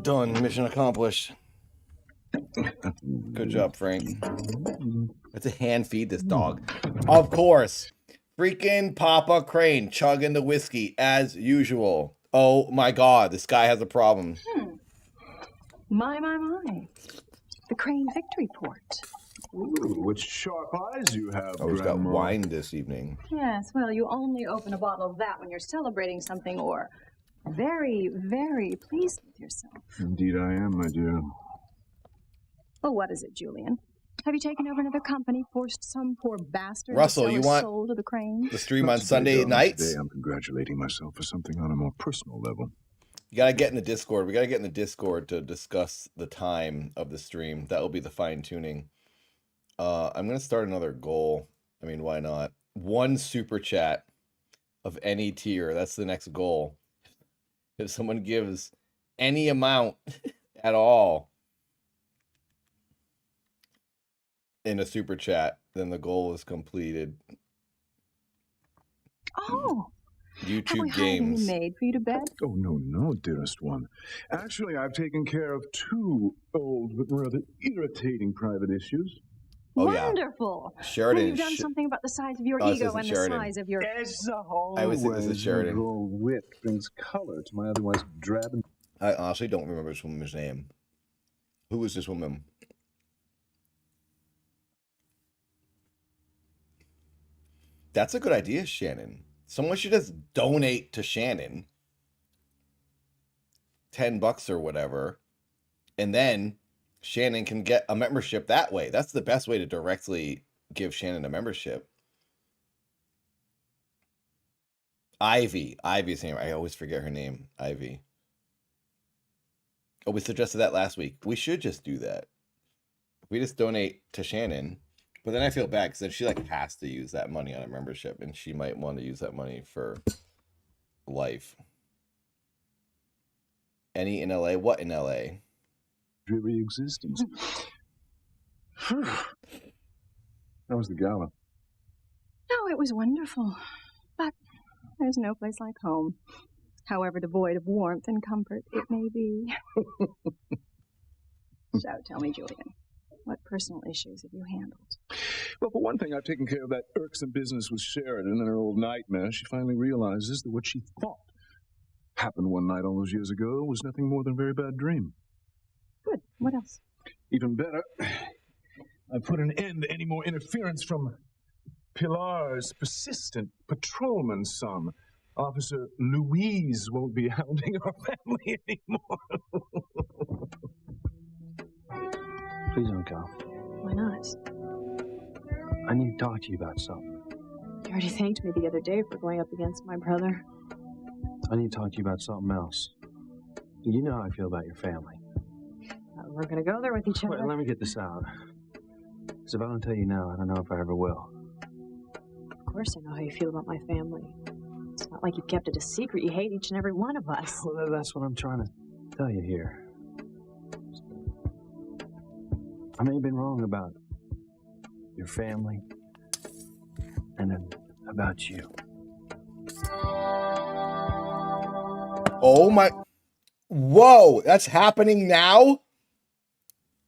Speaker 1: done. Mission accomplished. Good job, Frank. Let's hand feed this dog. Of course. Freaking Papa Crane chugging the whiskey as usual. Oh my God, this guy has a problem.
Speaker 8: My. The Crane Victory Port.
Speaker 9: Ooh, which sharp eyes you have,
Speaker 1: Oh, he's got
Speaker 9: Grandma.
Speaker 1: wine this evening.
Speaker 8: Yes, well, you only open a bottle of that when you're celebrating something or very, very pleased with yourself.
Speaker 9: Indeed I am, my dear.
Speaker 8: Well, what is it, Julian? Have you taken over another company, forced some poor bastard
Speaker 1: Russell,
Speaker 8: to sell
Speaker 1: you
Speaker 8: his
Speaker 1: want
Speaker 8: soul to the Crane?
Speaker 1: The stream
Speaker 9: Not
Speaker 1: on
Speaker 9: today,
Speaker 1: Sunday
Speaker 9: darling.
Speaker 1: nights?
Speaker 9: Today I'm congratulating myself for something on a more personal level.
Speaker 1: You gotta get in the Discord. We gotta get in the Discord to discuss the time of the stream. That will be the fine tuning. I'm gonna start another goal. I mean, why not? 1 super chat of any tier. That's the next goal. If someone gives any amount at all in a super chat, then the goal is completed.
Speaker 8: Oh! Have we
Speaker 1: YouTube
Speaker 8: hired any
Speaker 1: games.
Speaker 8: maid for you to bed?
Speaker 9: Oh, no, dearest one. Actually, I've taken care of 2 old but rather irritating private issues.
Speaker 1: Oh, yeah.
Speaker 8: Wonderful.
Speaker 1: Sheridan
Speaker 8: Well, you've done
Speaker 1: sh-
Speaker 8: something about the size of your
Speaker 1: Oh, this
Speaker 8: ego
Speaker 1: isn't
Speaker 8: and
Speaker 1: Sheridan.
Speaker 8: the size of your...
Speaker 1: I always think this is Sheridan.
Speaker 9: Your wit brings color to my otherwise drab and...
Speaker 1: I honestly don't remember this woman's name. Who is this woman? That's a good idea, Shannon. Someone should just donate to Shannon $10 or whatever, and then Shannon can get a membership that way. That's the best way to directly give Shannon a membership. Ivy's name. I always forget her name. Ivy. Oh, we suggested that last week. We should just do that. We just donate to Shannon. But then I feel bad because then she like has to use that money on a membership, and she might want to use that money for life. Any in LA? What in LA?
Speaker 9: dreary existence. How was the gala?
Speaker 8: Oh, it was wonderful. But there's no place like home, however devoid of warmth and comfort it may be. So tell me, Julian, what personal issues have you handled?
Speaker 9: Well, for one thing, I've taken care of that irksome business with Sheridan and her old nightmare. She finally realizes that what she thought happened one night all those years ago was nothing more than a very bad dream.
Speaker 8: Good. What else?
Speaker 9: Even better, I put an end to any more interference from Pilar's persistent patrolman son. Officer Louise won't be hounding our family anymore.
Speaker 16: Please don't go.
Speaker 8: Why not?
Speaker 16: I need to talk to you about something.
Speaker 8: You already thanked me the other day for going up against my brother.
Speaker 16: I need to talk to you about something else. You know how I feel about your family.
Speaker 8: We're going to go there with each other.
Speaker 16: Wait, let me get this out. Because if I don't tell you now, I don't know if I ever will.
Speaker 8: Of course I know how you feel about my family. It's not like you've kept it a secret. You hate each and every one of us.
Speaker 16: Well, that's what I'm trying to tell you here. I may have been wrong about your family and then about you.
Speaker 1: Oh my... Whoa, that's happening now?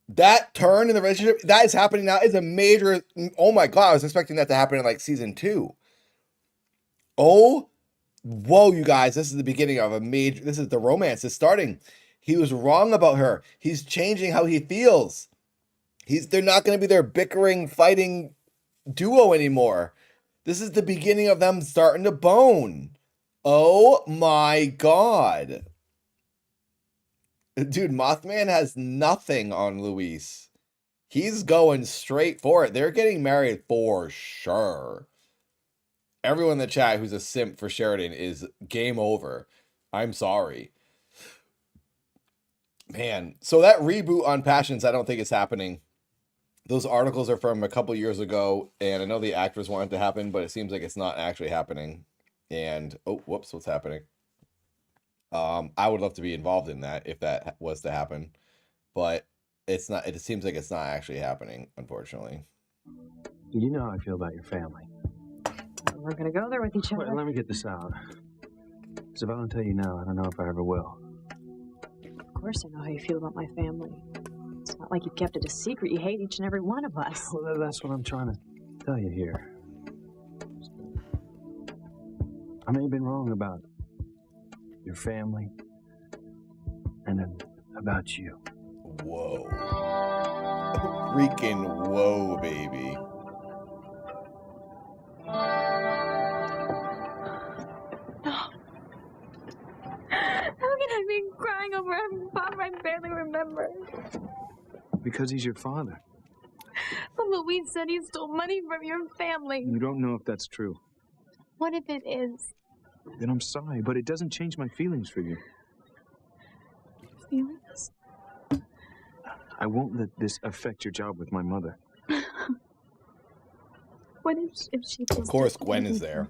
Speaker 1: That turn in the relationship, that is happening now. Is a major, oh my God, I was expecting that to happen in like season 2. Oh, whoa, you guys, this is the beginning of a major, this is the romance is starting. He was wrong about her. He's changing how he feels. They're not going to be their bickering, fighting duo anymore. This is the beginning of them starting to bone. Oh my God. Dude, Mothman has nothing on Luis. He's going straight for it. They're getting married for sure. Everyone in the chat who's a simp for Sheridan is game over. I'm sorry. Man, so that reboot on Passions, I don't think it's happening. Those articles are from a couple years ago, and I know the actors want it to happen, but it seems like it's not actually happening. And, oh, whoops, what's happening? I would love to be involved in that if that was to happen, but it's not. It seems like it's not actually happening, unfortunately.
Speaker 16: You know how I feel about your family.
Speaker 8: We're gonna go there with each other.
Speaker 16: Wait, let me get this out. Because if I don't tell you now, I don't know if I ever will.
Speaker 8: Of course I know how you feel about my family. It's not like you've kept it a secret. You hate each and every one of us.
Speaker 16: Well, that's what I'm trying to tell you here. I may have been wrong about your family and then about you.
Speaker 1: Whoa. Freaking whoa, baby.
Speaker 12: How can I be crying over a father I barely remember?
Speaker 16: Because he's your father.
Speaker 12: But Louise said he stole money from your family.
Speaker 16: You don't know if that's true.
Speaker 12: What if it is?
Speaker 16: Then I'm sorry, but it doesn't change my feelings for you.
Speaker 12: Feelings?
Speaker 16: I won't let this affect your job with my mother.
Speaker 12: What if she
Speaker 1: Of course, Gwen is there.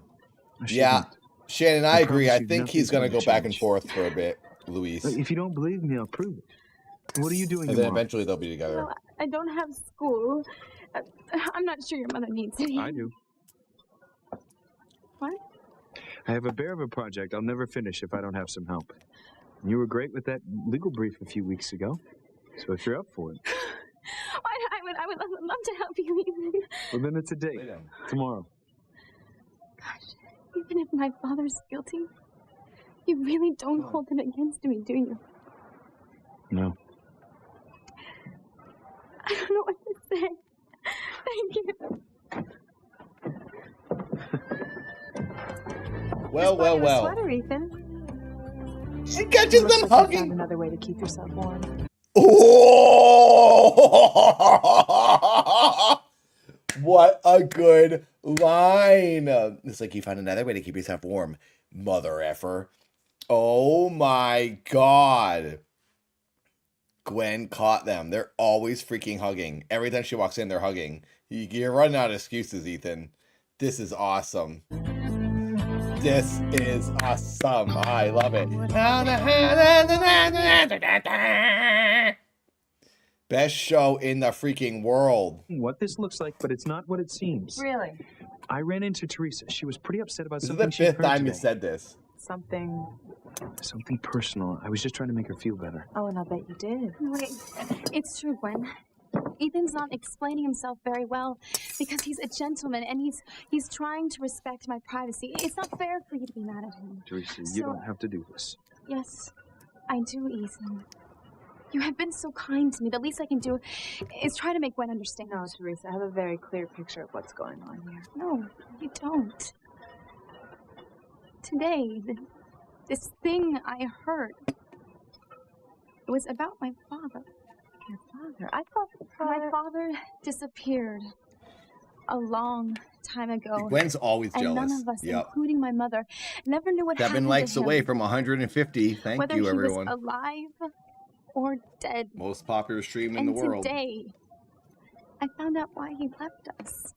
Speaker 16: She
Speaker 1: Yeah,
Speaker 16: won't.
Speaker 1: Shannon, I agree.
Speaker 16: promise
Speaker 1: I
Speaker 16: you
Speaker 1: think he's
Speaker 16: nothing's
Speaker 1: going to
Speaker 16: gonna
Speaker 1: go back and
Speaker 16: change.
Speaker 1: forth for a bit, Luis.
Speaker 16: If you don't believe me, I'll prove it. What are you doing
Speaker 1: And then
Speaker 16: tomorrow?
Speaker 1: eventually they'll be together.
Speaker 12: Well, I don't have school. I'm not sure your mother needs it.
Speaker 16: I do.
Speaker 12: What?
Speaker 16: I have a bear of a project I'll never finish if I don't have some help. And you were great with that legal brief a few weeks ago. So if you're up for it,
Speaker 12: I would love to help you, even.
Speaker 16: well then it's a date. Tomorrow.
Speaker 12: Gosh, even if my father's guilty, you really don't hold it against me, do you?
Speaker 16: No.
Speaker 12: I don't know what to say. Thank you.
Speaker 1: Well, well, well.
Speaker 8: Sweater, Ethan.
Speaker 1: She catches them
Speaker 8: Looks like you
Speaker 1: hugging.
Speaker 8: found another way to keep yourself warm.
Speaker 1: Oh! What a good line. It's like you found another way to keep yourself warm, mother effer. Oh my God. Gwen caught them. They're always freaking hugging. Every time she walks in, they're hugging. You're running out of excuses, Ethan. This is awesome. This is awesome. I love it. Best show in the freaking world.
Speaker 16: What this looks like, but it's not what it seems.
Speaker 8: Really?
Speaker 16: I ran into Teresa. She was pretty upset about
Speaker 1: This is
Speaker 16: something
Speaker 1: the
Speaker 16: she
Speaker 1: fifth
Speaker 16: heard
Speaker 1: time you
Speaker 16: today.
Speaker 1: said this.
Speaker 8: Something.
Speaker 16: Something personal. I was just trying to make her feel better.
Speaker 8: Oh, and I bet you did.
Speaker 12: Wait, it's true, Gwen. Ethan's not explaining himself very well because he's a gentleman and he's trying to respect my privacy. It's not fair for you to be mad at him.
Speaker 16: Teresa, you
Speaker 12: So-
Speaker 16: don't have to do this.
Speaker 12: Yes, I do, Ethan. You have been so kind to me. The least I can do is try to make Gwen understand.
Speaker 8: No, Teresa, I have a very clear picture of what's going on here.
Speaker 12: No, you don't. Today, this thing I heard, it was about my father.
Speaker 8: Your father? I thought
Speaker 12: My father disappeared a long time ago.
Speaker 1: Gwen's always
Speaker 12: and
Speaker 1: jealous.
Speaker 12: none of us,
Speaker 1: Yep.
Speaker 12: including my mother, never knew what
Speaker 1: Seven
Speaker 12: happened
Speaker 1: likes
Speaker 12: to him.
Speaker 1: away from 150. Thank
Speaker 12: whether
Speaker 1: you,
Speaker 12: he
Speaker 1: everyone.
Speaker 12: was alive or dead.
Speaker 1: Most popular stream in
Speaker 12: And
Speaker 1: the world.
Speaker 12: today, I found out why he left us.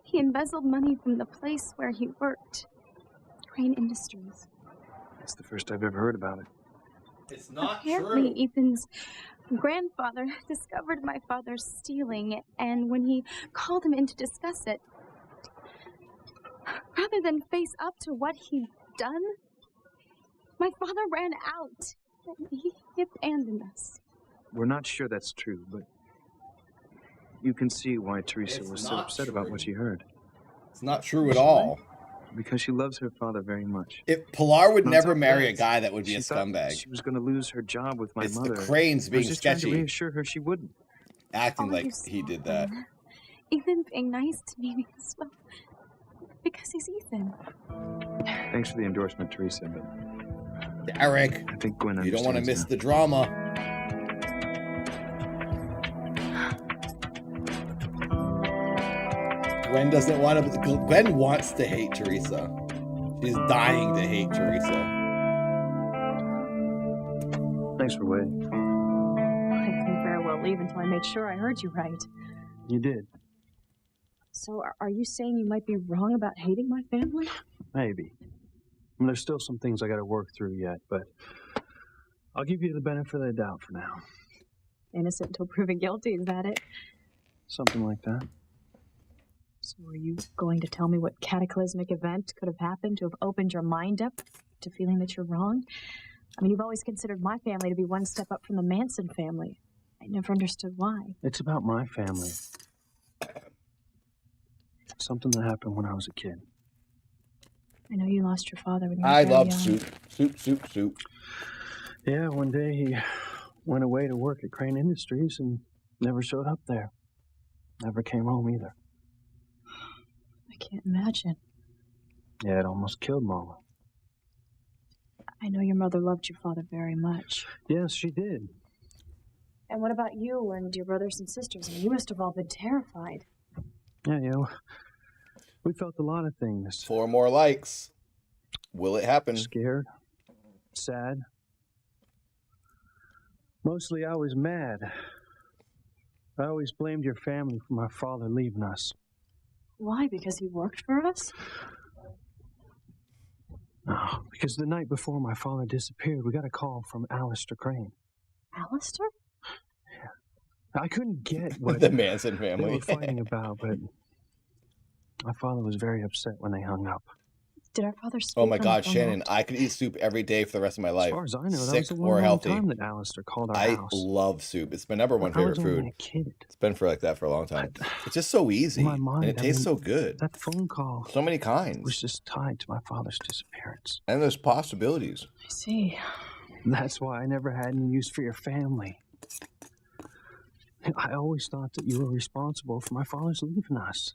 Speaker 12: He embezzled money from the place where he worked, Crane Industries.
Speaker 16: That's the first I've ever heard about it.
Speaker 1: It's not
Speaker 12: Apparently,
Speaker 1: true.
Speaker 12: Ethan's grandfather discovered my father stealing, and when he called him in to discuss it, rather than face up to what he'd done,
Speaker 7: My father ran out. He abandoned us.
Speaker 5: We're not sure that's true, but you can see why Teresa
Speaker 1: It's
Speaker 5: was so
Speaker 1: not
Speaker 5: upset about
Speaker 1: true.
Speaker 5: what she heard.
Speaker 1: It's not true at all.
Speaker 5: Because she loves her father very much.
Speaker 1: Pilar would
Speaker 5: On
Speaker 1: never
Speaker 5: top of
Speaker 1: marry a
Speaker 5: that,
Speaker 1: guy that would be
Speaker 5: she
Speaker 1: a
Speaker 5: thought
Speaker 1: scumbag.
Speaker 5: She was going to lose her job with my
Speaker 1: It's
Speaker 5: mother.
Speaker 1: the Cranes
Speaker 5: I
Speaker 1: being
Speaker 5: was just trying to
Speaker 1: sketchy.
Speaker 5: reassure her she wouldn't.
Speaker 1: Acting
Speaker 7: Oh,
Speaker 1: like
Speaker 7: you
Speaker 1: he did that.
Speaker 7: soften. Ethan being nice to me because, well, because he's Ethan.
Speaker 5: Thanks for the endorsement, Teresa, but
Speaker 1: Eric,
Speaker 5: I think Gwen
Speaker 1: you don't want to
Speaker 5: understands
Speaker 1: miss
Speaker 5: now.
Speaker 1: the drama. Gwen doesn't want to. Gwen wants to hate Teresa. She's dying to hate Teresa.
Speaker 5: Thanks for waiting.
Speaker 18: I couldn't very well leave until I made sure I heard you right.
Speaker 5: You did.
Speaker 18: So are you saying you might be wrong about hating my family?
Speaker 5: Maybe. I mean, there's still some things I got to work through yet, but I'll give you the benefit of the doubt for now.
Speaker 18: Innocent until proven guilty, is that it?
Speaker 5: Something like that.
Speaker 18: So are you going to tell me what cataclysmic event could have happened to have opened your mind up to feeling that you're wrong? I mean, you've always considered my family to be one step up from the Manson family. I never understood why.
Speaker 5: It's about my family. Something that happened when I was a kid.
Speaker 18: I know you lost your father when you were
Speaker 1: I
Speaker 18: very
Speaker 1: love
Speaker 18: young.
Speaker 1: soup.
Speaker 5: Yeah, one day he went away to work at Crane Industries and never showed up there. Never came home either.
Speaker 18: I can't imagine.
Speaker 5: Yeah, it almost killed Mama.
Speaker 18: I know your mother loved your father very much.
Speaker 5: Yes, she did.
Speaker 18: And what about you and your brothers and sisters? I mean, you must have all been terrified.
Speaker 5: Yeah, you know, we felt a lot of things.
Speaker 1: 4 more likes. Will it happen?
Speaker 5: Scared. Sad. Mostly I was mad. I always blamed your family for my father leaving us.
Speaker 18: Why? Because he worked for us?
Speaker 5: No, because the night before my father disappeared, we got a call from Alistair Crane.
Speaker 18: Alistair?
Speaker 5: I couldn't get what
Speaker 1: The Manson
Speaker 5: they
Speaker 1: family.
Speaker 5: were fighting about, but my father was very upset when they hung up.
Speaker 18: Did our father speak
Speaker 1: Oh my
Speaker 18: on the
Speaker 1: God,
Speaker 18: phone
Speaker 1: Shannon!
Speaker 18: often?
Speaker 1: I could eat soup every day for the rest of my life.
Speaker 5: As far as I know, that
Speaker 1: sick
Speaker 5: was the
Speaker 1: or
Speaker 5: one
Speaker 1: healthy.
Speaker 5: time that Alistair called our
Speaker 1: I
Speaker 5: house.
Speaker 1: love soup. It's my number one
Speaker 5: I
Speaker 1: favorite
Speaker 5: was only
Speaker 1: food.
Speaker 5: a kid.
Speaker 1: It's been for like that for a long time. It's just so easy,
Speaker 5: In my mind,
Speaker 1: and it tastes so good.
Speaker 5: That phone call
Speaker 1: So many kinds.
Speaker 5: was just tied to my father's disappearance.
Speaker 1: And there's possibilities.
Speaker 18: I see.
Speaker 5: That's why I never had any use for your family. I always thought that you were responsible for my father's leaving us.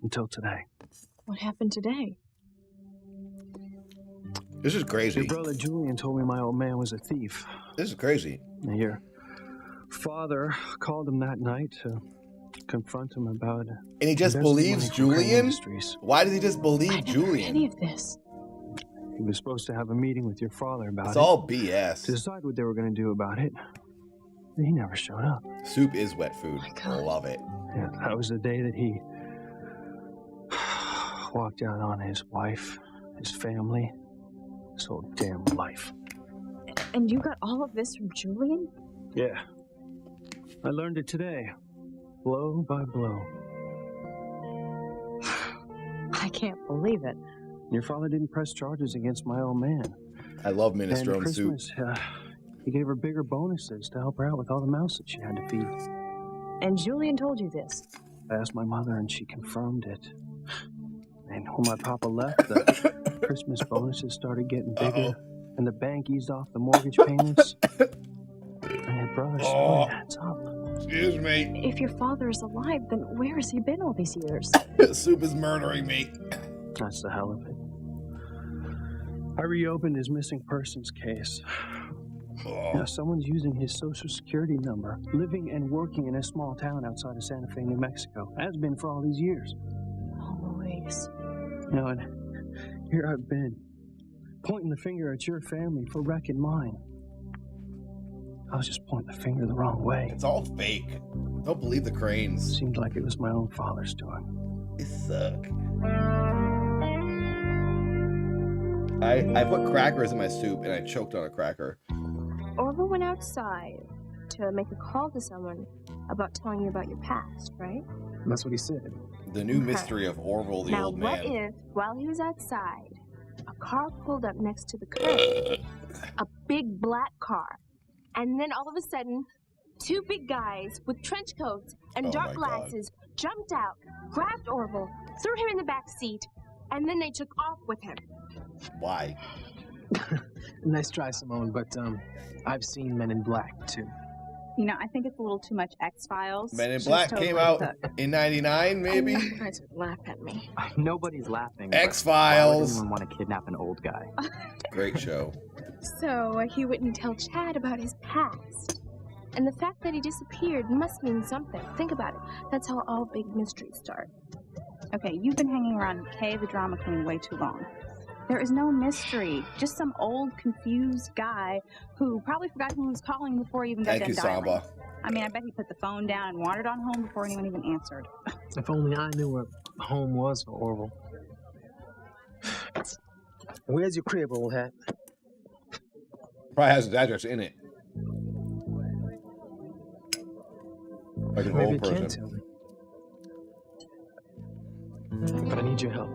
Speaker 5: Until today.
Speaker 18: What happened today?
Speaker 1: This is crazy.
Speaker 5: Your brother Julian told me my old man was a thief.
Speaker 1: This is crazy.
Speaker 5: And your father called him that night to confront him about it.
Speaker 1: And he just believes Julian? Why does he just believe
Speaker 18: I never heard
Speaker 1: Julian?
Speaker 18: any of this.
Speaker 5: He was supposed to have a meeting with your father about
Speaker 1: It's
Speaker 5: it.
Speaker 1: all BS.
Speaker 5: To decide what they were going to do about it. He never showed up.
Speaker 1: Soup is wet food. I love it.
Speaker 5: Yeah, that was the day that he walked out on his wife, his family, his whole damn life.
Speaker 18: And you got all of this from Julian?
Speaker 5: Yeah. I learned it today. Blow by blow.
Speaker 18: I can't believe it.
Speaker 5: Your father didn't press charges against my old man.
Speaker 1: I love
Speaker 5: And
Speaker 1: minestrone soup.
Speaker 5: Christmas, he gave her bigger bonuses to help her out with all the mouths that she had to feed.
Speaker 18: And Julian told you this?
Speaker 5: I asked my mother and she confirmed it. And when my papa left, the Christmas bonuses started getting bigger, and the bank eased off the mortgage payments. And your brother's story adds up.
Speaker 1: Excuse me.
Speaker 18: If your father is alive, then where has he been all these years?
Speaker 1: Soup is murdering me.
Speaker 5: That's the hell of it. I reopened his missing persons case. Now, someone's using his social security number, living and working in a small town outside of Santa Fe, New Mexico. Has been for all these years.
Speaker 18: Always.
Speaker 5: You know, and here I've been, pointing the finger at your family for wrecking mine. I was just pointing the finger the wrong way.
Speaker 1: It's all fake. Don't believe the Cranes.
Speaker 5: Seemed like it was my own father's doing.
Speaker 1: They suck. I put crackers in my soup and I choked on a cracker.
Speaker 7: Orville went outside to make a call to someone about telling you about your past, right?
Speaker 10: That's what he said.
Speaker 1: The new mystery of Orville the
Speaker 7: now,
Speaker 1: old
Speaker 7: what
Speaker 1: man.
Speaker 7: if, while he was outside, a
Speaker 18: car pulled up next to the curb. A big black car. And then all of a sudden, two big guys with trench coats and dark glasses jumped out, grabbed Orville, threw him in the back seat, and then they took off with him.
Speaker 1: Why?
Speaker 10: Nice try, Simone, but I've seen Men in Black, too.
Speaker 20: You know, I think it's a little too much X-Files.
Speaker 1: Men in
Speaker 20: She's
Speaker 1: Black
Speaker 20: totally
Speaker 1: came out
Speaker 20: hooked.
Speaker 1: in 99, maybe?
Speaker 18: You guys would laugh at me.
Speaker 14: Nobody's laughing. but
Speaker 1: X-Files.
Speaker 14: Why would anyone want to kidnap an old guy?
Speaker 1: Great show.
Speaker 18: So he wouldn't tell Chad about his past. And the fact that he disappeared must mean something. Think about it. That's how all big mysteries start.
Speaker 20: Okay, you've been hanging around Kay the drama queen way too long. There is no mystery. Just some old, confused guy who probably forgot who was calling before he even got done dialing.
Speaker 1: Samba.
Speaker 20: I mean, I bet he put the phone down and wandered on home before anyone even answered.
Speaker 10: If only I knew where home was for Orville. Where's your crib, old hat?
Speaker 1: Probably has his address in it. Like an
Speaker 10: Maybe
Speaker 1: old
Speaker 10: you can
Speaker 1: person.
Speaker 10: tell me. But I need your help.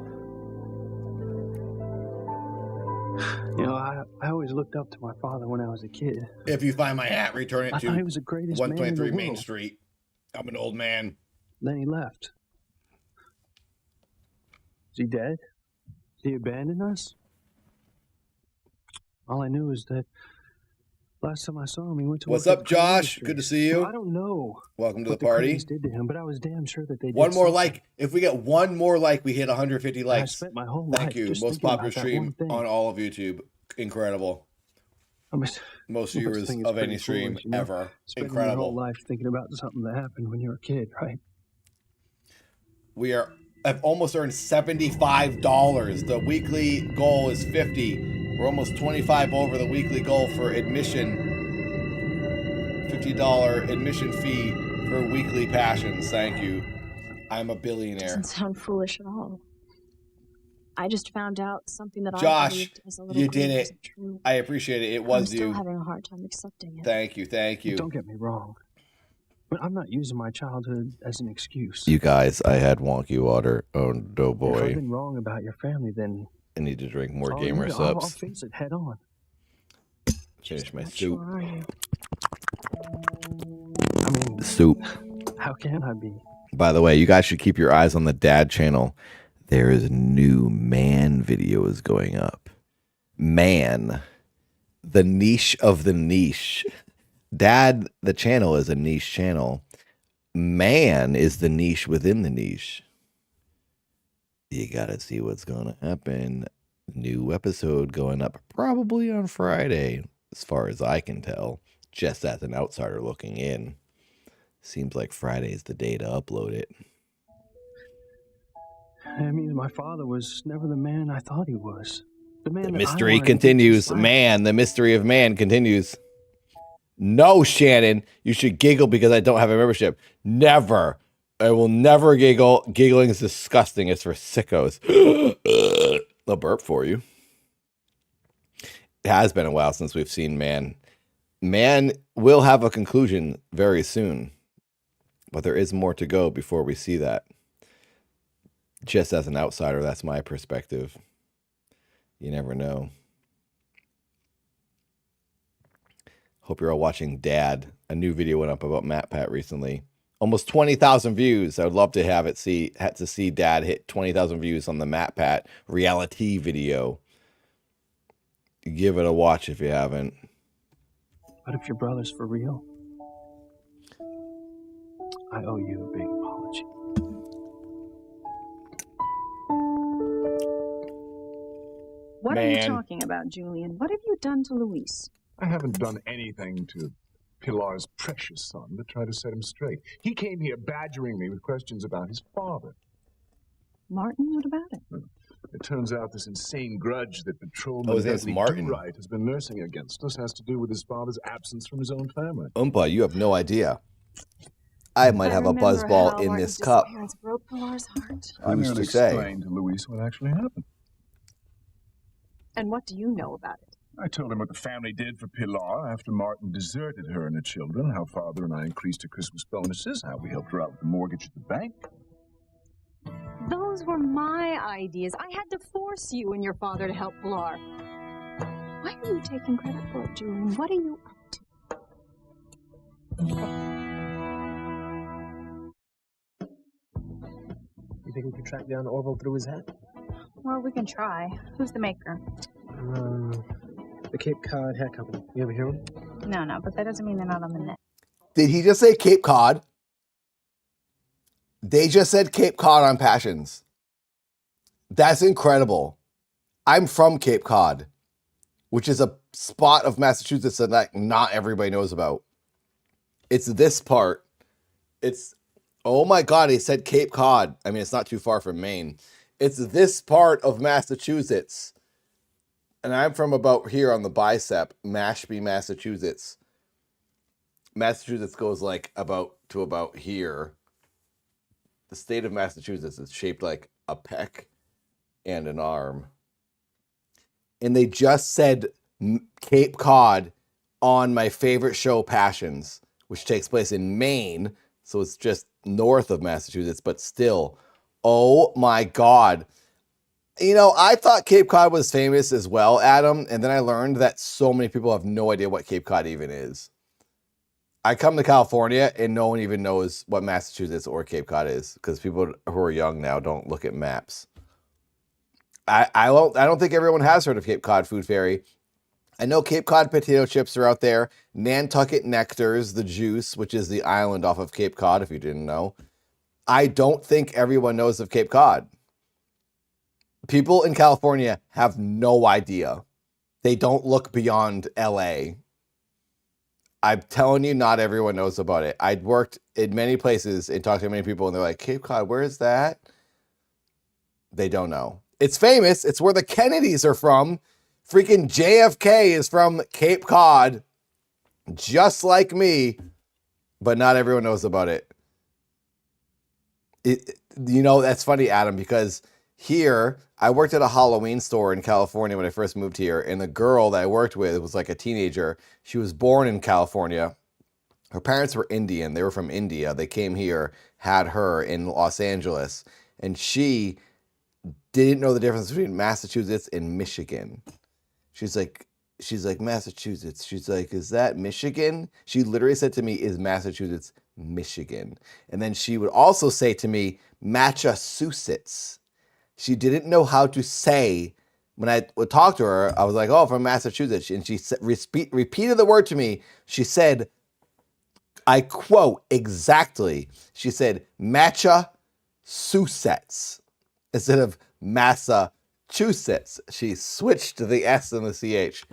Speaker 5: You know, I always looked up to my father when I was a kid.
Speaker 1: If you find my hat, return it
Speaker 5: I
Speaker 1: to
Speaker 5: thought he was the greatest man in the
Speaker 1: 123 Main
Speaker 5: world.
Speaker 1: Street. I'm an old man.
Speaker 5: Then he left. Is he dead? Did he abandon us? All I knew is that last time I saw him, he went to
Speaker 1: What's
Speaker 5: work
Speaker 1: up,
Speaker 5: at the Creative
Speaker 1: Josh?
Speaker 5: Street.
Speaker 1: Good to see you.
Speaker 5: Well, I don't know.
Speaker 1: Welcome to
Speaker 5: what
Speaker 1: the party.
Speaker 5: Craigs did to him, but I was damn sure that they did
Speaker 1: One more
Speaker 5: something.
Speaker 1: like. If we get one more like, we hit 150 likes.
Speaker 5: spent my whole
Speaker 1: Thank
Speaker 5: life
Speaker 1: you.
Speaker 5: just
Speaker 1: Most
Speaker 5: thinking
Speaker 1: popular
Speaker 5: about that
Speaker 1: stream
Speaker 5: one thing.
Speaker 1: on all of YouTube. Incredible. Most viewers
Speaker 5: thing is
Speaker 1: of any
Speaker 5: pretty
Speaker 1: stream
Speaker 5: foolish, you know?
Speaker 1: ever.
Speaker 5: Spending your whole
Speaker 1: Incredible.
Speaker 5: life thinking about something that happened when you were a kid, right?
Speaker 1: We have almost earned $75. The weekly goal is 50. We're almost 25 over the weekly goal for admission. $50 admission fee for weekly passions. Thank you. I'm a billionaire.
Speaker 18: Doesn't sound foolish at all. I just found out something that I
Speaker 1: Josh,
Speaker 18: believed as a little
Speaker 1: you
Speaker 18: girl
Speaker 1: did it.
Speaker 18: wasn't true.
Speaker 1: I appreciate it. It
Speaker 18: I'm
Speaker 1: was
Speaker 18: still
Speaker 1: you.
Speaker 18: having a hard time accepting it.
Speaker 1: Thank you. Thank you.
Speaker 5: Don't get me wrong, but I'm not using my childhood as an excuse.
Speaker 1: You guys, I had wonky water. Oh, no
Speaker 5: If I've
Speaker 1: boy.
Speaker 5: been wrong about your family, then
Speaker 1: I need to drink more
Speaker 5: I'll
Speaker 1: gamer
Speaker 5: admit it. I'll
Speaker 1: subs.
Speaker 5: face it head on.
Speaker 1: Finish my
Speaker 5: What
Speaker 1: soup.
Speaker 5: sure are you? I mean,
Speaker 1: Soup.
Speaker 5: how can I be?
Speaker 1: By the way, you guys should keep your eyes on the Dad channel. There is new Man videos going up. Man, the niche of the niche. Dad, the channel is a niche channel. Man is the niche within the niche. You gotta see what's gonna happen. New episode going up probably on Friday, as far as I can tell. Just as an outsider looking in. Seems like Friday's the day to upload it.
Speaker 5: I mean, my father was never the man I thought he was. The man
Speaker 1: The
Speaker 5: that I
Speaker 1: mystery
Speaker 5: wanted to
Speaker 1: continues.
Speaker 5: be.
Speaker 1: Man, the mystery of man continues. No, Shannon, you should giggle because I don't have a membership. Never. I will never giggle. Giggling is disgusting. It's for sickos. I'll burp for you. It has been a while since we've seen Man. Man will have a conclusion very soon. But there is more to go before we see that. Just as an outsider, that's my perspective. You never know. Hope you're all watching Dad. A new video went up about Matt Pat recently. Almost 20,000 views. I would love to have it had to see Dad hit 20,000 views on the Matt Pat reality video. Give it a watch if you haven't.
Speaker 5: But if your brother's for real, I owe you a big apology.
Speaker 7: What are you
Speaker 1: Man.
Speaker 7: talking about, Julian? What have you done to Luis?
Speaker 9: I haven't done anything to Pilar's precious son, but try to set him straight. He came here badgering me with questions about his father.
Speaker 7: Martin, what about it?
Speaker 9: It turns out this insane grudge that
Speaker 1: Oh,
Speaker 9: patrolman
Speaker 1: his name's
Speaker 9: Dudley
Speaker 1: Martin.
Speaker 9: Do-Right has been nursing against us has to do with his father's absence from his own family.
Speaker 1: Oompa, you have no idea. I might have a
Speaker 7: remember
Speaker 1: buzzball
Speaker 7: how
Speaker 1: in
Speaker 7: Martin's
Speaker 1: this cup.
Speaker 7: disappearance broke Pilar's heart.
Speaker 9: I
Speaker 1: Who's
Speaker 9: merely
Speaker 1: to say?
Speaker 9: explained to Luis what actually happened.
Speaker 7: And what do you know about it?
Speaker 9: I told him what the family did for Pilar after Martin deserted her and her children, how Father and I increased her Christmas bonuses, how we helped her out with the mortgage at the bank.
Speaker 7: Those
Speaker 8: Those were my ideas. I had to force you and your father to help Pilar. Why are you taking credit for it, Julian? What are you up to?
Speaker 10: You think we can track down Orville through his hat?
Speaker 20: Well, we can try. Who's the maker?
Speaker 10: The Cape Cod Hat Company. You ever hear of them?
Speaker 20: No, but that doesn't mean they're not on the net.
Speaker 1: Did he just say Cape Cod? They just said Cape Cod on Passions. That's incredible. I'm from Cape Cod, which is a spot of Massachusetts that like, not everybody knows about. It's this part. It's, oh my God, he said Cape Cod. I mean, it's not too far from Maine. It's this part of Massachusetts. And I'm from about here on the bicep, Mashpee, Massachusetts. Massachusetts goes like about here. The state of Massachusetts is shaped like a peck and an arm. And they just said Cape Cod on my favorite show, Passions, which takes place in Maine. So it's just north of Massachusetts, but still, oh my God. You know, I thought Cape Cod was famous as well, Adam. And then I learned that so many people have no idea what Cape Cod even is. I come to California and no one even knows what Massachusetts or Cape Cod is because people who are young now don't look at maps. I don't think everyone has heard of Cape Cod Food Fairy. I know Cape Cod potato chips are out there. Nantucket Nectars, the juice, which is the island off of Cape Cod, if you didn't know. I don't think everyone knows of Cape Cod. People in California have no idea. They don't look beyond LA. I'm telling you, not everyone knows about it. I'd worked in many places and talked to many people, and they're like, Cape Cod, where is that? They don't know. It's famous. It's where the Kennedys are from. Freaking JFK is from Cape Cod, just like me, but not everyone knows about it. You know, that's funny, Adam, because here, I worked at a Halloween store in California when I first moved here, and the girl that I worked with was like a teenager. She was born in California. Her parents were Indian. They were from India. They came here, had her in Los Angeles, and she didn't know the difference between Massachusetts and Michigan. She's like, Massachusetts. She's like, is that Michigan? She literally said to me, is Massachusetts Michigan? And then she would also say to me, Massachusetts. She didn't know how to say, when I would talk to her, I was like, oh, from Massachusetts. And she repeated the word to me. She said, I quote exactly, she said, Massachusetts instead of Massachusetts. She switched to the S and the CH.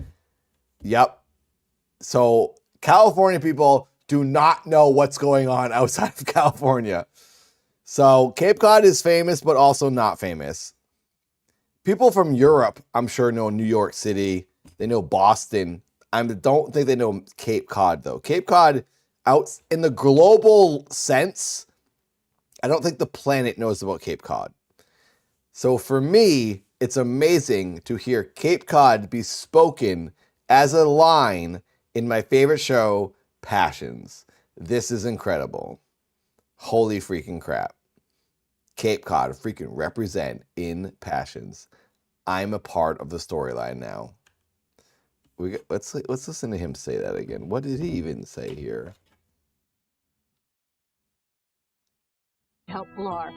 Speaker 1: Yep. So California people do not know what's going on outside of California. So Cape Cod is famous, but also not famous. People from Europe, I'm sure, know New York City. They know Boston. I don't think they know Cape Cod, though. Cape Cod, out in the global sense, I don't think the planet knows about Cape Cod. So for me, it's amazing to hear Cape Cod be spoken as a line in my favorite show, Passions. This is incredible. Holy freaking crap. Cape Cod freaking represent in Passions. I'm a part of the storyline now. Let's listen to him say that again. What did he even say here?
Speaker 8: Help Pilar.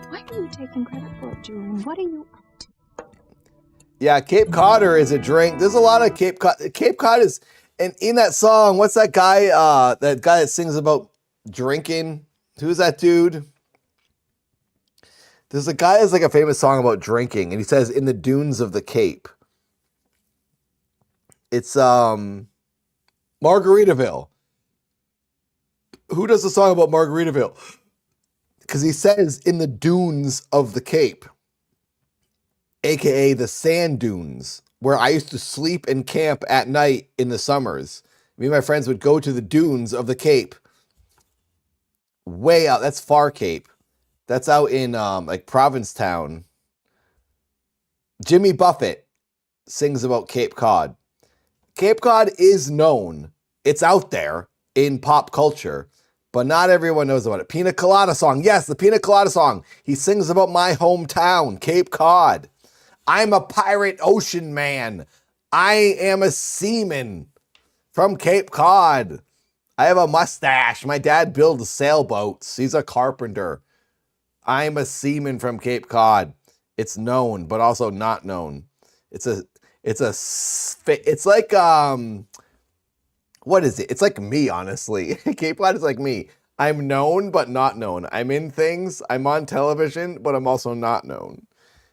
Speaker 8: Why are you taking credit for it, Julian? What are you up to?
Speaker 1: Yeah, Cape Codder is a drink. There's a lot of Cape Cod. Cape Cod is, and in that song, what's that guy? That guy that sings about drinking. Who's that dude? There's a guy that's like a famous song about drinking, and he says, in the dunes of the Cape. It's Margaritaville. Who does the song about Margaritaville? Because he says, in the dunes of the Cape, aka the sand dunes, where I used to sleep and camp at night in the summers. Me and my friends would go to the dunes of the Cape. Way out. That's far Cape. That's out in like Provincetown. Jimmy Buffett sings about Cape Cod. Cape Cod is known. It's out there in pop culture, but not everyone knows about it. Pina Colada song. Yes, the Pina Colada song. He sings about my hometown, Cape Cod. I'm a pirate ocean man. I am a seaman from Cape Cod. I have a mustache. My dad builds sailboats. He's a carpenter. I'm a seaman from Cape Cod. It's known, but also not known. It's like, what is it? It's like me, honestly. Cape Cod is like me. I'm known, but not known. I'm in things. I'm on television, but I'm also not known.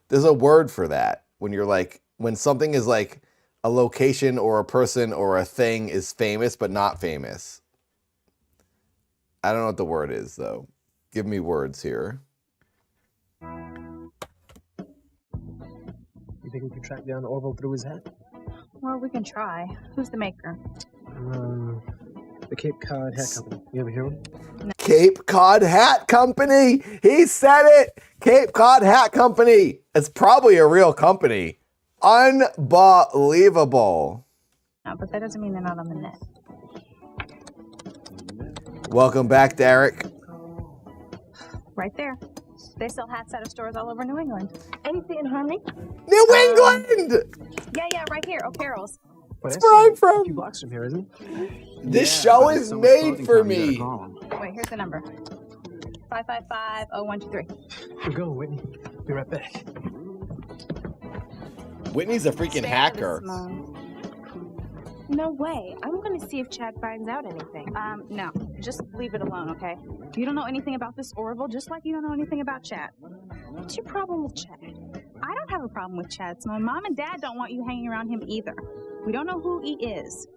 Speaker 1: There's a word for that when you're like, when something is like a location or a person or a thing is famous, but not famous. I don't know what the word is, though. Give me words here.
Speaker 10: You think we can track down Orville through his hat?
Speaker 20: Well, we can try. Who's the maker?
Speaker 10: The Cape Cod Hat Company. You ever hear of them?
Speaker 1: Cape Cod Hat Company. He said it. Cape Cod Hat Company. It's probably a real company. Unbelievable.
Speaker 20: No, but that doesn't mean they're not on the net.
Speaker 1: Welcome back, Derek.
Speaker 20: Right there. They sell hats out of stores all over New England. Anything in Harmony?
Speaker 1: New England!
Speaker 20: Yeah, right here. O'Carroll's.
Speaker 10: Well,
Speaker 1: That's where I'm from.
Speaker 10: A few blocks from here, isn't it?
Speaker 1: This show is made for me.
Speaker 20: Wait, here's the number. 555-0123.
Speaker 10: We're going, Whitney. Be right back.
Speaker 1: Whitney's a freaking hacker.
Speaker 20: No way. I'm going to see if Chad finds out anything. No. Just leave it alone, okay? You don't know anything about this Orville, just like you don't know anything about Chad. What's your problem with Chad? I don't have a problem with Chad, Simone. Mom and Dad don't want you hanging around him either. We don't know who he is.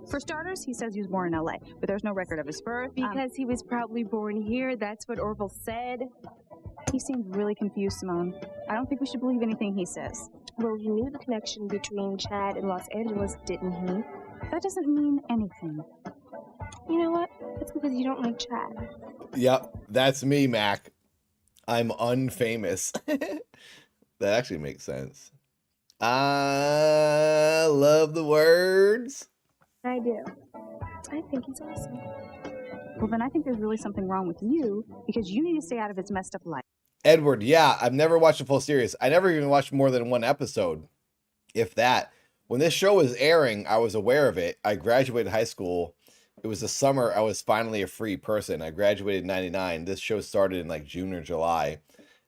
Speaker 20: For starters, he says he was born in L.A., but there's no record of his birth.
Speaker 7: Because he was probably born here, that's what Orville said.
Speaker 20: He seems really confused, Simone. I don't think we should believe anything he says.
Speaker 7: Well, he knew the connection between Chad and Los Angeles, didn't he?
Speaker 20: That doesn't mean anything.
Speaker 7: You know what? It's because you don't like Chad.
Speaker 1: Yep, that's me, Mac. I'm unfamous. That actually makes sense. I love the words.
Speaker 7: I do. I think he's awesome.
Speaker 20: Well, then I think there's really something wrong with you because you need to stay out of his messed up life.
Speaker 1: Edward, yeah, I've never watched a full series. I never even watched more than one episode, if that. When this show was airing, I was aware of it. I graduated high school. It was the summer I was finally a free person. I graduated in 99. This show started in like June or July.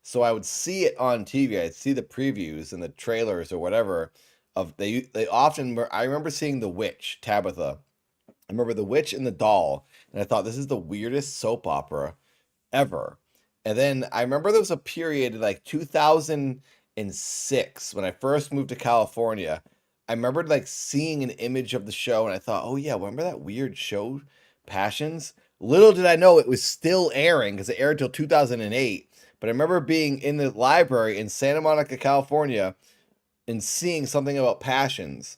Speaker 1: So I would see it on TV. I'd see the previews and the trailers or whatever. They often were, I remember seeing The Witch, Tabitha. I remember The Witch and the Doll. And I thought, this is the weirdest soap opera ever. And then I remember there was a period like 2006 when I first moved to California. I remembered like seeing an image of the show and I thought, oh yeah, remember that weird show, Passions? Little did I know it was still airing because it aired till 2008. But I remember being in the library in Santa Monica, California and seeing something about Passions.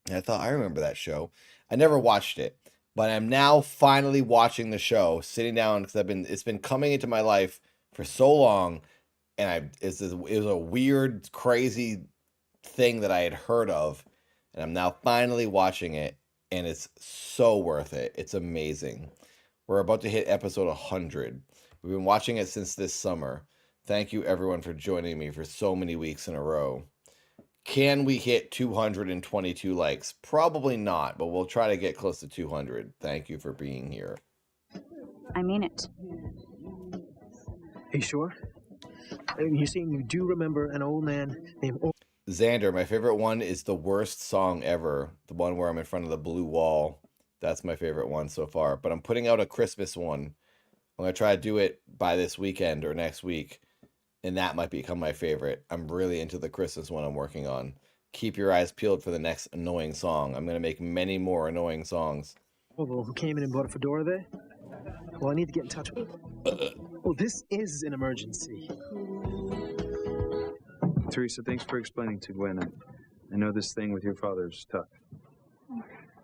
Speaker 1: And I thought, I remember that show. I never watched it, but I'm now finally watching the show, sitting down because it's been coming into my life for so long. And it was a weird, crazy thing that I had heard of, and I'm now finally watching it, and it's so worth it. It's amazing. We're about to hit episode 100. We've been watching it since this summer. Thank you everyone for joining me for so many weeks in a row. Can we hit 222 likes? Probably not, but we'll try to get close to 200. Thank you for being here.
Speaker 20: I mean it.
Speaker 10: Are you sure? You're saying you do remember an old man named
Speaker 1: Xander, my favorite one is the worst song ever. The one where I'm in front of the blue wall. That's my favorite one so far. But I'm putting out a Christmas one. I'm going to try to do it by this weekend or next week. And that might become my favorite. I'm really into the Christmas one I'm working on. Keep your eyes peeled for the next annoying song. I'm going to make many more annoying songs.
Speaker 10: Orville, who came in and bought a fedora there? Well, I need to get in touch with him. Oh, this is an emergency.
Speaker 6: Teresa, thanks for explaining to Gwen. I know this thing with your father is tough.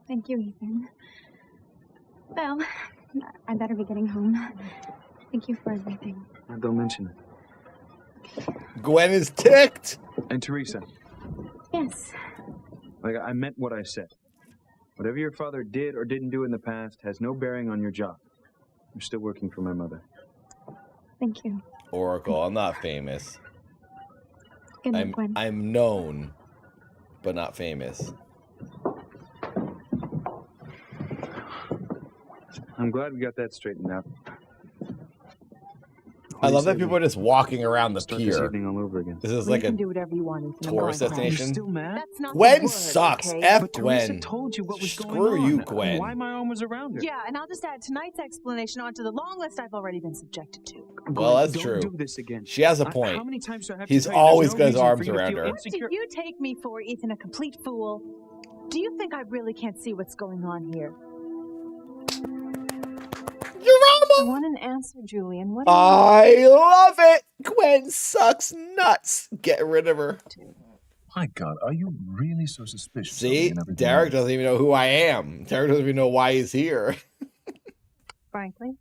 Speaker 12: Thank you, Ethan. Well, I better be getting home. Thank you for everything.
Speaker 6: Don't mention it.
Speaker 1: Gwen is ticked!
Speaker 6: And Teresa.
Speaker 12: Yes.
Speaker 6: Like, I meant what I said. Whatever your father did or didn't do in the past has no bearing on your job. You're still working for my mother.
Speaker 7: Thank you.
Speaker 1: Oracle, I'm not famous.
Speaker 7: Good night, Gwen.
Speaker 1: I'm known, but not famous.
Speaker 6: I'm glad we got that straightened out.
Speaker 1: I love that people are just walking around the
Speaker 6: Start this
Speaker 1: pier.
Speaker 6: evening all over again.
Speaker 1: This is
Speaker 2: You
Speaker 1: like a
Speaker 2: can do whatever you want, Ethan. I'm
Speaker 1: tourist
Speaker 2: going home.
Speaker 1: destination.
Speaker 6: You're still mad?
Speaker 2: That's not
Speaker 1: Gwen
Speaker 2: the word,
Speaker 1: sucks.
Speaker 2: okay?
Speaker 1: F
Speaker 6: But Teresa
Speaker 1: Gwen.
Speaker 6: told you what was going
Speaker 1: Screw
Speaker 6: on.
Speaker 1: you, Gwen.
Speaker 6: Why my arm was around her.
Speaker 20: Yeah, and I'll just add tonight's explanation onto the long list I've already been subjected to.
Speaker 1: Well, that's
Speaker 6: Don't
Speaker 1: true.
Speaker 6: do this again.
Speaker 1: She has a
Speaker 6: How
Speaker 1: point.
Speaker 6: many times do I have
Speaker 1: He's
Speaker 6: to tell you
Speaker 1: always
Speaker 6: there's
Speaker 1: got his
Speaker 6: no reason
Speaker 1: arms
Speaker 6: for you to
Speaker 1: around
Speaker 6: feel
Speaker 1: her.
Speaker 6: insecure?
Speaker 20: Do you take me for, Ethan, a complete fool? Do you think I really can't see what's going on here?
Speaker 7: I want an answer, Julian. What
Speaker 1: I love it. Gwen sucks nuts. Get rid of her.
Speaker 9: My God, are you really so suspicious? of me
Speaker 1: See,
Speaker 9: and everything
Speaker 1: Derek
Speaker 9: else?
Speaker 1: doesn't even know who I am. Derek doesn't even know why he's here.
Speaker 7: Frankly,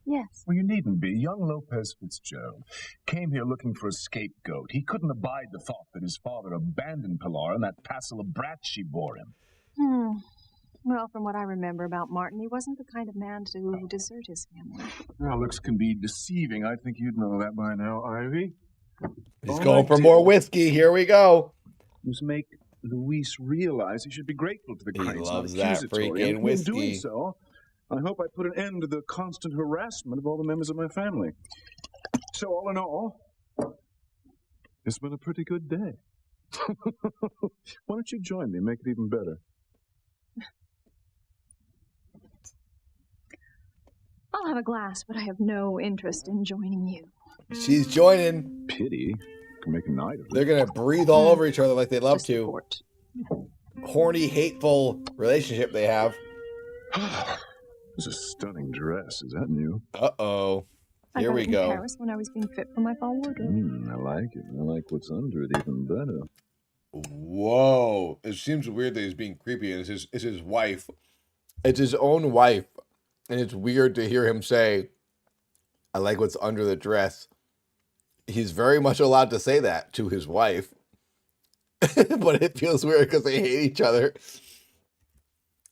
Speaker 7: yes.
Speaker 9: Well, you needn't be. Young Lopez Fitzgerald came here looking for a scapegoat. He couldn't abide the thought that his father abandoned Pilar and that passel of brats she bore him.
Speaker 7: Well, from what I remember about Martin, he wasn't the kind of man to desert his family.
Speaker 9: Well, looks can be deceiving. I think you'd know that by now, Ivy.
Speaker 1: He's
Speaker 9: All
Speaker 1: going
Speaker 9: I
Speaker 1: for
Speaker 9: did
Speaker 1: more whiskey. Here we go.
Speaker 9: was make Luis realize he should be grateful to the
Speaker 1: He
Speaker 9: Cranes,
Speaker 1: loves
Speaker 9: not
Speaker 1: that
Speaker 9: accusatory.
Speaker 1: freaking
Speaker 9: And in
Speaker 1: whiskey.
Speaker 9: doing so, I hope I put an end to the constant harassment of all the members of my family. So, all in all, it's been a pretty good day. Why don't you join me and make it even better?
Speaker 7: I'll have a glass, but I have no interest in joining you.
Speaker 1: She's joining.
Speaker 9: Pity. Can make a night of it.
Speaker 1: They're going to breathe all over each other like they love to. Horny, hateful relationship they have.
Speaker 9: It's a stunning dress. Is that new?
Speaker 1: Uh-oh.
Speaker 7: I
Speaker 1: Here
Speaker 7: got
Speaker 1: we
Speaker 7: it in
Speaker 1: go.
Speaker 7: Paris when I was being fit for my fall wardrobe.
Speaker 9: I like it. I like what's under it even better.
Speaker 1: Whoa. It seems weird that he's being creepy. It's his wife. It's his own wife. And it's weird to hear him say, I like what's under the dress. He's very much allowed to say that to his wife. But it feels weird because they hate each other.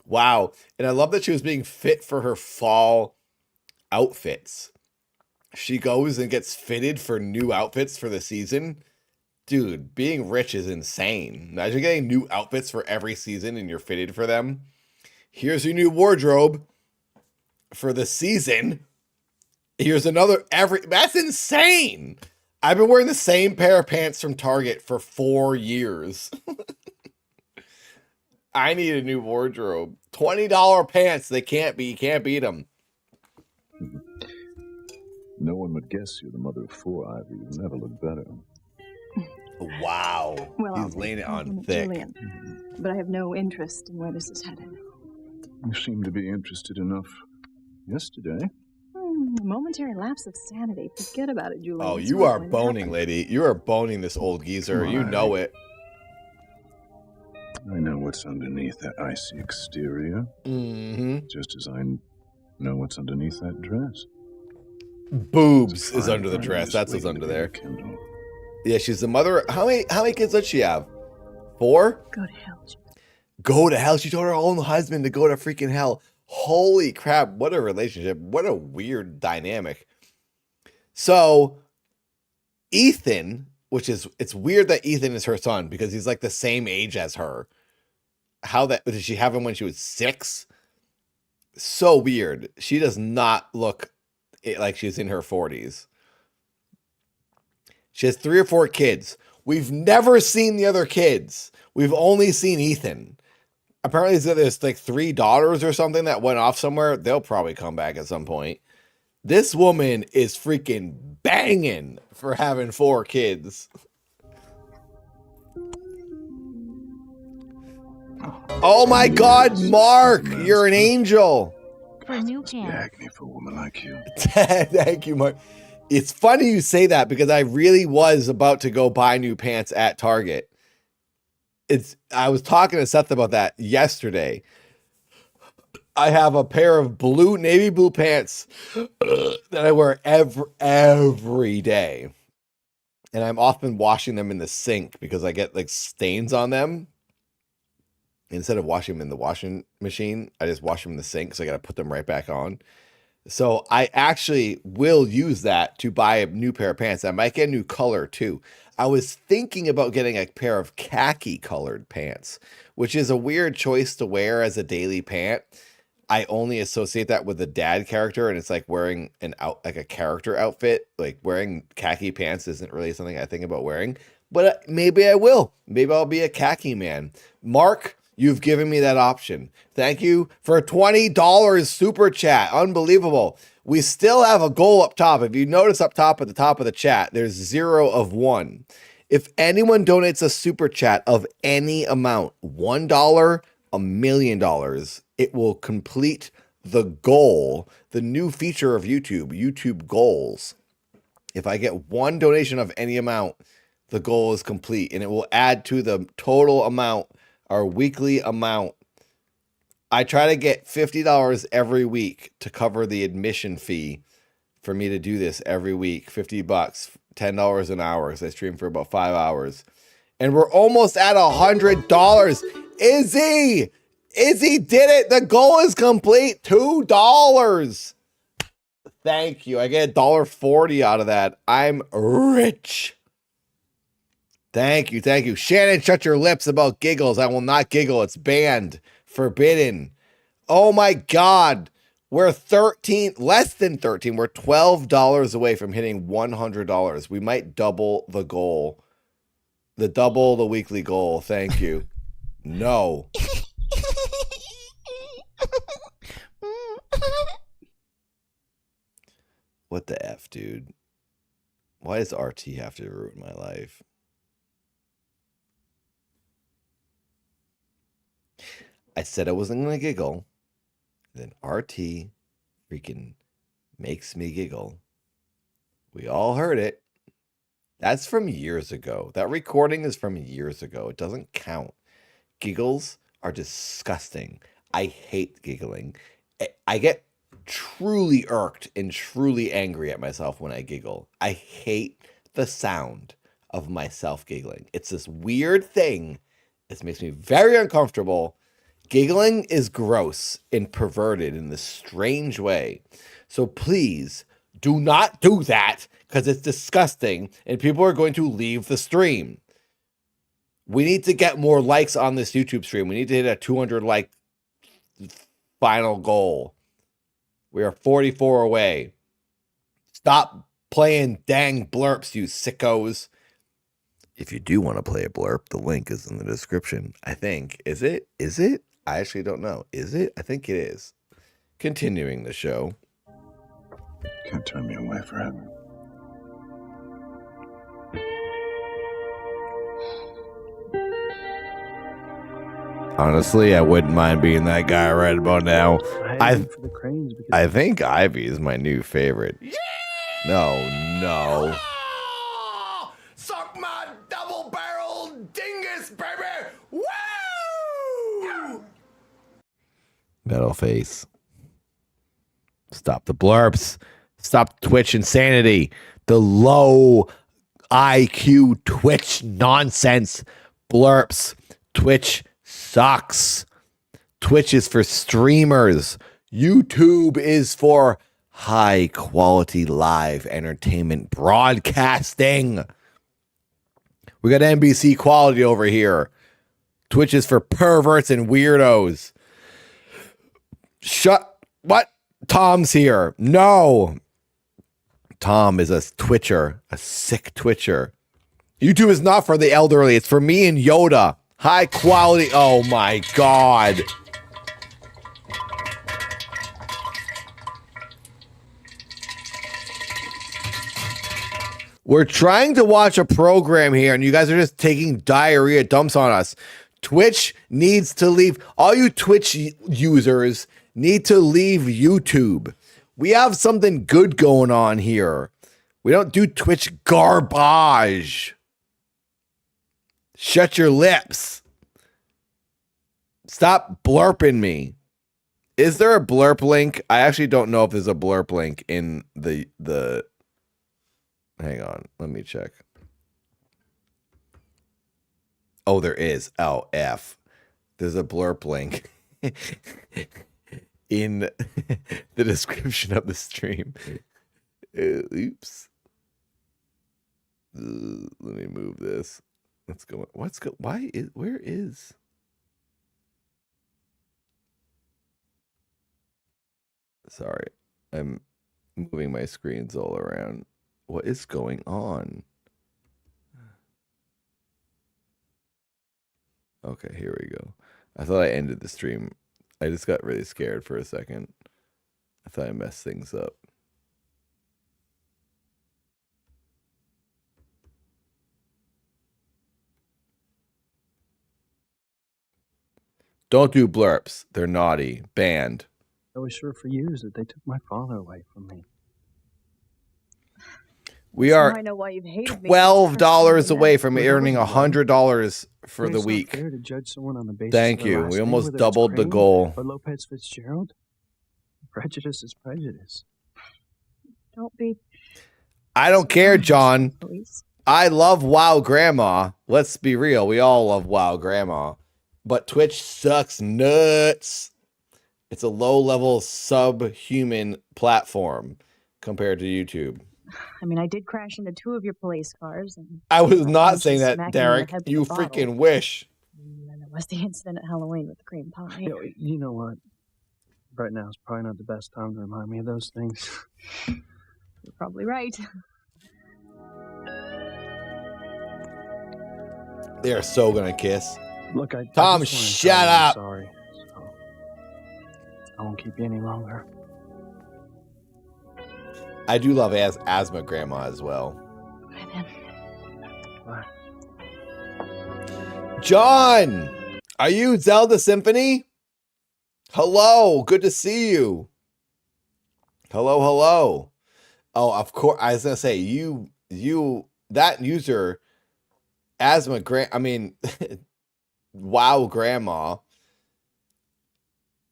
Speaker 1: Wow. And I love that she was being fit for her fall outfits. She goes and gets fitted for new outfits for the season. Dude, being rich is insane. Imagine getting new outfits for every season and you're fitted for them. Here's your new wardrobe for the season. Here's another that's insane. I've been wearing the same pair of pants from Target for 4 years. I need a new wardrobe. $20 pants. You can't beat them.
Speaker 9: No one would guess you're the mother of 4, Ivy. You never look better.
Speaker 1: Wow.
Speaker 7: Well,
Speaker 1: He's laying it on
Speaker 7: compliment
Speaker 1: thick.
Speaker 7: Julian, but I have no interest in where this is headed.
Speaker 9: You seem to be interested enough yesterday.
Speaker 7: A momentary lapse of sanity. Forget about it, Julian.
Speaker 1: Oh,
Speaker 7: It's
Speaker 1: you
Speaker 7: not
Speaker 1: are
Speaker 7: going to
Speaker 1: boning,
Speaker 7: happen.
Speaker 1: lady. You are boning this old geezer. You know it.
Speaker 9: I know what's underneath that icy exterior.
Speaker 1: Mm-hmm.
Speaker 9: Just as I know what's underneath that dress.
Speaker 1: Boobs is under the dress. That's what's under there. Yeah, she's the mother. How many kids does she have? 4?
Speaker 7: Go to hell.
Speaker 1: Go to hell. She told her own husband to go to freaking hell. Holy crap. What a relationship. What a weird dynamic. So, Ethan, it's weird that Ethan is her son because he's like the same age as her. Did she have him when she was 6? So weird. She does not look like she's in her 40s. She has 3 or 4 kids. We've never seen the other kids. We've only seen Ethan. Apparently there's like 3 daughters or something that went off somewhere. They'll probably come back at some point. This woman is freaking banging for having 4 kids. Oh my God, Mark, you're an angel.
Speaker 20: For new pants.
Speaker 9: Agony for a woman like you.
Speaker 1: Thank you, Mark. It's funny you say that because I really was about to go buy new pants at Target. I was talking to Seth about that yesterday. I have a pair of navy blue pants that I wear every day. And I'm often washing them in the sink because I get like stains on them. Instead of washing them in the washing machine, I just wash them in the sink, so I got to put them right back on. So I actually will use that to buy a new pair of pants. I might get a new color too. I was thinking about getting a pair of khaki colored pants, which is a weird choice to wear as a daily pant. I only associate that with a dad character, and it's like wearing like a character outfit. Like wearing khaki pants isn't really something I think about wearing, but maybe I will. Maybe I'll be a khaki man. Mark, you've given me that option. Thank you for $20 super chat. Unbelievable. We still have a goal up top. If you notice up top at the top of the chat, there's 0 of 1. If anyone donates a super chat of any amount, $1, $1 million, it will complete the goal, the new feature of YouTube goals. If I get one donation of any amount, the goal is complete, and it will add to the total amount, our weekly amount. I try to get $50 every week to cover the admission fee for me to do this every week. $50, $10 an hour. So I stream for about 5 hours. And we're almost at $100. Izzy did it. The goal is complete. $2. Thank you. I get $1.40 out of that. I'm rich. Thank you. Thank you. Shannon, shut your lips about giggles. I will not giggle. It's banned. Forbidden. Oh my God. We're less than 13. We're $12 away from hitting $100. We might double the goal. Double the weekly goal. Thank you. No. What the F, dude? Why does RT have to ruin my life? I said I wasn't going to giggle. Then RT freaking makes me giggle. We all heard it. That's from years ago. That recording is from years ago. It doesn't count. Giggles are disgusting. I hate giggling. I get truly irked and truly angry at myself when I giggle. I hate the sound of myself giggling. It's this weird thing. It makes me very uncomfortable. Giggling is gross and perverted in this strange way. So please do not do that because it's disgusting and people are going to leave the stream. We need to get more likes on this YouTube stream. We need to hit a 200 like final goal. We are 44 away. Stop playing dang blurps, you sickos. If you do want to play a blurp, the link is in the description. I think. Is it? I actually don't know. Is it? I think it is. Continuing the show.
Speaker 9: Can't turn me away forever.
Speaker 1: Honestly, I wouldn't mind being that guy right about now. I think Ivy is my new favorite. Yeah! No.
Speaker 3: Suck my double-barreled dingus, baby! Woo!
Speaker 1: Metal face. Stop the blurps. Stop Twitch insanity. The low IQ Twitch nonsense. Blurps. Twitch sucks. Twitch is for streamers. YouTube is for high quality live entertainment broadcasting. We got NBC quality over here. Twitch is for perverts and weirdos. What? Tom's here. No. Tom is a Twitcher, a sick Twitcher. YouTube is not for the elderly. It's for me and Yoda. High quality. Oh my God. We're trying to watch a program here and you guys are just taking diarrhea dumps on us. Twitch needs to leave. All you Twitch users need to leave YouTube. We have something good going on here. We don't do Twitch garbage. Shut your lips. Stop blurping me. Is there a blurp link? I actually don't know if there's a blurp link in the hang on, let me check. Oh, there is. Oh, F. There's a blurp link. in the description of the stream. Oops. Let me move this. Let's go. Where is? Sorry, I'm moving my screens all around. What is going on? Okay, here we go. I thought I ended the stream. I just got really scared for a second. I thought I messed things up. Don't do blurps. They're naughty. Banned.
Speaker 16: I was sure for years that they took my father away from me.
Speaker 1: We
Speaker 18: So
Speaker 1: are
Speaker 18: I know why you've hated me.
Speaker 1: $12 away from
Speaker 16: Well, that
Speaker 1: earning
Speaker 16: was wrong.
Speaker 1: $100 for
Speaker 16: And
Speaker 1: the
Speaker 16: it's not
Speaker 1: week.
Speaker 16: fair to judge someone on the basis
Speaker 1: Thank
Speaker 16: of their
Speaker 1: you.
Speaker 16: last
Speaker 1: We
Speaker 16: name,
Speaker 1: almost
Speaker 16: whether it's
Speaker 1: doubled the
Speaker 16: Crane
Speaker 1: goal.
Speaker 16: Or Lopez Fitzgerald. Prejudice is prejudice.
Speaker 18: Don't be.
Speaker 1: I don't care, John.
Speaker 18: Please.
Speaker 1: I love WoW Grandma. Let's be real. We all love WoW Grandma. But Twitch sucks nuts. It's a low-level subhuman platform compared to YouTube.
Speaker 18: I mean, I did crash into 2 of your police cars. And
Speaker 1: I was not
Speaker 18: you
Speaker 1: saying that,
Speaker 18: smacked me in the
Speaker 1: Derek.
Speaker 18: head with
Speaker 1: You
Speaker 18: a bottle.
Speaker 1: freaking wish.
Speaker 18: And there was the incident at Halloween with the cream pie.
Speaker 16: You know what? Right now is probably not the best time to remind me of those things.
Speaker 18: You're probably right.
Speaker 1: They are so gonna kiss.
Speaker 16: Look,
Speaker 1: Tom,
Speaker 16: just wanna
Speaker 1: shut
Speaker 16: tell you I'm
Speaker 1: up.
Speaker 16: sorry. So, I won't keep you any longer.
Speaker 1: I do love asthma grandma as well.
Speaker 16: Bye.
Speaker 1: John, are you Zelda Symphony? Hello, good to see you. Hello, hello. Oh, of course. I was gonna say that user, WoW Grandma.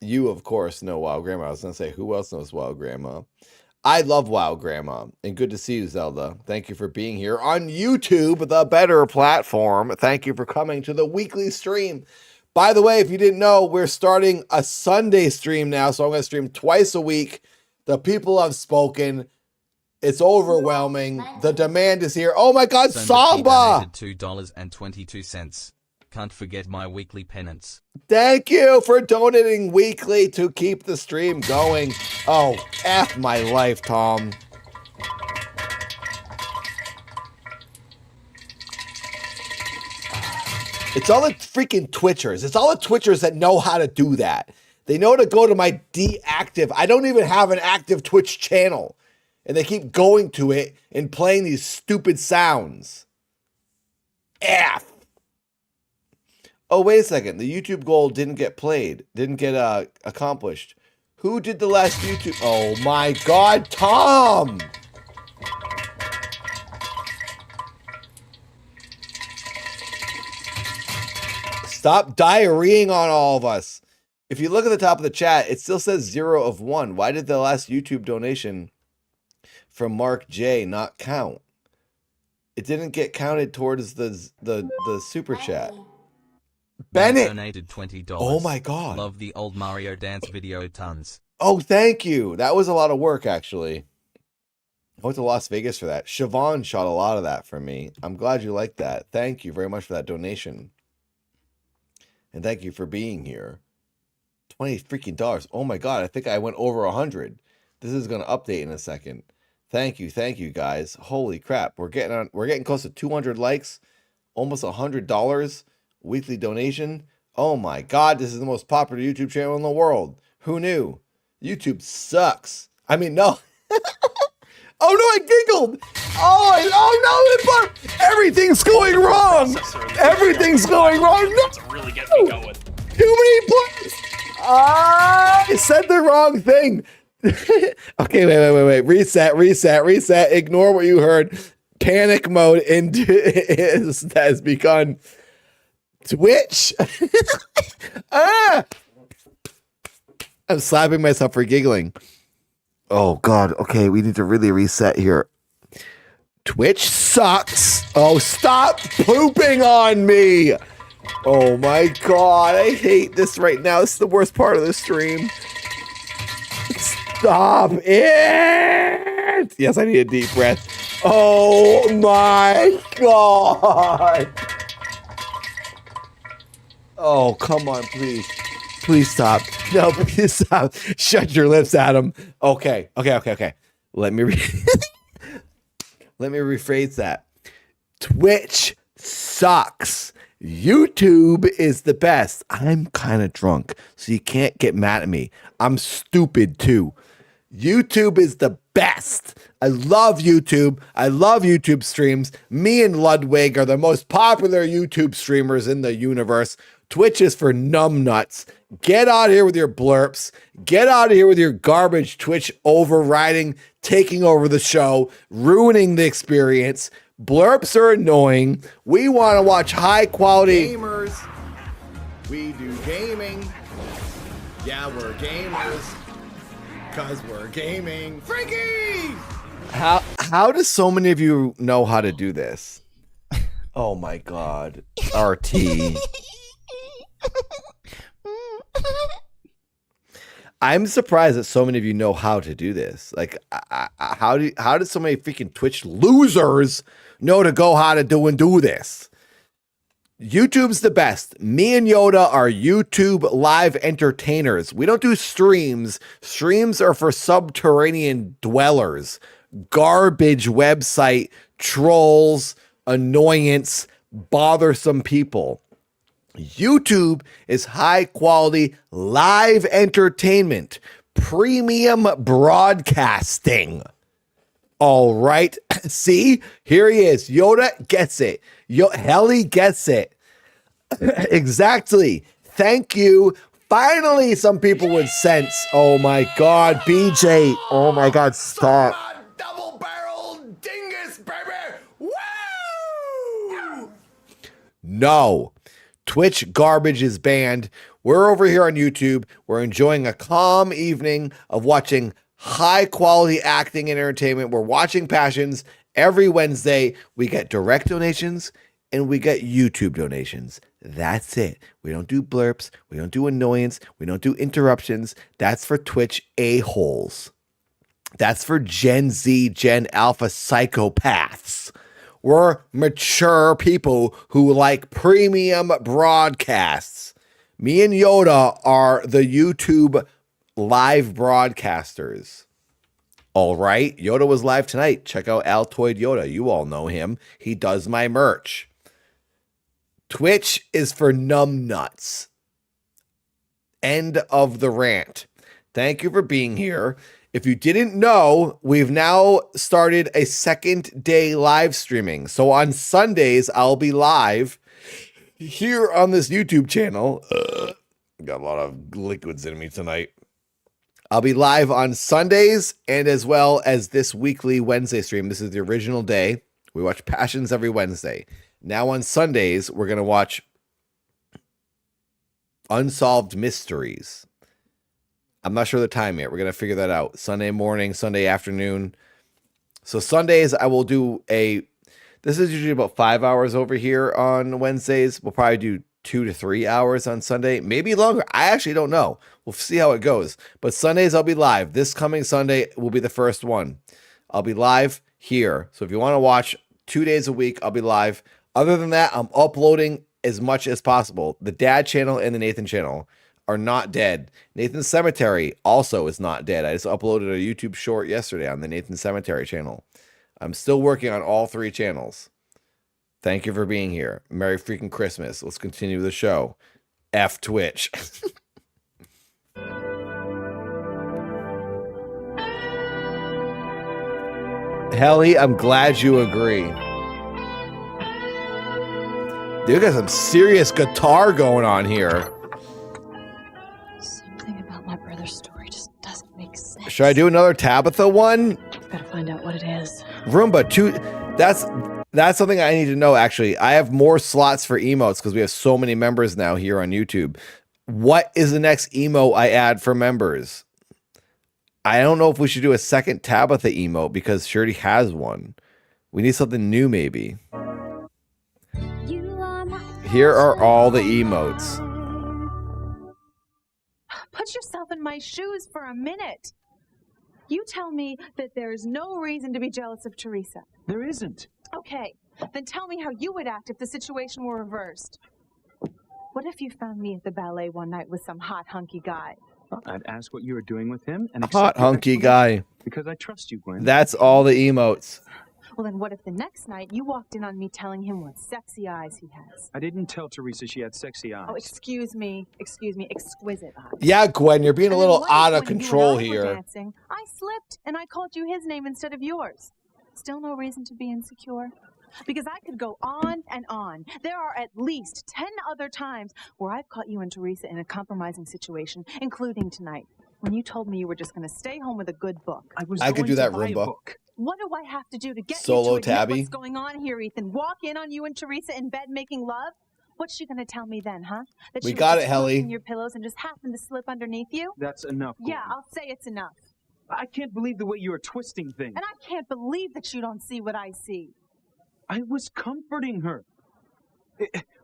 Speaker 1: You of course know WoW Grandma. I was gonna say, who else knows WoW Grandma? I love WoW Grandma, and good to see you, Zelda. Thank you for being here on YouTube, the better platform. Thank you for coming to the weekly stream. By the way, if you didn't know, we're starting a Sunday stream now, so I'm going to stream twice a week. The people have spoken. It's overwhelming. The demand is here. Oh my God, Samba!
Speaker 13: $2.22. Can't forget my weekly penance.
Speaker 1: Thank you for donating weekly to keep the stream going. Oh, F my life, Tom. It's all the freaking Twitchers. It's all the Twitchers that know how to do that. They know to go to my deactive. I don't even have an active Twitch channel. And they keep going to it and playing these stupid sounds. F. Oh, wait a second. The YouTube goal didn't get accomplished. Who did the last YouTube? Oh my God, Tom! Stop diarrheaing on all of us. If you look at the top of the chat, it still says 0 of 1. Why did the last YouTube donation from Mark J not count? It didn't get counted towards the super chat. Bennett
Speaker 13: donated $20.
Speaker 1: Oh my God.
Speaker 13: Love the old Mario dance video tons.
Speaker 1: Oh, thank you. That was a lot of work, actually. I went to Las Vegas for that. Siobhan shot a lot of that for me. I'm glad you liked that. Thank you very much for that donation. And thank you for being here. $20 freaking. Oh my God. I think I went over 100. This is going to update in a second. Thank you guys. Holy crap. We're getting close to 200 likes, almost $100 weekly donation. Oh my God, this is the most popular YouTube channel in the world. Who knew? YouTube sucks. I mean, no. Oh no, I giggled. Oh no, everything's going wrong. Everything's going wrong. No.
Speaker 17: To really get me going.
Speaker 1: Too many plays. I said the wrong thing. Okay, wait. Reset. Ignore what you heard. Panic mode has begun. Twitch. I'm slapping myself for giggling. Oh God. Okay, we need to really reset here. Twitch sucks. Oh, stop pooping on me. Oh my God, I hate this right now. This is the worst part of the stream. Stop it! Yes, I need a deep breath. Oh my God! Oh, come on, please. Please stop. No, please stop. Shut your lips, Adam. Okay. Let me let me rephrase that. Twitch sucks. YouTube is the best. I'm kind of drunk, so you can't get mad at me. I'm stupid too. YouTube is the best. I love YouTube. I love YouTube streams. Me and Ludwig are the most popular YouTube streamers in the universe. Twitch is for numbnuts. Get out of here with your blurps. Get out of here with your garbage Twitch overriding, taking over the show, ruining the experience. Blurps are annoying. We want to watch high quality
Speaker 3: Gamers. We do gaming. Yeah, we're gamers. Cause we're gaming. Frankie!
Speaker 1: How do so many of you know how to do this? Oh my God. RT. I'm surprised that so many of you know how to do this. Like, how did so many freaking Twitch losers know to go how to do this? YouTube's the best. Me and Yoda are YouTube live entertainers. We don't do streams. Streams are for subterranean dwellers, garbage website, trolls, annoyance, bothersome people. YouTube is high quality live entertainment, premium broadcasting. All right. See, here he is. Yoda gets it. Helly gets it. Exactly. Thank you. Finally, some people with sense. Oh my God, BJ. Oh my God, stop.
Speaker 3: Double barrel dingus, baby. Woo!
Speaker 1: No. Twitch garbage is banned. We're over here on YouTube. We're enjoying a calm evening of watching high quality acting and entertainment. We're watching Passions every Wednesday. We get direct donations and we get YouTube donations. That's it. We don't do blurps. We don't do annoyance. We don't do interruptions. That's for Twitch a-holes. That's for Gen Z, Gen Alpha psychopaths. We're mature people who like premium broadcasts. Me and Yoda are the YouTube live broadcasters. All right. Yoda was live tonight. Check out Altoid Yoda. You all know him. He does my merch. Twitch is for numbnuts. End of the rant. Thank you for being here. If you didn't know, we've now started a second day live streaming. So on Sundays, I'll be live here on this YouTube channel. Got a lot of liquids in me tonight. I'll be live on Sundays and as well as this weekly Wednesday stream. This is the original day. We watch Passions every Wednesday. Now on Sundays, we're going to watch Unsolved Mysteries. I'm not sure the time yet. We're going to figure that out. Sunday morning, Sunday afternoon. So Sundays, I will do this is usually about 5 hours over here on Wednesdays. We'll probably do 2 to 3 hours on Sunday, maybe longer. I actually don't know. We'll see how it goes. But Sundays, I'll be live. This coming Sunday will be the first one. I'll be live here. So if you want to watch 2 days a week, I'll be live. Other than that, I'm uploading as much as possible. The Dad channel and the Nathan channel are not dead. Nathan's Cemetery also is not dead. I just uploaded a YouTube short yesterday on the Nathan Cemetery channel. I'm still working on all 3 channels. Thank you for being here. Merry freaking Christmas. Let's continue the show. F Twitch. Helly, I'm glad you agree. Dude, got some serious guitar going on here.
Speaker 18: Something about my brother's story just doesn't make sense.
Speaker 1: Should I do another Tabitha one?
Speaker 18: Gotta find out what it is.
Speaker 1: Roomba 2. That's something I need to know, actually. I have more slots for emotes because we have so many members now here on YouTube. What is the next emote I add for members? I don't know if we should do a second Tabitha emote because she already has one. We need something new, maybe. Here are all the emotes.
Speaker 7: Put yourself in my shoes for a minute. You tell me that there's no reason to be jealous of Teresa.
Speaker 5: There isn't.
Speaker 7: Okay, then tell me how you would act if the situation were reversed. What if you found me at the ballet one night with some hot, hunky guy?
Speaker 6: I'd ask what you were doing with him and
Speaker 1: Hot
Speaker 6: accept your
Speaker 1: hunky
Speaker 6: explanation,
Speaker 1: guy.
Speaker 6: because I trust you, Gwen.
Speaker 1: That's all the emotes.
Speaker 7: Well, then what if the next night you walked in on me telling him what sexy eyes he has?
Speaker 6: I didn't tell Teresa she had sexy eyes.
Speaker 7: Oh, excuse me, exquisite eyes.
Speaker 1: Yeah, Gwen, you're being a
Speaker 7: And then
Speaker 1: little
Speaker 7: what if
Speaker 1: out of
Speaker 7: when you and
Speaker 1: control
Speaker 7: I were
Speaker 1: here.
Speaker 7: dancing, I slipped and I called you his name instead of yours. Still no reason to be insecure? Because I could go on and on. There are at least 10 other times where I've caught you and Teresa in a compromising situation, including tonight, when you told me you were just going to stay home with a good book.
Speaker 1: I could do that Roomba.
Speaker 7: What do I have to do to get
Speaker 1: Solo
Speaker 7: you to admit
Speaker 1: tabby?
Speaker 7: what's going on here, Ethan? Walk in on you and Teresa in bed making love? What's she going to tell me then, huh? That
Speaker 1: We
Speaker 7: she
Speaker 1: got
Speaker 7: was
Speaker 1: it,
Speaker 7: just
Speaker 1: Helly.
Speaker 7: in your pillows and just happened to slip underneath you?
Speaker 6: That's enough.
Speaker 7: Yeah, I'll say it's enough.
Speaker 6: I can't believe the way you are twisting things.
Speaker 7: And I can't believe that you don't see what I see.
Speaker 6: I was comforting her.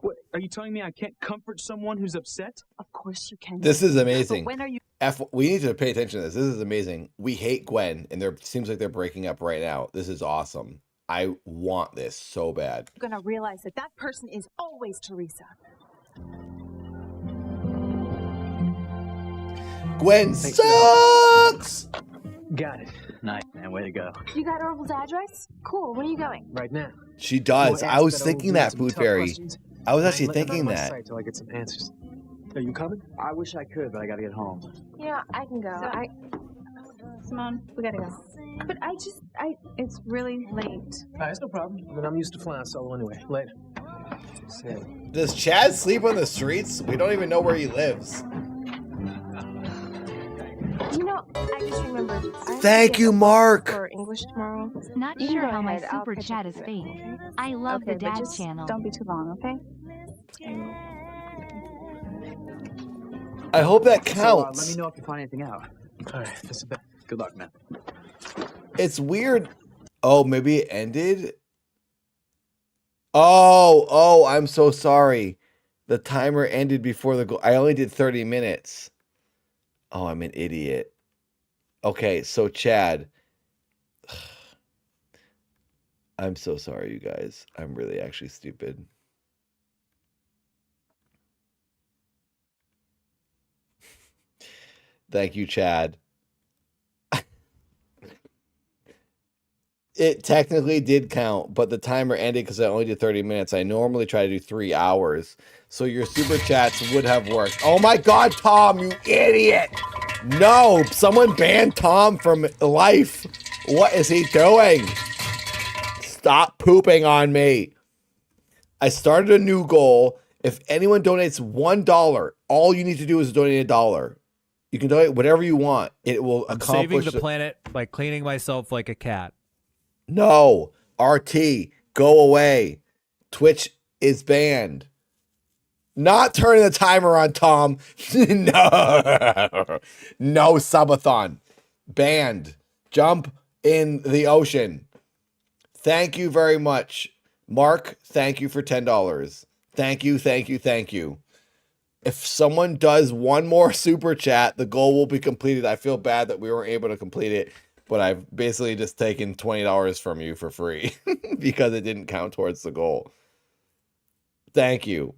Speaker 6: What, are you telling me I can't comfort someone who's upset?
Speaker 7: Of course you can.
Speaker 1: This is amazing.
Speaker 7: But when are you...
Speaker 1: We need to pay attention to this. This is amazing. We hate Gwen, and there seems like they're breaking up right now. This is awesome. I want this so bad.
Speaker 7: going to realize that that person is always Teresa?
Speaker 1: Gwen sucks!
Speaker 14: Got it. Nice, man. Way to go.
Speaker 12: You got Orville's address? Cool. When are you going?
Speaker 10: Right now.
Speaker 1: She does.
Speaker 10: We'll
Speaker 1: I
Speaker 10: ask
Speaker 1: was
Speaker 10: that
Speaker 1: thinking
Speaker 10: old
Speaker 1: that,
Speaker 10: dude
Speaker 1: Food
Speaker 10: some tough
Speaker 1: Fairy.
Speaker 10: questions.
Speaker 1: I was
Speaker 10: I
Speaker 1: actually
Speaker 10: ain't letting
Speaker 1: thinking
Speaker 10: out of my
Speaker 1: that.
Speaker 10: sight till I get some answers. Are you coming?
Speaker 14: I wish I could, but I gotta get home.
Speaker 12: Yeah, I can go.
Speaker 20: Simone, we gotta go. But it's really late.
Speaker 10: It's no problem. I mean, I'm used to flying solo anyway. Later.
Speaker 1: Does Chad sleep on the streets? We don't even know where he lives.
Speaker 12: You know, I just remembered.
Speaker 1: Thank you, Mark.
Speaker 12: For English tomorrow.
Speaker 17: Not
Speaker 12: You can
Speaker 17: sure
Speaker 12: go
Speaker 17: how my
Speaker 12: ahead, I'll
Speaker 17: super
Speaker 12: catch
Speaker 17: chat
Speaker 12: up
Speaker 17: is
Speaker 12: with you.
Speaker 17: fake. I love
Speaker 20: Okay,
Speaker 17: the
Speaker 20: but
Speaker 17: dad
Speaker 20: just
Speaker 17: channel.
Speaker 20: Don't be too long, okay?
Speaker 1: I hope that
Speaker 14: So,
Speaker 1: counts.
Speaker 14: let me know if you find anything out.
Speaker 10: All right, that's a bet.
Speaker 14: Good luck, man.
Speaker 1: It's weird. Oh, maybe it ended? Oh, I'm so sorry. The timer ended before the goal. I only did 30 minutes. Oh, I'm an idiot. Okay, so Chad. I'm so sorry, you guys. I'm really actually stupid. Thank you, Chad. It technically did count, but the timer ended because I only did 30 minutes. I normally try to do 3 hours. So your super chats would have worked. Oh my God, Tom, you idiot. No, someone banned Tom from life. What is he doing? Stop pooping on me. I started a new goal. If anyone donates $1, all you need to do is donate $1. You can donate whatever you want. It will
Speaker 19: I'm
Speaker 1: accomplish
Speaker 19: saving the planet by cleaning myself like a cat.
Speaker 1: No, RT, go away. Twitch is banned. Not turning the timer on, Tom. No, no subathon. Banned. Jump in the ocean. Thank you very much. Mark, thank you for $10. Thank you, thank you, thank you. If someone does one more super chat, the goal will be completed. I feel bad that we weren't able to complete it, but I've basically just taken $20 from you for free because it didn't count towards the goal. Thank you.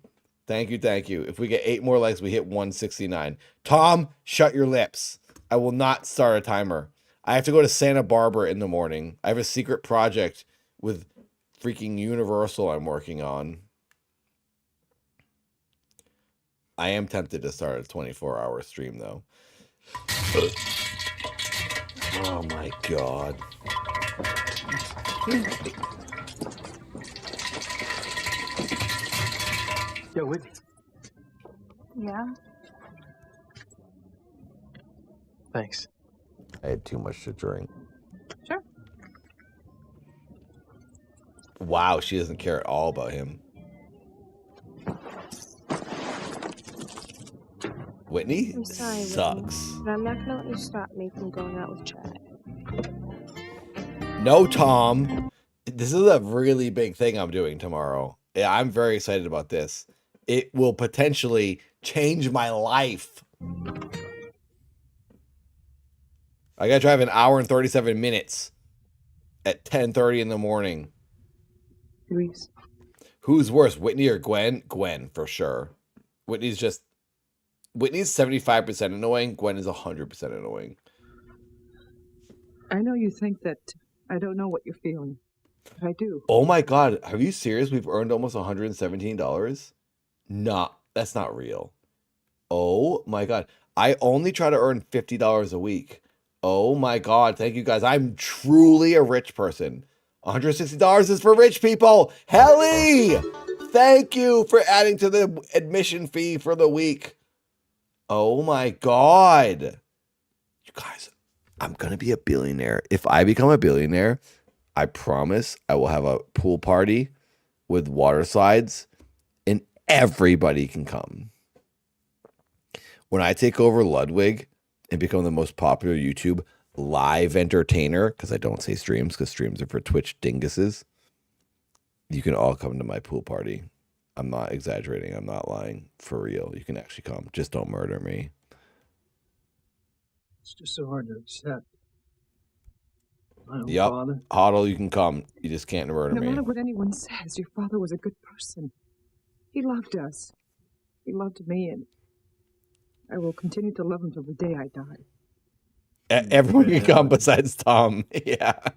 Speaker 1: Thank you, thank you. If we get 8 more likes, we hit 169. Tom, shut your lips. I will not start a timer. I have to go to Santa Barbara in the morning. I have a secret project with freaking Universal I'm working on. I am tempted to start a 24-hour stream, though. Oh, my God.
Speaker 10: Yo, Whitney.
Speaker 20: Yeah?
Speaker 10: Thanks.
Speaker 1: I had too much to drink.
Speaker 20: Sure.
Speaker 1: Wow, she doesn't care at all about him. Whitney
Speaker 12: I'm sorry,
Speaker 1: sucks.
Speaker 12: Whitney, but I'm not gonna let you stop me from going out with Chad.
Speaker 1: No, Tom. This is a really big thing I'm doing tomorrow. Yeah, I'm very excited about this. It will potentially change my life. I gotta drive an hour and 37 minutes at 10:30 in the morning.
Speaker 2: Luis.
Speaker 1: Who's worse, Whitney or Gwen? Gwen, for sure. Whitney's 75% annoying. Gwen is 100% annoying.
Speaker 2: I know you think that I don't know what you're feeling, but I do.
Speaker 1: Oh my God. Are you serious? We've earned almost $117? Nah, that's not real. Oh my God. I only try to earn $50 a week. Oh my God. Thank you guys. I'm truly a rich person. $160 is for rich people. Helly! Thank you for adding to the admission fee for the week. Oh my God. You guys, I'm going to be a billionaire. If I become a billionaire, I promise I will have a pool party with water slides and everybody can come. When I take over Ludwig and become the most popular YouTube live entertainer, because I don't say streams, because streams are for Twitch dinguses, you can all come to my pool party. I'm not exaggerating. I'm not lying. For real. You can actually come. Just don't murder me.
Speaker 5: It's just so hard to accept. My own
Speaker 1: Yep.
Speaker 5: father.
Speaker 1: Hoddle, you can come. You just can't murder
Speaker 2: No
Speaker 1: me.
Speaker 2: matter what anyone says, your father was a good person. He loved us. He loved me, and I will continue to love him till the day I die.
Speaker 1: Everyone can come besides Tom. Yeah.
Speaker 2: I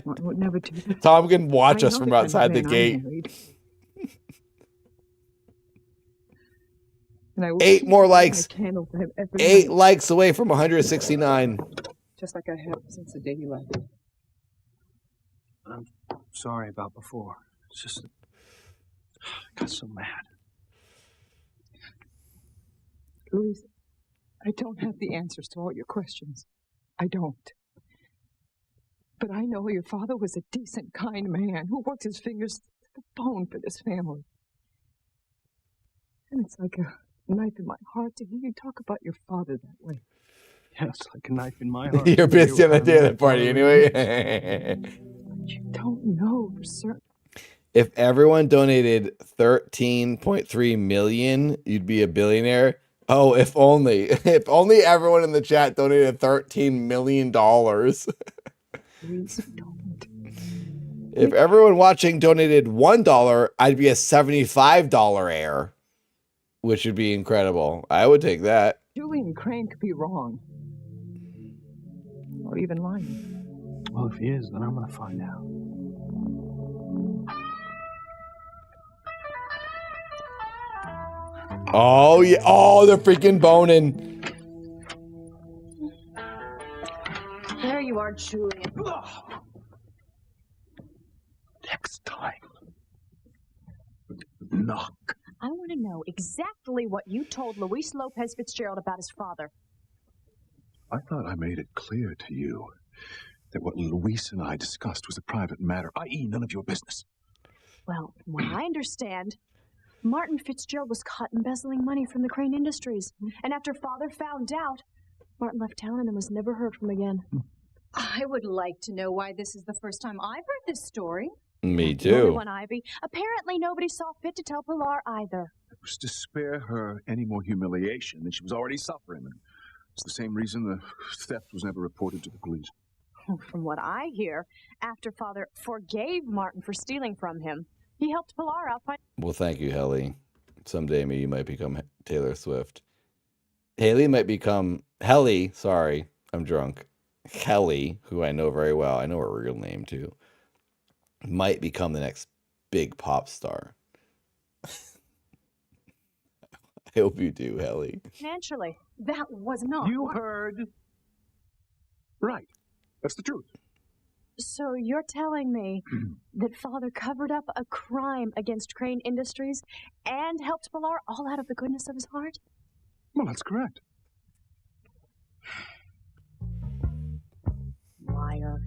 Speaker 2: would never do that.
Speaker 1: Tom can watch
Speaker 2: I
Speaker 1: us
Speaker 2: know
Speaker 1: from
Speaker 2: the kind of
Speaker 1: outside the
Speaker 2: man I
Speaker 1: gate.
Speaker 2: married. And I will
Speaker 1: 8
Speaker 2: keep
Speaker 1: more
Speaker 2: lighting my
Speaker 1: likes.
Speaker 2: candle for him every
Speaker 1: 8
Speaker 2: night,
Speaker 1: likes away from 169.
Speaker 2: just like I have since the day he left.
Speaker 5: I'm sorry about before. It's just that I got so mad.
Speaker 2: Luis, I don't have the answers to all your questions. I don't. But I know your father was a decent, kind man who worked his fingers to the bone for this family. And it's like a knife in my heart to hear you talk about your father that way.
Speaker 5: Yeah, it's like a knife in my heart.
Speaker 1: You're busy on the day of the party anyway.
Speaker 2: You don't know for certain.
Speaker 1: If everyone donated 13.3 million, you'd be a billionaire. Oh, if only. If only everyone in the chat donated $13 million.
Speaker 2: Please don't.
Speaker 1: If everyone watching donated $1, I'd be a $75 heir, which would be incredible. I would take that.
Speaker 2: Julian Crane could be wrong. Or even lying.
Speaker 5: Well, if he is, then I'm going to find out.
Speaker 1: Oh, yeah. Oh, they're freaking boning.
Speaker 18: There you are, Julian.
Speaker 5: Next time. Knock.
Speaker 18: I want to know exactly what you told Luis Lopez Fitzgerald about his father.
Speaker 9: I thought I made it clear to you that what Luis and I discussed was a private matter, i.e. none of your business.
Speaker 18: Well, from what I understand, Martin Fitzgerald was caught embezzling money from the Crane Industries. And after Father found out, Martin left town and then was never heard from again.
Speaker 20: I would like to know why this is the first time I've heard this story.
Speaker 1: Me
Speaker 18: The only
Speaker 1: too.
Speaker 18: one, Ivy. Apparently nobody saw fit to tell Pilar either.
Speaker 9: It was to spare her any more humiliation than she was already suffering. And it's the same reason the theft was never reported to the police.
Speaker 18: From what I hear, after Father forgave Martin for stealing from him, he helped Pilar out by...
Speaker 1: Well, thank you, Helly. Someday me, you might become Taylor Swift. Haley might become... Helly, sorry. I'm drunk. Helly, who I know very well. I know her real name, too. Might become the next big pop star. I hope you do, Helly.
Speaker 18: Financially, that was not...
Speaker 9: You heard. Right. That's the truth.
Speaker 18: So you're telling me that Father covered up a crime against Crane Industries and helped Pilar all out of the goodness of his heart?
Speaker 9: Well, that's correct.
Speaker 18: Liar.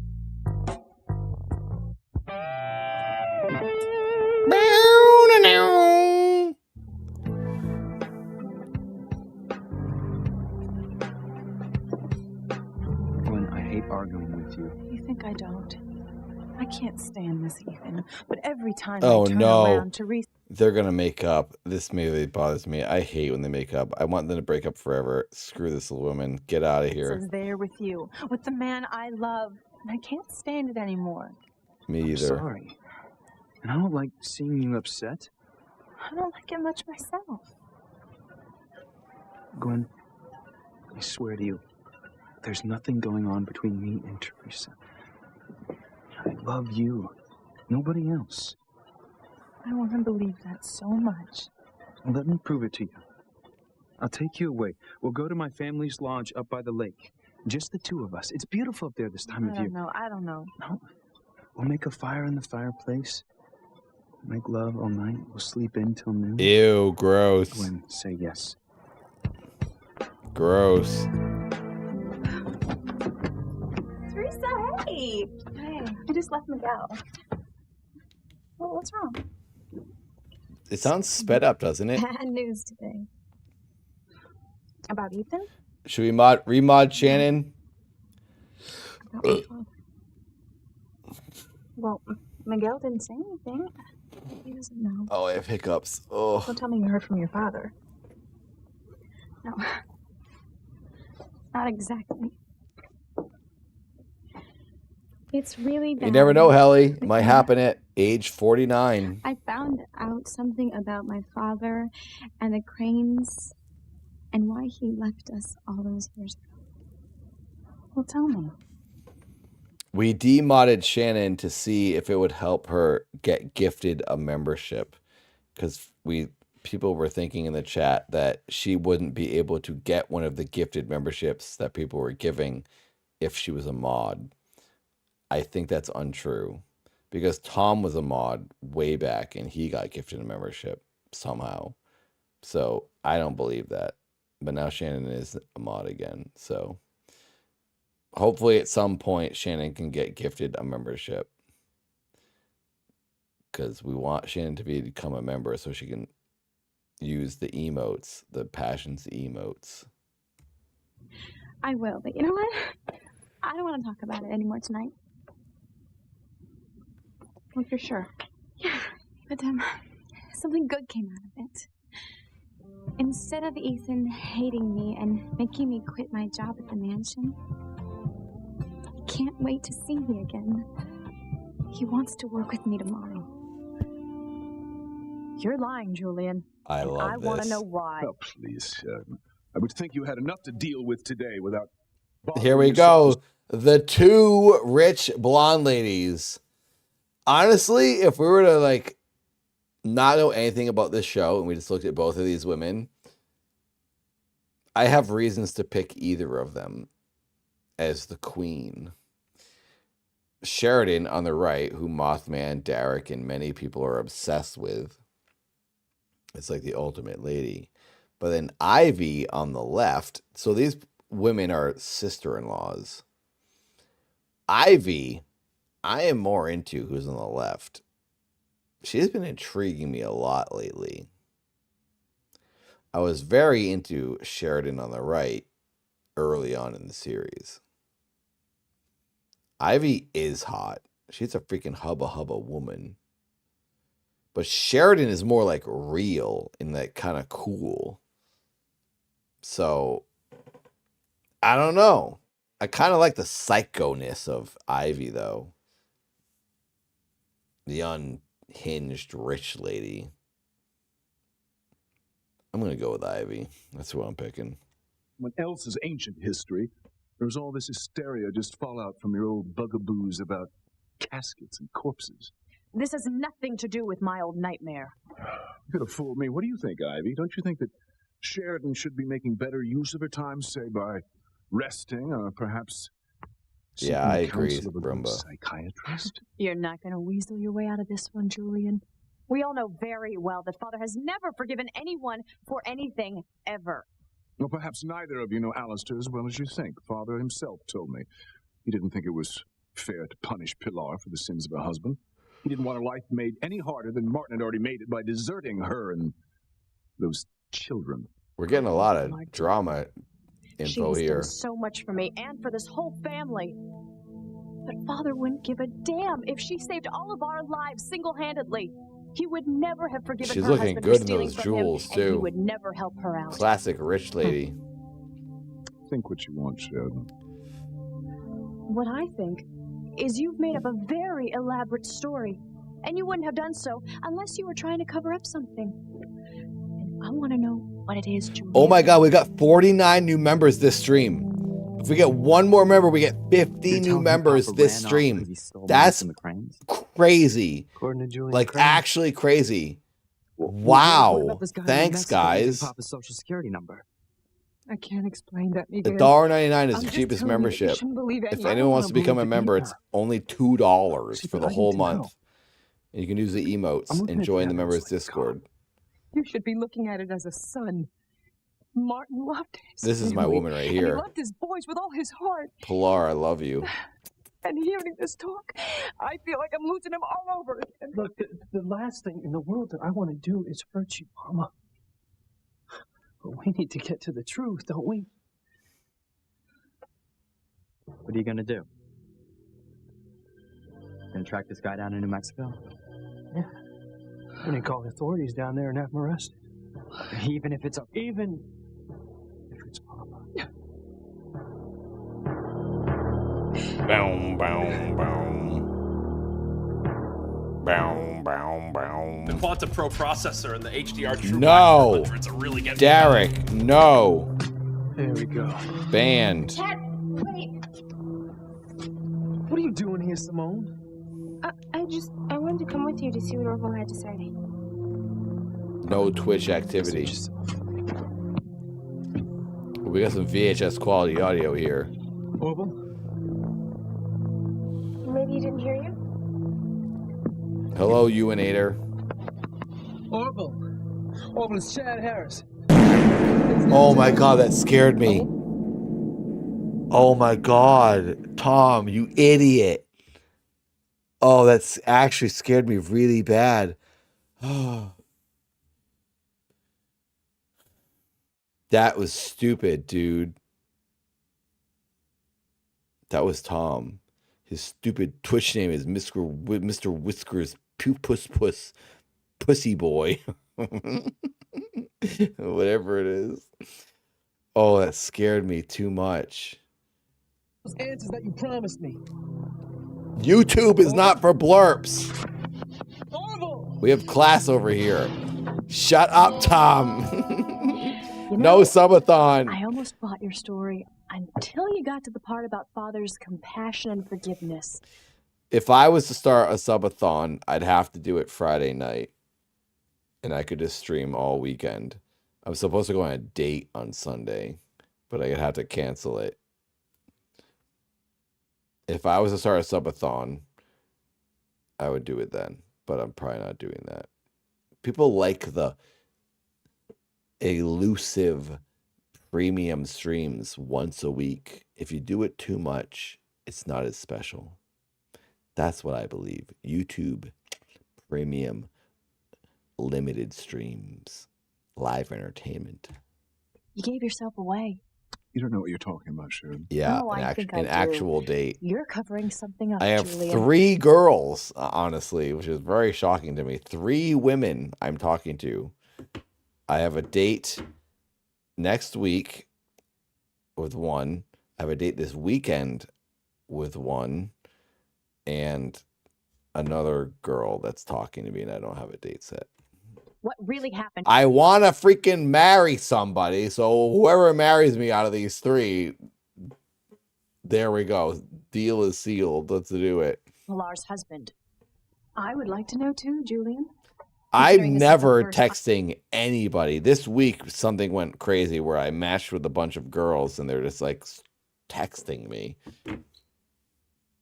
Speaker 6: Gwen, I hate arguing with you.
Speaker 7: You think I don't? I can't stand this, Ethan. But every time
Speaker 1: Oh,
Speaker 7: I turn
Speaker 1: no.
Speaker 7: around to
Speaker 1: They're gonna make up. This maybe bothers me. I hate when they make up. I want them to break up forever. Screw this woman. Get out of here.
Speaker 7: Is there with you, with the man I love, and I can't stand it anymore.
Speaker 1: Me
Speaker 5: I'm
Speaker 1: either.
Speaker 5: sorry. And I don't like seeing you upset.
Speaker 7: I don't like it much myself.
Speaker 5: Gwen, I swear to you, there's nothing going on between me and Teresa. I love you. Nobody else.
Speaker 7: I want to believe that so much.
Speaker 5: Well, let me prove it to you. I'll take you away. We'll go to my family's lodge up by the lake. Just the two of us. It's beautiful up there this time of year.
Speaker 7: I don't know.
Speaker 5: No. We'll make a fire in the fireplace. Make love all night. We'll sleep in till noon.
Speaker 1: Ew, gross.
Speaker 5: Gwen, say yes.
Speaker 1: Gross.
Speaker 7: Teresa, hey! Hey, I just left Miguel. Well, what's wrong?
Speaker 1: It sounds sped up, doesn't it?
Speaker 12: Bad news today.
Speaker 7: About Ethan?
Speaker 1: Should we remod Shannon?
Speaker 7: Well, Miguel didn't say anything. He doesn't know.
Speaker 1: Oh, I have hiccups. Oh.
Speaker 7: Don't tell me you heard from your father. No. Not exactly.
Speaker 12: It's really bad.
Speaker 1: You never know, Helly. Might happen at age 49.
Speaker 12: I found out something about my father and the Cranes and why he left us all those years ago.
Speaker 7: Well, tell me.
Speaker 1: We demodded Shannon to see if it would help her get gifted a membership, because people were thinking in the chat that she wouldn't be able to get one of the gifted memberships that people were giving if she was a mod. I think that's untrue, because Tom was a mod way back and he got gifted a membership somehow. So I don't believe that. But now Shannon is a mod again. So hopefully at some point Shannon can get gifted a membership, because we want Shannon to become a member so she can use the emotes, the passions emotes.
Speaker 12: I will, but you know what? I don't want to talk about it anymore tonight.
Speaker 7: Well, you're sure?
Speaker 12: Yeah, but something good came out of it. Instead of Ethan hating me and making me quit my job at the mansion, I can't wait to see me again. He wants to work with me tomorrow.
Speaker 2: You're lying, Julian.
Speaker 1: I love
Speaker 2: I want to
Speaker 1: this.
Speaker 2: know why.
Speaker 9: Oh, please. I would think you had enough to deal with today without...
Speaker 1: Here we go. The two rich blonde ladies. Honestly, if we were to not know anything about this show and we just looked at both of these women, I have reasons to pick either of them as the queen. Sheridan on the right, who Mothman, Derek, and many people are obsessed with. It's like the ultimate lady. But then Ivy on the left. So these women are sister-in-laws. Ivy, I am more into who's on the left. She's been intriguing me a lot lately. I was very into Sheridan on the right early on in the series. Ivy is hot. She's a freaking hubba woman. But Sheridan is more like real and like kind of cool. So, I don't know. I kind of like the psycho-ness of Ivy, though. The unhinged rich lady. I'm going to go with Ivy. That's who I'm picking.
Speaker 9: When else is ancient history, there's all this hysteria just fallout from your old bugaboos about caskets and corpses.
Speaker 2: This has nothing to do with my old nightmare.
Speaker 9: You could have fooled me. What do you think, Ivy? Don't you think that Sheridan should be making better use of her time, say, by resting or perhaps...
Speaker 1: Yeah, I agree,
Speaker 9: Rumba.
Speaker 1: Rumba.
Speaker 9: Psychiatrist?
Speaker 2: You're not going to weasel your way out of this one, Julian. We all know very well that Father has never forgiven anyone for anything, ever.
Speaker 9: Well, perhaps neither of you know Alistair as well as you think. Father himself told me. He didn't think it was fair to punish Pilar for the sins of her husband. He didn't want her life made any harder than Martin had already made it by deserting her and those children.
Speaker 1: We're getting a lot of drama info
Speaker 2: She's
Speaker 1: here.
Speaker 2: done so much for me and for this whole family. But Father wouldn't give a damn if she saved all of our lives single-handedly.
Speaker 18: He would never have forgiven
Speaker 1: She's
Speaker 18: her
Speaker 1: looking
Speaker 18: husband
Speaker 1: good
Speaker 18: for
Speaker 1: in
Speaker 18: stealing
Speaker 1: those
Speaker 18: from
Speaker 1: jewels,
Speaker 18: him, and he
Speaker 1: too.
Speaker 18: would never help her out.
Speaker 1: Classic rich lady.
Speaker 9: Think what you want, Sheridan.
Speaker 18: What I think is you've made up a very elaborate story, and you wouldn't have done so unless you were trying to cover up something. And I want to know what it is, Julia.
Speaker 1: Oh my god, we got 49 new members this stream. If we get one more member, we get 50 new members this stream. That's crazy. Like, actually crazy. Wow. Thanks, guys.
Speaker 14: Papa's social security number.
Speaker 2: I can't explain that, Miguel.
Speaker 1: $1.99 is
Speaker 2: I'm
Speaker 1: the
Speaker 2: just
Speaker 1: cheapest
Speaker 2: telling you, you
Speaker 1: membership.
Speaker 2: shouldn't believe
Speaker 1: If
Speaker 2: anyone.
Speaker 1: anyone wants to become a
Speaker 2: believe it
Speaker 1: member,
Speaker 2: either.
Speaker 1: it's only $2 for
Speaker 2: but
Speaker 1: the
Speaker 2: I
Speaker 1: whole
Speaker 2: need to know.
Speaker 1: month. And you can use the emotes
Speaker 2: I'm looking
Speaker 1: and
Speaker 2: at
Speaker 1: join
Speaker 2: the
Speaker 1: the members
Speaker 2: others like
Speaker 1: Discord.
Speaker 2: You should be looking at it as a son. Martin loved his
Speaker 1: This is my
Speaker 2: family,
Speaker 1: woman right
Speaker 2: and he
Speaker 1: here.
Speaker 2: loved his boys with all his heart.
Speaker 1: Pilar, I love you.
Speaker 2: And hearing this talk, I feel like I'm losing him all over again.
Speaker 16: Look, the last thing in the world that I want to do is hurt you, Mama. But we need to get to the truth, don't we?
Speaker 14: What are you gonna do? Gonna track this guy down in New Mexico?
Speaker 16: Yeah. I'm gonna call the authorities down there and have him arrested.
Speaker 14: Even if it's
Speaker 16: Papa.
Speaker 1: Boom, boom, boom. Boom, boom, boom.
Speaker 17: The Quantum Pro processor and the HDR True
Speaker 1: No.
Speaker 17: 500s are really getting
Speaker 1: Derek, no.
Speaker 16: There we go.
Speaker 1: Banned.
Speaker 12: Ted, wait.
Speaker 16: What are you doing here, Simone?
Speaker 12: I wanted to come with you to see what Orville had to say.
Speaker 1: No Twitch activity. We got some VHS quality audio here.
Speaker 16: Orville?
Speaker 12: Maybe you didn't hear you?
Speaker 1: Hello, Uinator.
Speaker 16: Orville. Orville, it's Chad Harris.
Speaker 1: Oh my god, that scared me. Oh my god. Tom, you idiot. Oh, that's actually scared me really bad. That was stupid, dude. That was Tom. His stupid Twitch name is Mr. Whiskers Pussy Boy. Whatever it is. Oh, that scared me too much.
Speaker 16: Those answers that you promised me.
Speaker 1: YouTube is not for blurps. We have class over here. Shut up, Tom. No subathon.
Speaker 18: I almost bought your story until you got to the part about Father's compassion and forgiveness.
Speaker 1: If I was to start a subathon, I'd have to do it Friday night. And I could just stream all weekend. I'm supposed to go on a date on Sunday, but I'd have to cancel it. If I was to start a subathon, I would do it then, but I'm probably not doing that. People like the elusive premium streams once a week. If you do it too much, it's not as special. That's what I believe. YouTube premium limited streams, live entertainment.
Speaker 18: You gave yourself away.
Speaker 9: You don't know what you're talking about, Sheridan.
Speaker 1: Yeah,
Speaker 18: Oh, I think I
Speaker 1: an
Speaker 18: do.
Speaker 1: actual date.
Speaker 18: You're covering something up,
Speaker 1: I have
Speaker 18: Julia.
Speaker 1: 3 girls, honestly, which is very shocking to me. 3 women I'm talking to. I have a date next week with one. I have a date this weekend with one. And another girl that's talking to me, and I don't have a date set.
Speaker 18: What really happened?
Speaker 1: I want to freaking marry somebody. So whoever marries me out of these 3, there we go. Deal is sealed. Let's do it.
Speaker 18: Pilar's husband. I would like to know too, Julian.
Speaker 1: I'm
Speaker 18: Considering this is
Speaker 1: never
Speaker 18: the first-
Speaker 1: texting anybody. This week, something went crazy where I matched with a bunch of girls and they're just like texting me.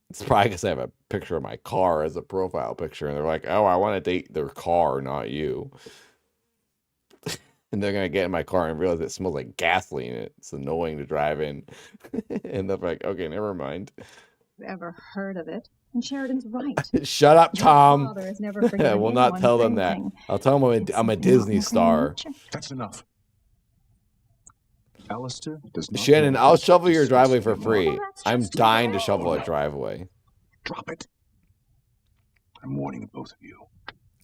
Speaker 1: It's probably because I have a picture of my car as a profile picture. And they're like, oh, I want to date their car, not you. And they're going to get in my car and realize it smells like gasoline. It's annoying to drive in. And they're like, okay, never mind.
Speaker 20: Ever heard of it? And Sheridan's right.
Speaker 1: Shut up,
Speaker 20: Your
Speaker 1: Tom.
Speaker 20: father has never
Speaker 1: I
Speaker 20: forgiven
Speaker 1: will not
Speaker 20: anyone
Speaker 1: tell
Speaker 20: for
Speaker 1: them that.
Speaker 20: anything.
Speaker 1: I'll tell them I'm a Disney star.
Speaker 9: That's enough. Alistair does not.
Speaker 1: Shannon,
Speaker 9: know
Speaker 1: I'll
Speaker 9: this
Speaker 1: shovel your
Speaker 9: is
Speaker 1: driveway for
Speaker 9: Mama.
Speaker 1: free. I'm dying to shovel a driveway.
Speaker 9: Drop it. I'm warning both of you.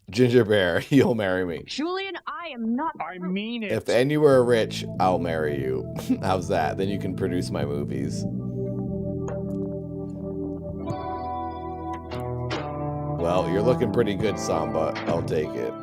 Speaker 1: Ginger Bear, you'll marry me.
Speaker 18: Julian, I am not.
Speaker 5: I mean it.
Speaker 1: If anywhere rich, I'll marry you. How's that? Then you can produce my movies. Well, you're looking pretty good, Samba. I'll take it.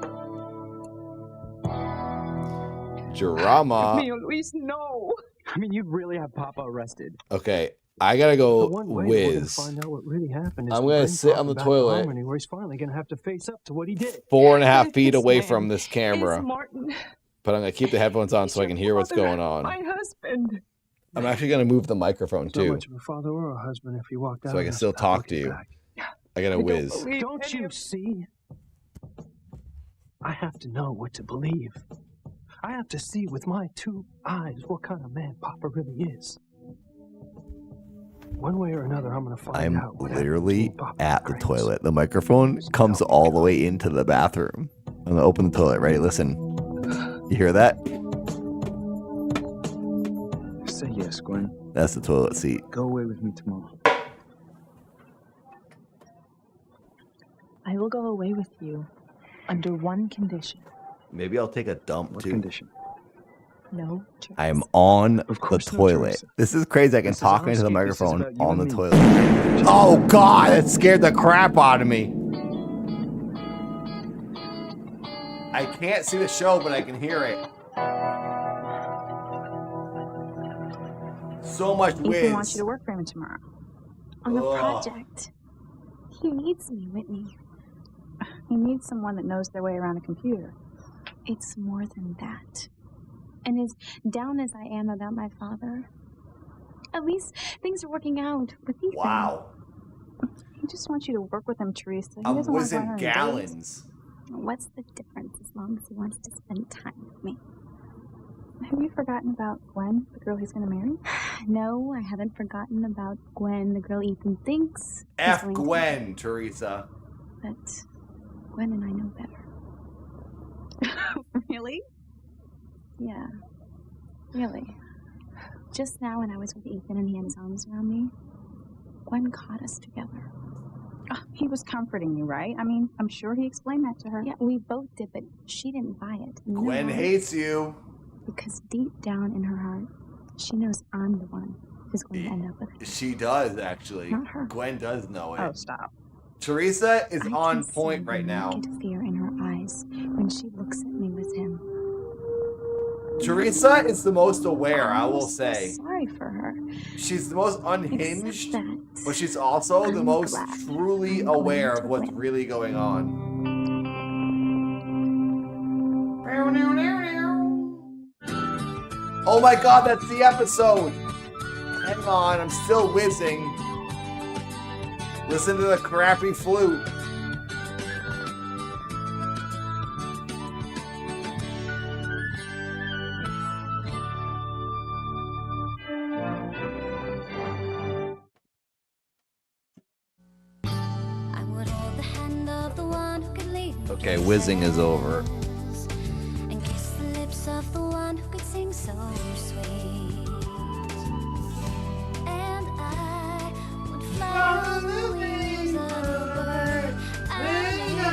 Speaker 1: Drama.
Speaker 2: Me, Luis, no.
Speaker 14: I mean, you'd really have Papa arrested.
Speaker 1: Okay, I gotta go
Speaker 16: The one way we're gonna
Speaker 1: whiz.
Speaker 16: find out what really happened is
Speaker 1: I'm
Speaker 16: to
Speaker 1: gonna
Speaker 16: bring
Speaker 1: sit
Speaker 16: Papa
Speaker 1: on the
Speaker 16: back to
Speaker 1: toilet
Speaker 16: Harmony, where he's finally gonna have to face up to what he did.
Speaker 1: 4.5 feet
Speaker 2: This
Speaker 1: away
Speaker 2: man
Speaker 1: from this camera.
Speaker 2: is Martin.
Speaker 1: But I'm gonna keep the headphones on so I can hear what's
Speaker 2: Father,
Speaker 1: going on.
Speaker 2: My husband.
Speaker 1: I'm actually gonna move the microphone
Speaker 16: Not
Speaker 1: too,
Speaker 16: much of a father or a husband if you walked out.
Speaker 1: so I can still talk to you. I gotta whiz.
Speaker 16: Don't you see? I have to know what to believe. I have to see with my 2 eyes what kind of man Papa really is. One way or another, I'm gonna find out.
Speaker 1: I'm literally at the toilet. The microphone comes all the way into the bathroom. I'm gonna open the toilet. Ready? Listen. You hear that?
Speaker 6: Say yes, Gwen.
Speaker 1: That's the toilet seat.
Speaker 6: Go away with me tomorrow.
Speaker 7: I will go away with you under one condition.
Speaker 1: Maybe I'll take a dump
Speaker 6: What
Speaker 1: too.
Speaker 6: condition?
Speaker 7: No.
Speaker 1: I am on the
Speaker 6: course no,
Speaker 1: toilet.
Speaker 6: Teresa.
Speaker 1: This is crazy. I can
Speaker 6: This is
Speaker 1: talk
Speaker 6: our
Speaker 1: into the
Speaker 6: escape. This is
Speaker 1: microphone
Speaker 6: about you
Speaker 1: on the
Speaker 6: and me.
Speaker 1: toilet. Oh God, that scared the crap out of me. I can't see the show, but I can hear it. So much
Speaker 20: Ethan
Speaker 1: whiz.
Speaker 20: wants you to work for him tomorrow.
Speaker 12: On the
Speaker 1: Ugh.
Speaker 12: project. He needs me, Whitney.
Speaker 20: He needs someone that knows their way around a computer.
Speaker 12: It's more than that. And as down as I am about my father, at least things are working out with Ethan.
Speaker 1: Wow.
Speaker 20: He just wants you to work with him, Teresa. He
Speaker 1: I'm
Speaker 20: doesn't want to go
Speaker 1: whizzing
Speaker 20: on any dates.
Speaker 1: gallons.
Speaker 12: What's the difference as long as he wants to spend time with me?
Speaker 20: Have you forgotten about Gwen, the girl he's going to marry?
Speaker 12: No, I haven't forgotten about Gwen, the girl Ethan thinks. he's
Speaker 1: F
Speaker 12: going to
Speaker 1: Gwen, Teresa.
Speaker 12: marry. But Gwen and I know better.
Speaker 20: Really?
Speaker 12: Yeah, really. Just now when I was with Ethan and he had his arms around me, Gwen caught us together.
Speaker 20: Oh, he was comforting you, right? I mean, I'm sure he explained that to her.
Speaker 12: Yeah, we both did, but she didn't buy it. You know
Speaker 1: Gwen
Speaker 12: why?
Speaker 1: hates you.
Speaker 12: Because deep down in her heart, she knows I'm the one who's going to end up with it.
Speaker 1: She does, actually.
Speaker 12: Not her.
Speaker 1: Gwen does know it.
Speaker 20: Oh, stop.
Speaker 1: Teresa is
Speaker 12: I
Speaker 1: on
Speaker 12: can see
Speaker 1: point
Speaker 12: the
Speaker 1: right now.
Speaker 12: naked fear in her eyes when she looks at me with him.
Speaker 1: Teresa is the most aware, I
Speaker 12: I'm
Speaker 1: will
Speaker 12: so
Speaker 1: say.
Speaker 12: sorry for her.
Speaker 1: She's the most unhinged,
Speaker 12: Except that
Speaker 1: but she's also the
Speaker 12: I'm
Speaker 1: most
Speaker 12: glad
Speaker 1: truly
Speaker 12: I'm
Speaker 1: aware
Speaker 12: going
Speaker 1: of
Speaker 12: to
Speaker 1: what's
Speaker 12: win.
Speaker 1: really going on. Oh my God, that's the episode. Hang on, I'm still whizzing. Listen to the crappy flute.
Speaker 11: I would hold the hand of the one who could lead me
Speaker 1: Okay, whizzing is over.
Speaker 11: and kiss the lips of the one who could sing so sweet. And I would fly on the wings of a bird. And you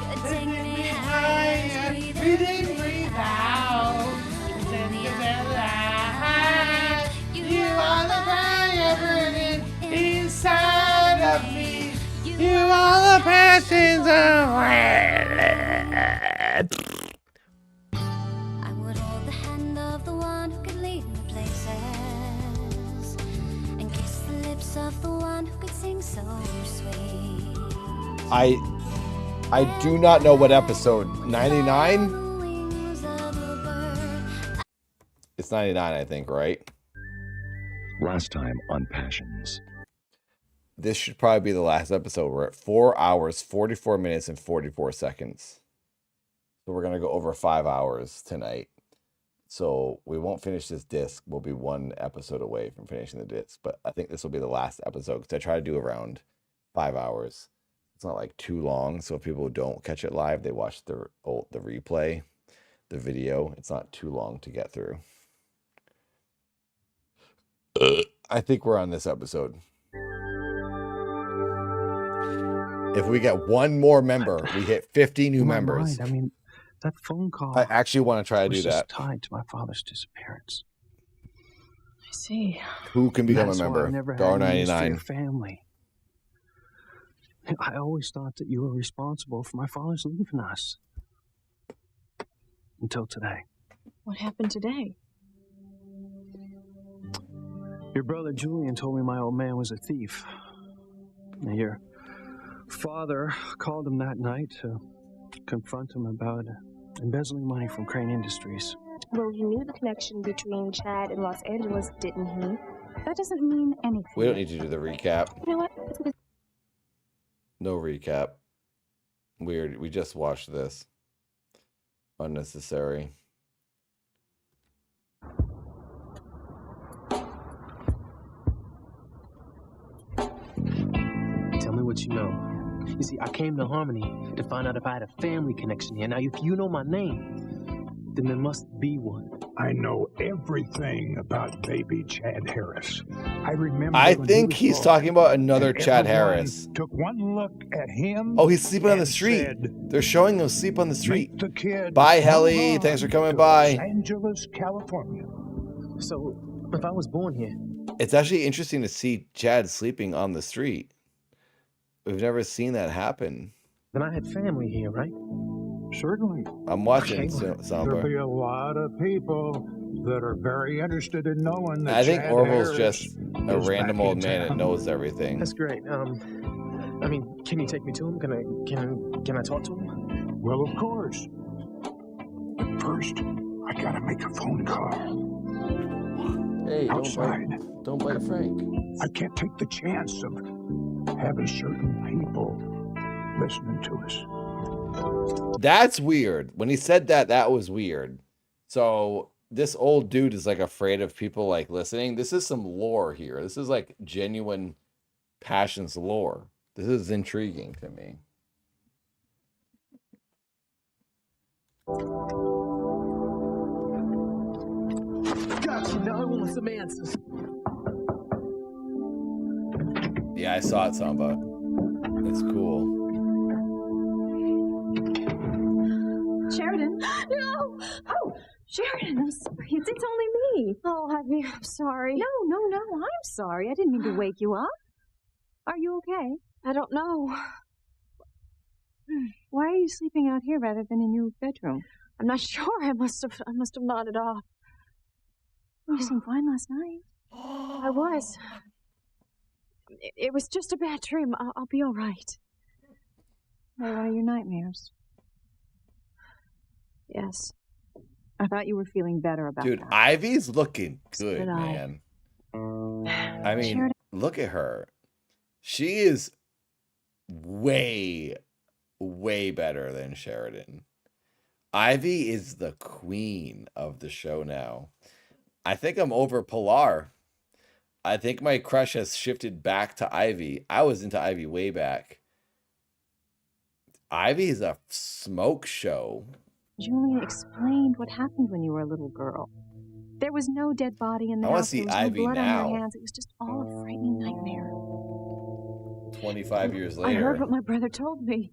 Speaker 11: could take me higher, breathe out. You are the fire burning inside of me. You are the passions of I would hold the hand of the one who could lead me places and kiss the lips of the one who could sing so sweet.
Speaker 1: I do not know what episode. 99? It's 99, I think, right?
Speaker 9: Last time on Passions.
Speaker 1: This should probably be the last episode. We're at 4 hours, 44 minutes, and 44 seconds. So we're going to go over 5 hours tonight. So we won't finish this disc. We'll be one episode away from finishing the disc. But I think this will be the last episode because I try to do around 5 hours. It's not like too long. So if people don't catch it live, they watch the replay, the video. It's not too long to get through. I think we're on this episode.
Speaker 3: If we get one more member, we hit 50 new
Speaker 16: In my
Speaker 3: members.
Speaker 16: mind, I mean, that phone call.
Speaker 3: I actually want to try to
Speaker 16: was
Speaker 3: do
Speaker 16: just
Speaker 3: that.
Speaker 16: tied to my father's disappearance.
Speaker 8: I see.
Speaker 3: Who can become
Speaker 16: That's
Speaker 3: a
Speaker 16: why I
Speaker 3: member?
Speaker 16: never had any use for your
Speaker 3: $1.99.
Speaker 16: family. I always thought that you were responsible for my father's leaving us. Until today.
Speaker 8: What happened today?
Speaker 16: Your brother Julian told me my old man was a thief. Now, your father called him that night to confront him about embezzling money from Crane Industries.
Speaker 15: Well, he knew the connection between Chad and Los Angeles, didn't he? That doesn't mean anything.
Speaker 1: We don't need to do the recap.
Speaker 15: You know what?
Speaker 1: No recap. Weird. We just watched this. Unnecessary.
Speaker 10: Tell me what you know. You see, I came to Harmony to find out if I had a family connection here. Now, if you know my name, then there must be one.
Speaker 22: I know everything about baby Chad Harris. I remember.
Speaker 1: I
Speaker 22: when
Speaker 1: think
Speaker 22: he was
Speaker 1: he's
Speaker 22: born,
Speaker 1: talking about another
Speaker 22: and
Speaker 1: Chad
Speaker 22: everyone
Speaker 1: Harris.
Speaker 22: Took one look at him.
Speaker 1: Oh, he's sleeping on the
Speaker 22: and
Speaker 1: street.
Speaker 22: said,
Speaker 1: They're showing him sleep on the street.
Speaker 22: "The kid
Speaker 1: Bye,
Speaker 22: run
Speaker 1: Helly.
Speaker 22: on
Speaker 1: Thanks for
Speaker 22: to
Speaker 1: coming
Speaker 22: Los
Speaker 1: by.
Speaker 22: Angeles, California."
Speaker 10: So, if I was born here,
Speaker 1: It's actually interesting to see Chad sleeping on the street. We've never seen that happen.
Speaker 10: then I had family here, right?
Speaker 22: Certainly.
Speaker 1: I'm watching
Speaker 22: There'll
Speaker 1: Samba.
Speaker 22: be a lot of people that are very interested in knowing that
Speaker 1: I think
Speaker 22: Chad
Speaker 1: Orville's
Speaker 22: Harris
Speaker 1: just a
Speaker 22: is
Speaker 1: random
Speaker 22: back
Speaker 1: old
Speaker 22: in
Speaker 1: man that
Speaker 22: town.
Speaker 1: knows everything.
Speaker 10: That's great. I mean, can you take me to him? Can I talk to him?
Speaker 22: Well, of course. But first, I gotta make a phone call.
Speaker 1: Hey,
Speaker 22: Outside.
Speaker 1: don't bite Frank.
Speaker 22: I can't take the chance of having certain people listening to us.
Speaker 1: That's weird. When he said that, that was weird. So this old dude is like afraid of people like listening. This is some lore here. This is like genuine Passions lore. This is intriguing to me.
Speaker 10: Gotcha. Now I want some answers.
Speaker 1: Yeah, I saw it, Samba. It's cool.
Speaker 18: Sheridan? No! Oh, Sheridan, I'm sorry. It's only me. Oh, Ivy, I'm sorry. No, I'm sorry. I didn't mean to wake you up. Are you okay? I don't know. Why are you sleeping out here rather than in your bedroom? I'm not sure. I must have nodded off. You seemed fine last night. I was. It was just a bad dream. I'll be all right. What are your nightmares? Yes. I thought you were feeling better about
Speaker 1: Dude,
Speaker 18: that.
Speaker 1: Ivy's looking good,
Speaker 18: did I.
Speaker 1: man. I mean,
Speaker 18: Sheridan-
Speaker 1: look at her. She is way, way better than Sheridan. Ivy is the queen of the show now. I think I'm over Pilar. I think my crush has shifted back to Ivy. I was into Ivy way back. Ivy is a smoke show.
Speaker 18: Julian explained what happened when you were a little girl. There was no dead body in the
Speaker 1: I wanna
Speaker 18: house.
Speaker 1: see
Speaker 18: There was
Speaker 1: Ivy
Speaker 18: no blood on
Speaker 1: now.
Speaker 18: your hands. It was just all a frightening nightmare.
Speaker 1: 25 years
Speaker 18: I
Speaker 1: later.
Speaker 18: heard what my brother told me,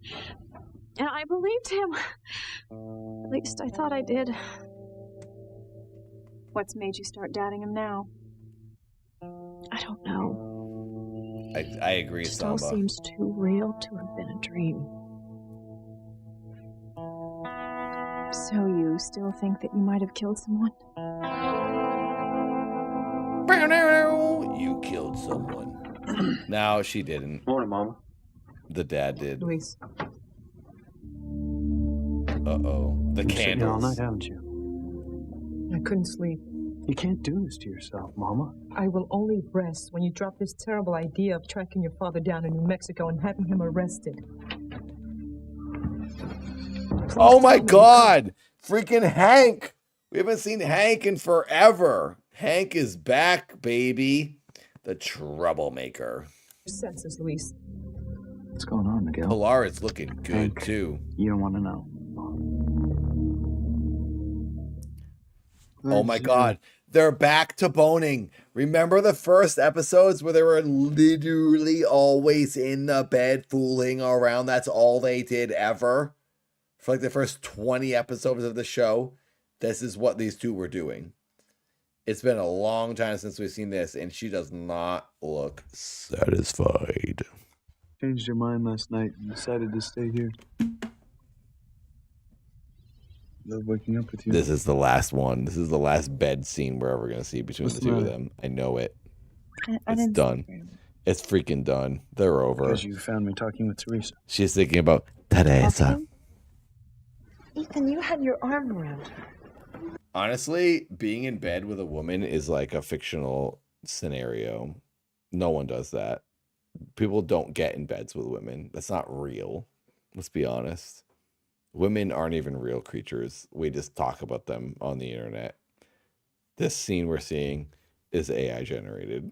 Speaker 18: and I believed him. At least I thought I did. What's made you start doubting him now? I don't know.
Speaker 1: I agree,
Speaker 18: It just all
Speaker 1: Samba.
Speaker 18: seems too real to have been a dream. So you still think that you might have killed someone?
Speaker 1: You killed someone. No, she didn't.
Speaker 5: Morning, Mama.
Speaker 1: The dad did.
Speaker 8: Luis.
Speaker 1: Uh-oh. The
Speaker 16: You've been sitting here all
Speaker 1: candles.
Speaker 16: night, haven't you?
Speaker 8: I couldn't sleep.
Speaker 16: You can't do this to yourself, Mama.
Speaker 8: I will only rest when you drop this terrible idea of tracking your father down in New Mexico and having him arrested.
Speaker 1: Oh my God! Freaking Hank! We haven't seen Hank in forever. Hank is back, baby. The troublemaker.
Speaker 8: Senses, Luis.
Speaker 6: What's going on, Miguel?
Speaker 1: Pilar is looking good
Speaker 6: Hank,
Speaker 1: too.
Speaker 6: You don't want to know.
Speaker 1: Oh my God.
Speaker 3: They're back to boning. Remember the first episodes where they were literally always in the bed fooling around? That's all they did ever. For like the first 20 episodes of the show, this is what these two were doing. It's been a long time since we've seen this, and she does not look satisfied.
Speaker 5: Changed your mind last night and decided to stay here. Love waking up with you.
Speaker 3: This is the last one. This is the last bed scene we're ever going to see between the two of them. I know it. It's done. It's freaking done. They're over.
Speaker 5: Because you found me talking with Teresa.
Speaker 3: She's thinking about Teresa.
Speaker 8: Ethan, you had your arm around her.
Speaker 3: Honestly, being in bed with a woman is like a fictional scenario. No one does that. People don't get in beds with women. That's not real. Let's be honest. Women aren't even real creatures. We just talk about them on the internet. This scene we're seeing is AI generated.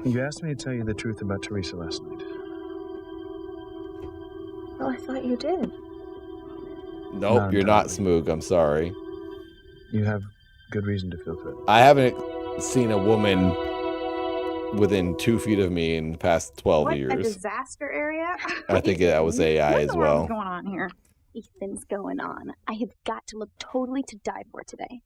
Speaker 5: You asked me to tell you the truth about Teresa last night.
Speaker 15: Well, I thought you did.
Speaker 3: Nope, you're not Smoog. I'm sorry.
Speaker 5: You have good reason to feel threatened.
Speaker 3: I haven't seen a woman within 2 feet of me in the past 12
Speaker 20: What, a
Speaker 3: years.
Speaker 20: disaster area?
Speaker 3: I think that was AI as well.
Speaker 20: What's going on here?
Speaker 18: Ethan's going on. I have got to look totally to die for today.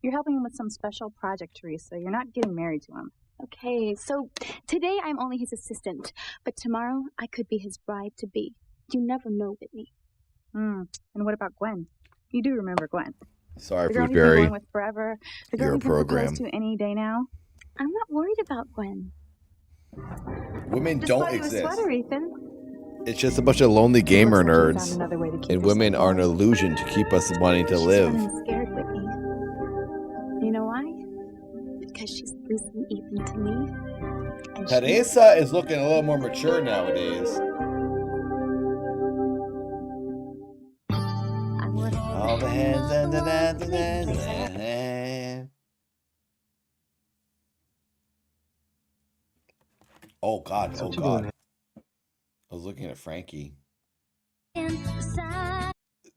Speaker 20: You're helping him with some special project, Teresa. You're not getting married to him.
Speaker 18: Okay, so today I'm only his assistant, but tomorrow I could be his bride-to-be. You never know, Whitney.
Speaker 20: And what about Gwen? You do remember Gwen.
Speaker 3: Sorry,
Speaker 20: the girl
Speaker 3: Food
Speaker 20: you've been
Speaker 3: Berry.
Speaker 20: going with forever. The girl
Speaker 3: Your
Speaker 20: you can propose
Speaker 3: program.
Speaker 20: to any day now.
Speaker 18: I'm not worried about Gwen.
Speaker 3: Women
Speaker 20: Just
Speaker 3: don't
Speaker 20: bought you a
Speaker 3: exist.
Speaker 20: sweater, Ethan.
Speaker 3: It's just a bunch of lonely gamer
Speaker 20: Looks like you
Speaker 3: nerds.
Speaker 20: found another way to keep
Speaker 3: And
Speaker 20: this
Speaker 3: women
Speaker 20: thing
Speaker 3: are an
Speaker 20: going.
Speaker 3: illusion to keep us wanting to live.
Speaker 18: I'm scared, Whitney. You know why? Because she's losing Ethan to me. And
Speaker 3: Teresa is looking a little more mature nowadays. All the hands and the Oh God, oh God. I was looking at Frankie.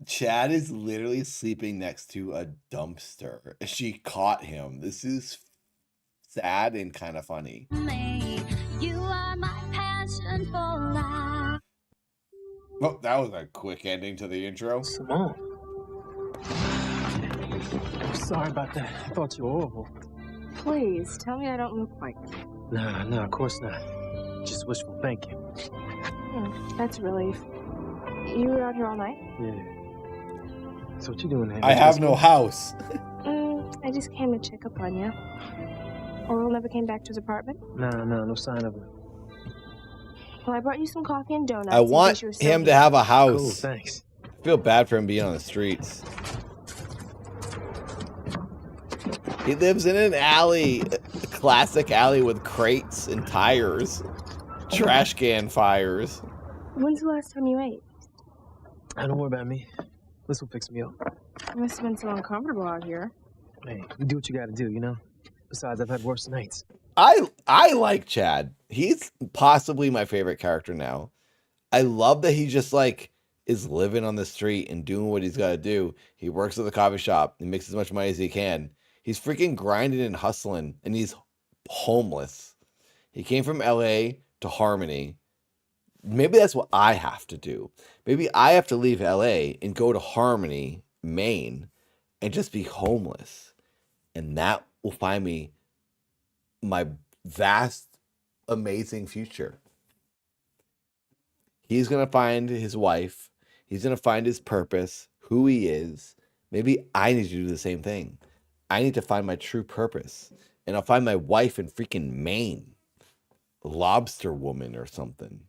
Speaker 3: Chad is literally sleeping next to a dumpster. She caught him. This is sad and kind of funny.
Speaker 11: You are my passion for life.
Speaker 3: Oh, that was a quick ending to the intro.
Speaker 10: Simone. Sorry about that. I thought you were horrible.
Speaker 15: Please, tell me I don't look like it.
Speaker 10: Nah, of course not. Just wishful thinking.
Speaker 15: That's a relief. You were out here all night?
Speaker 10: Yeah. So what you doing here?
Speaker 3: I have no house.
Speaker 15: I just came to check up on you. Oral never came back to his apartment?
Speaker 10: No sign of it.
Speaker 15: Well, I brought you some coffee and donuts.
Speaker 3: I want him to have a house.
Speaker 10: Cool, thanks.
Speaker 3: I feel bad for him being on the streets. He lives in an alley, a classic alley with crates and tires, trash can fires.
Speaker 15: When's the last time you ate?
Speaker 10: Don't worry about me. This will fix me up.
Speaker 15: It must have been so uncomfortable out here.
Speaker 10: Hey, you do what you gotta do, you know? Besides, I've had worse nights.
Speaker 3: I like Chad. He's possibly my favorite character now. I love that he just like is living on the street and doing what he's got to do. He works at the coffee shop and makes as much money as he can. He's freaking grinding and hustling, and he's homeless. He came from LA to Harmony. Maybe that's what I have to do. Maybe I have to leave LA and go to Harmony, Maine, and just be homeless. And that will find me my vast, amazing future. He's going to find his wife. He's going to find his purpose, who he is. Maybe I need to do the same thing. I need to find my true purpose. And I'll find my wife in freaking Maine. Lobster woman or something.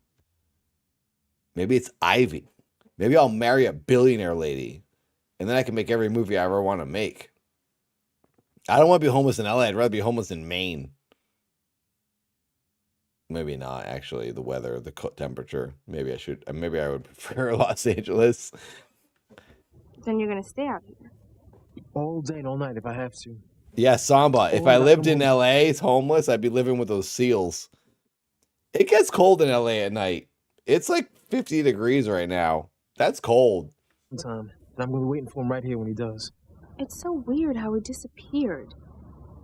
Speaker 3: Maybe it's Ivy. Maybe I'll marry a billionaire lady. And then I can make every movie I ever want to make. I don't want to be homeless in LA. I'd rather be homeless in Maine. Maybe not, actually. The weather, the temperature. Maybe I would prefer Los Angeles.
Speaker 15: Then you're gonna stay out here.
Speaker 10: All day and all night if I have to.
Speaker 3: Yeah, Samba. If I lived in LA, it's homeless, I'd be living with those seals. It gets cold in LA at night. It's like 50 degrees right now. That's cold.
Speaker 10: Time. And I'm gonna be waiting for him right here when he does.
Speaker 15: It's so weird how he disappeared.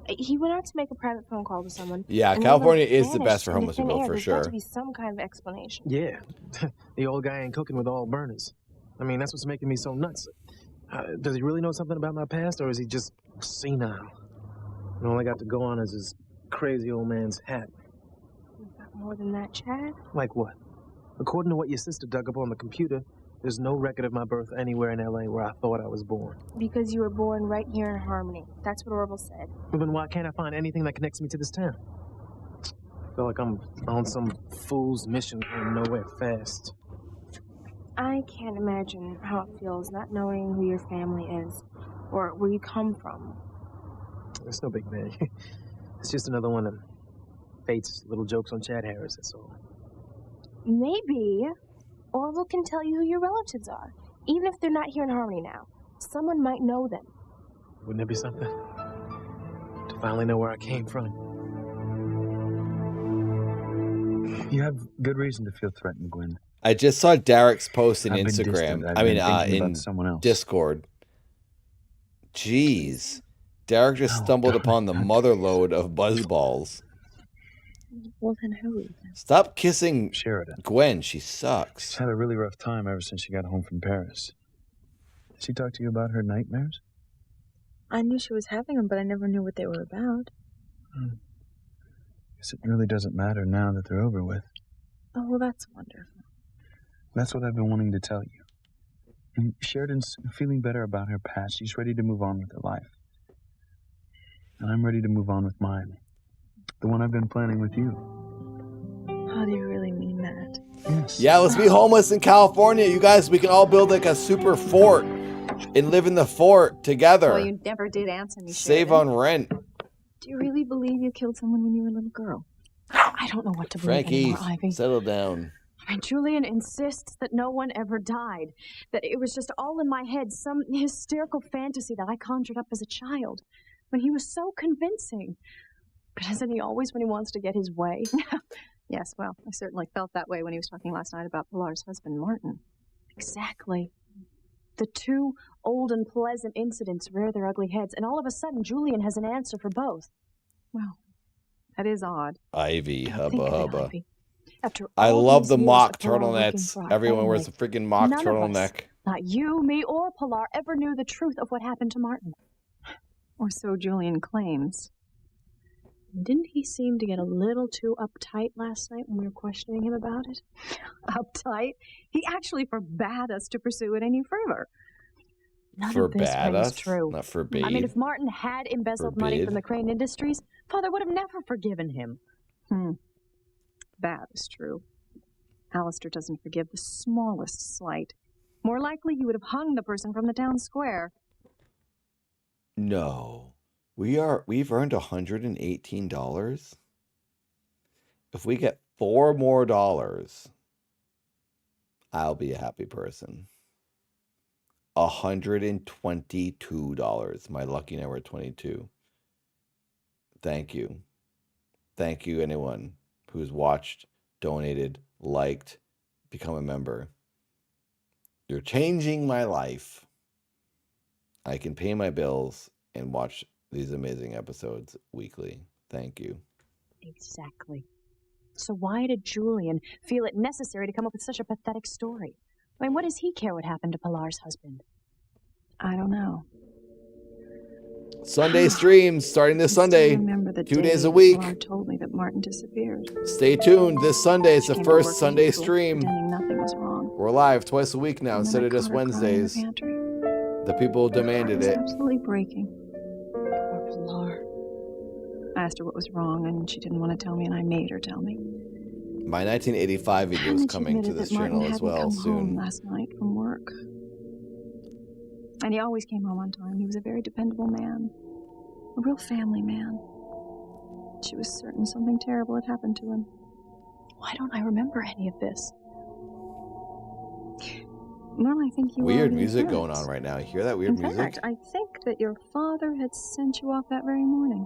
Speaker 15: He went out to make a private phone call to someone.
Speaker 3: Yeah,
Speaker 15: and
Speaker 3: California
Speaker 15: then, like,
Speaker 3: is the best for
Speaker 15: vanished
Speaker 3: homeless
Speaker 15: into thin
Speaker 3: people,
Speaker 15: air.
Speaker 3: for
Speaker 15: There's got
Speaker 3: sure.
Speaker 15: to be some kind of explanation.
Speaker 10: Yeah, the old guy ain't cooking with all burners. I mean, that's what's making me so nuts. Does he really know something about my past, or is he just senile? And all I got to go on is his crazy old man's hat.
Speaker 15: You've got more than that, Chad.
Speaker 10: Like what? According to what your sister dug up on the computer, there's no record of my birth anywhere in L.A. where I thought I was born.
Speaker 15: Because you were born right here in Harmony. That's what Orville said.
Speaker 10: Well, then why can't I find anything that connects me to this town? I feel like I'm on some fool's mission going nowhere fast.
Speaker 15: I can't imagine how it feels not knowing who your family is or where you come from.
Speaker 10: It's no big deal. It's just another one of Fate's little jokes on Chad Harris, that's all.
Speaker 15: Maybe Orville can tell you who your relatives are, even if they're not here in Harmony now. Someone might know them.
Speaker 10: Wouldn't it be something? To finally know where I came from.
Speaker 6: You have good reason to feel threatened, Gwen.
Speaker 3: I just saw Derek's post in
Speaker 6: I've been
Speaker 3: Instagram.
Speaker 6: distant. I've
Speaker 3: I mean,
Speaker 6: been thinking
Speaker 3: in
Speaker 6: about someone else.
Speaker 3: Discord. Jeez. Derek just stumbled upon the mother lode of buzzballs.
Speaker 15: Well, then who?
Speaker 3: Stop kissing
Speaker 6: Sheridan.
Speaker 3: Gwen. She sucks.
Speaker 6: She's had a really rough time ever since she got home from Paris. Did she talk to you about her nightmares?
Speaker 8: I knew she was having them, but I never knew what they were about.
Speaker 6: Guess it really doesn't matter now that they're over with.
Speaker 8: Oh, well, that's wonderful.
Speaker 6: That's what I've been wanting to tell you. And Sheridan's feeling better about her past. She's ready to move on with her life. And I'm ready to move on with mine. The one I've been planning with you.
Speaker 8: How do you really mean that?
Speaker 6: Yes.
Speaker 3: Yeah, let's be homeless in California. You guys, we can all build like a super fort and live in the fort together.
Speaker 18: Well, you never did answer me,
Speaker 3: Save
Speaker 18: Sheridan.
Speaker 3: on rent.
Speaker 18: Do you really believe you killed someone when you were a little girl? I don't know what to believe
Speaker 3: Frankie,
Speaker 18: anymore, Ivy.
Speaker 3: settle down.
Speaker 18: I mean, Julian insists that no one ever died, that it was just all in my head, some hysterical fantasy that I conjured up as a child, when he was so convincing. But isn't he always when he wants to get his way? Yes, well, I certainly felt that way when he was talking last night about Pilar's husband, Martin. Exactly. The two old and pleasant incidents rear their ugly heads, and all of a sudden Julian has an answer for both. Well, that is odd.
Speaker 3: Ivy,
Speaker 18: Think
Speaker 3: hubba
Speaker 18: of it,
Speaker 3: hubba.
Speaker 18: Ivy. After
Speaker 3: I
Speaker 18: all
Speaker 3: love
Speaker 18: these
Speaker 3: the
Speaker 18: years
Speaker 3: mock
Speaker 18: of Pilar working
Speaker 3: turtlenecks.
Speaker 18: for our
Speaker 3: Everyone wears a
Speaker 18: family,
Speaker 3: freaking mock
Speaker 18: none of us,
Speaker 3: turtleneck.
Speaker 18: not you, me, or Pilar, ever knew the truth of what happened to Martin. Or so Julian claims. Didn't he seem to get a little too uptight last night when we were questioning him about it? Uptight? He actually forbade us to pursue it any further. None of this
Speaker 3: Forbade
Speaker 18: rings
Speaker 3: us?
Speaker 18: true.
Speaker 3: Not forbade.
Speaker 18: I mean, if Martin had embezzled money
Speaker 3: Forbid?
Speaker 18: from the Crane Industries, Father would have never forgiven him. That is true. Alistair doesn't forgive the smallest slight. More likely, he would have hung the person from the town square.
Speaker 3: No. We've earned $118. If we get $4 more, I'll be a happy person. $122. My lucky number 22. Thank you. Thank you, anyone who's watched, donated, liked, become a member. You're changing my life. I can pay my bills and watch these amazing episodes weekly. Thank you.
Speaker 18: Exactly. So why did Julian feel it necessary to come up with such a pathetic story? I mean, what does he care what happened to Pilar's husband? I don't know.
Speaker 3: Sunday streams starting this Sunday.
Speaker 18: Remember the
Speaker 3: 2
Speaker 18: day
Speaker 3: days a week.
Speaker 18: Pilar told me that Martin disappeared.
Speaker 3: Stay tuned. This Sunday is the
Speaker 18: Came to work
Speaker 3: first
Speaker 18: as
Speaker 3: Sunday
Speaker 18: usual,
Speaker 3: stream.
Speaker 18: pretending nothing was wrong.
Speaker 3: We're live twice a week now
Speaker 18: And
Speaker 3: instead
Speaker 18: then
Speaker 3: of
Speaker 18: I
Speaker 3: just
Speaker 18: caught her crying in the
Speaker 3: Wednesdays.
Speaker 18: pantry.
Speaker 3: The people demanded
Speaker 18: It was
Speaker 3: it.
Speaker 18: absolutely breaking. Poor Pilar. I asked her what was wrong, and she didn't want to tell me, and I made her tell me.
Speaker 3: My 1985 video is
Speaker 18: And she
Speaker 3: coming to
Speaker 18: admitted
Speaker 3: this
Speaker 18: that Martin
Speaker 3: channel as
Speaker 18: hadn't
Speaker 3: well
Speaker 18: come
Speaker 3: soon.
Speaker 18: home last night from work. And he always came home on time. He was a very dependable man. A real family man. She was certain something terrible had happened to him. Why don't I remember any of this? Well, I think you
Speaker 3: Weird
Speaker 18: already
Speaker 3: music
Speaker 18: did.
Speaker 3: going on right now. You hear that weird
Speaker 18: In
Speaker 3: music?
Speaker 18: fact, I think that your father had sent you off that very morning.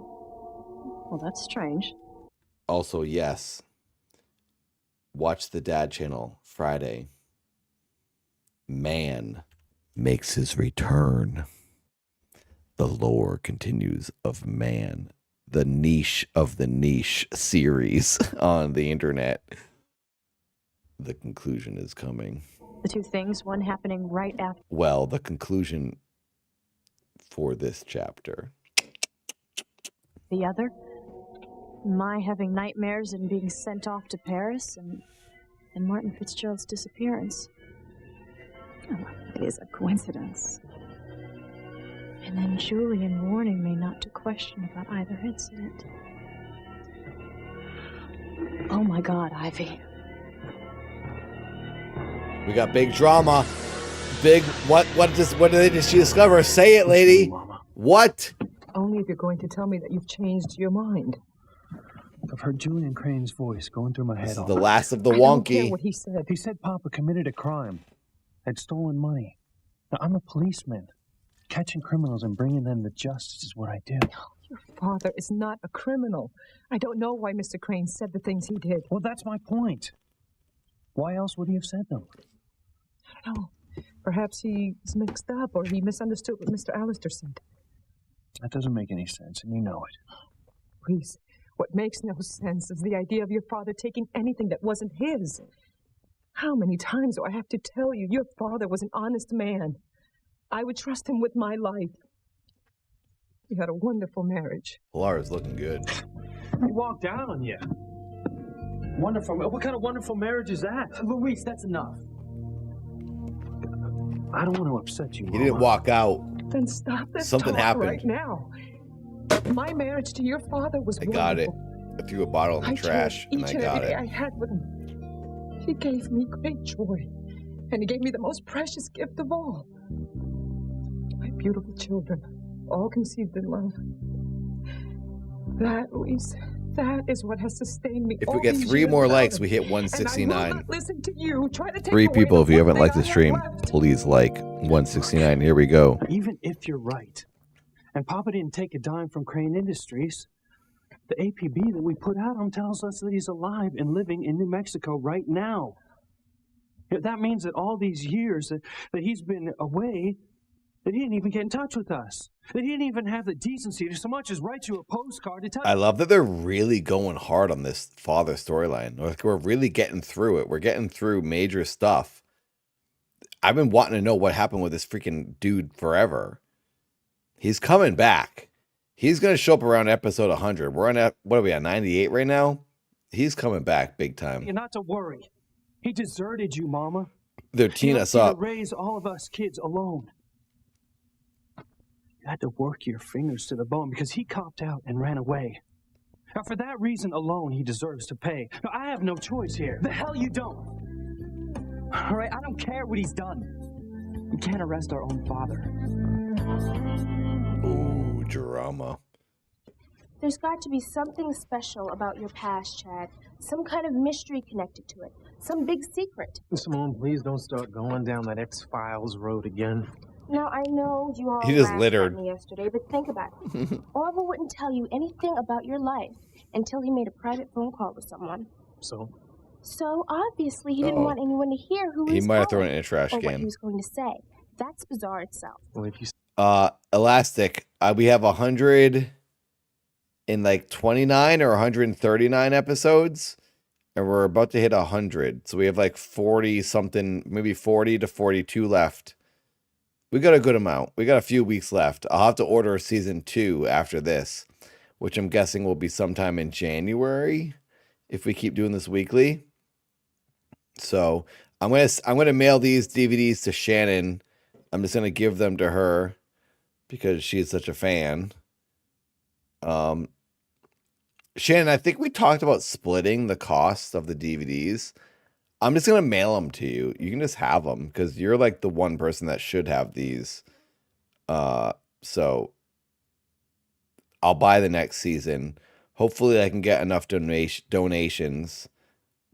Speaker 18: Well, that's strange.
Speaker 3: Also, yes. Watch the Dad channel Friday. Man makes his return. The lore continues of man, the niche of the niche series on the internet. The conclusion is coming.
Speaker 18: The two things, one happening right after.
Speaker 3: Well, the conclusion for this chapter.
Speaker 18: The other, my having nightmares and being sent off to Paris, and Martin Fitzgerald's disappearance. Oh, it is a coincidence. And then Julian warning me not to question about either incident. Oh my God, Ivy.
Speaker 3: We got big drama. Big what did she discover? Say it, lady. What?
Speaker 2: Only if you're going to tell me that you've changed your mind.
Speaker 16: I've heard Julian Crane's voice going through my head.
Speaker 3: This is
Speaker 16: all
Speaker 3: the
Speaker 16: night.
Speaker 3: last of the
Speaker 2: I don't care
Speaker 3: wonky.
Speaker 2: what he said.
Speaker 16: He said Papa committed a crime, had stolen money. Now, I'm a policeman. Catching criminals and bringing them to justice is what I do.
Speaker 2: Your father is not a criminal. I don't know why Mr. Crane said the things he did.
Speaker 16: Well, that's my point. Why else would he have said them?
Speaker 2: I don't know. Perhaps he's mixed up or he misunderstood what Mr. Allister said.
Speaker 16: That doesn't make any sense, and you know it.
Speaker 2: Please, what makes no sense is the idea of your father taking anything that wasn't his. How many times do I have to tell you your father was an honest man? I would trust him with my life. You had a wonderful marriage.
Speaker 3: Laura's looking good.
Speaker 16: He walked out on you. Wonderful. What kind of wonderful marriage is that?
Speaker 14: Luis, that's enough.
Speaker 16: I don't want to upset you,
Speaker 3: He
Speaker 16: Mama.
Speaker 3: didn't walk out.
Speaker 2: Then stop this
Speaker 3: Something
Speaker 2: talk
Speaker 3: happened.
Speaker 2: right now. My marriage to your father was
Speaker 3: I got it.
Speaker 2: wonderful.
Speaker 3: I threw a bottle in the trash and I
Speaker 2: Each and
Speaker 3: got
Speaker 2: every day
Speaker 3: it.
Speaker 2: I had with him. He gave me great joy, and he gave me the most precious gift of all. My beautiful children, all conceived in love. That, Luis, that is what has sustained me.
Speaker 3: If
Speaker 2: all
Speaker 3: we get
Speaker 2: these
Speaker 3: 3
Speaker 2: years
Speaker 3: more
Speaker 2: without
Speaker 3: likes,
Speaker 2: him.
Speaker 3: we hit
Speaker 2: And I will
Speaker 3: 169.
Speaker 2: not listen to you. Try to take
Speaker 3: 3
Speaker 2: away
Speaker 3: people,
Speaker 2: the
Speaker 3: if you
Speaker 2: one
Speaker 3: haven't
Speaker 2: thing
Speaker 3: liked
Speaker 2: I
Speaker 3: the
Speaker 2: have
Speaker 3: stream,
Speaker 2: left.
Speaker 3: please like 169. Here we go.
Speaker 16: Even if you're right, and Papa didn't take a dime from Crane Industries, the APB that we put out on tells us that he's alive and living in New Mexico right now. That means that all these years that he's been away, that he didn't even get in touch with us. That he didn't even have the decency to so much as write you a postcard to tell
Speaker 3: I love that they're really going hard on this father storyline. Like, we're really getting through it. We're getting through major stuff. I've been wanting to know what happened with this freaking dude forever. He's coming back. He's going to show up around episode 100. We're on, what are we at, 98 right now? He's coming back big time.
Speaker 16: you not to worry. He deserted you, Mama.
Speaker 3: They're
Speaker 16: He
Speaker 3: teeing
Speaker 16: left
Speaker 3: us
Speaker 16: you
Speaker 3: up.
Speaker 16: to raise all of us kids alone. You had to work your fingers to the bone because he copped out and ran away. Now, for that reason alone, he deserves to pay. Now, I have no choice here.
Speaker 14: The hell you don't. All right, I don't care what he's done. We can't arrest our own father.
Speaker 3: Ooh, drama.
Speaker 15: There's got to be something special about your past, Chad. Some kind of mystery connected to it. Some big secret.
Speaker 10: Simone, please don't start going down that X-Files road again.
Speaker 15: Now, I know you all
Speaker 3: He just
Speaker 15: laughed
Speaker 3: littered.
Speaker 15: at me yesterday, but think about it. Orville wouldn't tell you anything about your life until he made a private phone call with someone. So obviously he didn't
Speaker 3: Uh-oh.
Speaker 15: want anyone to hear who he
Speaker 3: He
Speaker 15: was
Speaker 3: might have thrown
Speaker 15: calling
Speaker 3: it in a trash
Speaker 15: or what
Speaker 3: can.
Speaker 15: he was going to say. That's bizarre itself.
Speaker 3: Elastic. We have 100 in like 29 or 139 episodes, and we're about to hit 100. So we have like 40 something, maybe 40 to 42 left. We got a good amount. We got a few weeks left. I'll have to order season 2 after this, which I'm guessing will be sometime in January if we keep doing this weekly. So I'm gonna mail these DVDs to Shannon. I'm just gonna give them to her because she's such a fan. Shannon, I think we talked about splitting the cost of the DVDs. I'm just gonna mail them to you. You can just have them because you're like the one person that should have these. So I'll buy the next season. Hopefully, I can get enough donations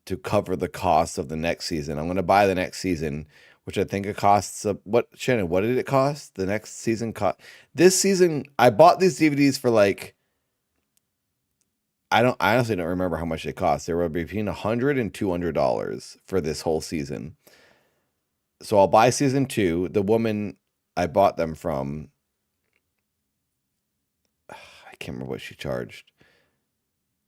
Speaker 3: to cover the cost of the next season. I'm gonna buy the next season, which I think it costs. Shannon? What did it cost? The next season cost. This season, I bought these DVDs for like. I honestly don't remember how much they cost. They were between $100 and $200 for this whole season. So I'll buy season 2. The woman I bought them from can't remember what she charged.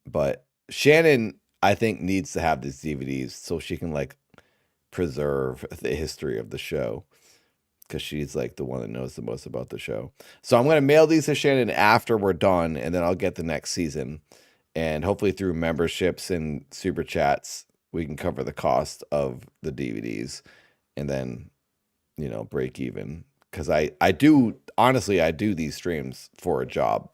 Speaker 3: But Shannon, I think, needs to have these DVDs so she can like preserve the history of the show, because she's like the one that knows the most about the show. So I'm gonna mail these to Shannon after we're done, and then I'll get the next season. And hopefully through memberships and super chats, we can cover the cost of the DVDs and then, you know, break even. Because I do, honestly, I do these streams for a job.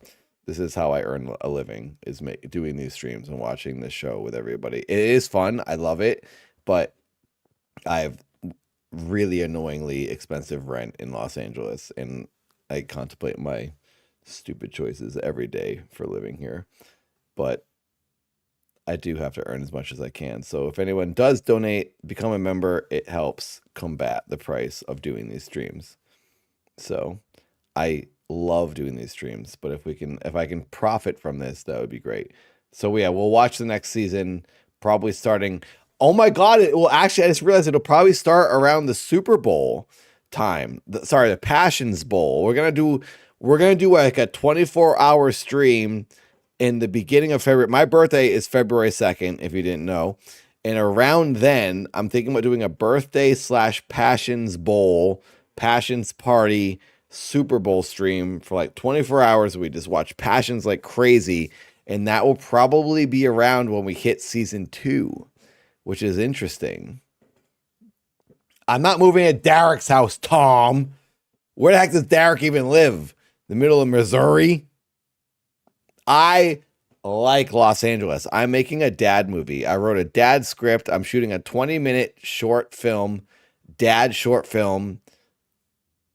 Speaker 3: This is how I earn a living, is doing these streams and watching this show with everybody. It is fun. I love it. But I have really annoyingly expensive rent in Los Angeles. And I contemplate my stupid choices every day for living here. But I do have to earn as much as I can. So if anyone does donate, become a member, it helps combat the price of doing these streams. So I love doing these streams, but if I can profit from this, that would be great. So yeah, we'll watch the next season, probably starting. Oh my God. Actually, I just realized it'll probably start around the Super Bowl time. The Passions Bowl. We're going to do like a 24-hour stream in the beginning of February. My birthday is February 2nd, if you didn't know. And around then, I'm thinking about doing a birthday / Passions Bowl, Passions Party, Super Bowl stream for like 24 hours. We just watch Passions like crazy. And that will probably be around when we hit season 2, which is interesting. I'm not moving at Derek's house, Tom. Where the heck does Derek even live? The middle of Missouri? I like Los Angeles. I'm making a dad movie. I wrote a dad script. I'm shooting a 20-minute short film, dad short film.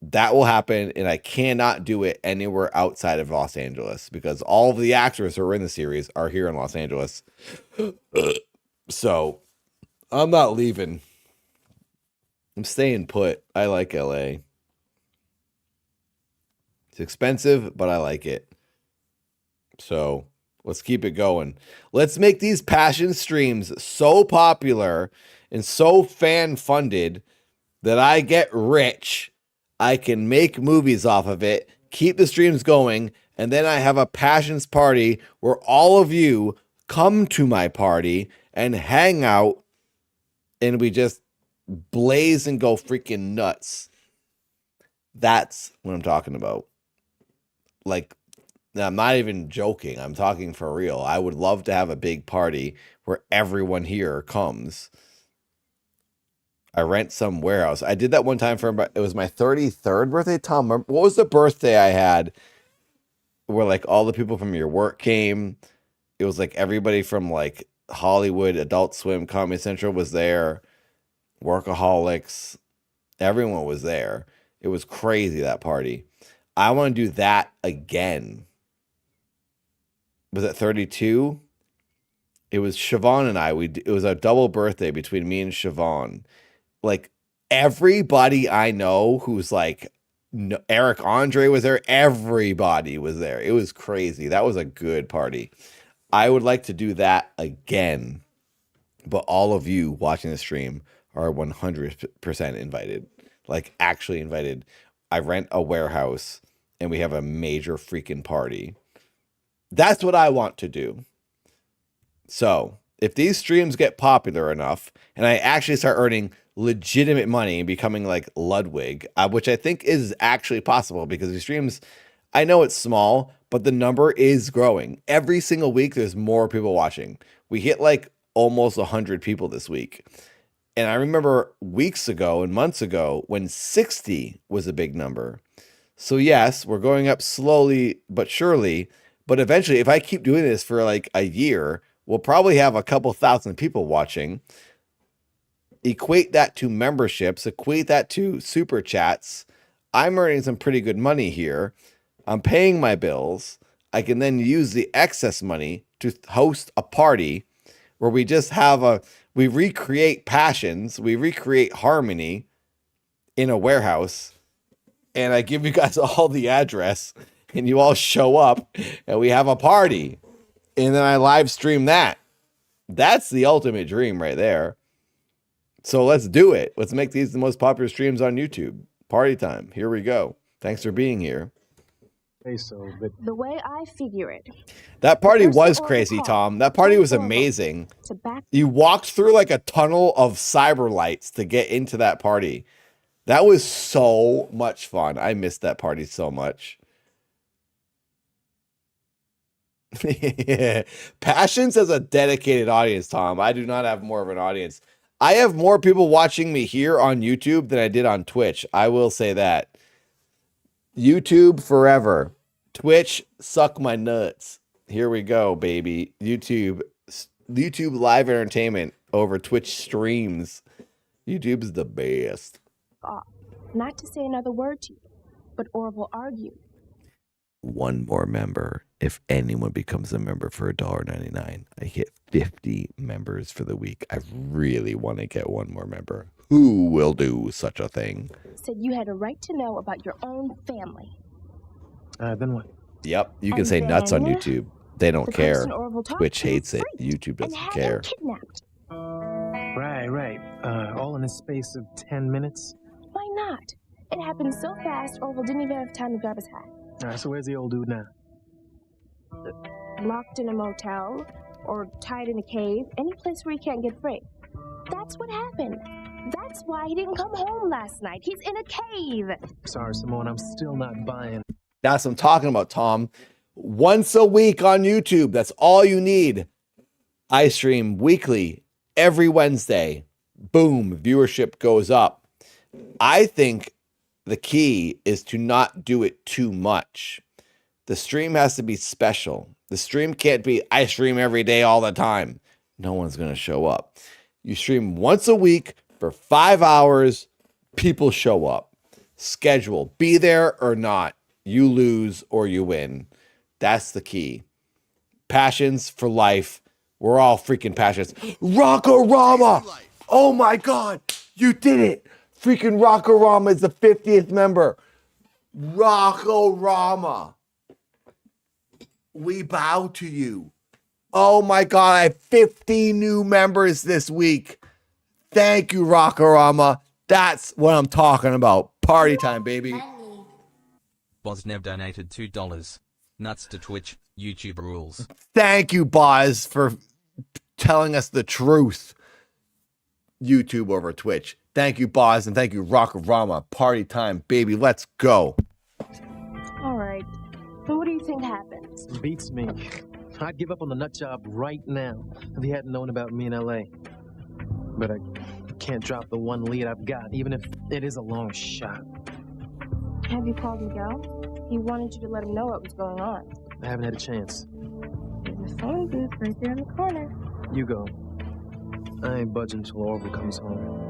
Speaker 3: That will happen, and I cannot do it anywhere outside of Los Angeles because all of the actors who are in the series are here in Los Angeles. So I'm not leaving. I'm staying put. I like LA. It's expensive, but I like it. So let's keep it going. Let's make these passion streams so popular and so fan funded that I get rich. I can make movies off of it, keep the streams going, and then I have a passions party where all of you come to my party and hang out, and we just blaze and go freaking nuts. That's what I'm talking about. Like, I'm not even joking. I'm talking for real. I would love to have a big party where everyone here comes. I rent some warehouse. I did that one time it was my 33rd birthday. Tom, what was the birthday I had where like all the people from your work came? It was like everybody from like Hollywood, Adult Swim, Comedy Central was there. Workaholics. Everyone was there. It was crazy, that party. I want to do that again. Was it 32? It was Siobhan and I. It was a double birthday between me and Siobhan. Like everybody I know who's like Eric Andre was there. Everybody was there. It was crazy. That was a good party. I would like to do that again. But all of you watching the stream are 100% invited. Like actually invited. I rent a warehouse and we have a major freaking party. That's what I want to do. So if these streams get popular enough and I actually start earning legitimate money and becoming like Ludwig, which I think is actually possible because these streams, I know it's small, but the number is growing. Every single week, there's more people watching. We hit like almost 100 people this week. And I remember weeks ago and months ago when 60 was a big number. So yes, we're going up slowly but surely. But eventually, if I keep doing this for like a year, we'll probably have a couple thousand people watching. Equate that to memberships, equate that to super chats. I'm earning some pretty good money here. I'm paying my bills. I can then use the excess money to host a party where we just have we recreate passions, we recreate harmony in a warehouse, and I give you guys all the address, and you all show up, and we have a party, and then I live stream that. That's the ultimate dream right there. So let's do it. Let's make these the most popular streams on YouTube. Party time. Here we go. Thanks for being here.
Speaker 10: say so, but
Speaker 15: The way I figure it,
Speaker 3: That party
Speaker 15: First
Speaker 3: was
Speaker 15: Orville
Speaker 3: crazy,
Speaker 15: called.
Speaker 3: Tom. That party was
Speaker 15: Orville
Speaker 3: amazing.
Speaker 15: to back
Speaker 3: You walked through like a tunnel of cyber lights to get into that party. That was so much fun. I missed that party so much. Passions has a dedicated audience, Tom. I do not have more of an audience. I have more people watching me here on YouTube than I did on Twitch. I will say that. YouTube forever. Twitch, suck my nuts. Here we go, baby. YouTube live entertainment over Twitch streams. YouTube's the best.
Speaker 15: not to say another word to you, but Orville argued.
Speaker 3: One more member. If anyone becomes a member for $1.99, I hit 50 members for the week. I really want to get one more member. Who will do such a thing?
Speaker 15: Said you had a right to know about your own family.
Speaker 10: Then what?
Speaker 3: Yep, you can
Speaker 15: And
Speaker 3: say nuts on
Speaker 15: then
Speaker 3: YouTube. They don't
Speaker 15: the
Speaker 3: care.
Speaker 15: person Orville talked
Speaker 3: Twitch
Speaker 15: to
Speaker 3: hates it.
Speaker 15: freaked
Speaker 3: YouTube
Speaker 15: and
Speaker 3: doesn't
Speaker 15: had
Speaker 3: care.
Speaker 15: him kidnapped.
Speaker 10: Right. All in the space of 10 minutes?
Speaker 15: Why not? It happened so fast, Orville didn't even have time to grab his hat.
Speaker 10: Alright, so where's the old dude now?
Speaker 15: Locked in a motel, or tied in a cave, any place where he can't get free. That's what happened. That's why he didn't come home last night. He's in a cave.
Speaker 10: Sorry, Simone, I'm still not buying.
Speaker 3: That's what I'm talking about, Tom. Once a week on YouTube. That's all you need. I stream weekly, every Wednesday. Boom, viewership goes up. I think the key is to not do it too much. The stream has to be special. The stream can't be, I stream every day all the time. No one's going to show up. You stream once a week for 5 hours. People show up. Schedule. Be there or not. You lose or you win. That's the key. Passions for life. We're all freaking passions. Rockorama! Oh my God. You did it. Freaking Rockorama is the 50th member. Rockorama. We bow to you. Oh my God. I have 50 new members this week. Thank you, Rockorama. That's what I'm talking about. Party time, baby.
Speaker 13: Bosnev donated $2. Nuts to Twitch. YouTube rules.
Speaker 3: Thank you, Boz, for telling us the truth. YouTube over Twitch. Thank you, Boz, and thank you, Rockorama. Party time, baby. Let's go.
Speaker 15: All right. So what do you think happens?
Speaker 10: Beats me. I'd give up on the nut job right now if he hadn't known about me in L.A. But I can't drop the one lead I've got, even if it is a long shot.
Speaker 15: Have you called Miguel? He wanted you to let him know what was going on.
Speaker 10: I haven't had a chance.
Speaker 15: There's a phone booth right there in the corner.
Speaker 10: You go. I ain't budging until Orville comes home.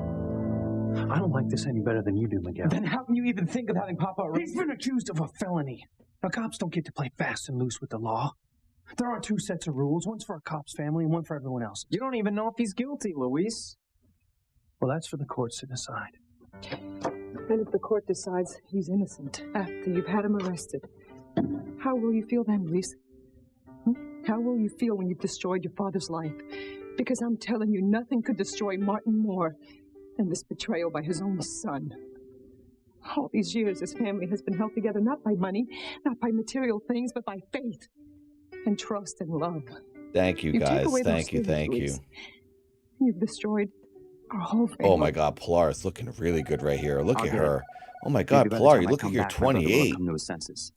Speaker 10: I don't like this any better than you do, Miguel.
Speaker 16: Then how can you even think of having Papa arrested?
Speaker 10: He's been accused of a felony. Now, cops don't get to play fast and loose with the law. There are two sets of rules, one's for a cop's family and one for everyone else.
Speaker 14: You don't even know if he's guilty, Luis.
Speaker 10: Well, that's for the courts to decide.
Speaker 2: And if the court decides he's innocent after you've had him arrested, how will you feel then, Luis? How will you feel when you've destroyed your father's life? Because I'm telling you, nothing could destroy Martin more than this betrayal by his own son. All these years, his family has been held together not by money, not by material things, but by faith and trust and love.
Speaker 3: Thank you,
Speaker 2: take
Speaker 3: guys.
Speaker 2: away those
Speaker 3: Thank you.
Speaker 2: things,
Speaker 3: Thank you.
Speaker 2: Luis. You've destroyed our whole family.
Speaker 3: Oh my God, Pilar is looking really good right here. Look
Speaker 14: I'll
Speaker 3: at
Speaker 14: get
Speaker 3: her.
Speaker 14: it.
Speaker 3: Oh my God,
Speaker 14: Maybe by the
Speaker 3: Pilar,
Speaker 14: time
Speaker 3: you
Speaker 14: I
Speaker 3: look
Speaker 14: come
Speaker 3: like you're
Speaker 14: back, my brother will have
Speaker 3: 28.
Speaker 14: come to his senses.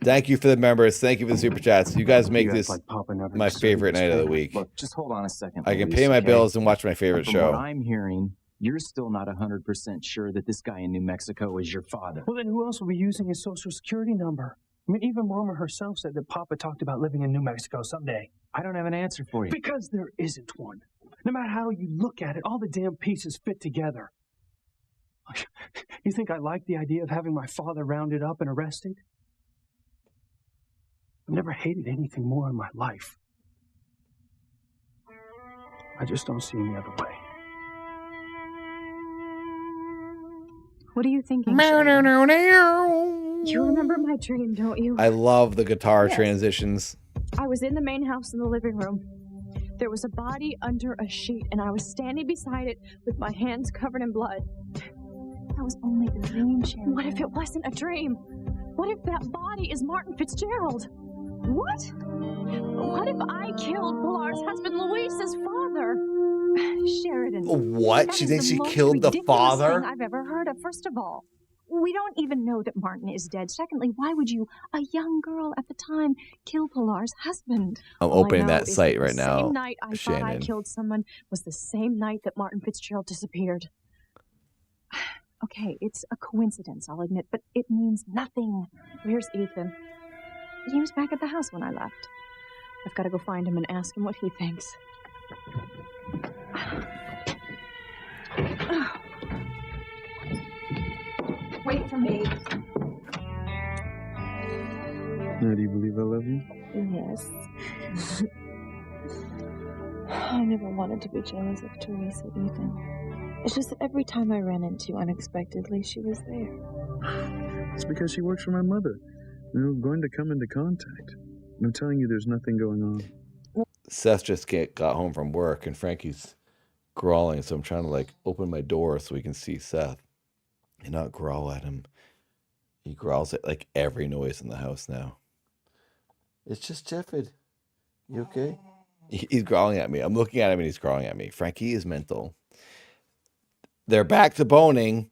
Speaker 3: Thank you for the members. Thank you for the super chats. You guys make
Speaker 14: You act
Speaker 3: this
Speaker 14: like Papa never
Speaker 3: my
Speaker 14: deserved
Speaker 3: favorite
Speaker 14: this
Speaker 3: night of the
Speaker 14: favor.
Speaker 3: week.
Speaker 14: Look, just hold on a second.
Speaker 3: I can
Speaker 14: Luis,
Speaker 3: pay my
Speaker 14: okay?
Speaker 3: bills and watch my favorite
Speaker 14: From
Speaker 3: show.
Speaker 14: what I'm hearing, you're still not 100% sure that this guy in New Mexico is your father.
Speaker 10: Well, then who else will be using his social security number? I mean, even Mama herself said that Papa talked about living in New Mexico someday.
Speaker 14: I don't have an answer for you.
Speaker 10: Because there isn't one. No matter how you look at it, all the damn pieces fit together. You think I like the idea of having my father rounded up and arrested? I've never hated anything more in my life. I just don't see any other way.
Speaker 20: What are you thinking?
Speaker 3: No.
Speaker 20: You remember my dream, don't you?
Speaker 3: I love the guitar
Speaker 20: Yes.
Speaker 3: transitions.
Speaker 20: I was in the main house in the living room. There was a body under a sheet, and I was standing beside it with my hands covered in blood.
Speaker 18: That was only a dream, Sharon. What if it wasn't a dream? What if that body is Martin Fitzgerald? What? What if I killed Pilar's husband, Luis's father? Sheridan.
Speaker 3: What? She thinks she killed the father?
Speaker 18: Thing I've ever heard of. First of all, we don't even know that Martin is dead. Secondly, why would you, a young girl at the time, kill Pilar's husband?
Speaker 3: I'm
Speaker 18: All I
Speaker 3: opening
Speaker 18: know
Speaker 3: that
Speaker 18: is
Speaker 3: site
Speaker 18: the
Speaker 3: right now,
Speaker 18: same night I thought I
Speaker 3: Shannon.
Speaker 18: killed someone was the same night that Martin Fitzgerald disappeared. Okay, it's a coincidence, I'll admit, but it means nothing. Where's Ethan? He was back at the house when I left. I've got to go find him and ask him what he thinks. Wait for me.
Speaker 5: Now, do you believe I love you?
Speaker 8: Yes. I never wanted to be jealous of Teresa, Ethan. It's just that every time I ran into you unexpectedly, she was there.
Speaker 5: It's because she works for my mother. We're going to come into contact. I'm telling you, there's nothing going on.
Speaker 3: Seth just got home from work, and Frankie's growling, so I'm trying to like open my door so we can see Seth and not growl at him. He growls at like every noise in the house now. It's just Jefford. You okay? He's growling at me. I'm looking at him and he's growling at me. Frankie is mental. They're back to boning.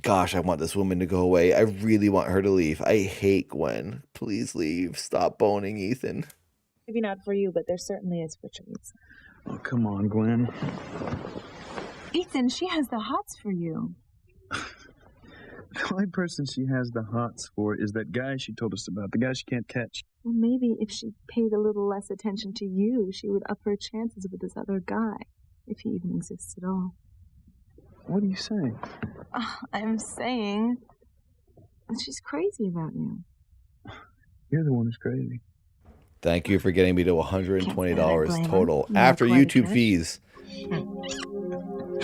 Speaker 3: Gosh, I want this woman to go away. I really want her to leave. I hate Gwen. Please leave. Stop boning, Ethan.
Speaker 8: Maybe not for you, but there certainly is for Teresa.
Speaker 5: Oh, come on, Gwen.
Speaker 18: Ethan, she has the hots for you.
Speaker 5: The only person she has the hots for is that guy she told us about, the guy she can't catch.
Speaker 8: Well, maybe if she paid a little less attention to you, she would up her chances with this other guy, if he even exists at all.
Speaker 5: What are you saying?
Speaker 8: I'm saying that she's crazy about you.
Speaker 5: You're the one who's crazy.
Speaker 3: Thank you for getting me to $120 total.
Speaker 8: No,
Speaker 3: After
Speaker 8: quite a
Speaker 3: YouTube
Speaker 8: catch.
Speaker 3: fees.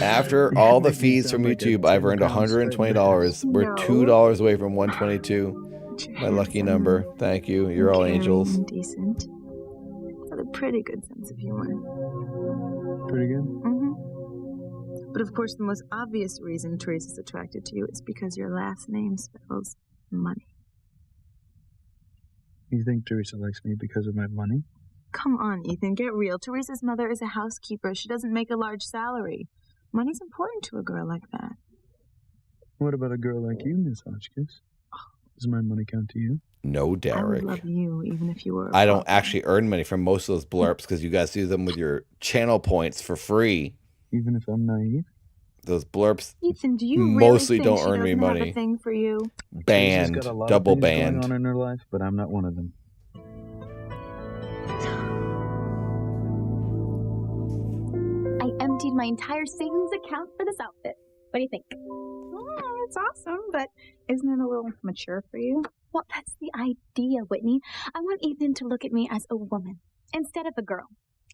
Speaker 3: After all the fees from YouTube, I've earned $120. We're $2 away from $122. My lucky number. Thank you. You're all angels.
Speaker 8: Decent. With a pretty good sense of humor.
Speaker 5: Pretty good?
Speaker 8: Mm-hmm. But of course, the most obvious reason Teresa's attracted to you is because your last name spells money.
Speaker 5: You think Teresa likes me because of my money?
Speaker 8: Come on, Ethan, get real. Teresa's mother is a housekeeper. She doesn't make a large salary. Money's important to a girl like that.
Speaker 5: What about a girl like you, Miss Hotchkiss? Does my money count to you?
Speaker 3: No, Derek.
Speaker 8: I would love you even if you were.
Speaker 3: I don't actually earn money from most of those blurps because you guys do them with your channel points for free.
Speaker 5: Even if I'm naive?
Speaker 3: Those blurps
Speaker 8: Ethan, do you
Speaker 3: mostly
Speaker 8: really think
Speaker 3: don't
Speaker 8: she
Speaker 3: earn me
Speaker 8: doesn't have
Speaker 3: money.
Speaker 8: a thing for you?
Speaker 3: Banned,
Speaker 5: Teresa's got a lot
Speaker 3: double
Speaker 5: of things
Speaker 3: banned.
Speaker 5: going on in her life, but I'm not one of them.
Speaker 12: I emptied my entire savings account for this outfit. What do you think?
Speaker 20: Oh, it's awesome, but isn't it a little mature for you?
Speaker 12: Well, that's the idea, Whitney. I want Ethan to look at me as a woman instead of a girl.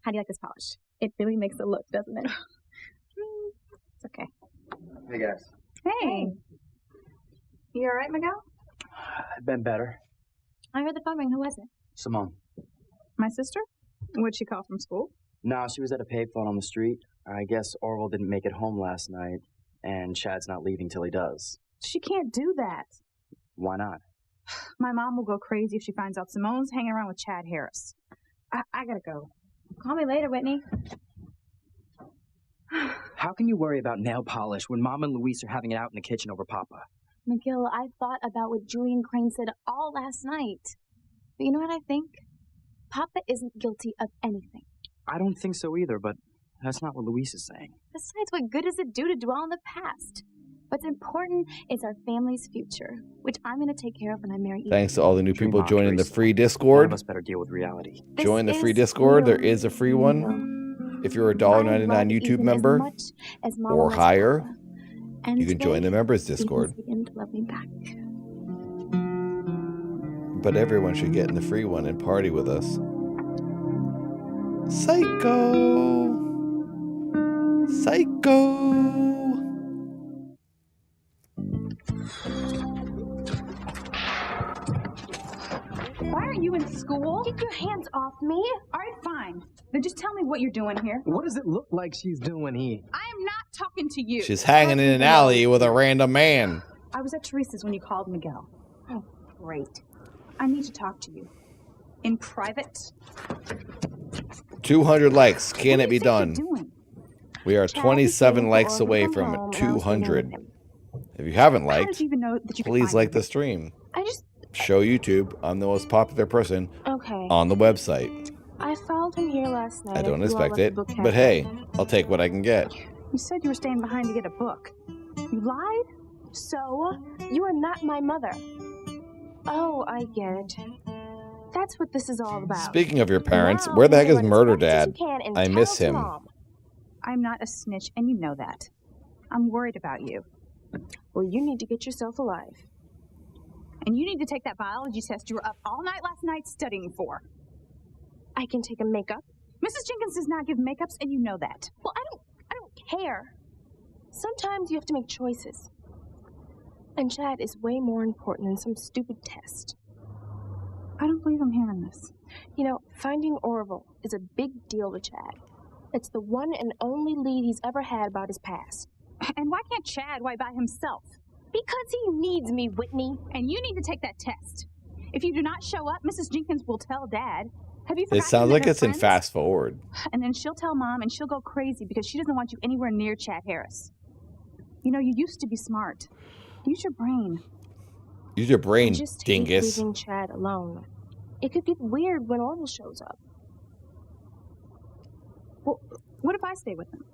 Speaker 12: How do you like this polish? It really makes it look, doesn't it?
Speaker 20: It's okay.
Speaker 14: Hey, guys.
Speaker 20: Hey. You all right, Miguel?
Speaker 14: I've been better.
Speaker 12: I heard the phone ring. Who was it?
Speaker 14: Simone.
Speaker 20: My sister? What'd she call from school?
Speaker 14: No, she was at a payphone on the street. I guess Orville didn't make it home last night, and Chad's not leaving till he does.
Speaker 20: She can't do that.
Speaker 14: Why not?
Speaker 20: My mom will go crazy if she finds out Simone's hanging around with Chad Harris. I gotta go.
Speaker 12: Call me later, Whitney.
Speaker 14: How can you worry about nail polish when Mom and Luis are having it out in the kitchen over Papa?
Speaker 12: McGill, I thought about what Julian Crane said all last night. But you know what I think? Papa isn't guilty of anything.
Speaker 14: I don't think so either, but that's not what Luis is saying.
Speaker 12: Besides, what good does it do to dwell on the past? What's important is our family's future, which I'm going to take care of when I marry Ethan.
Speaker 3: Thanks to all the new people
Speaker 14: on,
Speaker 3: joining the
Speaker 14: Teresa.
Speaker 3: free
Speaker 14: One
Speaker 3: Discord.
Speaker 14: of us better deal with reality.
Speaker 3: Join the free
Speaker 12: is
Speaker 3: Discord. There
Speaker 12: real,
Speaker 3: is a free one. If you're a
Speaker 12: I
Speaker 3: $1.99
Speaker 12: love
Speaker 3: YouTube
Speaker 12: Ethan
Speaker 3: member
Speaker 12: as much as Mama
Speaker 3: or
Speaker 12: loves
Speaker 3: higher,
Speaker 12: Papa. And
Speaker 3: you can join the
Speaker 12: today,
Speaker 3: members
Speaker 12: Ethan's
Speaker 3: Discord.
Speaker 12: beginning to love me back.
Speaker 3: But everyone should get in the free one and party with us. Psycho! Psycho!
Speaker 20: Why are you in school?
Speaker 12: Get your hands off me.
Speaker 20: All right, fine. Then just tell me what you're doing here.
Speaker 10: What does it look like she's doing here?
Speaker 20: I am not talking to you.
Speaker 3: She's hanging in an alley with a random man.
Speaker 20: I was at Teresa's when you called Miguel. Oh, great. I need to talk to you. In private.
Speaker 3: 200 likes. Can it be
Speaker 20: What are you
Speaker 3: done?
Speaker 20: doing?
Speaker 3: We are 27 likes away from 200. If you haven't
Speaker 20: How
Speaker 3: liked,
Speaker 20: did you even know that you could
Speaker 3: please
Speaker 20: find
Speaker 3: like
Speaker 20: me?
Speaker 3: the stream.
Speaker 15: I just...
Speaker 3: Show YouTube I'm the most popular person
Speaker 15: Okay.
Speaker 3: on the website.
Speaker 15: I followed him here last night.
Speaker 3: I don't
Speaker 15: and you all
Speaker 3: expect
Speaker 15: left the
Speaker 3: it,
Speaker 15: book
Speaker 3: but
Speaker 15: cafe.
Speaker 3: hey, I'll take what I can get.
Speaker 20: You said you were staying behind to get a book. You lied?
Speaker 15: So, you are not my mother. Oh, I get it. That's what this is all about.
Speaker 3: Speaking of your parents, where the heck is Murder Dad? I miss him.
Speaker 20: I'm not a snitch, and you know that. I'm worried about you.
Speaker 15: Well, you need to get yourself alive.
Speaker 20: And you need to take that biology test you were up all night last night studying for.
Speaker 15: I can take a makeup.
Speaker 20: Mrs. Jenkins does not give makeups, and you know that.
Speaker 15: Well, I don't care. Sometimes you have to make choices. And Chad is way more important than some stupid test.
Speaker 20: I don't believe I'm hearing this.
Speaker 15: You know, finding Orville is a big deal to Chad. It's the one and only lead he's ever had about his past.
Speaker 20: And why can't Chad write by himself?
Speaker 15: Because he needs me, Whitney.
Speaker 20: And you need to take that test. If you do not show up, Mrs. Jenkins will tell Dad. Have you
Speaker 3: It
Speaker 20: forgotten
Speaker 3: sounds
Speaker 20: that
Speaker 3: like
Speaker 20: they're
Speaker 3: it's in
Speaker 20: friends?
Speaker 3: fast forward.
Speaker 20: And then she'll tell Mom, and she'll go crazy because she doesn't want you anywhere near Chad Harris. You know, you used to be smart. Use your brain.
Speaker 3: Use your brain,
Speaker 15: I just hate
Speaker 3: dingus.
Speaker 15: leaving Chad alone. It could get weird when Orville shows up.
Speaker 20: Well, what if I stay with him?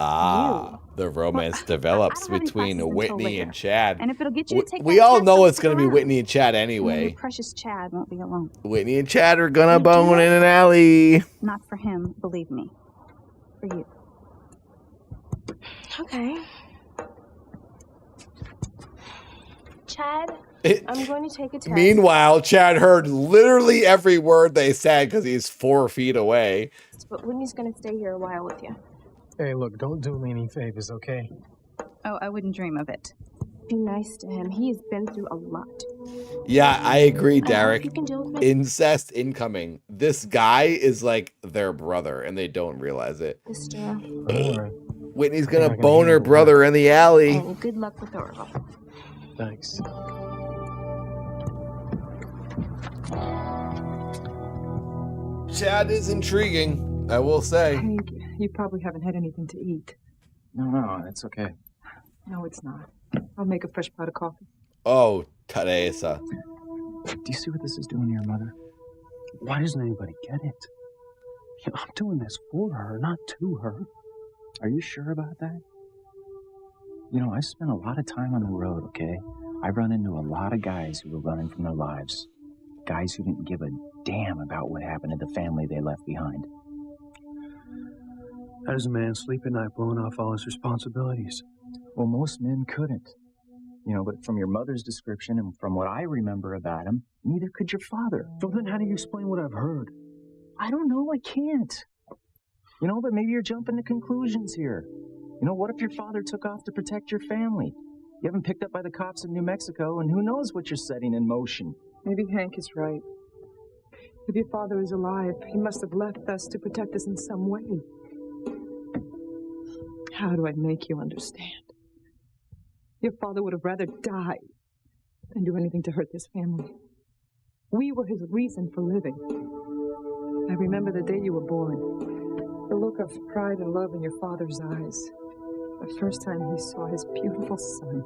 Speaker 3: Ah, the romance develops
Speaker 20: I don't have any
Speaker 3: between
Speaker 20: classes until
Speaker 3: Whitney
Speaker 20: later.
Speaker 3: and Chad.
Speaker 20: And if it'll get you to take
Speaker 3: We
Speaker 20: that
Speaker 3: all
Speaker 20: test,
Speaker 3: know
Speaker 20: I'll
Speaker 3: it's
Speaker 20: stick
Speaker 3: going to be
Speaker 20: around.
Speaker 3: Whitney and Chad
Speaker 20: And then
Speaker 3: anyway.
Speaker 20: your precious Chad won't be alone.
Speaker 3: Whitney and Chad are gonna bone in an alley.
Speaker 20: Not for him, believe me. For you.
Speaker 15: Okay. Chad, I'm going to take a test.
Speaker 3: Meanwhile, Chad heard literally every word they said because he's 4 feet away.
Speaker 15: But Whitney's going to stay here a while with you.
Speaker 10: Hey, look, don't do me any favors, okay?
Speaker 20: Oh, I wouldn't dream of it.
Speaker 15: Be nice to him. He has been through a lot.
Speaker 3: Yeah, I agree, Derek.
Speaker 15: you can deal with it.
Speaker 3: Incest incoming. This guy is like their brother, and they don't realize it.
Speaker 15: Sister.
Speaker 3: Whitney's gonna bone her brother in the alley.
Speaker 15: And good luck with Orville.
Speaker 10: Thanks.
Speaker 3: Chad is intriguing, I will say.
Speaker 2: Hank, you probably haven't had anything to eat.
Speaker 14: No, it's okay.
Speaker 2: No, it's not. I'll make a fresh pot of coffee.
Speaker 3: Oh, Teresa.
Speaker 14: Do you see what this is doing to your mother?
Speaker 16: Why doesn't anybody get it? You know, I'm doing this for her, not to her.
Speaker 14: Are you sure about that? You know, I spent a lot of time on the road, okay? I run into a lot of guys who were running from their lives. Guys who didn't give a damn about what happened to the family they left behind.
Speaker 16: How does a man sleep at night blowing off all his responsibilities?
Speaker 14: Well, most men couldn't. You know, but from your mother's description and from what I remember about him, neither could your father.
Speaker 16: So then how do you explain what I've heard?
Speaker 14: I don't know, I can't. You know, but maybe you're jumping to conclusions here. You know, what if your father took off to protect your family? You haven't picked up by the cops in New Mexico, and who knows what you're setting in motion.
Speaker 2: Maybe Hank is right. If your father is alive, he must have left us to protect us in some way. How do I make you understand? Your father would have rather died than do anything to hurt this family. We were his reason for living. I remember the day you were born. The look of pride and love in your father's eyes. The first time he saw his beautiful son.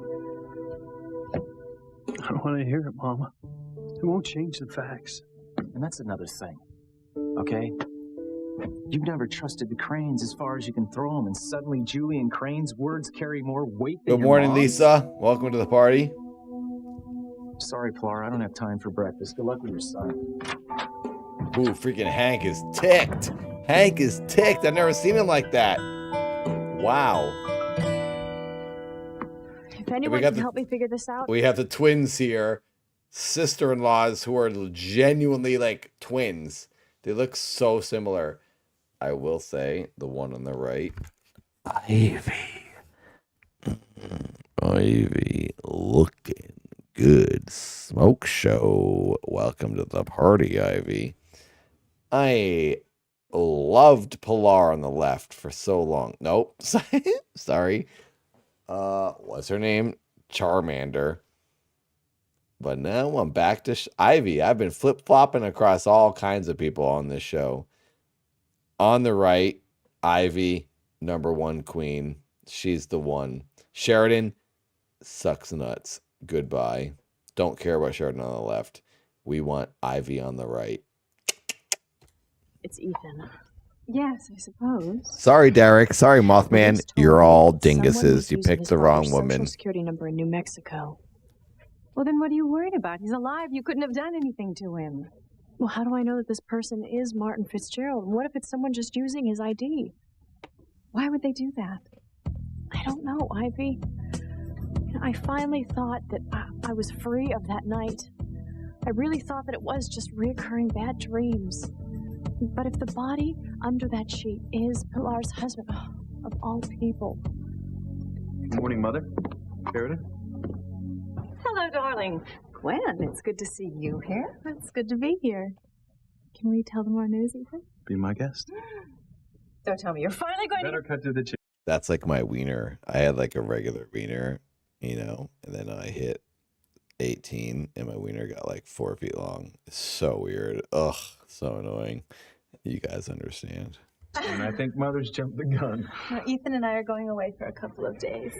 Speaker 16: I don't want to hear it, Mama. It won't change the facts.
Speaker 14: And that's another thing, okay? You've never trusted the Cranes as far as you can throw them, and suddenly Julie and Crane's words carry more weight than
Speaker 3: Good
Speaker 14: your
Speaker 3: morning,
Speaker 14: mom's?
Speaker 3: Lisa. Welcome to the party.
Speaker 14: Sorry, Pilar, I don't have time for breakfast. Good luck with your son.
Speaker 3: Ooh, freaking Hank is ticked. Hank is ticked. I've never seen him like that. Wow.
Speaker 20: If anyone
Speaker 3: got
Speaker 20: can help me figure this out.
Speaker 3: We have the twins here. Sister-in-laws who are genuinely like twins. They look so similar. I will say the one on the right. Ivy. Ivy looking good. Smoke show. Welcome to the party, Ivy. I loved Pilar on the left for so long. Nope. Sorry. What's her name? Charmander. But now I'm back to Ivy. I've been flip-flopping across all kinds of people on this show. On the right, Ivy, #1 queen. She's the one. Sheridan sucks nuts. Goodbye. Don't care about Sheridan on the left. We want Ivy on the right.
Speaker 18: It's Ethan. Yes, I suppose.
Speaker 3: Sorry, Derek. Sorry, Mothman.
Speaker 18: Police told
Speaker 3: You're
Speaker 18: me
Speaker 3: all
Speaker 18: that someone
Speaker 3: dinguses.
Speaker 18: was
Speaker 3: You
Speaker 18: using
Speaker 3: picked
Speaker 18: his
Speaker 3: the wrong
Speaker 18: father's
Speaker 3: woman.
Speaker 18: Social security number in New Mexico. Well, then what are you worried about? He's alive. You couldn't have done anything to him. Well, how do I know that this person is Martin Fitzgerald? What if it's someone just using his ID? Why would they do that? I don't know, Ivy. You know, I finally thought that I was free of that night. I really thought that it was just reoccurring bad dreams. But if the body under that sheet is Pilar's husband, of all people.
Speaker 5: Morning, Mother. Sheridan?
Speaker 18: Hello, darling. Gwen, it's good to see you here. It's good to be here. Can we tell them our news, Ethan?
Speaker 5: Be my guest.
Speaker 18: Don't tell me you're finally going
Speaker 5: Better cut to the chase.
Speaker 3: That's like my wiener. I had like a regular wiener, and then I hit 18 and my wiener got like 4 feet long. It's so weird. Ugh, so annoying. You guys understand.
Speaker 5: And I think Mother's jumped the gun.
Speaker 18: Ethan and I are going away for a couple of days.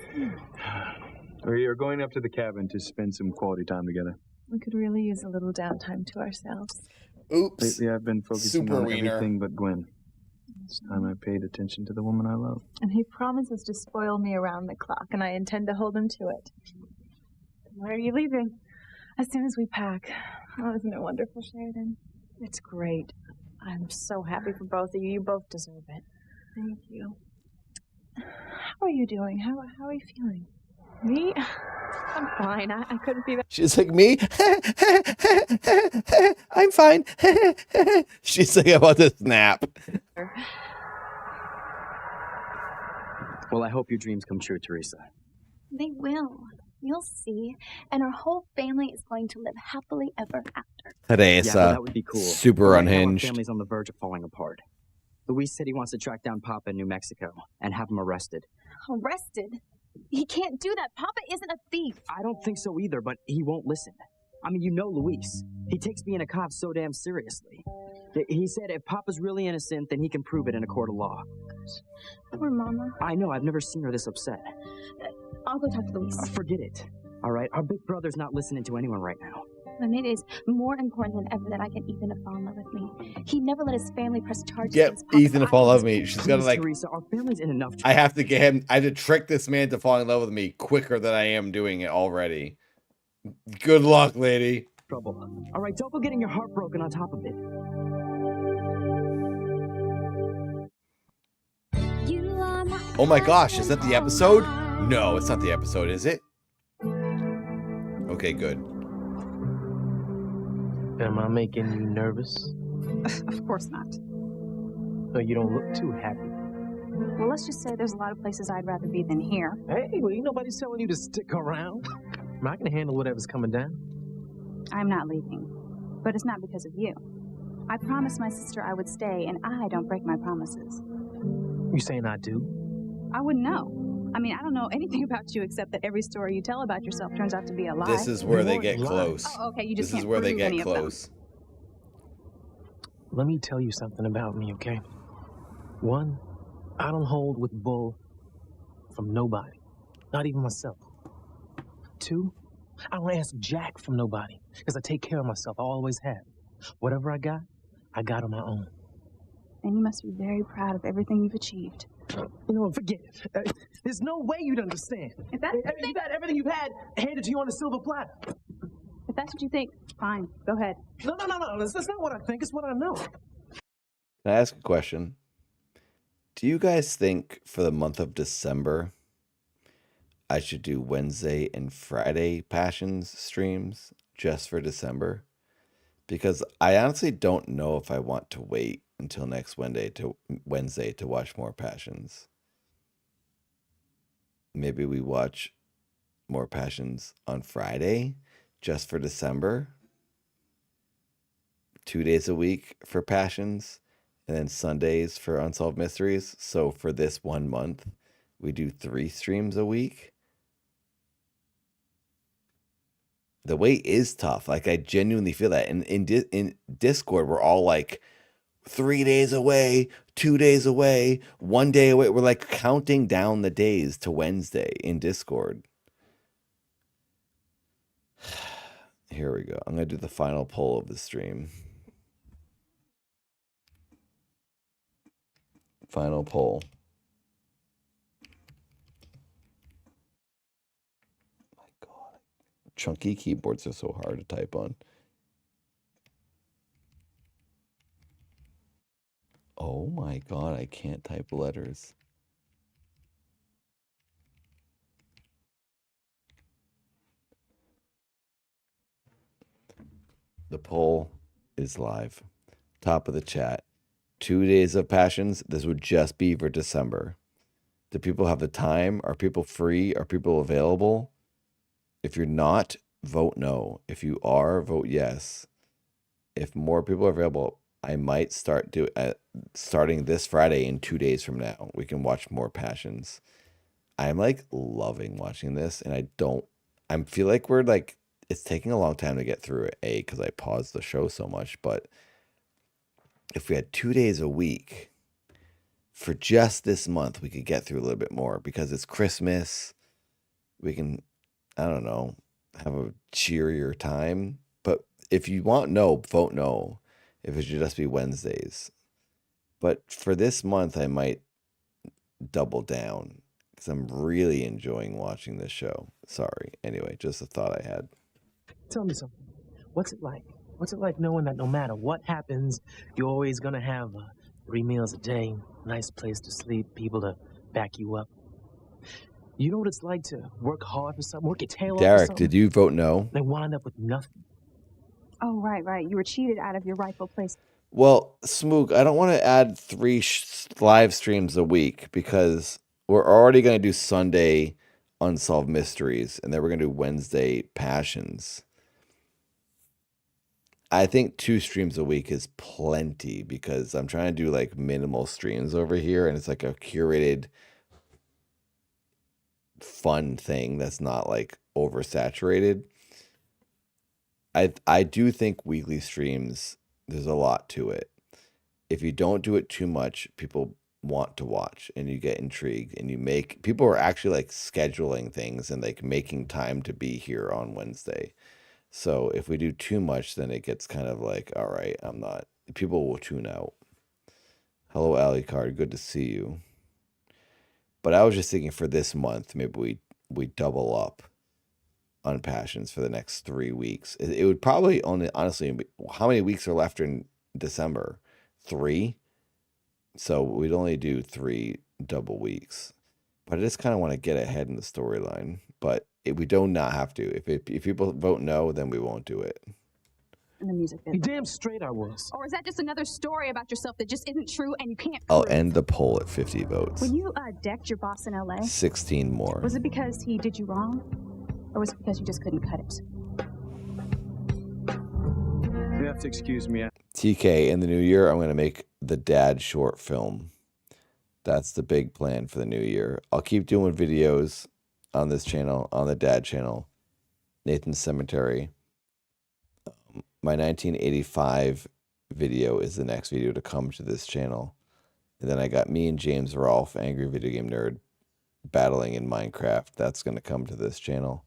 Speaker 5: We are going up to the cabin to spend some quality time together.
Speaker 18: We could really use a little downtime to ourselves.
Speaker 3: Oops.
Speaker 5: Lately, I've been focusing
Speaker 3: Super
Speaker 5: on
Speaker 3: wiener.
Speaker 5: everything but Gwen. It's time I paid attention to the woman I love.
Speaker 18: And he promises to spoil me around the clock, and I intend to hold him to it. Where are you leaving? As soon as we pack. Oh, isn't it wonderful, Sheridan? It's great. I'm so happy for both of you. You both deserve it. Thank you. How are you doing? How are you feeling? Me? I'm fine. I couldn't be better.
Speaker 3: She's like, me? I'm fine. She's like about to snap.
Speaker 14: Well, I hope your dreams come true, Teresa.
Speaker 12: They will. You'll see. And our whole family is going to live happily ever after.
Speaker 3: Teresa.
Speaker 14: Yeah, well, that would be cool.
Speaker 3: Super
Speaker 14: Right now, our
Speaker 3: unhinged.
Speaker 14: family's on the verge of falling apart. Luis said he wants to track down Papa in New Mexico and have him arrested.
Speaker 12: Arrested? He can't do that. Papa isn't a thief.
Speaker 14: I don't think so either, but he won't listen. I mean, you know Luis. He takes being a cop so damn seriously. He said if Papa's really innocent, then he can prove it in a court of law.
Speaker 12: Poor Mama.
Speaker 14: I know, I've never seen her this upset.
Speaker 12: I'll go talk to Luis.
Speaker 14: Forget it. All right, our big brother's not listening to anyone right now.
Speaker 12: And it is more important than ever that I get Ethan to fall in love with me. He never let his family press charges
Speaker 3: Get
Speaker 12: against Papa.
Speaker 3: Ethan to fall in love with me. She's gonna
Speaker 14: Please,
Speaker 3: like.
Speaker 14: Teresa, our family's in enough trouble.
Speaker 3: I have to get him. I have to trick this man to fall in love with me quicker than I am doing it already. Good luck, lady.
Speaker 14: Trouble. All right, don't go getting your heart broken on top of it.
Speaker 3: Oh my gosh, is that the episode? No, it's not the episode, is it? Okay, good.
Speaker 10: Am I making you nervous?
Speaker 18: Of course not.
Speaker 10: No, you don't look too happy.
Speaker 18: Well, let's just say there's a lot of places I'd rather be than here.
Speaker 10: Hey, well, ain't nobody's telling you to stick around. I can handle whatever's coming down.
Speaker 20: I'm not leaving. But it's not because of you. I promised my sister I would stay, and I don't break my promises.
Speaker 10: You saying I do?
Speaker 20: I wouldn't know. I mean, I don't know anything about you except that every story you tell about yourself turns out to be a lie.
Speaker 3: This is where they get close.
Speaker 20: Oh, okay, you just
Speaker 3: This is
Speaker 20: can't
Speaker 3: where they
Speaker 20: prove
Speaker 3: get
Speaker 20: any of them.
Speaker 3: close.
Speaker 10: Let me tell you something about me, okay? One, I don't hold with bull from nobody. Not even myself. Two, I don't ask jack from nobody. Because I take care of myself. I always have. Whatever I got on my own.
Speaker 20: And you must be very proud of everything you've achieved.
Speaker 10: You know, forget it. There's no way you'd understand.
Speaker 20: If that's what you
Speaker 10: You
Speaker 20: think,
Speaker 10: got everything you've had handed to you on a silver platter.
Speaker 20: if that's what you think, fine. Go ahead.
Speaker 10: No. That's not what I think. It's what I know.
Speaker 3: Can I ask a question? Do you guys think for the month of December, I should do Wednesday and Friday Passions streams just for December? Because I honestly don't know if I want to wait until next Wednesday to watch more Passions. Maybe we watch more Passions on Friday just for December. 2 days a week for Passions. and then Sundays for Unsolved Mysteries. So for this 1 month, we do 3 streams a week. The wait is tough. Like, I genuinely feel that. And in Discord, we're all like 3 days away, 2 days away, 1 day away. We're like counting down the days to Wednesday in Discord. Here we go. I'm going to do the final poll of the stream. Final poll. My God. Chunky keyboards are so hard to type on. Oh my God, I can't type letters. The poll is live. Top of the chat. 2 days of Passions. This would just be for December. Do people have the time? Are people free? Are people available? If you're not, vote no. If you are, vote yes. If more people are available, I might start starting this Friday in 2 days from now. We can watch more Passions. I'm like loving watching this, and I feel like we're like, it's taking a long time to get through it, because I paused the show so much. But if we had 2 days a week for just this month, we could get through a little bit more because it's Christmas. We can, I don't know, have a cheerier time. But if you want no, vote no. If it should just be Wednesdays. But for this month, I might double down because I'm really enjoying watching this show. Sorry. Anyway, just a thought I had.
Speaker 10: Tell me something. What's it like? What's it like knowing that no matter what happens, you're always gonna have 3 meals a day, nice place to sleep, people to back you up? You know what it's like to work hard for something, work your tail off for
Speaker 3: Derek,
Speaker 10: something?
Speaker 3: did you vote no?
Speaker 10: Then wind up with nothing.
Speaker 20: Oh, right. You were cheated out of your rightful place.
Speaker 3: Well, Smook, I don't want to add 3 live streams a week because we're already going to do Sunday Unsolved Mysteries, and then we're going to do Wednesday Passions. I think 2 streams a week is plenty because I'm trying to do like minimal streams over here, and it's like a curated fun thing that's not like oversaturated. I do think weekly streams, there's a lot to it. If you don't do it too much, people want to watch and you get intrigued and people are actually like scheduling things and like making time to be here on Wednesday. So if we do too much, then it gets kind of like, all right, people will tune out. Hello, Alicard, good to see you. But I was just thinking for this month, maybe we double up on Passions for the next 3 weeks. It would probably only, honestly, how many weeks are left in December? 3? So we'd only do 3 double weeks. But I just kind of want to get ahead in the storyline. But we do not have to. If people vote no, then we won't do it.
Speaker 20: And the music
Speaker 10: You damn straight I was.
Speaker 20: Or is that just another story about yourself that just isn't true and you can't
Speaker 3: I'll
Speaker 20: prove?
Speaker 3: end the poll at 50 votes.
Speaker 20: When you decked your boss in LA,
Speaker 3: 16 more.
Speaker 20: was it because he did you wrong? Or was it because you just couldn't cut it?
Speaker 5: You have to excuse me.
Speaker 3: TK, in the new year, I'm going to make the dad short film. That's the big plan for the new year. I'll keep doing videos on this channel, on the dad channel, Nathan's Cemetery. My 1985 video is the next video to come to this channel. And then I got me and James Rolfe, Angry Video Game Nerd, battling in Minecraft. That's going to come to this channel.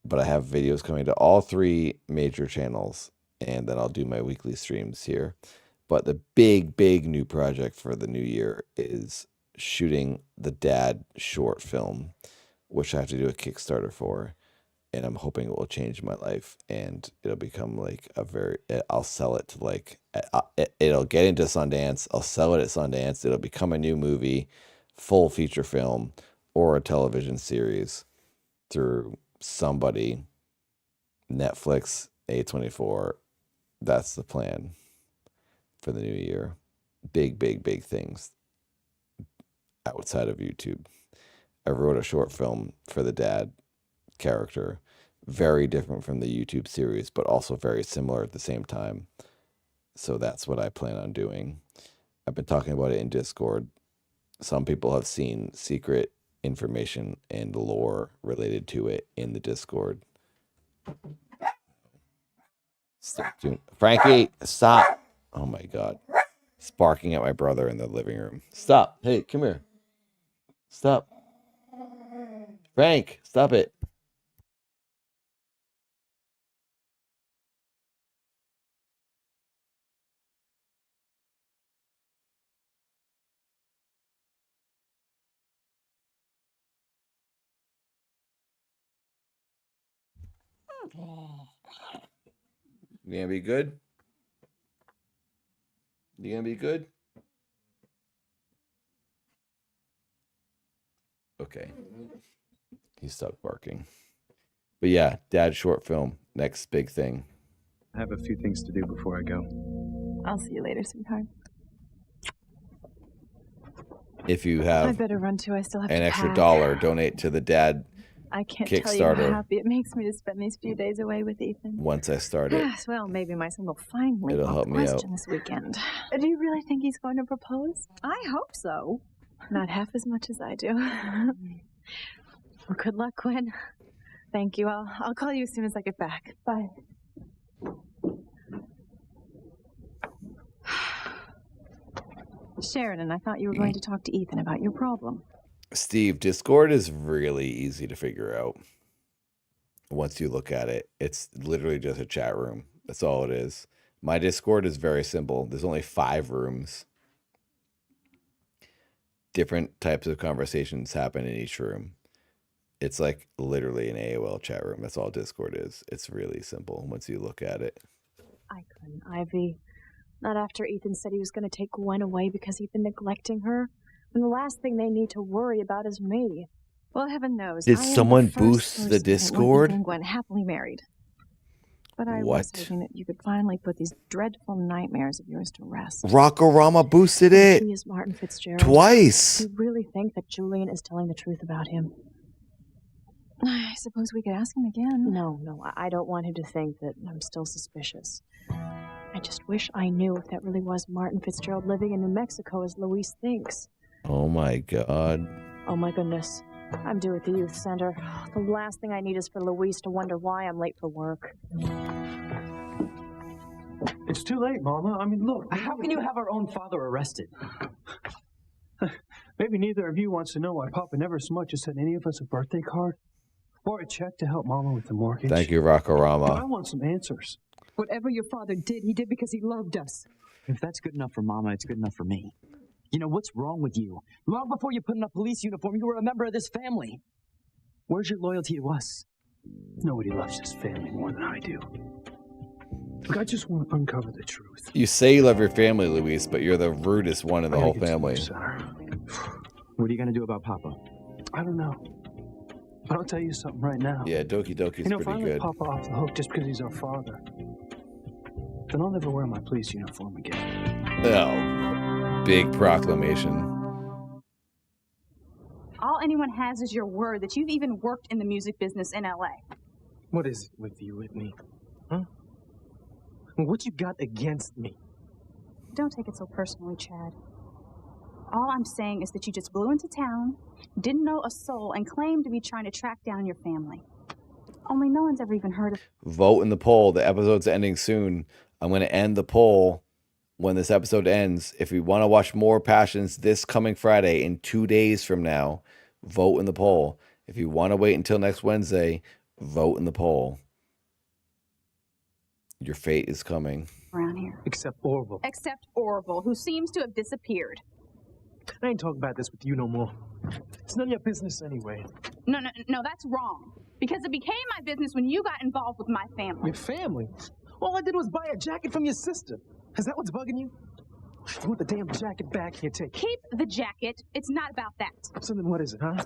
Speaker 3: But I have videos coming to all 3 major channels. And then I'll do my weekly streams here. But the big new project for the new year is shooting the dad short film, which I have to do a Kickstarter for. And I'm hoping it will change my life and it'll become like I'll sell it to like, it'll get into Sundance. I'll sell it at Sundance. It'll become a new movie, full feature film, or a television series through somebody, Netflix, A24. That's the plan for the new year. Big things outside of YouTube. I wrote a short film for the dad character, very different from the YouTube series, but also very similar at the same time. So that's what I plan on doing. I've been talking about it in Discord. Some people have seen secret information and lore related to it in the Discord. Stop doing... Frankie, stop. Oh my God. He's barking at my brother in the living room. Stop. Hey, come here. Stop. Frank, stop it. You gonna be good? You gonna be good? Okay. He stopped barking. But yeah, Dad short film. Next big thing.
Speaker 5: I have a few things to do before I go.
Speaker 18: I'll see you later, sweetheart.
Speaker 3: If you
Speaker 18: I
Speaker 3: have
Speaker 18: better run too. I still have
Speaker 3: an
Speaker 18: to
Speaker 3: extra
Speaker 18: pack.
Speaker 3: $1, donate to the Dad
Speaker 18: I can't tell you
Speaker 3: Kickstarter
Speaker 18: how happy it makes me to spend these few days away with Ethan.
Speaker 3: once I start it.
Speaker 18: Yes, well, maybe my son will finally
Speaker 3: It'll
Speaker 18: pop
Speaker 3: help
Speaker 18: the
Speaker 3: me out.
Speaker 18: question this weekend. Do you really think he's going to propose? I hope so. Not half as much as I do. Well, good luck, Gwen. Thank you. I'll call you as soon as I get back. Bye. Sheridan, I thought you were going to talk to Ethan about your problem.
Speaker 3: Steve, Discord is really easy to figure out. Once you look at it, it's literally just a chat room. That's all it is. My Discord is very simple. There's only 5 rooms. Different types of conversations happen in each room. It's like literally an AOL chat room. That's all Discord is. It's really simple once you look at it.
Speaker 18: I couldn't, Ivy. Not after Ethan said he was going to take Gwen away because he'd been neglecting her. And the last thing they need to worry about is me. Well, heaven knows.
Speaker 3: Did
Speaker 18: I am
Speaker 3: someone
Speaker 18: the first
Speaker 3: boost the
Speaker 18: person that wants
Speaker 3: Discord?
Speaker 18: Ethan and Gwen happily married. But I was hoping that you could finally put these dreadful nightmares of yours to rest.
Speaker 3: Rockorama boosted it
Speaker 18: He is Martin Fitzgerald.
Speaker 3: twice.
Speaker 18: Do you really think that Julian is telling the truth about him? I suppose we could ask him again. No, I don't want him to think that I'm still suspicious. I just wish I knew if that really was Martin Fitzgerald living in New Mexico as Louise thinks.
Speaker 3: Oh my God.
Speaker 18: Oh my goodness. I'm due at the youth center. The last thing I need is for Louise to wonder why I'm late for work.
Speaker 5: It's too late, Mama. I mean, look.
Speaker 14: How can you have our own father arrested?
Speaker 5: Maybe neither of you wants to know why Papa never so much as sent any of us a birthday card or a check to help Mama with the mortgage.
Speaker 3: Thank you,
Speaker 5: But I
Speaker 3: Rockorama.
Speaker 5: want some answers.
Speaker 8: Whatever your father did, he did because he loved us.
Speaker 14: If that's good enough for Mama, it's good enough for me. You know, what's wrong with you? Long before you put on a police uniform, you were a member of this family. Where's your loyalty to us?
Speaker 5: Nobody loves this family more than I do. Look, I just want to uncover the truth.
Speaker 3: You say you love your family, Luis, but you're the rudest one in the whole
Speaker 5: I gotta
Speaker 3: family.
Speaker 5: get to the center.
Speaker 14: What are you going to do about Papa?
Speaker 5: I don't know. But I'll tell you something right now.
Speaker 3: Yeah, Doki Doki's
Speaker 5: You know, if I
Speaker 3: pretty
Speaker 5: let
Speaker 3: good.
Speaker 5: Papa off the hook just because he's our father, then I'll never wear my police uniform again.
Speaker 3: Oh, big proclamation.
Speaker 20: All anyone has is your word that you've even worked in the music business in LA.
Speaker 10: What is it with you, Whitney? Huh? What you got against me?
Speaker 20: Don't take it so personally, Chad. All I'm saying is that you just blew into town, didn't know a soul, and claimed to be trying to track down your family. Only no one's ever even heard of...
Speaker 3: Vote in the poll. The episode's ending soon. I'm going to end the poll when this episode ends. If we want to watch more Passions this coming Friday, in 2 days from now, vote in the poll. If you want to wait until next Wednesday, vote in the poll. Your fate is coming.
Speaker 20: around here.
Speaker 10: Except Orville.
Speaker 20: Except Orville, who seems to have disappeared.
Speaker 10: I ain't talking about this with you no more. It's none of your business anyway.
Speaker 20: No, that's wrong. Because it became my business when you got involved with my family.
Speaker 10: Your family? All I did was buy a jacket from your sister. Is that what's bugging you? You want the damn jacket back? Here, take it.
Speaker 20: Keep the jacket. It's not about that.
Speaker 10: So then what is it, huh?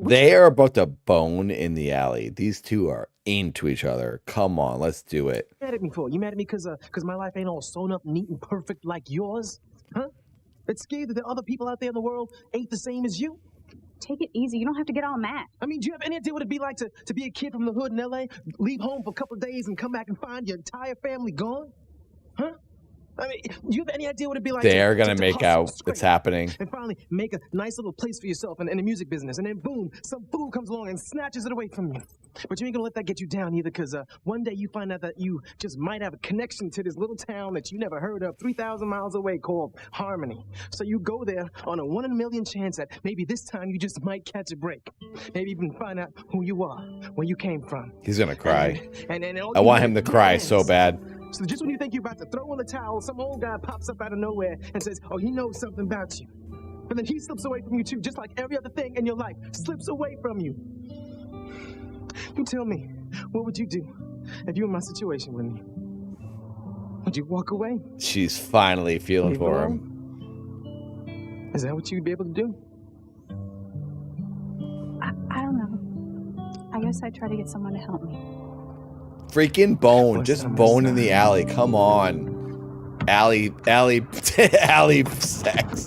Speaker 3: They are about to bone in the alley. These two are into each other. Come on, let's do it.
Speaker 10: You mad at me for? You mad at me because my life ain't all sewn up neat and perfect like yours? Huh? It's scared that the other people out there in the world ain't the same as you?
Speaker 20: Take it easy. You don't have to get all mad.
Speaker 10: I mean, do you have any idea what it'd be like to be a kid from the hood in L.A., leave home for a couple of days and come back and find your entire family gone? Huh? I mean, do you have any idea what it'd be like?
Speaker 3: They're gonna
Speaker 10: to
Speaker 3: make
Speaker 10: hustle,
Speaker 3: out.
Speaker 10: scrape,
Speaker 3: It's happening.
Speaker 10: and finally make a nice little place for yourself in the music business, and then boom, some fool comes along and snatches it away from you. But you ain't gonna let that get you down either, because one day you find out that you just might have a connection to this little town that you never heard of 3,000 miles away called Harmony. So you go there on a 1 in a million chance that maybe this time you just might catch a break. Maybe even find out who you are, where you came from.
Speaker 3: He's gonna cry.
Speaker 10: And
Speaker 3: I want him to cry so bad.
Speaker 10: So just when you think you're about to throw in the towel, some old guy pops up out of nowhere and says, oh, he knows something about you. But then he slips away from you too, just like every other thing in your life slips away from you. You tell me, what would you do if you were in my situation with me? Would you walk away?
Speaker 3: She's finally feeling for him.
Speaker 10: Is that what you'd be able to do?
Speaker 20: I don't know. I guess I'd try to get someone to help me.
Speaker 3: Freaking Bone. Just Bone in the alley. Come on. Alley sex.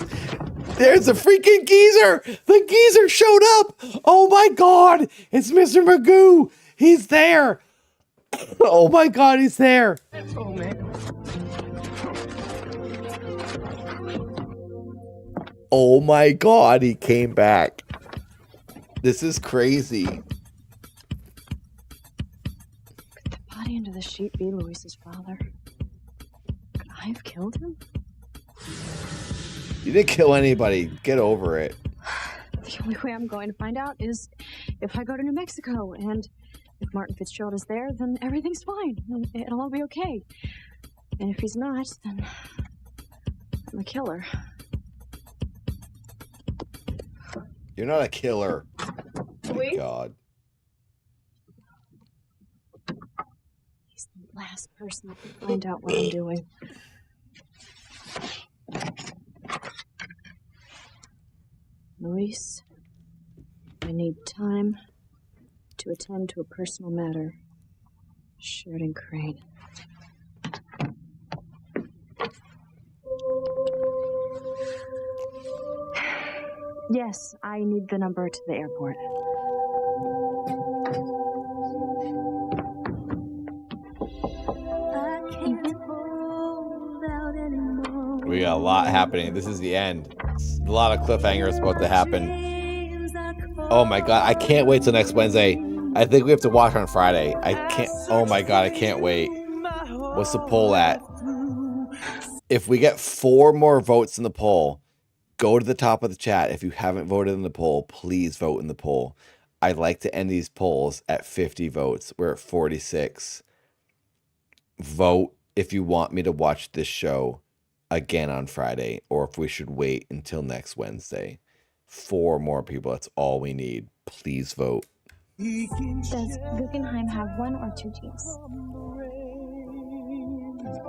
Speaker 3: There's a freaking geezer. The geezer showed up. Oh my God. It's Mr. Magoo. He's there. Oh my God, he's there.
Speaker 10: Oh, man.
Speaker 3: Oh my God, he came back. This is crazy.
Speaker 18: Could the body under the sheet be Luis's father? Could I have killed him?
Speaker 3: You didn't kill anybody. Get over it.
Speaker 18: The only way I'm going to find out is if I go to New Mexico, and if Martin Fitzgerald is there, then everything's fine. And it'll all be okay. And if he's not, then I'm a killer.
Speaker 3: You're not a killer. Oh my God.
Speaker 18: He's the last person that can find out what I'm doing. Luis, I need time to attend to a personal matter. Sheridan Crane. Yes, I need the number to the airport.
Speaker 3: We got a lot happening. This is the end. A lot of cliffhangers about to happen. Oh my God, I can't wait till next Wednesday. I think we have to watch on Friday. I can't. Oh my God, I can't wait. What's the poll at? If we get 4 more votes in the poll, go to the top of the chat. If you haven't voted in the poll, please vote in the poll. I'd like to end these polls at 50 votes. We're at 46. Vote if you want me to watch this show again on Friday, or if we should wait until next Wednesday. 4 more people. That's all we need. Please vote.
Speaker 12: Does Guggenheim have 1 or 2 teams?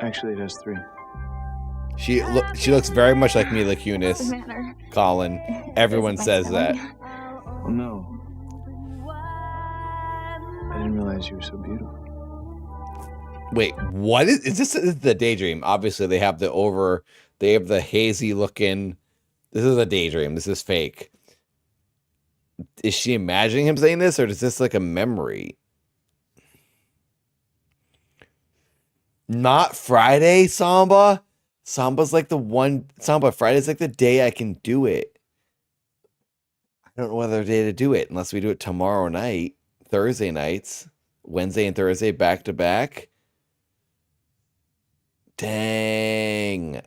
Speaker 5: Actually, it has 3.
Speaker 3: She looks very much like Mila Kunis.
Speaker 12: What's the matter?
Speaker 3: Colin. Everyone says that.
Speaker 5: Well, no. I didn't realize you were so beautiful.
Speaker 3: Wait, what is this? Is the daydream? Obviously, they have the hazy looking. This is a daydream. This is fake. Is she imagining him saying this, or is this like a memory? Not Friday, Samba. Samba's like the one. Samba, Friday's like the day I can do it. I don't know other day to do it unless we do it tomorrow night, Thursday nights, Wednesday and Thursday back to back. Dang.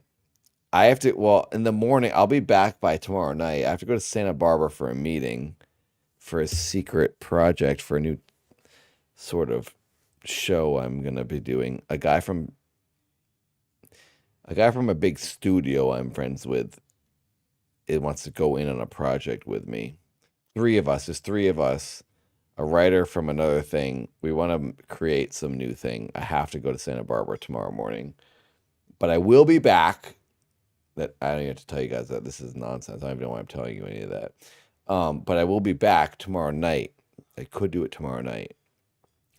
Speaker 3: I have to, well, in the morning, I'll be back by tomorrow night. I have to go to Santa Barbara for a meeting for a secret project for a new sort of show I'm going to be doing. A guy from a big studio I'm friends with, it wants to go in on a project with me. 3 of us, there's 3 of us. A writer from another thing. We want to create some new thing. I have to go to Santa Barbara tomorrow morning. But I will be back. That I don't even have to tell you guys that this is nonsense. I don't even know why I'm telling you any of that. But I will be back tomorrow night. I could do it tomorrow night.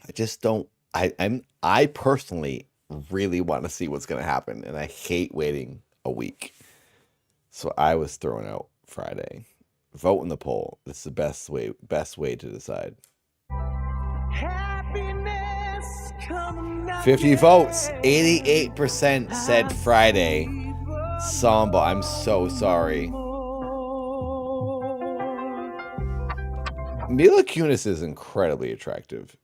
Speaker 3: I just don't. I personally really want to see what's going to happen, and I hate waiting a week. So I was throwing out Friday. Vote in the poll. It's the best way to decide.
Speaker 10: Happiness coming
Speaker 3: 50 votes. 88% said Friday. Samba, I'm so sorry. Mila Kunis is incredibly attractive.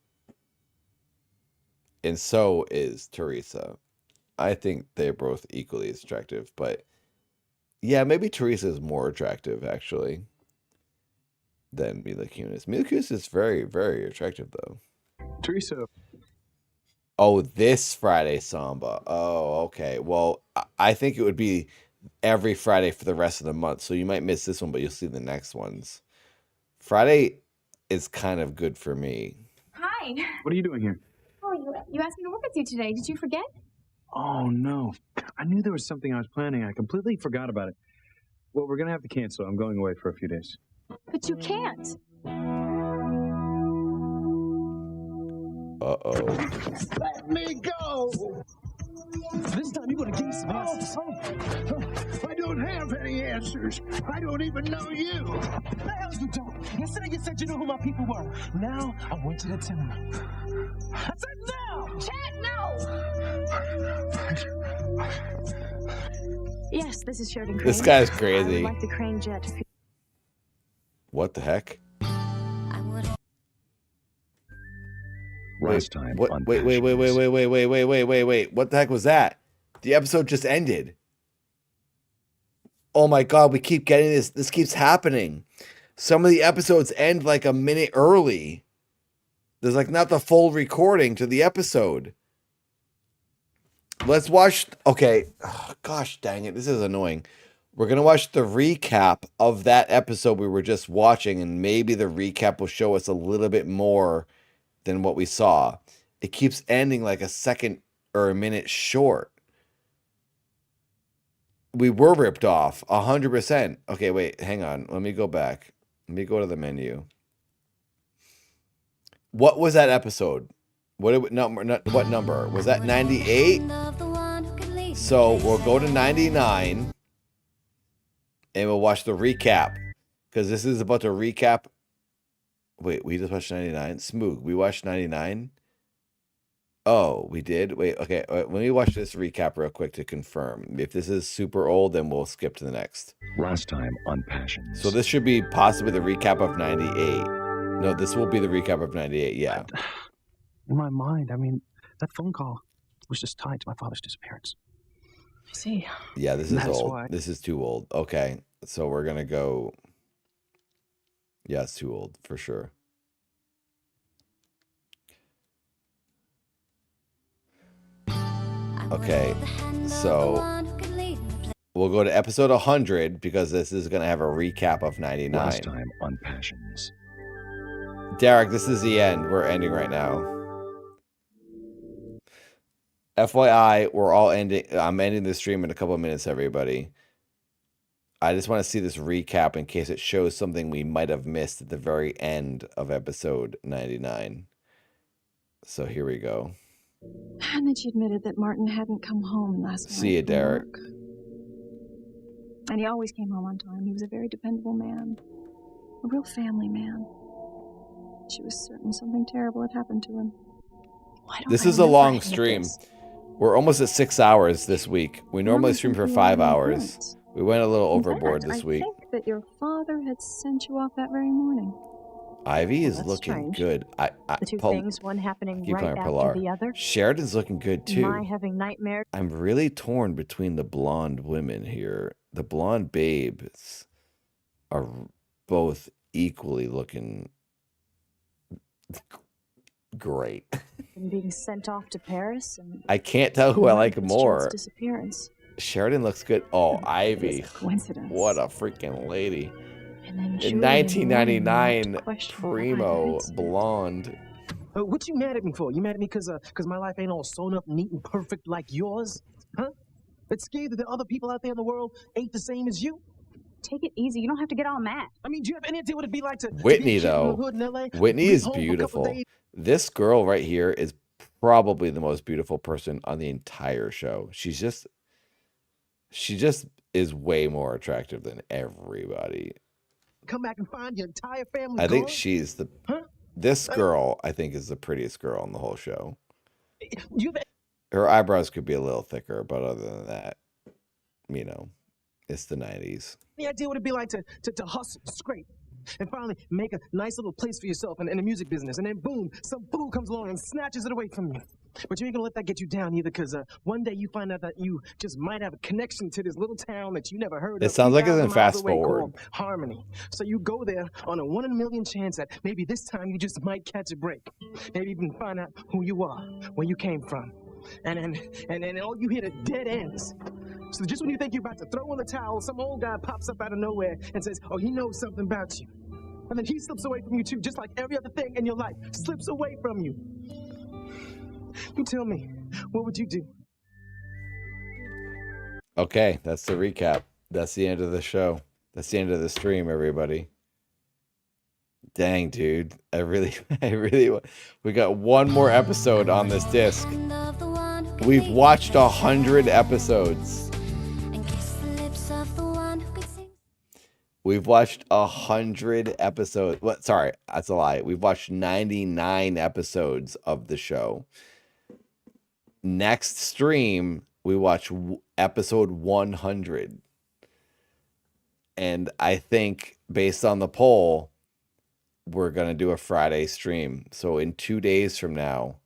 Speaker 3: And so is Teresa. I think they're both equally as attractive, but yeah, maybe Teresa is more attractive actually than Mila Kunis. Mila Kunis is very, very attractive though.
Speaker 5: Teresa.
Speaker 3: Oh, this Friday Samba. Oh, okay. Well, I think it would be every Friday for the rest of the month. So you might miss this one, but you'll see the next ones. Friday is kind of good for me.
Speaker 20: Hi.
Speaker 5: What are you doing here?
Speaker 20: Oh, you asked me to work with you today. Did you forget?
Speaker 6: Oh, no. I knew there was something I was planning. I completely forgot about it. Well, we're going to have to cancel. I'm going away for a few days.
Speaker 20: But you can't.
Speaker 3: Uh-oh.
Speaker 22: Let me go!
Speaker 10: This time you're gonna give me some answers.
Speaker 22: I don't have any answers. I don't even know you.
Speaker 10: The hell you don't. Yesterday you said you knew who my people were. Now I want you to tell me. I said now!
Speaker 20: Chet, no! Yes, this is Sheridan Crane.
Speaker 3: This guy's
Speaker 20: I would
Speaker 3: crazy.
Speaker 20: like the Crane jet.
Speaker 3: What the heck?
Speaker 9: Last time
Speaker 3: What?
Speaker 9: on
Speaker 3: Wait. What the heck was that? The episode just ended. Oh my god, we keep getting this. This keeps happening. Some of the episodes end like a minute early. There's like not the full recording to the episode. Let's watch. Okay. Oh, gosh dang it. This is annoying. We're going to watch the recap of that episode we were just watching, and maybe the recap will show us a little bit more than what we saw. It keeps ending like a second or a minute short. We were ripped off 100%. Okay, wait, hang on. Let me go back. Let me go to the menu. What was that episode? What number? Was that 98? So we'll go to 99 and we'll watch the recap, because this is about to recap. Wait, we just watched 99? Smoog, we watched 99? Oh, we did? Wait, okay. Let me watch this recap real quick to confirm. If this is super old, then we'll skip to the next.
Speaker 9: Last time on Passions.
Speaker 3: So this should be possibly the recap of 98. No, this will be the recap of 98, yeah.
Speaker 10: In my mind, I mean, that phone call was just tied to my father's disappearance. I see.
Speaker 3: Yeah, this is
Speaker 10: That's
Speaker 3: old.
Speaker 10: why.
Speaker 3: This is too old. Okay, so we're going to go... Yeah, it's too old, for sure. Okay, so we'll go to episode 100 because this is going to have a recap of 99.
Speaker 9: Last time on Passions.
Speaker 3: Derek, this is the end. We're ending right now. FYI, we're all ending. I'm ending the stream in a couple of minutes, everybody. I just want to see this recap in case it shows something we might have missed at the very end of episode 99. So here we go.
Speaker 18: And then she admitted that Martin hadn't come home last night.
Speaker 3: See you,
Speaker 18: from
Speaker 3: Derek.
Speaker 18: work. And he always came home on time. He was a very dependable man. A real family man. She was certain something terrible had happened to him. Why don't
Speaker 3: This
Speaker 18: I
Speaker 3: is a
Speaker 18: remember
Speaker 3: long
Speaker 18: any of
Speaker 3: stream.
Speaker 18: this?
Speaker 3: We're almost at 6 hours this week. We normally stream for 5 hours. We went a little
Speaker 18: In
Speaker 3: overboard
Speaker 18: fact,
Speaker 3: this
Speaker 18: I
Speaker 3: week.
Speaker 18: think that your father had sent you off that very morning.
Speaker 3: Ivy is
Speaker 18: that's
Speaker 3: looking
Speaker 18: strange.
Speaker 3: good.
Speaker 18: The two things, one happening
Speaker 3: keep
Speaker 18: right
Speaker 3: calling her
Speaker 18: after
Speaker 3: Pilar.
Speaker 18: the other.
Speaker 3: Sheridan's looking good too.
Speaker 18: My having nightmares.
Speaker 3: I'm really torn between the blonde women here. The blonde babes are both equally looking great.
Speaker 18: And being sent off to Paris. And
Speaker 3: I can't tell who I like
Speaker 18: Fitzgerald's
Speaker 3: more.
Speaker 18: disappearance.
Speaker 3: Sheridan looks good. Oh, Ivy.
Speaker 18: Coincidence.
Speaker 3: What a freaking lady.
Speaker 18: And then
Speaker 3: In
Speaker 18: Julian
Speaker 3: 1999,
Speaker 18: Moore questioned
Speaker 3: primo blonde.
Speaker 10: What you mad at me for? You mad at me because my life ain't all sewn up, neat, and perfect like yours? Huh? It's scared that the other people out there in the world ain't the same as you?
Speaker 20: Take it easy. You don't have to get all mad.
Speaker 10: I mean, do you have any idea what it'd be like to
Speaker 3: Whitney,
Speaker 10: be a kid in the
Speaker 3: though.
Speaker 10: hood in LA?
Speaker 3: Whitney
Speaker 10: Be
Speaker 3: is
Speaker 10: home for a couple
Speaker 3: beautiful.
Speaker 10: days?
Speaker 3: This girl right here is probably the most beautiful person on the entire show. She just is way more attractive than everybody.
Speaker 10: Come back and find your entire family
Speaker 3: I think
Speaker 10: gone?
Speaker 3: she's the
Speaker 10: Huh?
Speaker 3: this girl I think is the prettiest girl on the whole show. Her eyebrows could be a little thicker, but other than that, you know, it's the 90s.
Speaker 10: Any idea what it'd be like to hustle, scrape, and finally make a nice little place for yourself in the music business, and then boom, some fool comes along and snatches it away from you. But you ain't gonna let that get you down either, because one day you find out that you just might have a connection to this little town that you never heard of.
Speaker 3: It sounds like it's in
Speaker 10: 3,000 miles
Speaker 3: Fast
Speaker 10: away
Speaker 3: Forward.
Speaker 10: called Harmony. So you go there on a 1 in a million chance that maybe this time you just might catch a break. Maybe even find out who you are, where you came from. And then all you hear are dead ends. So just when you think you're about to throw in the towel, some old guy pops up out of nowhere and says, oh, he knows something about you. And then he slips away from you too, just like every other thing in your life slips away from you. You tell me, what would you do?
Speaker 3: Okay, that's the recap. That's the end of the show. That's the end of the stream, everybody. Dang, dude. I really, we got one more episode on this disc. We've watched 100 episodes. We've watched 100 episodes. What? Sorry, that's a lie. We've watched 99 episodes of the show. Next stream, we watch episode 100. And I think, based on the poll, we're going to do a Friday stream. So in 2 days from now,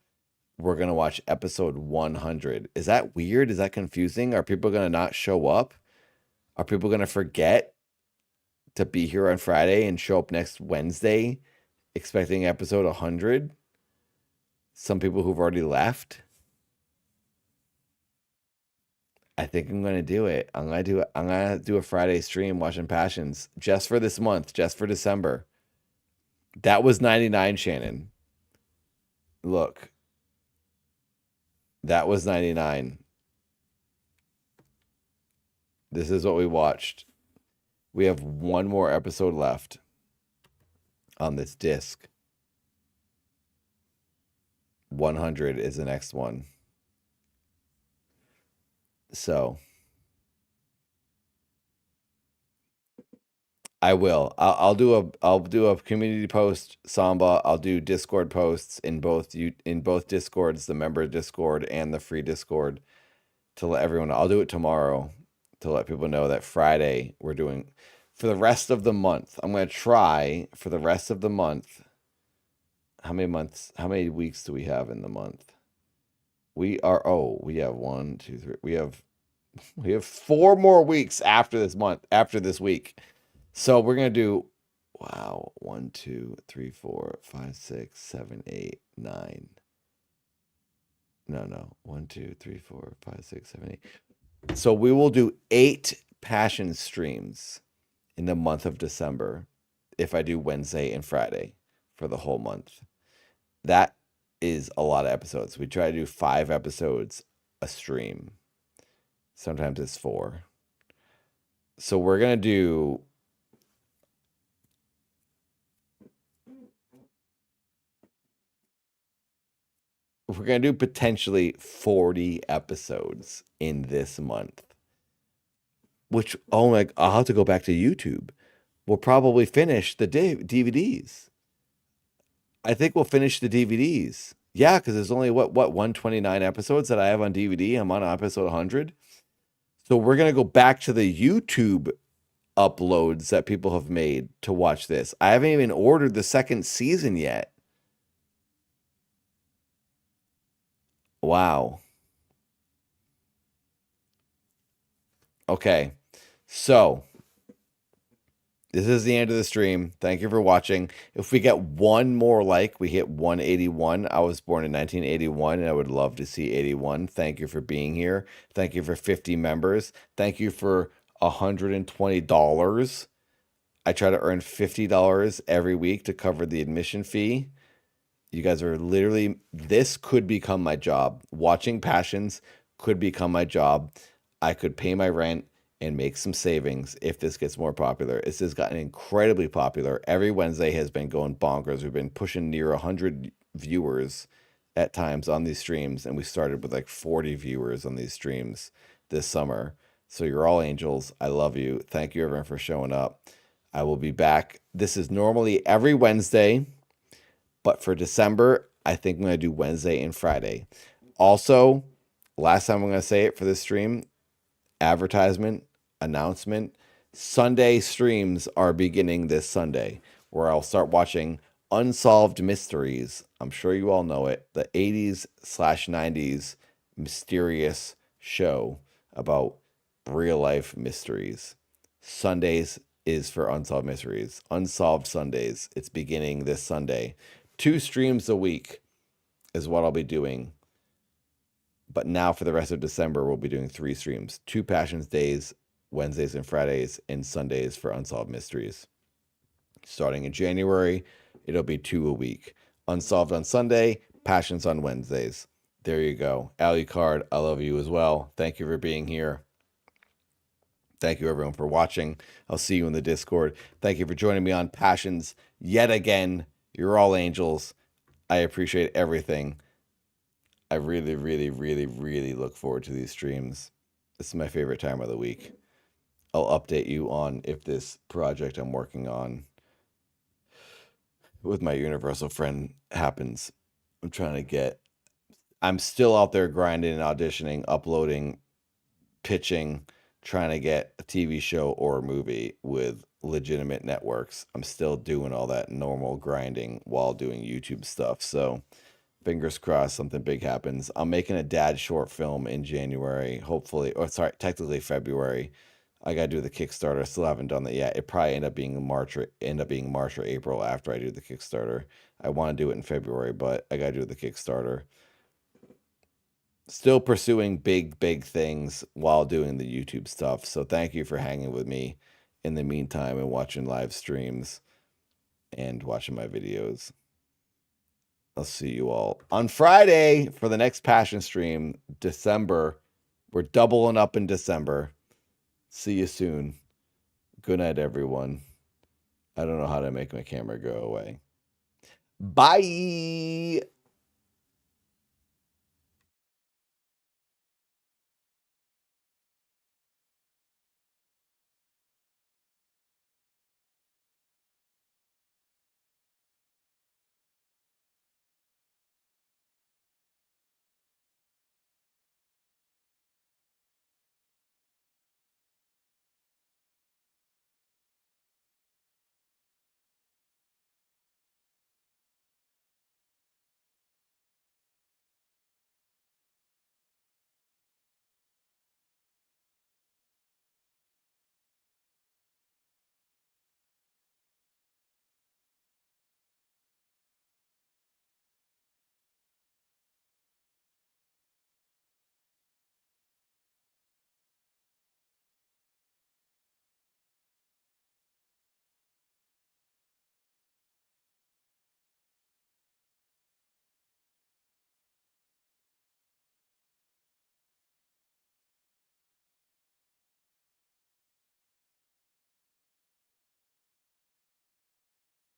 Speaker 3: we're going to watch episode 100. Is that weird? Is that confusing? Are people going to not show up? Are people going to forget to be here on Friday and show up next Wednesday expecting episode 100? Some people who've already left. I think I'm going to do it. I'm going to do a Friday stream watching Passions just for this month, just for December. That was 99, Shannon. Look. That was 99. This is what we watched. We have one more episode left on this disc. 100 is the next one. So I will. I'll do a community post, Samba. I'll do Discord posts in both Discords, the member Discord and the free Discord, to let everyone know. I'll do it tomorrow to let people know that Friday we're doing for the rest of the month. I'm going to try for the rest of the month. How many weeks do we have in the month? We have 1, 2, 3. We have 4 more weeks after this month, after this week. So we're going to do, 1, 2, 3, 4, 5, 6, 7, 8, 9. No. 1, 2, 3, 4, 5, 6, 7, 8. So we will do 8 Passion streams in the month of December if I do Wednesday and Friday for the whole month. That is a lot of episodes. We try to do 5 episodes a stream. Sometimes it's 4. So we're going to do potentially 40 episodes in this month. Which, oh my, I'll have to go back to YouTube. We'll probably finish the DVDs. I think we'll finish the DVDs. Yeah, because there's only, 129 episodes that I have on DVD. I'm on episode 100. So we're going to go back to the YouTube uploads that people have made to watch this. I haven't even ordered the second season yet. Wow. Okay. So this is the end of the stream. Thank you for watching. If we get one more like, we hit 181. I was born in 1981, and I would love to see 81. Thank you for being here. Thank you for 50 members. Thank you for $120. I try to earn $50 every week to cover the admission fee. You guys are literally, this could become my job. Watching Passions could become my job. I could pay my rent and make some savings if this gets more popular. This has gotten incredibly popular. Every Wednesday has been going bonkers. We've been pushing near 100 viewers at times on these streams, and we started with like 40 viewers on these streams this summer. So you're all angels. I love you. Thank you everyone for showing up. I will be back. This is normally every Wednesday, but for December, I think I'm going to do Wednesday and Friday. Also, last time I'm going to say it for this stream, advertisement, announcement, Sunday streams are beginning this Sunday, where I'll start watching Unsolved Mysteries. I'm sure you all know it. The 80s/90s mysterious show about real life mysteries. Sundays is for Unsolved Mysteries. Unsolved Sundays. It's beginning this Sunday. 2 streams a week is what I'll be doing. But now for the rest of December, we'll be doing 3 streams. 2 Passions Days, Wednesdays and Fridays, and Sundays for Unsolved Mysteries. Starting in January, it'll be 2 a week. Unsolved on Sunday, Passions on Wednesdays. There you go. Alucard, I love you as well. Thank you for being here. Thank you, everyone, for watching. I'll see you in the Discord. Thank you for joining me on Passions yet again. You're all angels. I appreciate everything. I really, really, really, really look forward to these streams. This is my favorite time of the week. I'll update you on if this project I'm working on with my Universal friend happens. I'm still out there grinding and auditioning, uploading, pitching, trying to get a TV show or a movie with legitimate networks. I'm still doing all that normal grinding while doing YouTube stuff. So fingers crossed something big happens. I'm making a dad short film in January, hopefully, or sorry, technically February. I got to do the Kickstarter. Still haven't done that yet. It probably end up being March or April after I do the Kickstarter. I want to do it in February, but I got to do the Kickstarter. Still pursuing big things while doing the YouTube stuff. So thank you for hanging with me in the meantime and watching live streams and watching my videos. I'll see you all on Friday for the next Passion stream, December. We're doubling up in December. See you soon. Good night, everyone. I don't know how to make my camera go away. Bye.